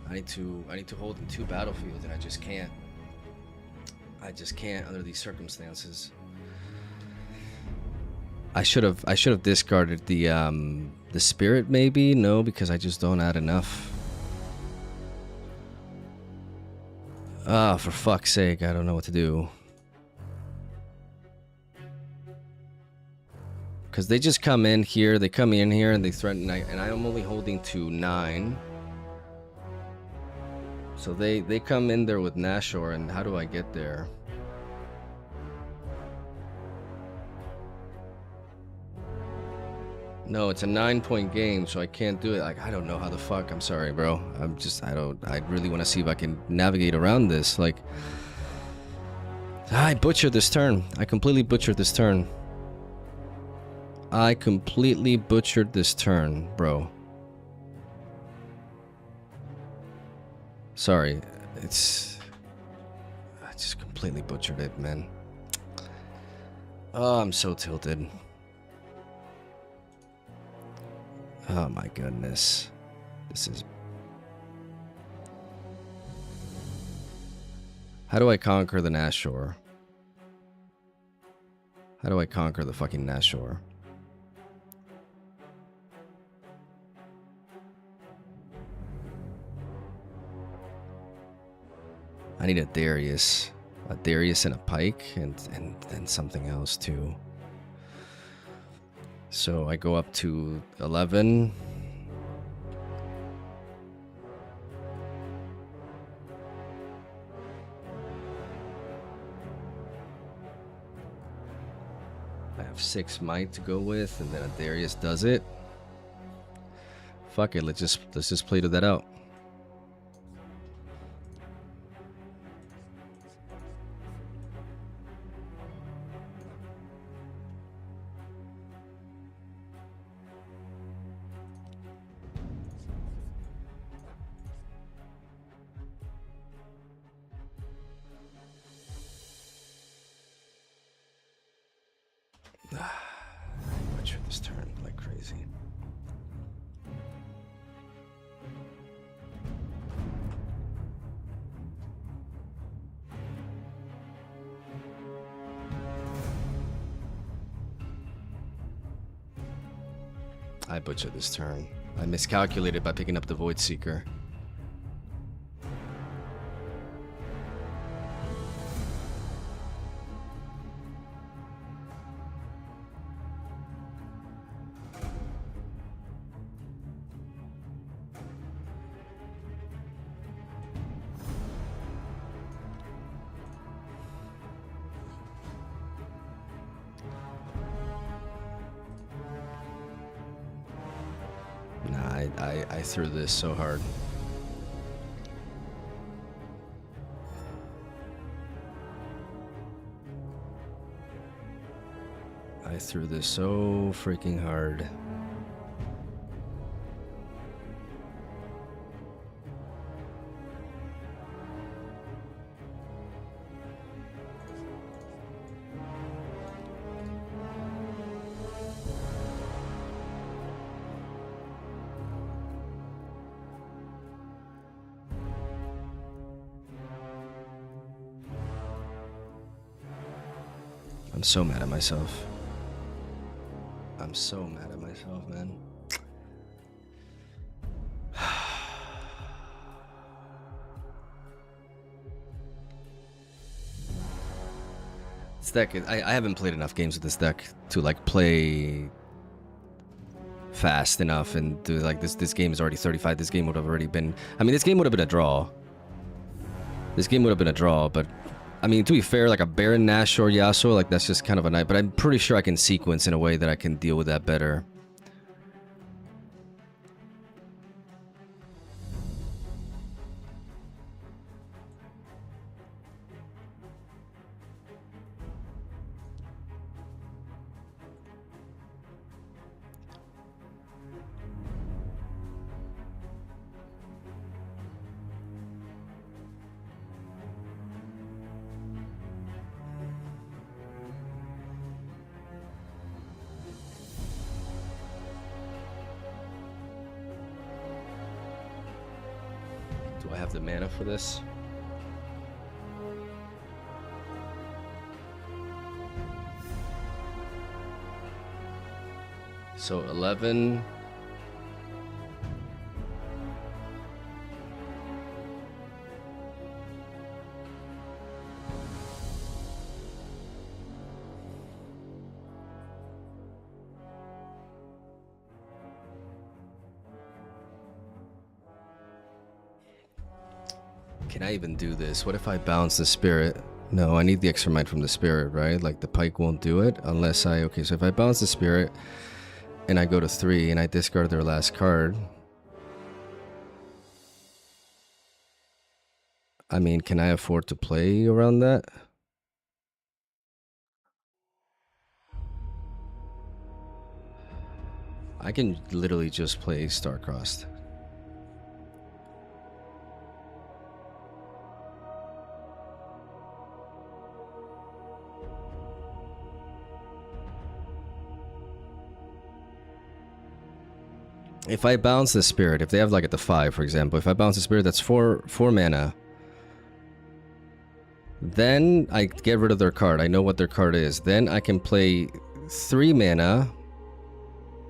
I need to hold in 2 battlefields and I just can't. I just can't under these circumstances. I should have discarded the spirit, maybe. No, because I just don't add enough. Ah, for fuck's sake, I don't know what to do. Because they just come in here, they come in here and they threaten, and I am only holding to 9. So they come in there with Nashor, and how do I get there? No, it's a 9-point game, so I can't do it. Like, I don't know how the fuck. I'm sorry, bro. I really want to see if I can navigate around this. Like, I butchered this turn. I completely butchered this turn. I completely butchered this turn, bro. Sorry. I just completely butchered it, man. Oh, I'm so tilted. Oh my goodness. This is... How do I conquer the Nashor? How do I conquer the fucking Nashor? I need a Darius. A Darius and a Pike and something else too. So I go up to 11. I have 6 might to go with, and then a Darius does it. Fuck it, let's just play to that out. Butcher this turn like crazy. I butchered this turn. I miscalculated by picking up the Void Seeker. I threw this so hard. I threw this so freaking hard. I'm so mad at myself. I'm so mad at myself, man. This deck, I haven't played enough games with this deck to like play fast enough and do like this game is already 35. This game would have already been, I mean, this game would have been a draw. This game would have been a draw, but I mean, to be fair, like a Baron Nash or Yasuo, like that's just kind of a night, but I'm pretty sure I can sequence in a way that I can deal with that better. Do I have the mana for this? So 11. Can I even do this? What if I bounce the spirit? No, I need the extra might from the spirit, right? Like the pike won't do it unless I... Okay, so if I bounce the spirit and I go to 3 and I discard their last card... I mean, can I afford to play around that? I can literally just play Star-Crossed. If I bounce the spirit, if they have like at the 5, for example, if I bounce the spirit, that's 4 mana. Then I get rid of their card. I know what their card is. Then I can play 3 mana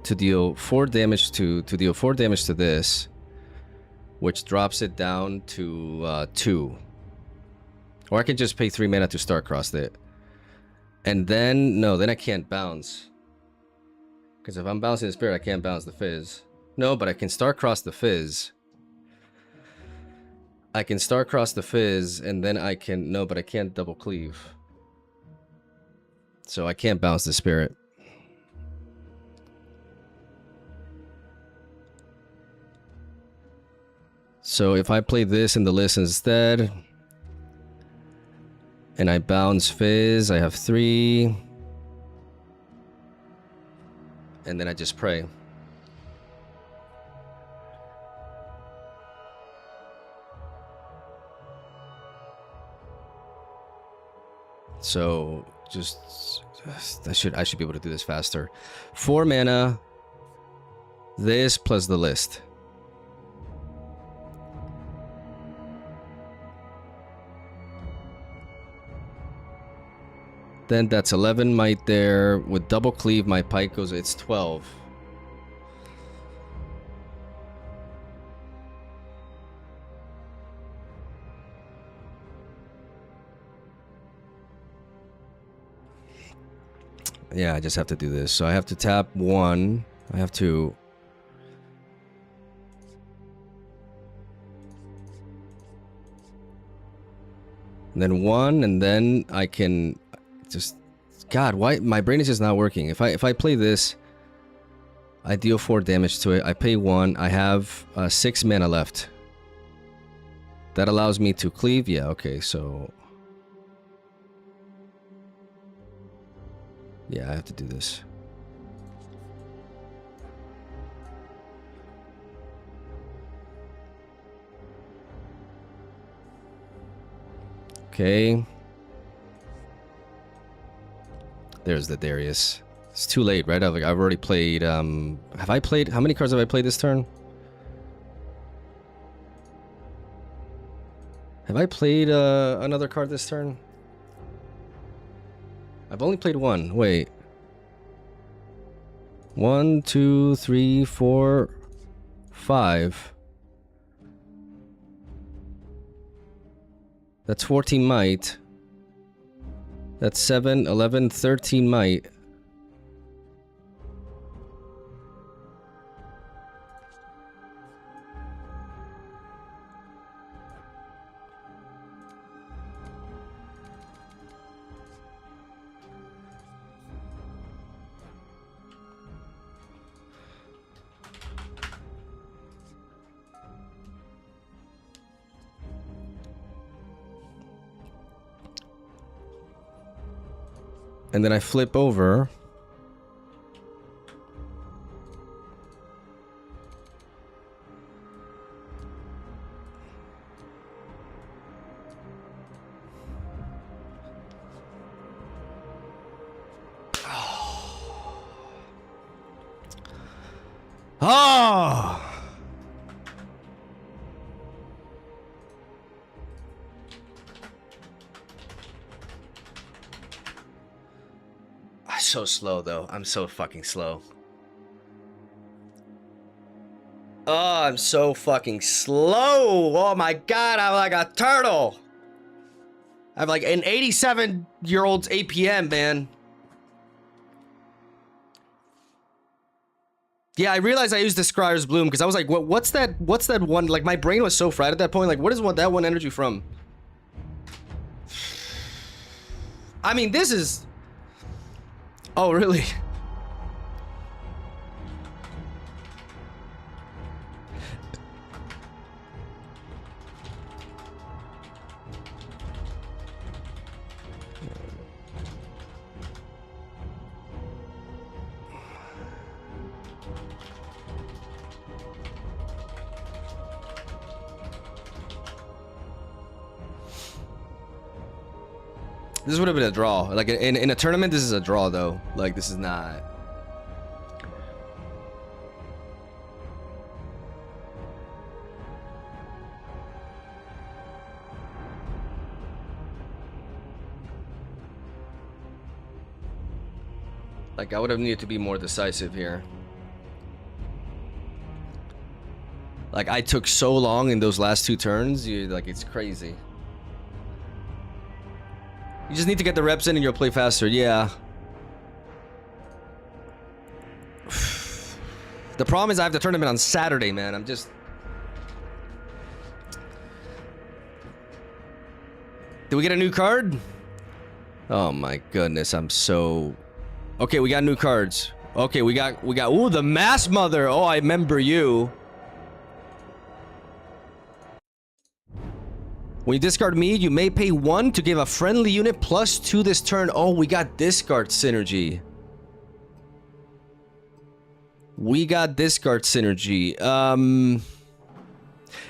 to deal 4 damage to deal 4 damage to this, which drops it down to 2. Or I can just pay 3 mana to Star-Crossed it. And then no, then I can't bounce. Because if I'm bouncing the spirit, I can't bounce the fizz. No, but I can Star-Cross the fizz. I can Star-Cross the fizz, and then I can... No, but I can't double cleave. So I can't bounce the spirit. So if I play this in the list instead, and I bounce fizz, I have 3. And then I just pray. So just I should be able to do this faster. 4 mana. This plus the list. Then that's 11 might there. With double cleave, my pike goes. It's 12. Yeah, I just have to do this. So I have to tap 1. I have to... And then 1, and then I can just... God, why... My brain is just not working. If I play this, I deal 4 damage to it. I pay 1. I have 6 mana left. That allows me to cleave. Yeah, okay, so... yeah, I have to do this. Okay. There's the Darius. It's too late, right? I've already played, have I played... how many cards have I played this turn? Have I played, another card this turn? I've only played 1. Wait. 1, 2, 3, 4, 5. That's 14 might. That's 7, 11, 13 might. And then I flip over. Oh! I'm so slow, though. I'm so fucking slow. Oh, I'm so fucking slow. Oh my god, I'm like a turtle. I have like an 87-year-old's APM, man. Yeah, I realized I used the Scryer's Bloom because I was like, what's that one? Like, my brain was so fried at that point. Like, what is that one energy from? I mean, this is... oh, really? This would have been a draw. Like, in a tournament, this is a draw, though. Like, this is not... like, I would have needed to be more decisive here. Like, I took so long in those last 2 turns, like, it's crazy. You just need to get the reps in and you'll play faster, yeah. The problem is I have the tournament on Saturday, man. I'm just... did we get a new card? Oh my goodness, I'm so... okay, we got new cards. Okay, we got, ooh, the Mass Mother. Oh, I remember you. When you discard me, you may pay 1 to give a friendly unit +2 this turn. Oh, we got discard synergy. We got discard synergy.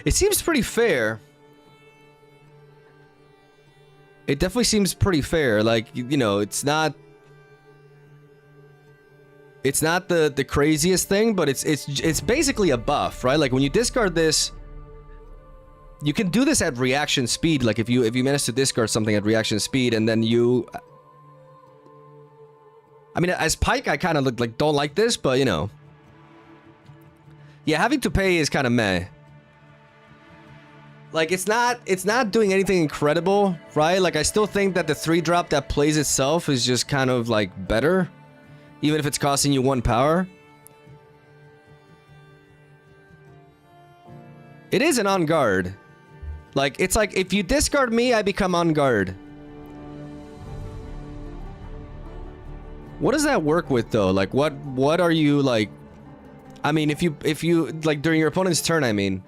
It seems pretty fair. It definitely seems pretty fair. Like, you know, it's not the craziest thing, but it's basically a buff, right? Like, when you discard this, you can do this at reaction speed. Like, if you manage to discard something at reaction speed, and then you... I mean, as Pike, I kind of like don't like this, but you know. Yeah, having to pay is kind of meh. Like, it's not doing anything incredible, right? Like, I still think that the 3-drop that plays itself is just kind of like better, even if it's costing you 1 power. It is an on guard. Like, it's like, if you discard me, I become on guard. What does that work with, though? Like, what are you, like... I mean, if you like during your opponent's turn, I mean.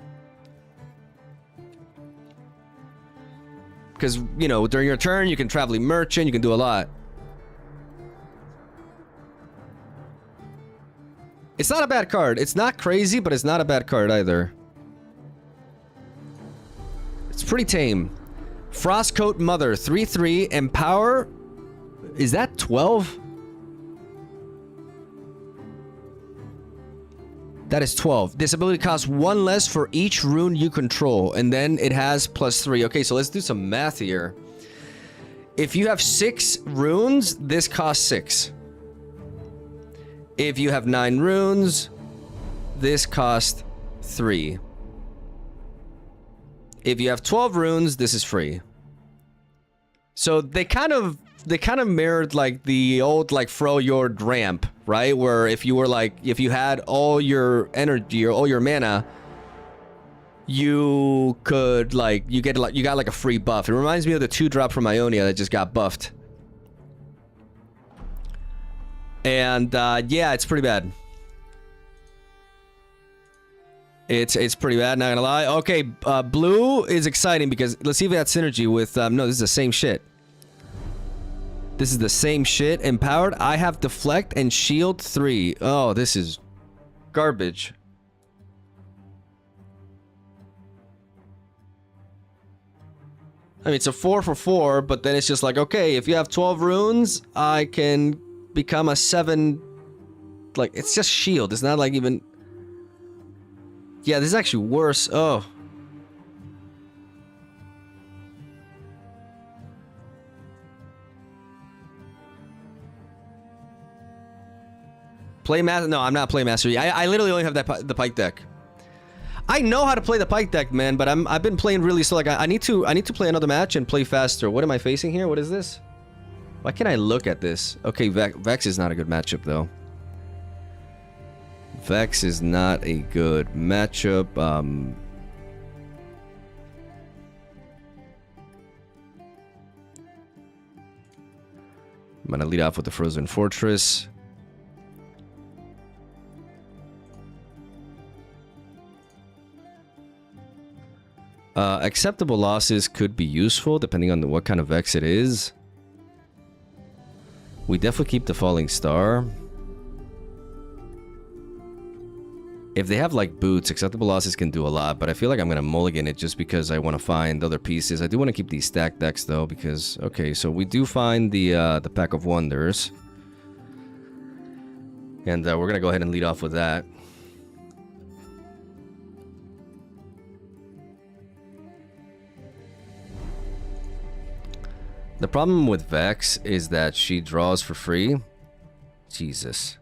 Because, you know, during your turn, you can Traveling Merchant, you can do a lot. It's not a bad card. It's not crazy, but it's not a bad card either. It's pretty tame. Frostcoat Mother, 3/3, Empower. Is that 12? That is 12. This ability costs 1 less for each rune you control, and then it has +3. Okay, so let's do some math here. If you have 6 runes, this costs 6. If you have 9 runes, this costs 3. If you have 12 runes, this is free. So they kind of mirrored like the old like Freljord ramp, right? Where if you were like, if you had all your energy or all your mana, you could like, you got like a free buff. It reminds me of the 2-drop from Ionia that just got buffed. And yeah, it's pretty bad. It's pretty bad, not gonna lie. Okay, blue is exciting because let's see if it had synergy with, no, this is the same shit. This is the same shit. Empowered, I have Deflect and Shield 3. Oh, this is garbage. I mean, it's a 4 for 4, but then it's just like, okay, if you have 12 runes, I can become a 7. Like, it's just shield. It's not like even... Yeah, this is actually worse. Oh. Play master? No, I'm not play master. I literally only have the pike deck. I know how to play the pike deck, man, but I've been playing really slow. Like I need to play another match and play faster. What am I facing here? What is this? Why can't I look at this? Okay, Vex is not a good matchup though. Vex is not a good matchup. I'm gonna lead off with the Frozen Fortress. Acceptable losses could be useful depending on what kind of Vex it is. We definitely keep the Falling Star. If they have like boots, acceptable losses can do a lot, but I feel like I'm gonna mulligan it just because I want to find other pieces. I do want to keep these stacked decks though, because okay, so we do find the Pack of Wonders, and we're gonna go ahead and lead off with that. The problem with Vex is that she draws for free. Jesus.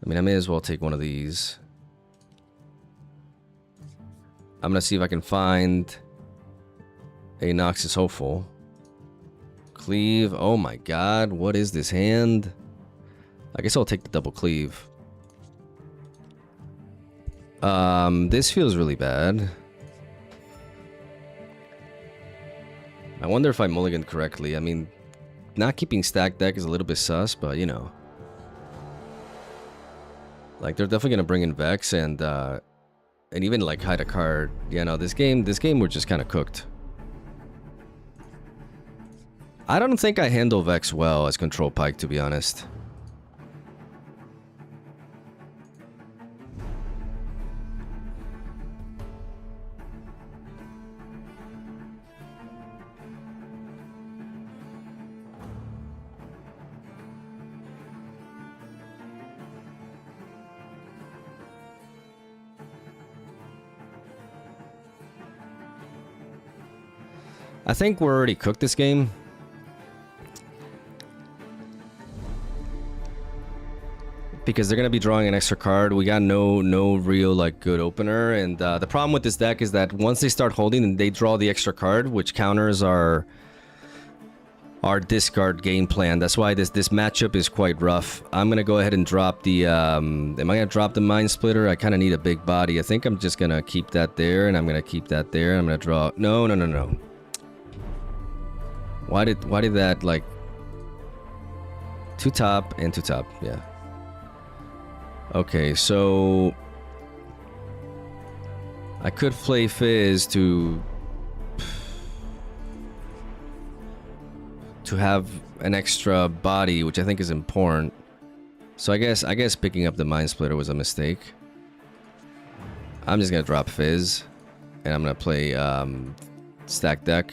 I mean, I may as well take one of these. I'm gonna see if I can find a Noxus Hopeful. Cleave. Oh my god, what is this hand? I guess I'll take the double cleave. This feels really bad. I wonder if I mulliganed correctly. I mean, not keeping stacked deck is a little bit sus, but you know. Like, they're definitely gonna bring in Vex and even like hide a card. Yeah, no, this game we're just kind of cooked. I don't think I handle Vex well as Control Pike, to be honest. I think we're already cooked this game. Because they're gonna be drawing an extra card. We got no real like good opener, and the problem with this deck is that once they start holding and they draw the extra card, which counters our discard game plan. That's why this matchup is quite rough. I'm gonna go ahead and drop the am I gonna drop the Mind Splitter? I kind of need a big body. I think I'm just gonna keep that there, and I'm gonna keep that there. I'm gonna draw. No. Why did that, like... 2 top and 2 top, yeah. Okay, so I could play Fizz to have an extra body, which I think is important. So I guess picking up the Mind Splitter was a mistake. I'm just gonna drop Fizz, and I'm gonna play stack deck.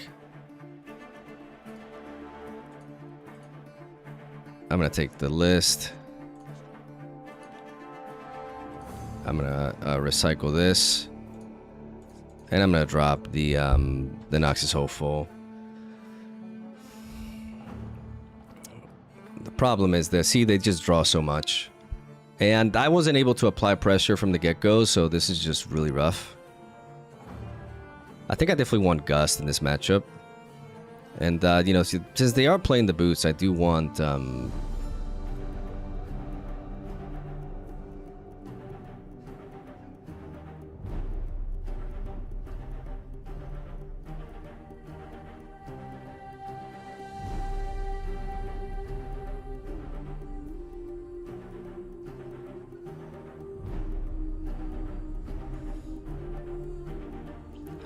I'm gonna take the list. I'm gonna recycle this, and I'm gonna drop the Noxus Hopeful. The problem is that, see, they just draw so much. And I wasn't able to apply pressure from the get-go, so this is just really rough. I think I definitely want Gust in this matchup. And, you know, since they are playing the boots, I do want...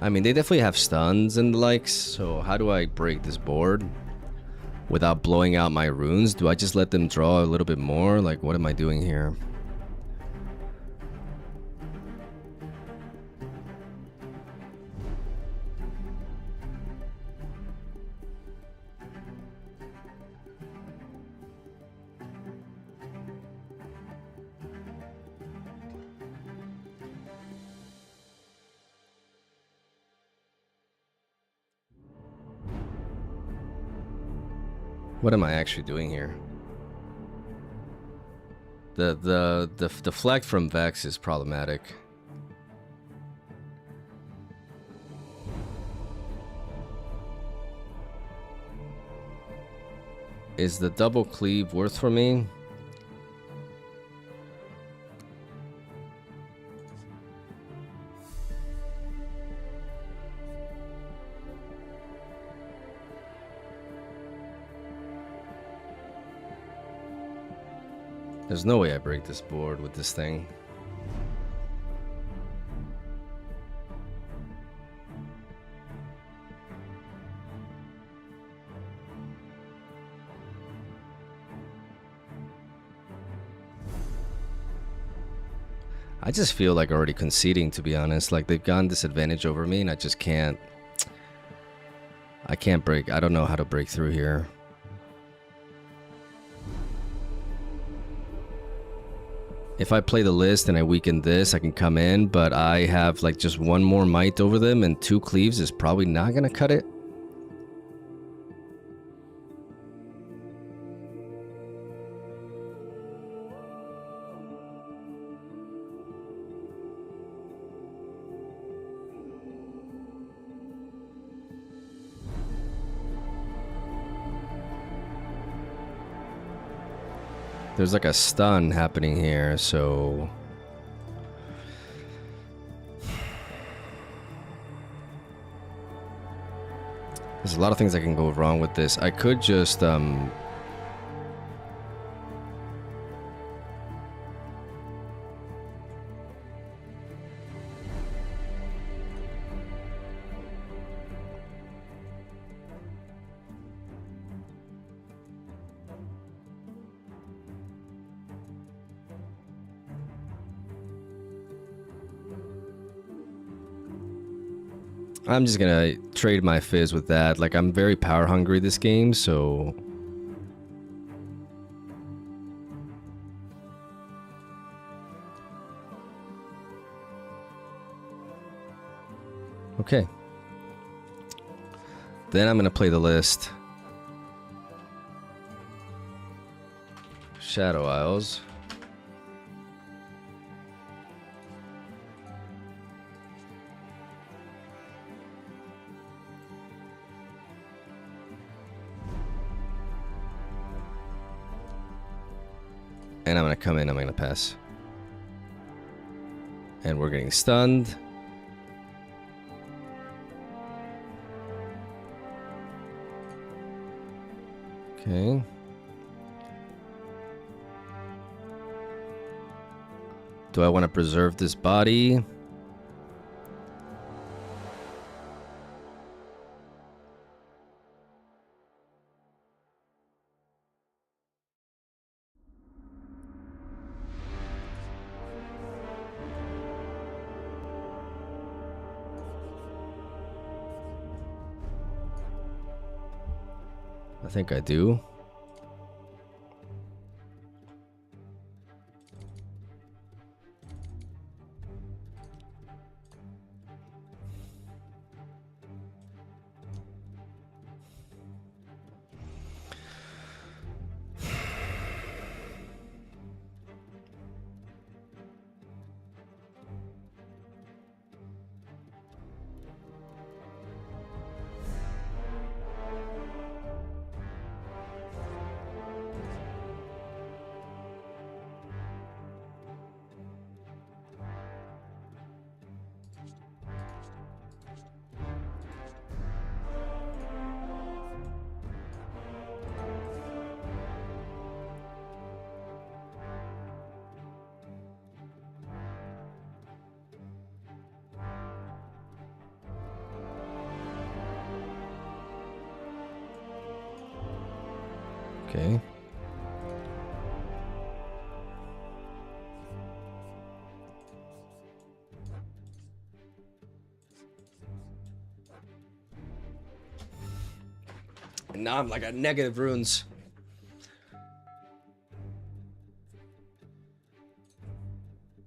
I mean, they definitely have stuns and the likes, so how do I break this board without blowing out my runes? Do I just let them draw a little bit more? Like, what am I doing here? What am I actually doing here? The deflect from Vex is problematic. Is the double cleave worth for me? There's no way I break this board with this thing. I just feel like already conceding, to be honest. Like, they've gotten this advantage over me, and I just can't... I can't break... I don't know how to break through here. If I play the list and I weaken this, I can come in, but I have like just one more might over them, and 2 cleaves is probably not gonna cut it. There's like a stun happening here, so... There's a lot of things that can go wrong with this. I could just, I'm just gonna trade my Fizz with that. Like, I'm very power hungry this game, so... Okay. Then I'm gonna play the list. Shadow Isles. And I'm gonna come in, I'm gonna pass. And we're getting stunned. Okay. Do I want to preserve this body? I think I do. Okay. And now I'm like at negative runes.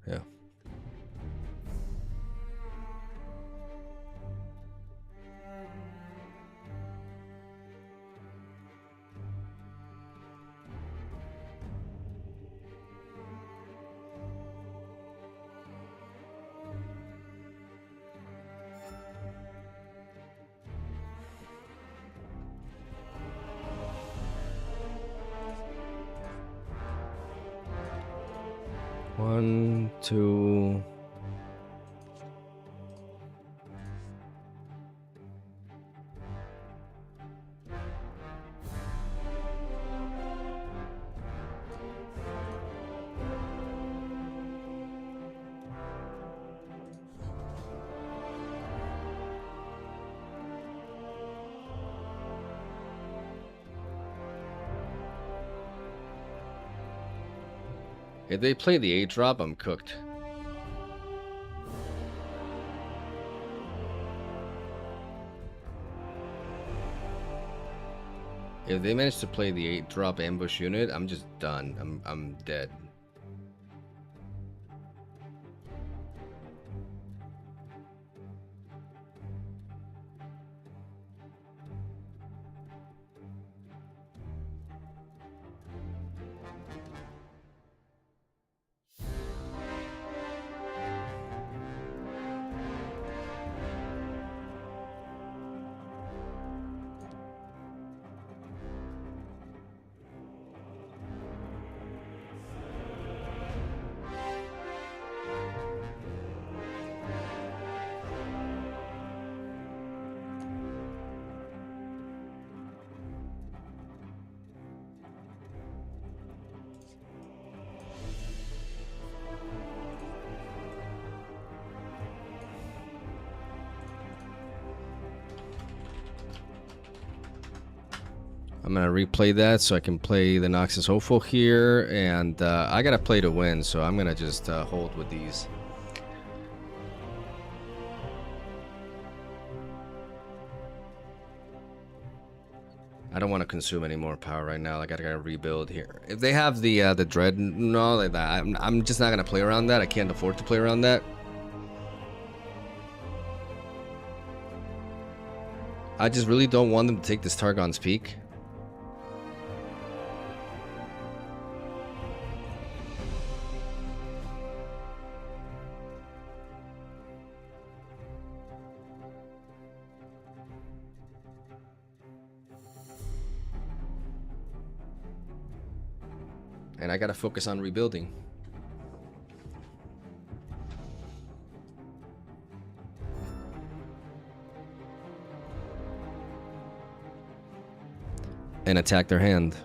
Yeah. One, two. If they play the 8 drop, I'm cooked. If they manage to play the 8 drop ambush unit, I'm just done. I'm dead. I'm gonna replay that so I can play the Noxus Hopeful here, and I gotta play to win, so I'm gonna just hold with these. I don't want to consume any more power right now. Like I gotta rebuild here. If they have the dread and all like that, I'm just not gonna play around that. I can't afford to play around that. I just really don't want them to take this Targon's Peak. And I gotta focus on rebuilding. And attack their hand.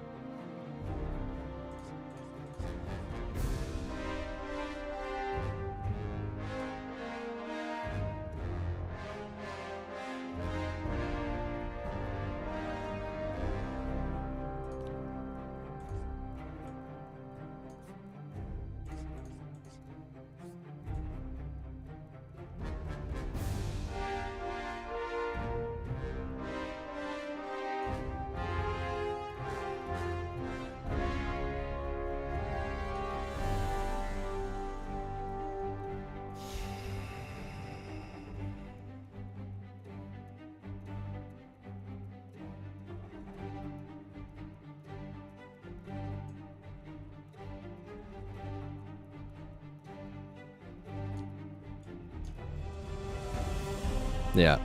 Yeah.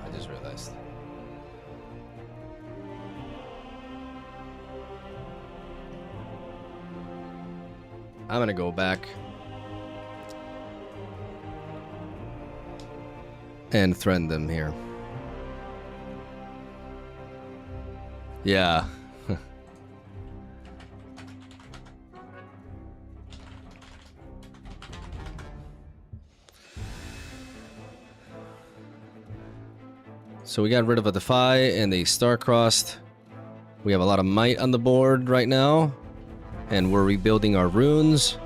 I just realized. I'm gonna go back and threaten them here. Yeah. So we got rid of a Defy and a Star-Crossed. We have a lot of might on the board right now. And we're rebuilding our runes.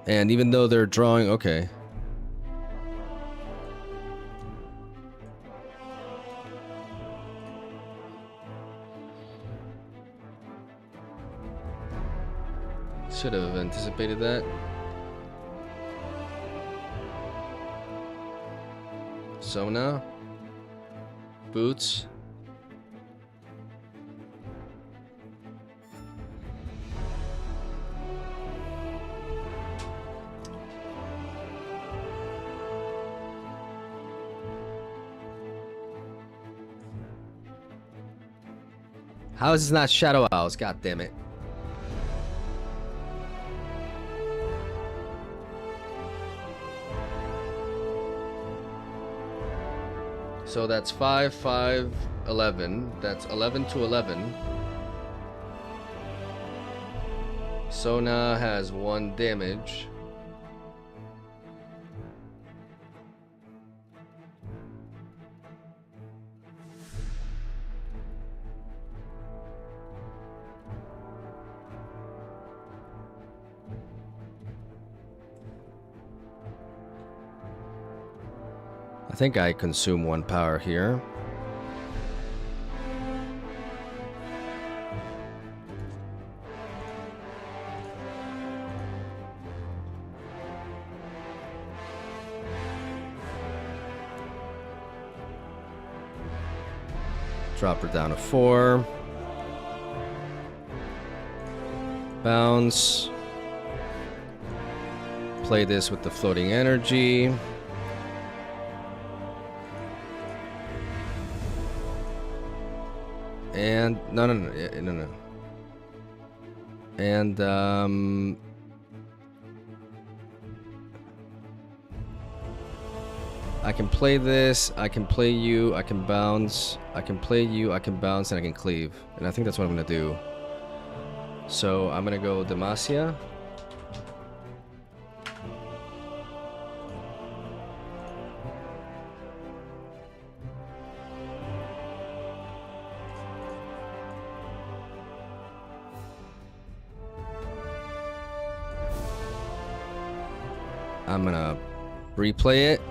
And even though they're drawing... Okay. Should have anticipated that. Sona. Boots. How is this not Shadow Owls? God damn it. So that's 5, 5, 11. That's 11 to 11. Sona has 1 damage. I think I consume 1 power here. Drop her down to 4. Bounce. Play this with the floating energy. And no. And I can play this, I can play you, I can bounce, I can play you, I can bounce, and I can cleave. And I think that's what I'm gonna do. So I'm gonna go Demacia. I'm gonna replay it.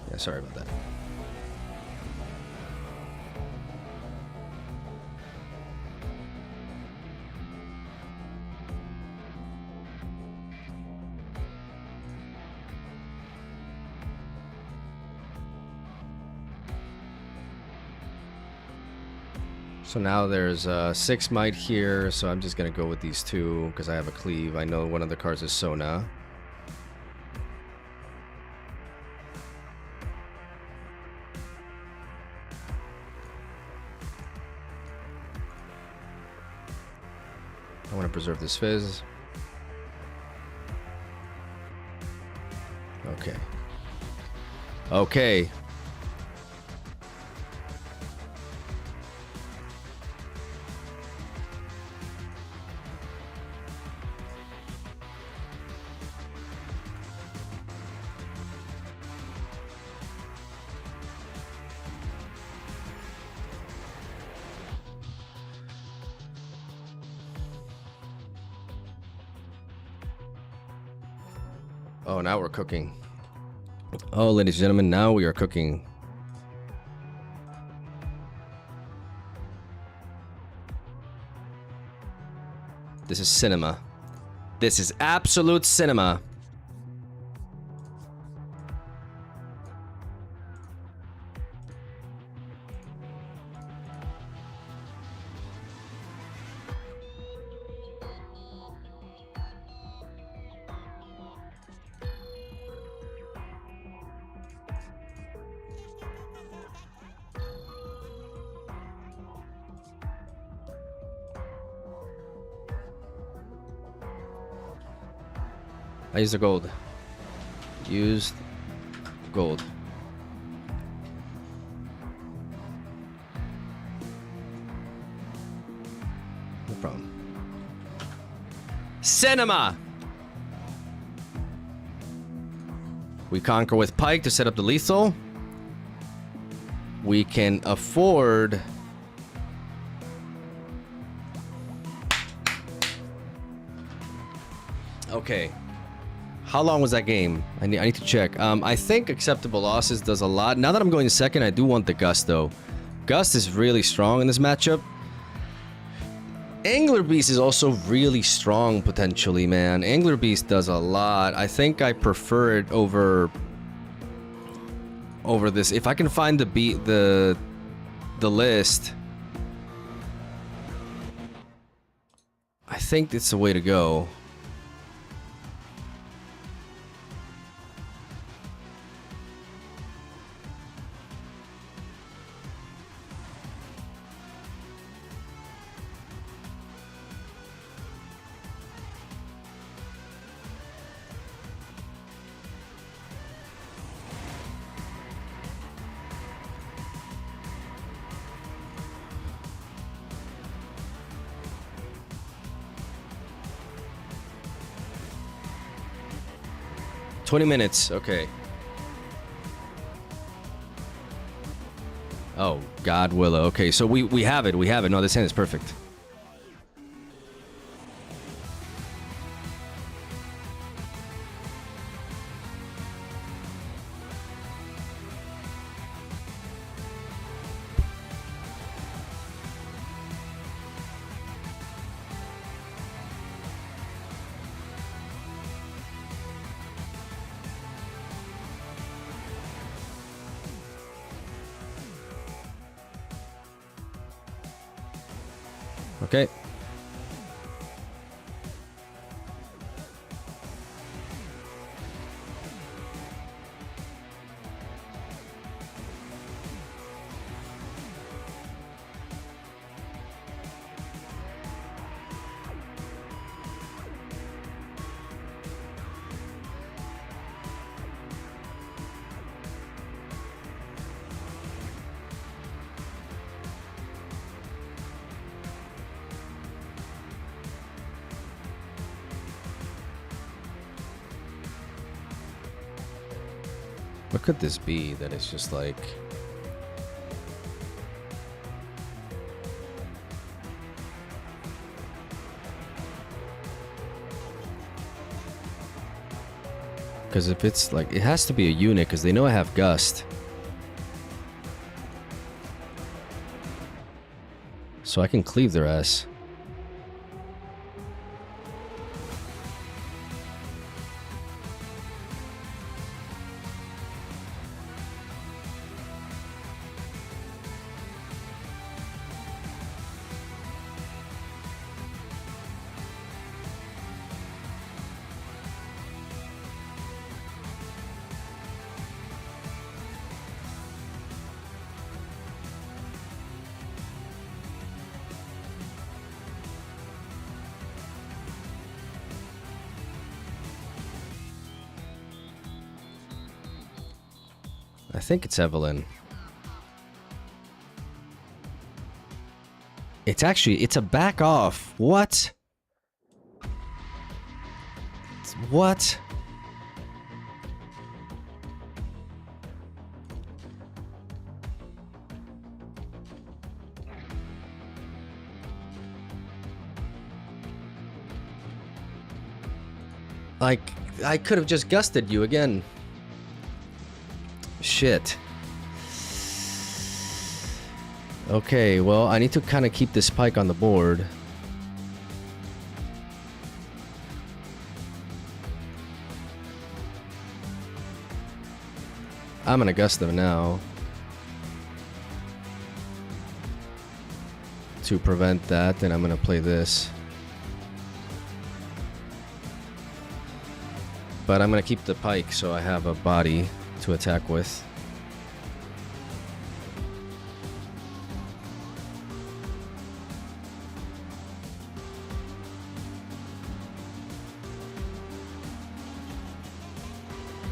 Yeah, sorry about that. So now there's 6 might here, so I'm just gonna go with these 2 because I have a cleave. I know one of the cards is Sona. I want to preserve this fizz. Okay. Okay. Oh, now we're cooking. Oh, ladies and gentlemen, now we are cooking. This is cinema. This is absolute cinema. I used the gold. Used gold. No problem. Cinema! We conquer with Pike to set up the lethal. We can afford... Okay. How long was that game? I need to check. I think acceptable losses does a lot. Now that I'm going second, I do want the Gust, though. Gust is really strong in this matchup. Angler Beast is also really strong, potentially, man. Angler Beast does a lot. I think I prefer it over this. If I can find the list, I think it's the way to go. $20 minutes, okay. Oh, God Willow. Okay, so we have it. We have it. No, this hand is perfect. Okay. What could this be that it's just like... Because if it's like... It has to be a unit because they know I have Gust. So I can cleave their ass. I think it's Evelyn. It's actually, it's a back off. What? What? Like, I could have just gusted you again. Shit. Okay, well, I need to kind of keep this pike on the board. I'm gonna Gusto now to prevent that, and I'm gonna play this. But I'm gonna keep the pike so I have a body to attack with.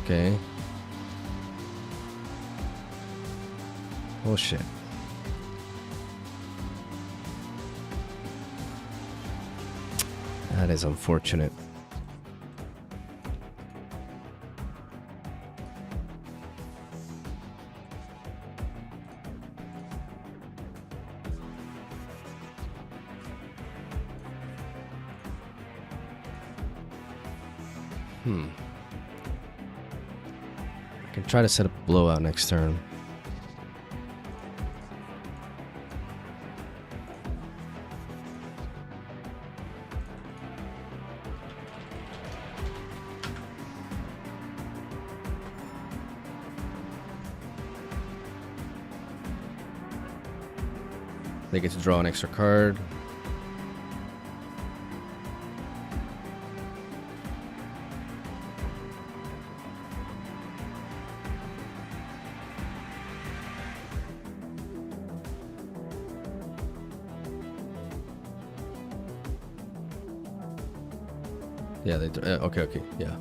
Okay. Oh shit. That is unfortunate. I can try to set up a blowout next turn. They get to draw an extra card. Yeah, they okay, yeah.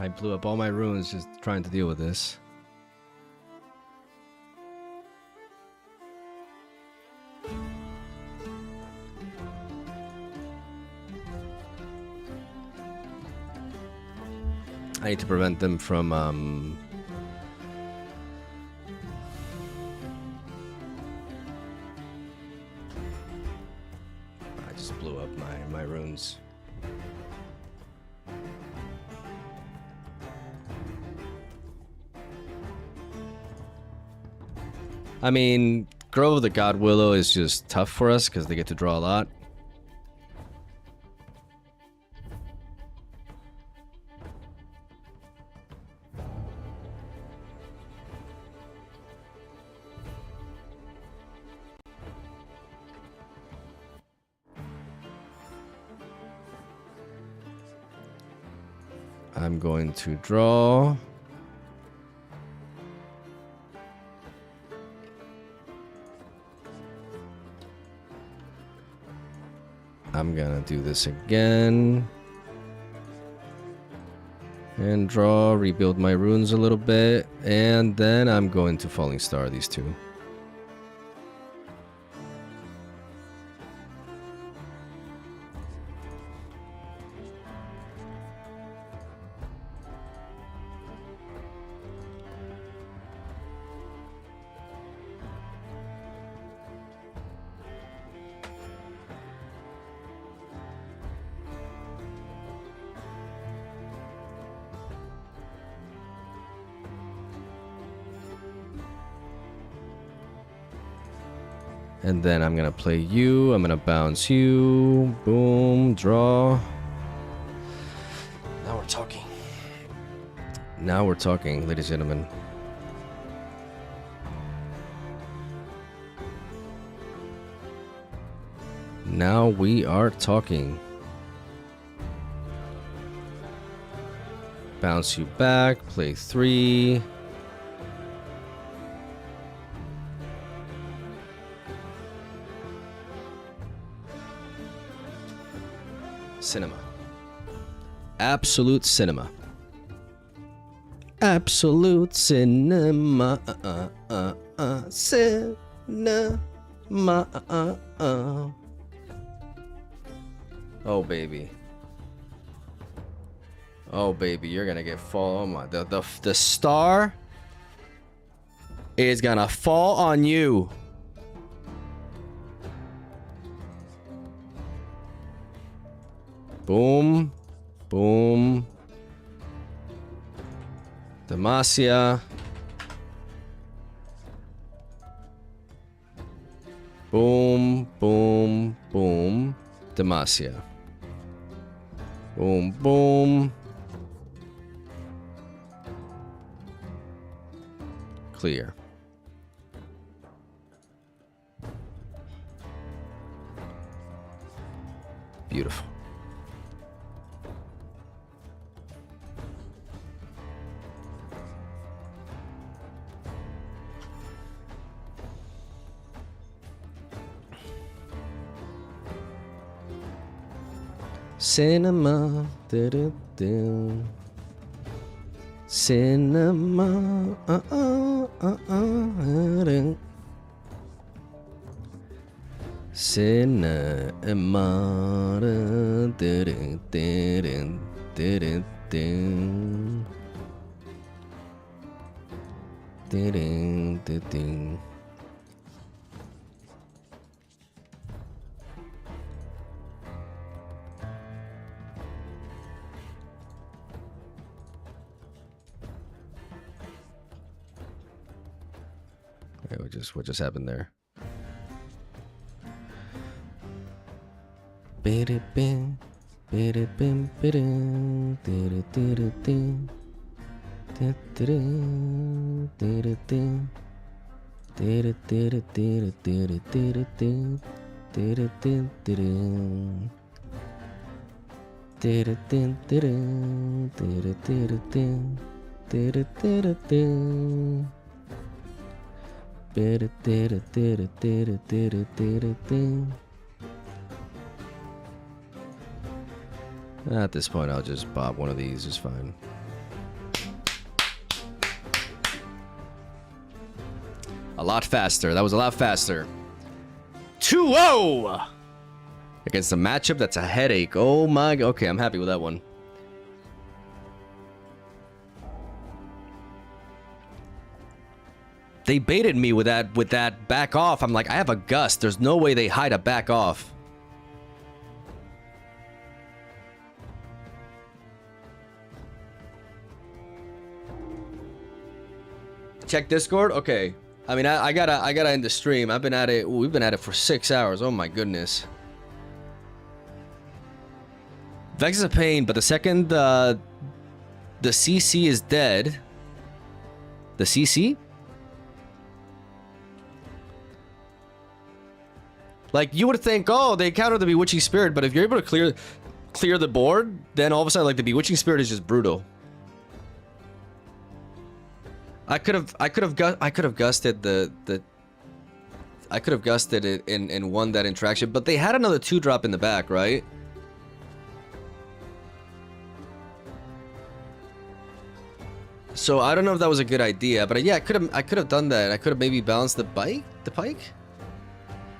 I blew up all my runes just trying to deal with this. I need to prevent them from I just blew up my runes. I mean, Grove of the God Willow is just tough for us because they get to draw a lot. I'm going to draw. I'm gonna do this again. And draw, rebuild my runes a little bit. And then I'm going to Falling Star these two. And then I'm gonna play you. I'm gonna bounce you. Boom. Draw. Now we're talking. Now we're talking, ladies and gentlemen. Now we are talking. Bounce you back. Play 3. Cinema. Absolute cinema. Absolute cinema. Cinema. Oh baby. Oh baby, you're gonna get fall. Oh my, the star is gonna fall on you. Boom. Boom. Demacia. Boom. Boom. Boom. Demacia. Boom. Boom. Clear. Beautiful. Cinema, do-do-do. Cinema, do. Cinema, do-do-do. What just happened there? At this point, I'll just bob one of these, is fine. A lot faster. That was a lot faster. 2-0! Against a matchup that's a headache. Oh my... Okay, I'm happy with that one. They baited me with that back off. I'm like, I have a gust. There's no way they hide a back off. Check Discord? Okay. I mean, I gotta end the stream. I've been at it. We've been at it for 6 hours. Oh my goodness. Vex is a pain, but the second the CC is dead. The CC? Like, you would think, oh, they counter the Bewitching Spirit, but if you're able to clear the board, then all of a sudden, like, the Bewitching Spirit is just brutal. I could have gusted I could have gusted it and won that interaction, but they had another 2-drop in the back, right? So I don't know if that was a good idea, but yeah, I could have done that. I could have maybe balanced the pike.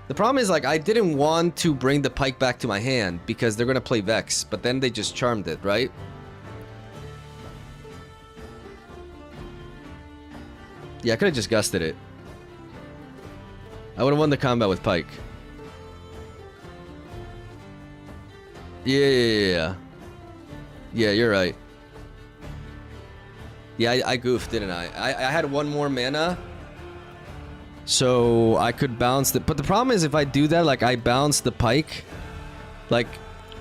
The problem is, like, I didn't want to bring the pike back to my hand because they're gonna play Vex, but then they just charmed it, right? Yeah, I could have just gusted it. I would have won the combat with pike. Yeah, you're right. Yeah, I goofed, didn't I? I had one more mana, so I could bounce it. But the problem is, if I do that, like, I bounce the pike, like,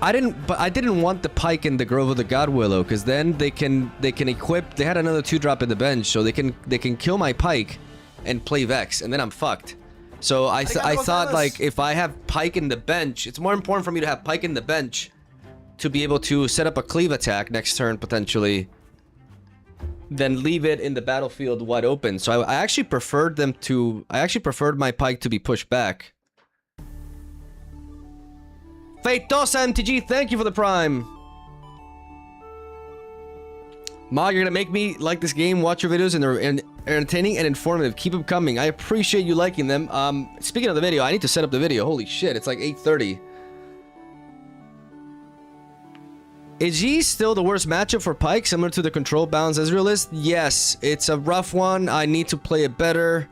I didn't want the pike in the Grove of the God Willow, because then they can equip. They had another 2-drop in the bench, so they can kill my pike and play Vex, and then I'm fucked. So I thought, like, if I have pike in the bench, it's more important for me to have pike in the bench to be able to set up a cleave attack next turn potentially, then leave it in the battlefield wide open. So I actually preferred them to... I actually preferred my pike to be pushed back. Feitosa MTG, thank you for the prime. Ma, you're gonna make me like this game, watch your videos, and they're entertaining and informative. Keep them coming. I appreciate you liking them. Speaking of the video, I need to set up the video. Holy shit, it's like 8:30. Is Yi still the worst matchup for Pike, similar to the control balance Ezrealist? Yes, it's a rough one. I need to play it better.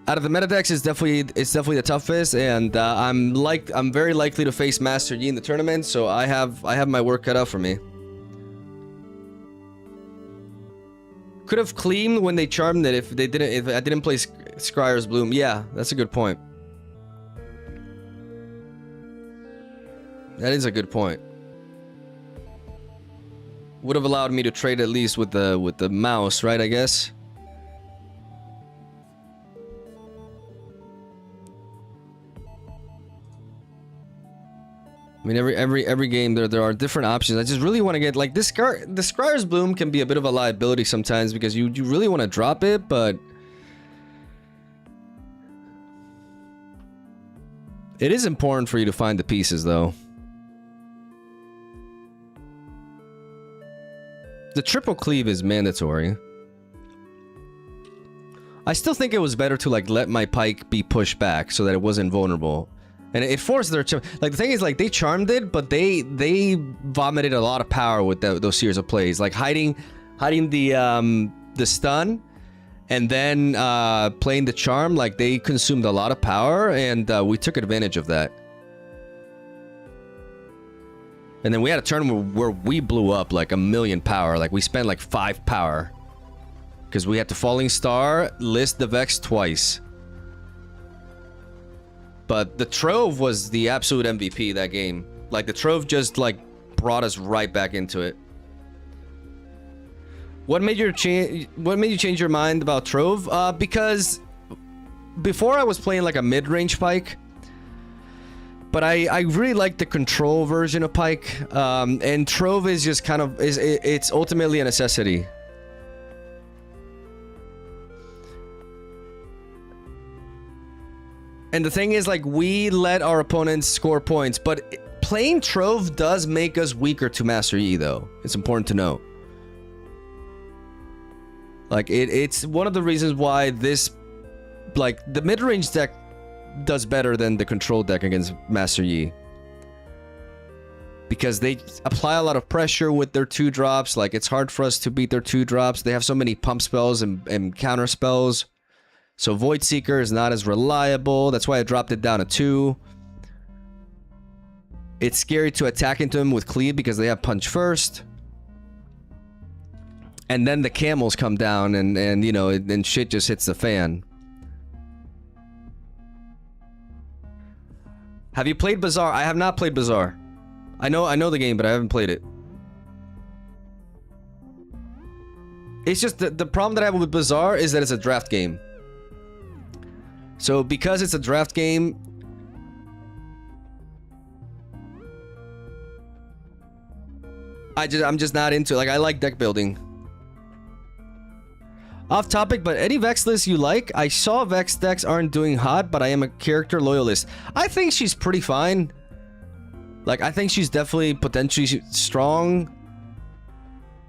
Out of the meta decks, it's definitely the toughest, and I'm very likely to face Master Yi in the tournament, so I have my work cut out for me. Could have cleaned when they charmed it if I didn't play Scryer's Bloom. Yeah, that's a good point. That is a good point. Would have allowed me to trade at least with the mouse, right? I guess. I mean, every game there are different options. I just really want to get like this. The Scryer's Bloom can be a bit of a liability sometimes because you really want to drop it, but it is important for you to find the pieces, though. The triple cleave is mandatory. I still think it was better to like let my pike be pushed back so that it wasn't vulnerable. And it forced their like the thing is like they charmed it, but they vomited a lot of power with those series of plays, like hiding the stun, and then playing the charm. Like they consumed a lot of power, and we took advantage of that. And then we had a turn where we blew up like 1,000,000 power. Like we spent like 5 power because we had to Falling Star, list the Vex twice. But the Trove was the absolute MVP that game. Like, the Trove just, like, brought us right back into it. What made you change your mind about Trove? Because before I was playing, like, a mid-range Pike. But I really like the control version of Pike. And Trove is just kind of... It's ultimately a necessity. And the thing is, like, we let our opponents score points, but playing Trove does make us weaker to Master Yi, though. It's important to note. Like, it's one of the reasons why this, like, the mid-range deck does better than the control deck against Master Yi. Because they apply a lot of pressure with their 2-drops. Like, it's hard for us to beat their 2-drops. They have so many pump spells and counter spells. So Void Seeker is not as reliable. That's why I dropped it down to 2. It's scary to attack into them with Cleave because they have Punch first. And then the camels come down and you know, and shit just hits the fan. Have you played Bazaar? I have not played Bazaar. I know the game, but I haven't played it. It's just the problem that I have with Bazaar is that it's a draft game. So because it's a draft game, I'm just not into it. Like, I like deck building. Off topic, but any Vex list you like? I saw Vex decks aren't doing hot, but I am a character loyalist. I think she's pretty fine. Like, I think she's definitely potentially strong.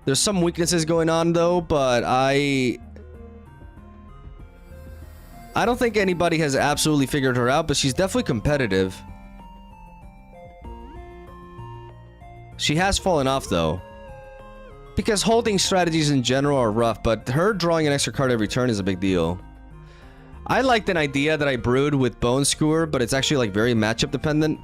There's some weaknesses going on though, but I don't think anybody has absolutely figured her out, but she's definitely competitive. She has fallen off though. Because holding strategies in general are rough, but her drawing an extra card every turn is a big deal. I liked an idea that I brewed with Bone Skewer, but it's actually like very matchup dependent.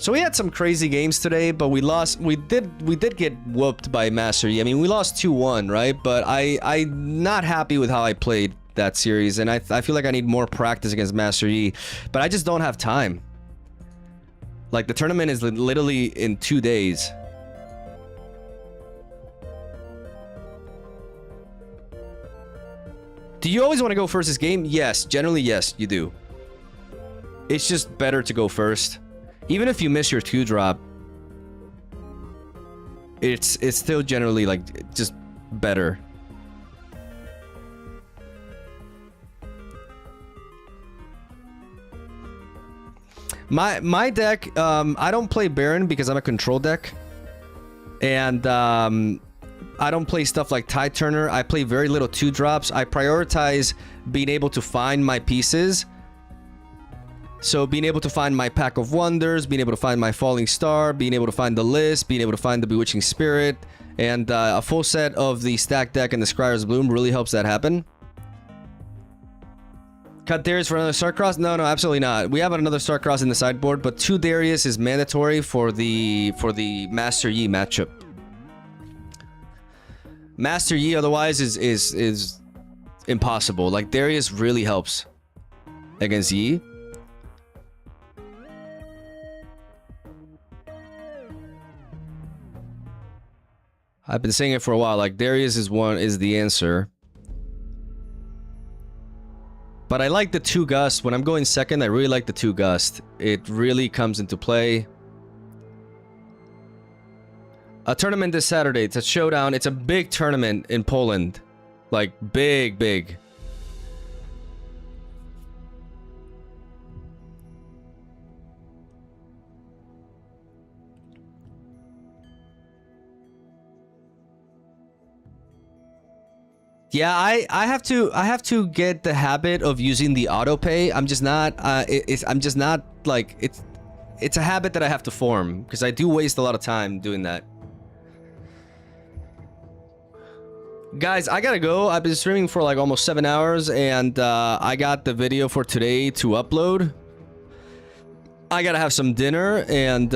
So we had some crazy games today, but we lost. We did get whooped by Master Yi. I mean, we lost 2-1, right? But I'm not happy with how I played that series, and I feel like I need more practice against Master Yi. But I just don't have time. Like, the tournament is literally in 2 days. Do you always want to go first this game? Yes, generally yes, you do. It's just better to go first. Even if you miss your 2-drop, it's still generally like just better. My deck, I don't play Baron because I'm a control deck, and I don't play stuff like Tide Turner. I play very little 2-drops. I prioritize being able to find my pieces. So being able to find my Pack of Wonders, being able to find my Falling Star, being able to find the list, being able to find the Bewitching Spirit, and a full set of the Stack Deck and the Scryer's Bloom really helps that happen. Cut Darius for another Starcross? No, absolutely not. We have another Starcross in the sideboard, but 2 Darius is mandatory for the Master Yi matchup. Master Yi otherwise is impossible. Like, Darius really helps against Yi. I've been saying it for a while, like Darius is the answer. But I like the 2 Gust. When I'm going second, I really like the 2 Gust. It really comes into play. A tournament this Saturday. It's a showdown. It's a big tournament in Poland. Like, big. Yeah, I have to get the habit of using the auto pay. I'm just not like it's a habit that I have to form because I do waste a lot of time doing that. Guys, I gotta go. I've been streaming for like almost 7 hours, and I got the video for today to upload. I gotta have some dinner, and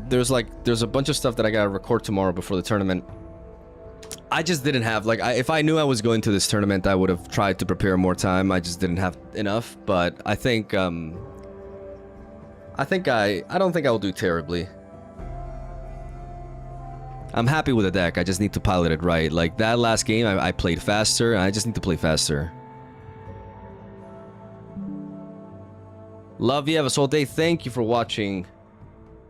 there's a bunch of stuff that I gotta record tomorrow before the tournament. I just didn't have, like, if I knew I was going to this tournament, I would have tried to prepare more time. I just didn't have enough, but I think, I don't think I will do terribly. I'm happy with the deck. I just need to pilot it right. Like, that last game, I played faster, and I just need to play faster. Love you, have a soul day. Thank you for watching.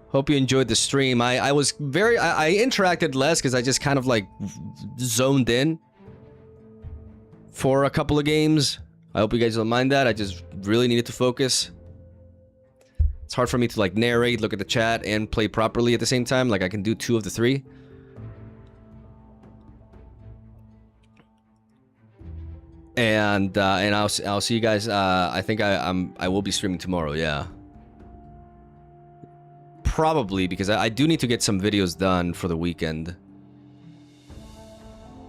Hope you enjoyed the stream. I interacted less because I just kind of like zoned in for a couple of games. I hope you guys don't mind that. I just really needed to focus. It's hard for me to like narrate, look at the chat, and play properly at the same time. Like, I can do 2 of the 3. And I'll see you guys. I think I will be streaming tomorrow. Yeah. Probably because I do need to get some videos done for the weekend.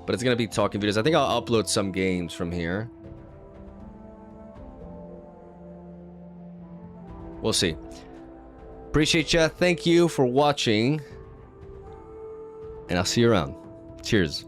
But it's gonna be talking videos. I think I'll upload some games from here. We'll see. Appreciate ya. Thank you for watching. And I'll see you around. Cheers.